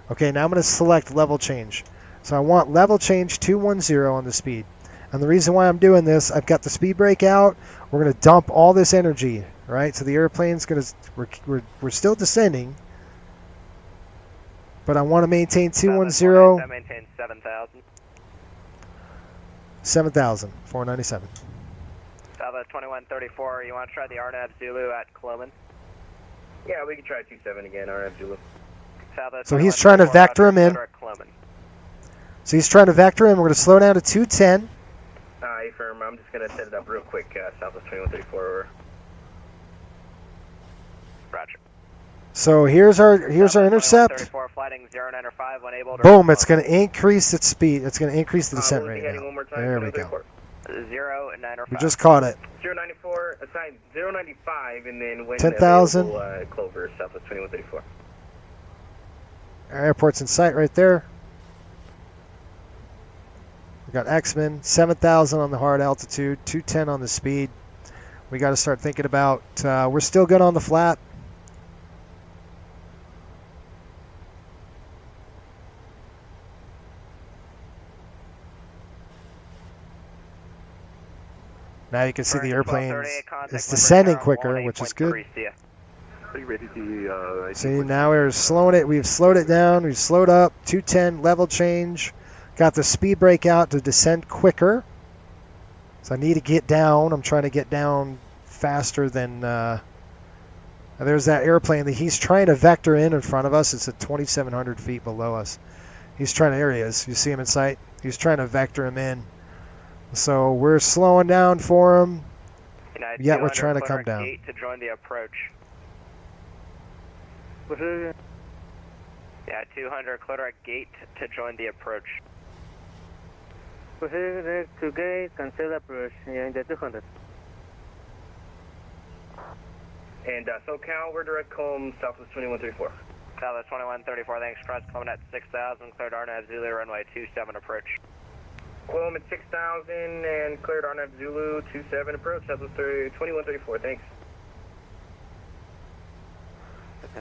Okay, now I'm going to select level change. So I want level change 210 on the speed. And the reason why I'm doing this, I've got the speed brake out. We're going to dump all this energy, right? So the airplane's going to, we're still descending. But I want to maintain 210. I maintain 7,000. 7,000, 497. Southwest 2134, you want to try the RNAV Zulu at Cloman? Yeah, we can try 27 again, RNAV Zulu. Southwest So he's trying to vector him in. So he's trying to vector in. We're going to slow down to 210. Affirm, I'm just going to set it up real quick, Southwest 2134 over. Roger. So here's our intercept. Boom, it's going to increase its speed. It's going to increase the descent rate now. There we go. 095. We just caught it. 094, assign 095, and then when 10,000. Clover, Southwest 2134. Our airport's in sight right there. We got X-Men, 7,000 on the hard altitude, 210 on the speed. We got to start thinking about, we're still good on the flap. Now you can see the airplane is descending quicker, which is good. See, now we're slowing it. We've slowed it down. We've slowed up. 210, level change. Got the speed brake out to descend quicker. So I need to get down. I'm trying to get down faster than... there's that airplane that he's trying to vector in front of us. It's at 2,700 feet below us. He's trying to... There he is. You see him in sight? He's trying to vector him in. So we're slowing down for him, yet we're trying to come down. Gate to join the approach. Yeah, 200, clear at gate to join the approach. To gate, cancel approach, in the 200. And SoCal, we're direct home, Southwest 2134. Southwest 2134, thanks, cross coming at 6,000, cleared RNAV Zulu, runway 27 approach. Quillam at 6,000 and cleared RNAV Zulu 27 approach, Southwest 2134, thanks.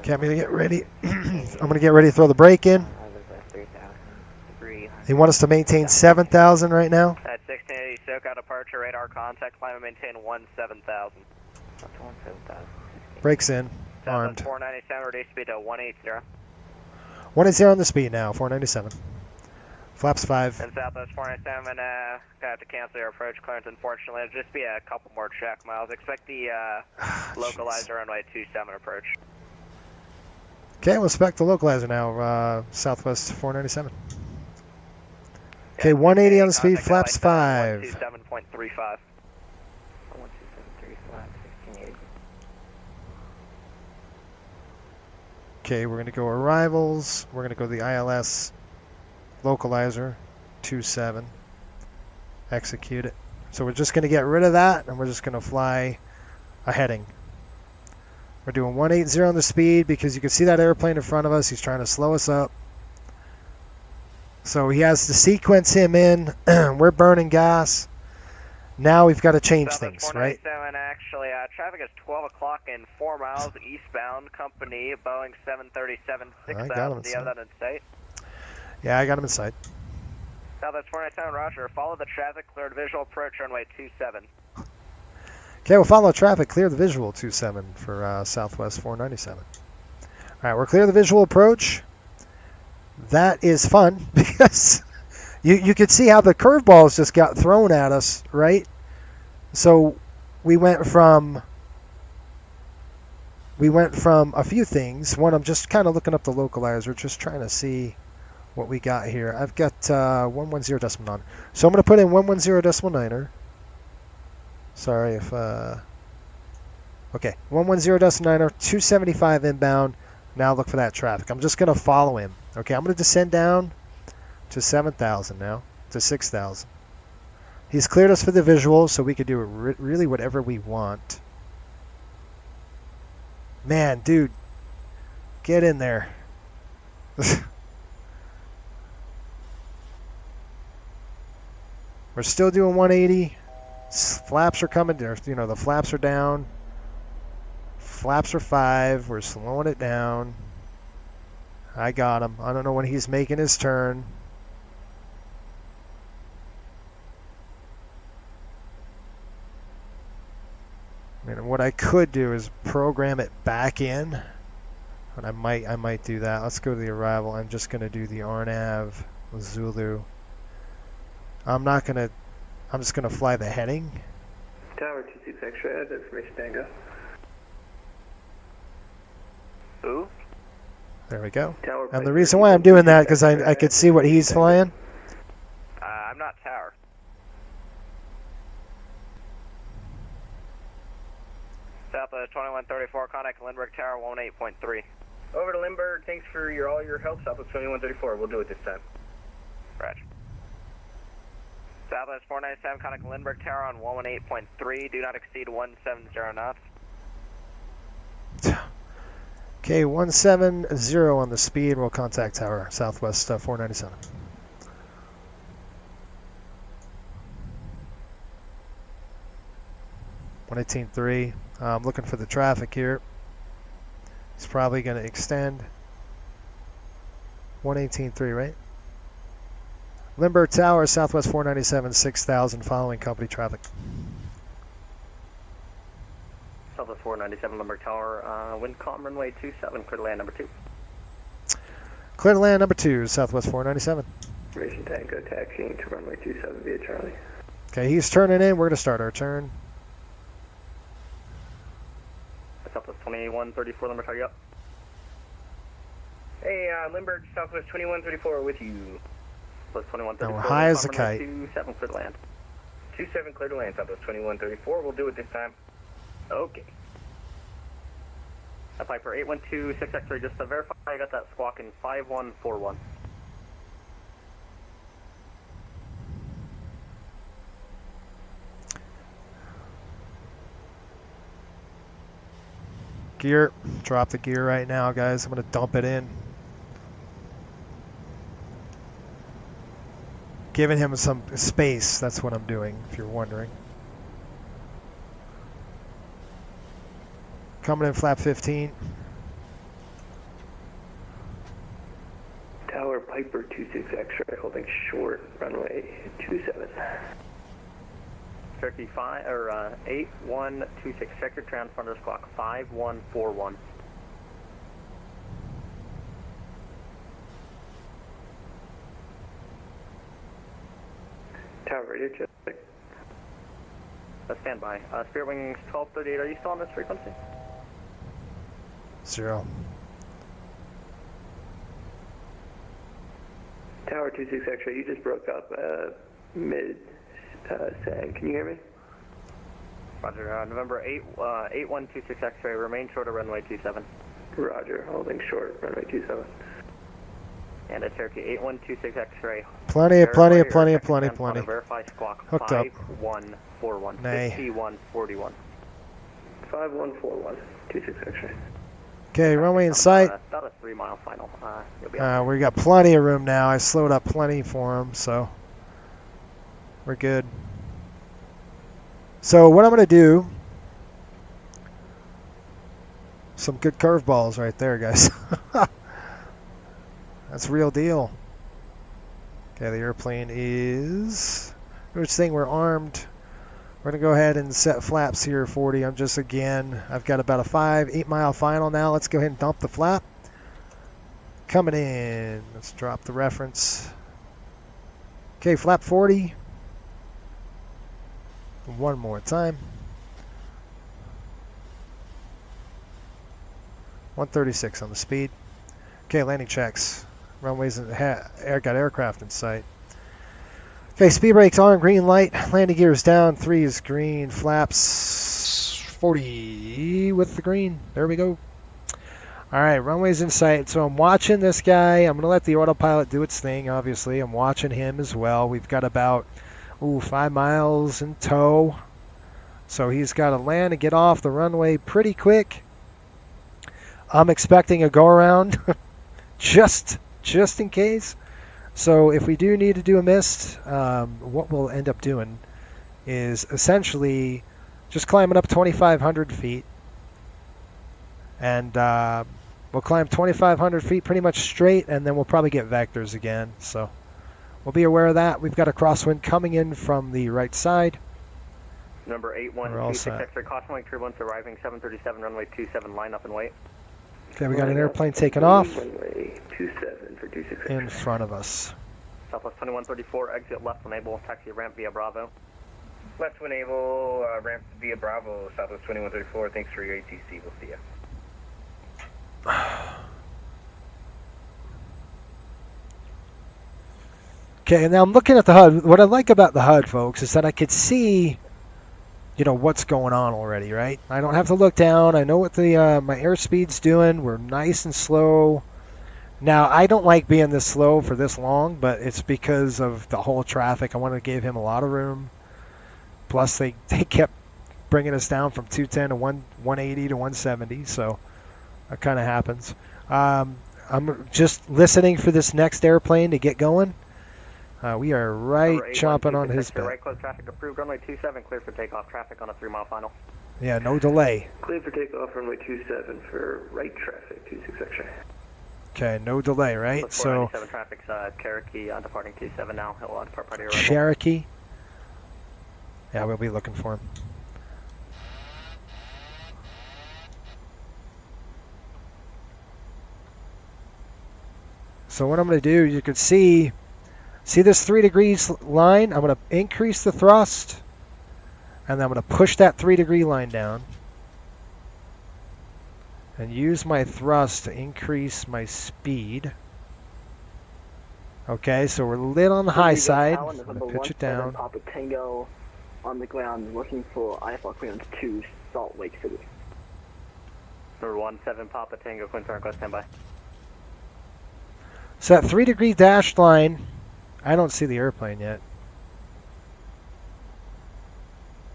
Can't me to get ready. I'm going to get ready to throw the brake in. They want us to maintain 7,000 right now. At 1680 SoCal departure, radar contact, climb and maintain 17,000. Brakes in, armed. 497, reduce speed to 180. 180 on the speed now, 497. Flaps 5. And Southwest 497, gonna have to cancel your approach clearance, unfortunately. It'll just be a couple more check miles. Expect the localizer runway 27 approach. Okay, we'll expect the localizer now, Southwest 497. Okay, 180 on the speed, flaps 5. 127.35. Okay, we're going to go arrivals. We're going to go the ILS localizer 27. Execute it. So we're just going to get rid of that, and we're just going to fly a heading. We're doing 180 on the speed because you can see that airplane in front of us. He's trying to slow us up. So he has to sequence him in. We're burning gas. Now we've got to change things, right? Actually, traffic is 12 o'clock in 4 miles eastbound. Company Boeing 737-6000. Do you have that in sight? Yeah, I got him in sight. Southwest 497, roger. Follow the traffic, cleared visual approach runway 27. Okay, we'll follow traffic, clear the visual 27 for Southwest 497. All right, we're clear the visual approach. That is fun because you could see how the curveballs just got thrown at us, right? So we went from a few things. One, I'm just kind of looking up the localizer, just trying to see what we got here. I've got 110.9. So I'm going to put in 110.9. Sorry if okay, 110.9, 275 inbound. Now look for that traffic. I'm just going to follow him. Okay, I'm going to descend down to 7,000 now, to 6,000. He's cleared us for the visual, so we could do really whatever we want. Man, dude, get in there. We're still doing 180. Flaps are coming. The flaps are down. Flaps are 5. We're slowing it down. I got him. I don't know when he's making his turn. And what I could do is program it back in. But I might do that. Let's go to the arrival. I'm just going to do the RNAV Zulu. I'm just going to fly the heading. Tower 26 X-ray, add information, Tango. Who? There we go. Tower And the reason why I'm doing that because I could see what he's flying. I'm not Tower. Southwest 2134, contact Lindbergh Tower 18.3. Over to Lindbergh, thanks for all your help. Southwest 2134, we'll do it this time. Roger. Southwest 497, contact Lindbergh Tower on 118.3. Do not exceed 170 knots. Okay, 170 on the speed. We'll contact Tower, Southwest 497. $118.3. I'm looking for the traffic here. It's probably going to extend. 118.3, right? Lindbergh Tower, Southwest 497, 6,000, following company traffic. Southwest 497, Lindbergh Tower, wind calm, runway 27, clear to land number 2. Clear to land number 2, Southwest 497. Information Tango taxiing to runway 27 via Charlie. Okay, he's turning in. We're going to start our turn. Southwest 2134, Lindbergh Tower, you up? Hey, Lindbergh, Southwest 2134 with you. Southwest 2134. Now we're high as a kite. 27, clear to land. 27, clear to land, Southwest 2134. We'll do it this time. Okay. Piper 812, 6 X-ray, just to verify I got that squawk in 5141. Gear. Drop the gear right now, guys. I'm going to dump it in. Giving him some space. That's what I'm doing, if you're wondering. Coming in flap 15. Tower Piper 26 X-ray, holding short, runway 27. Turkey 8126, check your transponder squawk 5141. Tower radio check. Stand by. Spirit Wings 1238, are you still on this frequency? 0. Tower 26 X-ray, you just broke up mid SAN. Can you hear me? Roger. November 8126 X-ray, remain short of runway 27. Roger, holding short, runway 27. And a Cherokee 8126 X-ray. Plenty. Verify squawk hooked up. 5141. Nay. 5141. 5141, 26 X-ray. Okay, runway in sight. About a 3 mile final. You'll be We got plenty of room now. I slowed up plenty for him, so we're good. So what I'm going to do, some good curveballs right there, guys. That's real deal. Okay, the airplane is, good thing we're armed. We're going to go ahead and set flaps here, 40. I've got about a 8 mile final now. Let's go ahead and dump the flap. Coming in. Let's drop the reference. Okay, flap 40. One more time. 136 on the speed. Okay, landing checks. Runways got aircraft in sight. Okay, speed brakes on, green light. Landing gear is down, 3 is green. Flaps 40 with the green. There we go. All right, runway's in sight. So I'm watching this guy. I'm going to let the autopilot do its thing, obviously. I'm watching him as well. We've got about 5 miles in tow. So he's got to land and get off the runway pretty quick. I'm expecting a go-around just in case. So if we do need to do a mist, what we'll end up doing is essentially just climbing up 2,500 feet. And we'll climb 2,500 feet pretty much straight, and then we'll probably get vectors again. So we'll be aware of that. We've got a crosswind coming in from the right side. Number 8126 X-ray, caution wing turbulence arriving 737, runway 27, line up and wait. Okay, we got an airplane taking off. Runway 27 for 26 in front of us. Southwest 2134, exit left enable, taxi ramp via Bravo. Left to enable, ramp via Bravo, Southwest 2134. Thanks for your ATC. We'll see you. Okay, and now I'm looking at the HUD. What I like about the HUD, folks, is that I could see, what's going on already, right? I don't have to look down. I know what the my airspeed's doing. We're nice and slow. Now, I don't like being this slow for this long, but it's because of the whole traffic. I wanted to give him a lot of room. Plus, they kept bringing us down from 210 to 180 to 170, so that kind of happens. I'm just listening for this next airplane to get going. We are right chomping on his bit. Right close traffic approved, runway 27, clear for takeoff, traffic on a 3 mile final. Yeah, no delay. Clear for takeoff, runway 27 for right traffic, 26 X-ray. Okay, no delay, right? So 497 traffic, Cherokee departing 27 now. He'll depart party arrival. Cherokee. Yeah, we'll be looking for him. So what I'm going to do, you can see this 3 degrees line? I'm going to increase the thrust, and then I'm going to push that 3 degree line down, and use my thrust to increase my speed. Okay, so we're lit on the high side. I'm going to pitch it down. Papa Tango on the ground, looking for IFR clearance to Salt Lake City. Number 17 Papa Tango, Quinn Turn, standby. So that 3 degree dashed line, I don't see the airplane yet.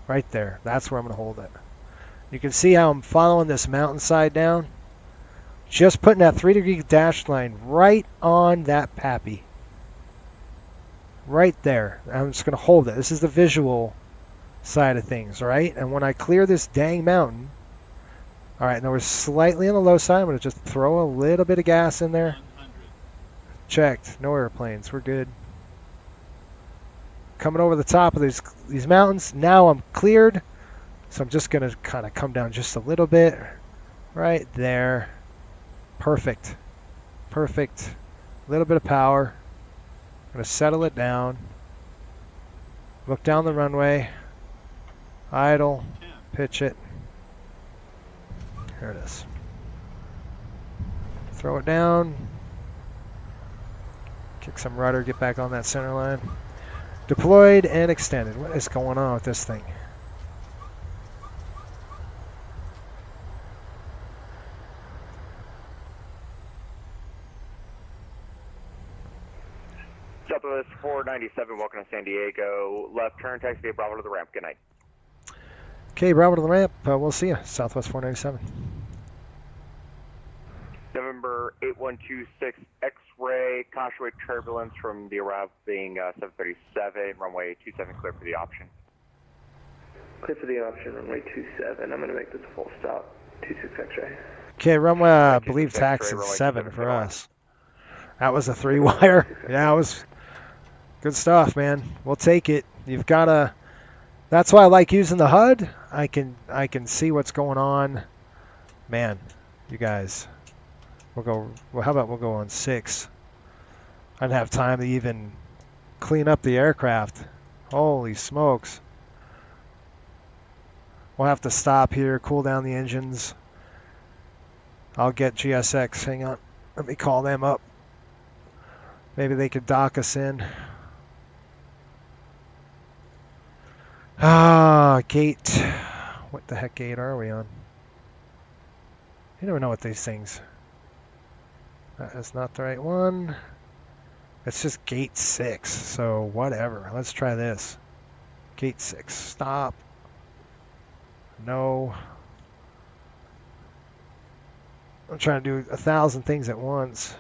Right there. That's where I'm going to hold it. You can see how I'm following this mountainside down. Just putting that 3 degree dashed line right on that pappy. Right there. I'm just going to hold it. This is the visual side of things, right? And when I clear this dang mountain, all right, now we're slightly on the low side. I'm going to just throw a little bit of gas in there. Checked. No airplanes. We're good. Coming over the top of these mountains. Now I'm cleared. So I'm just going to kind of come down just a little bit. Right there. Perfect. Perfect. A little bit of power. I'm going to settle it down. Look down the runway. Idle. Pitch it. There it is. Throw it down. Kick some rudder, get back on that center line. Deployed and extended. What is going on with this thing? Southwest 497, welcome to San Diego. Left turn, taxi via Bravo to the ramp. Good night. Okay, Bravo to the ramp. We'll see you. Southwest 497. November 8126 X-ray, contour turbulence from the arrival being 737, runway 27 clear for the option. Clear for the option, runway 27. I'm going to make this a full stop. 26 X-ray. Okay, runway, I believe tax is 7 for us. That was a 3-wire. Yeah, it was good stuff, man. We'll take it. You've got to... That's why I like using the HUD. I can see what's going on. Man, you guys... We'll go. Well, how about we'll go on 6? I didn't have time to even clean up the aircraft. Holy smokes! We'll have to stop here, cool down the engines. I'll get GSX. Hang on. Let me call them up. Maybe they could dock us in. Gate. What the heck gate are we on? You never know what these things. That is not the right one. It's just gate 6, so whatever. Let's try this. Gate 6. Stop. No. I'm trying to do 1,000 things at once.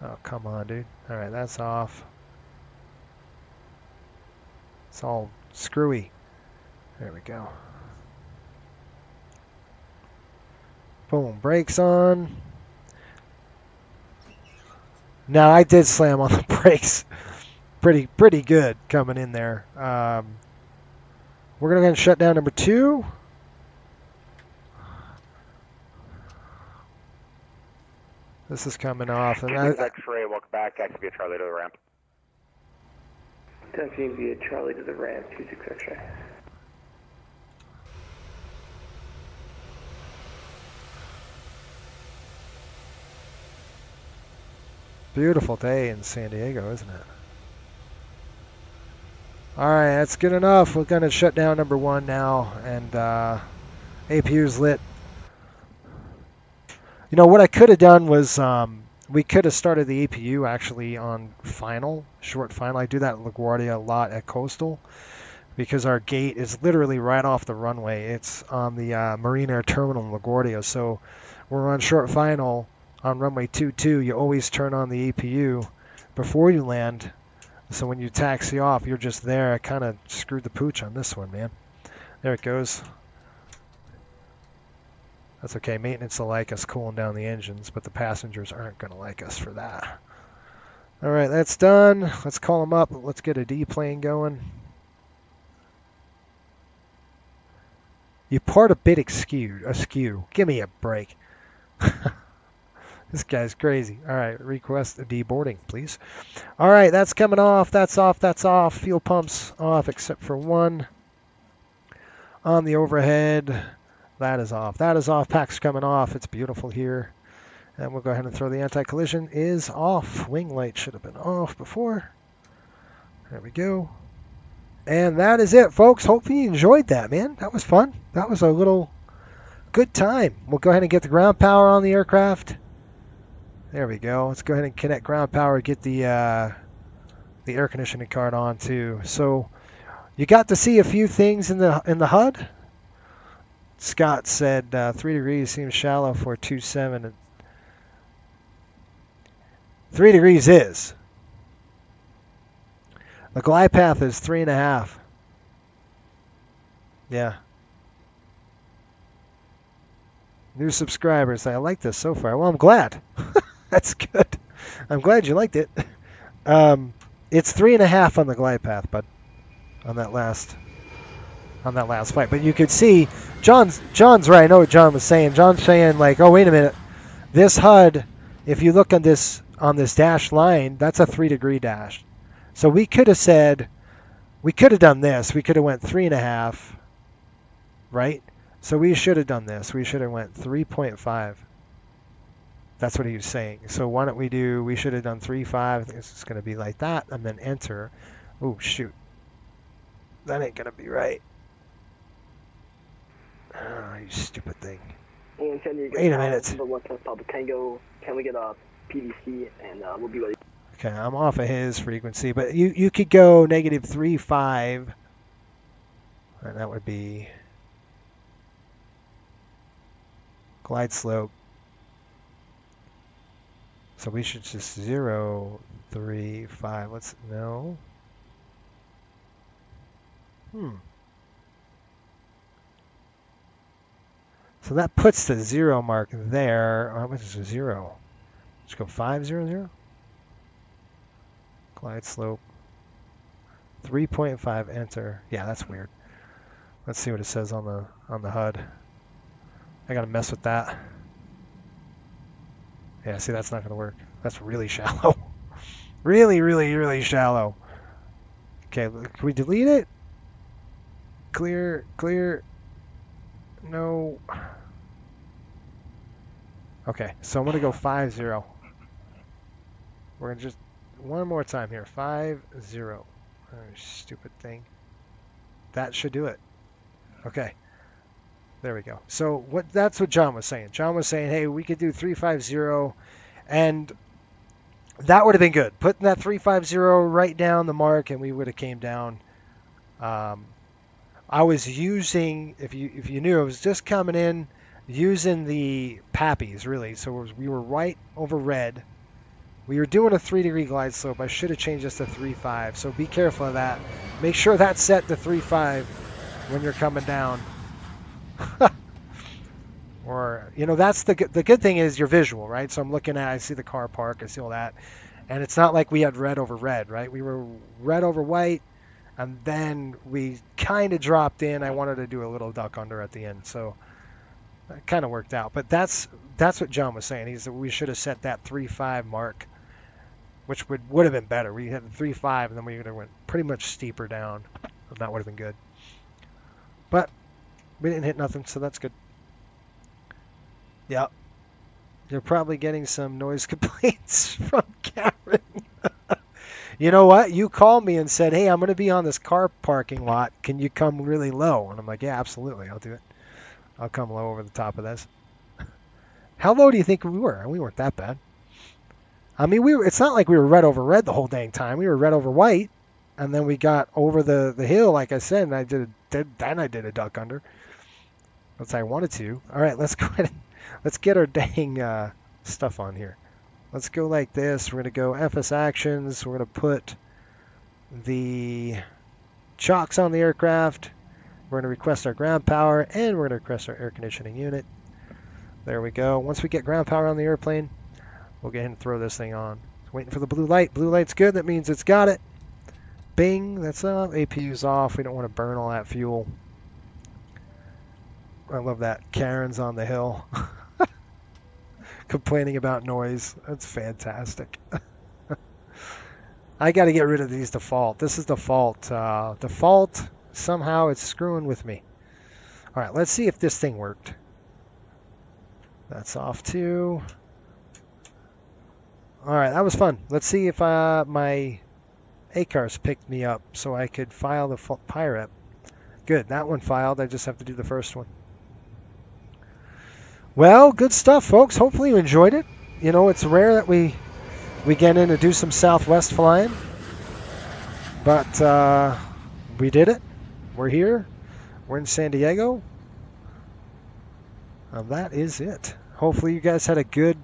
Oh, come on, dude. All right, that's off. It's all screwy. There we go. Boom. Brakes on. Now, I did slam on the brakes pretty good coming in there. We're going to go ahead and shut down number 2. This is coming off. And X-ray, welcome back. Taxi via Charlie to the ramp. Taxiing via Charlie to the ramp, 26 X-ray. Beautiful day in San Diego, isn't it? All right, that's good enough. We're going to shut down number 1 now, and APU's lit. You know, what I could have done was we could have started the APU actually on final, short final. I do that at LaGuardia a lot at Coastal because our gate is literally right off the runway. It's on the Marine Air Terminal in LaGuardia, so we're on short final. On runway 22, you always turn on the APU before you land. So when you taxi off, you're just there. I kind of screwed the pooch on this one, man. There it goes. That's okay. Maintenance will like us cooling down the engines, but the passengers aren't going to like us for that. All right, that's done. Let's call them up. Let's get a D plane going. You part a bit askew. Give me a break. This guy's crazy. All right, request a deboarding, please. All right, that's coming off. That's off. That's off. Fuel pumps off except for one. On the overhead, that is off. That is off. Pack's coming off. It's beautiful here. And we'll go ahead and throw the anti-collision is off. Wing light should have been off before. There we go. And that is it, folks. Hopefully you enjoyed that, man. That was fun. That was a little good time. We'll go ahead and get the ground power on the aircraft. There we go. Let's go ahead and connect ground power, get the air conditioning card on too. So you got to see a few things in the HUD. Scott said 3 degrees seems shallow for 2.7. 3 degrees is. The glide path is 3.5. Yeah. New subscribers. I like this so far. Well, I'm glad. That's good. I'm glad you liked it. It's 3.5 on the glide path, but on that last flight. But you could see John's right. I know what John was saying. John's saying like, oh wait a minute, this HUD, if you look on this dash line, that's a 3 degree dash. So we could have said, we could have done this. We could have went 3.5, right? So we should have done this. We should have went 3.5. That's what he was saying. So why don't we should have done 3.5. I think it's going to be like that, and then enter. Oh, shoot. That ain't going to be right. Oh, you stupid thing. Wait a minute. Tango, can we get a PDC, and we'll be ready. Okay, I'm off of his frequency, but you could go -3.5, and that would be glide slope. So we should just 0, 3, 5. Let's no. So that puts the 0 mark there. How much is a 0? Let's go 5, 0, 0. Glide slope. 3.5 enter. Yeah, that's weird. Let's see what it says on the HUD. I gotta mess with that. Yeah, see, that's not gonna work. That's really shallow. Really, really, really shallow. Okay, can we delete it? Clear, clear. No. Okay, so I'm gonna go 5, 0. We're gonna just one more time here. 5, 0. Oh, stupid thing. That should do it. Okay. There we go. So that's what John was saying. John was saying, hey, we could do 350, and that would have been good. Putting that 350 right down the mark, and we would have came down. I was using, if you knew, I was just coming in using the pappies, really. So we were right over red. We were doing a 3-degree glide slope. I should have changed this to 3.5. So be careful of that. Make sure that's set to 3.5 when you're coming down. Or, you know, that's the good thing is your visual, right? So I'm looking at, I see the car park, I see all that. And it's not like we had red over red, right? We were red over white, and then we kind of dropped in. I wanted to do a little duck under at the end, so that kind of worked out. But that's what John was saying. He said we should have set that 3.5 mark, which would have been better. We had 3.5, and then we would have went pretty much steeper down. That would have been good. But we didn't hit nothing, so that's good. Yeah. You're probably getting some noise complaints from Karen. You know what? You called me and said, hey, I'm going to be on this car parking lot. Can you come really low? And I'm like, yeah, absolutely. I'll do it. I'll come low over the top of this. How low do you think we were? We weren't that bad. I mean, it's not like we were red over red the whole dang time. We were red over white. And then we got over the hill, like I said, and I did a duck under. That's I wanted to. All right, let's go ahead and let's get our dang stuff on here. Let's go like this. We're going to go FS actions. We're going to put the chocks on the aircraft. We're going to request our ground power, and we're going to request our air conditioning unit. There we go. Once we get ground power on the airplane, we'll go ahead and throw this thing on. Waiting for the blue light. Blue light's good. That means it's got it. Bing. That's up. APU's off. We don't want to burn all that fuel. I love that. Karen's on the hill. Complaining about noise. That's fantastic. I got to get rid of these default. This is default. Default, somehow it's screwing with me. All right, let's see if this thing worked. That's off too. All right, that was fun. Let's see if my ACARS picked me up so I could file the PIREP. Good, that one filed. I just have to do the first one. Well, good stuff, folks. Hopefully you enjoyed it. You know, it's rare that we get in to do some Southwest flying. But we did it. We're here. We're in San Diego. And that is it. Hopefully you guys had a good,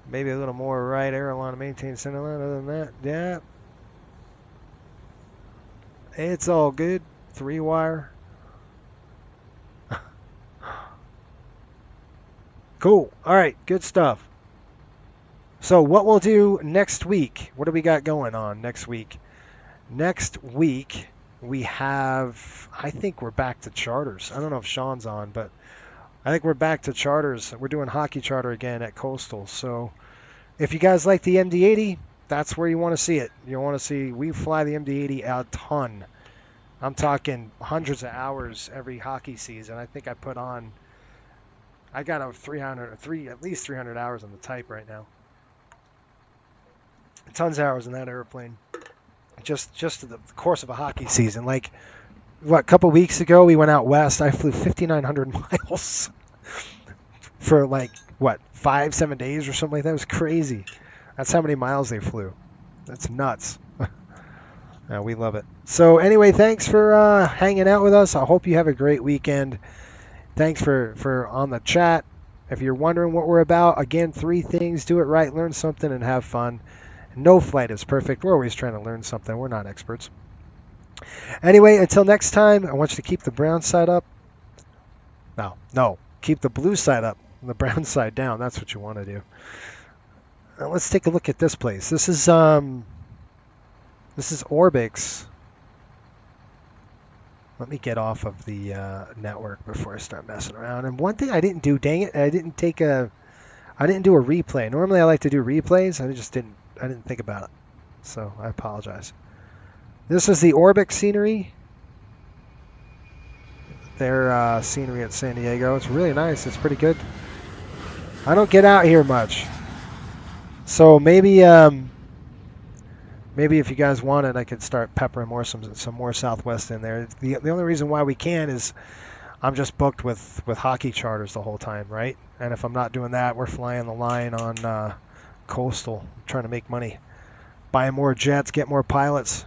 maybe a little more right airline to maintain center line. Other than that, yeah. It's all good. 3-wire. Cool. All right. Good stuff. So what we'll do next week, what do we got going on next week? Next week, we have, I think we're back to charters. I don't know if Sean's on, but I think we're back to charters. We're doing hockey charter again at Coastal. So if you guys like the MD-80, that's where you want to see it. You want to see, we fly the MD-80 a ton. I'm talking hundreds of hours every hockey season. I think I put on, I got at least 300 hours on the type right now. Tons of hours in that airplane. Just the course of a hockey season. Like, what, a couple weeks ago we went out west. I flew 5,900 miles for like, what, 5-7 days or something like that. It was crazy. That's how many miles they flew. That's nuts. We love it. So anyway, thanks for hanging out with us. I hope you have a great weekend. Thanks for on the chat. If you're wondering what we're about, again, 3 things: do it right, learn something, and have fun. No flight is perfect. We're always trying to learn something. We're not experts. Anyway, until next time, I want you to keep the brown side up. No, keep the blue side up and the brown side down. That's what you want to do. Now let's take a look at this place. This is Orbix. Let me get off of the network before I start messing around. And one thing I didn't do, dang it, I didn't do a replay. Normally I like to do replays. I didn't think about it. So I apologize. This is the Orbix scenery. Their scenery at San Diego. It's really nice. It's pretty good. I don't get out here much. So maybe if you guys want it, I could start peppering some more Southwest in there. The only reason why we can is I'm just booked with hockey charters the whole time, right? And if I'm not doing that, we're flying the line on coastal, trying to make money. Buy more jets, get more pilots.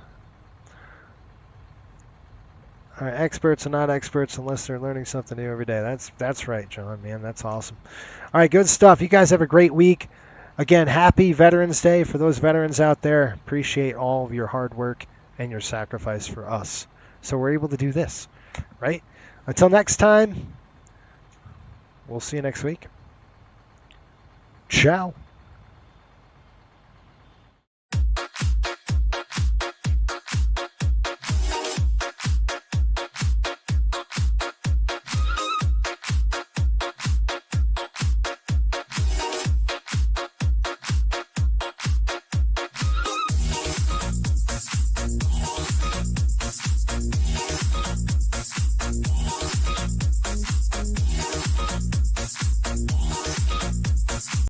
All right, experts are not experts unless they're learning something new every day. That's right, John, man. That's awesome. All right, good stuff. You guys have a great week. Again, happy Veterans Day for those veterans out there. Appreciate all of your hard work and your sacrifice for us. So we're able to do this, right? Until next time, we'll see you next week. Ciao.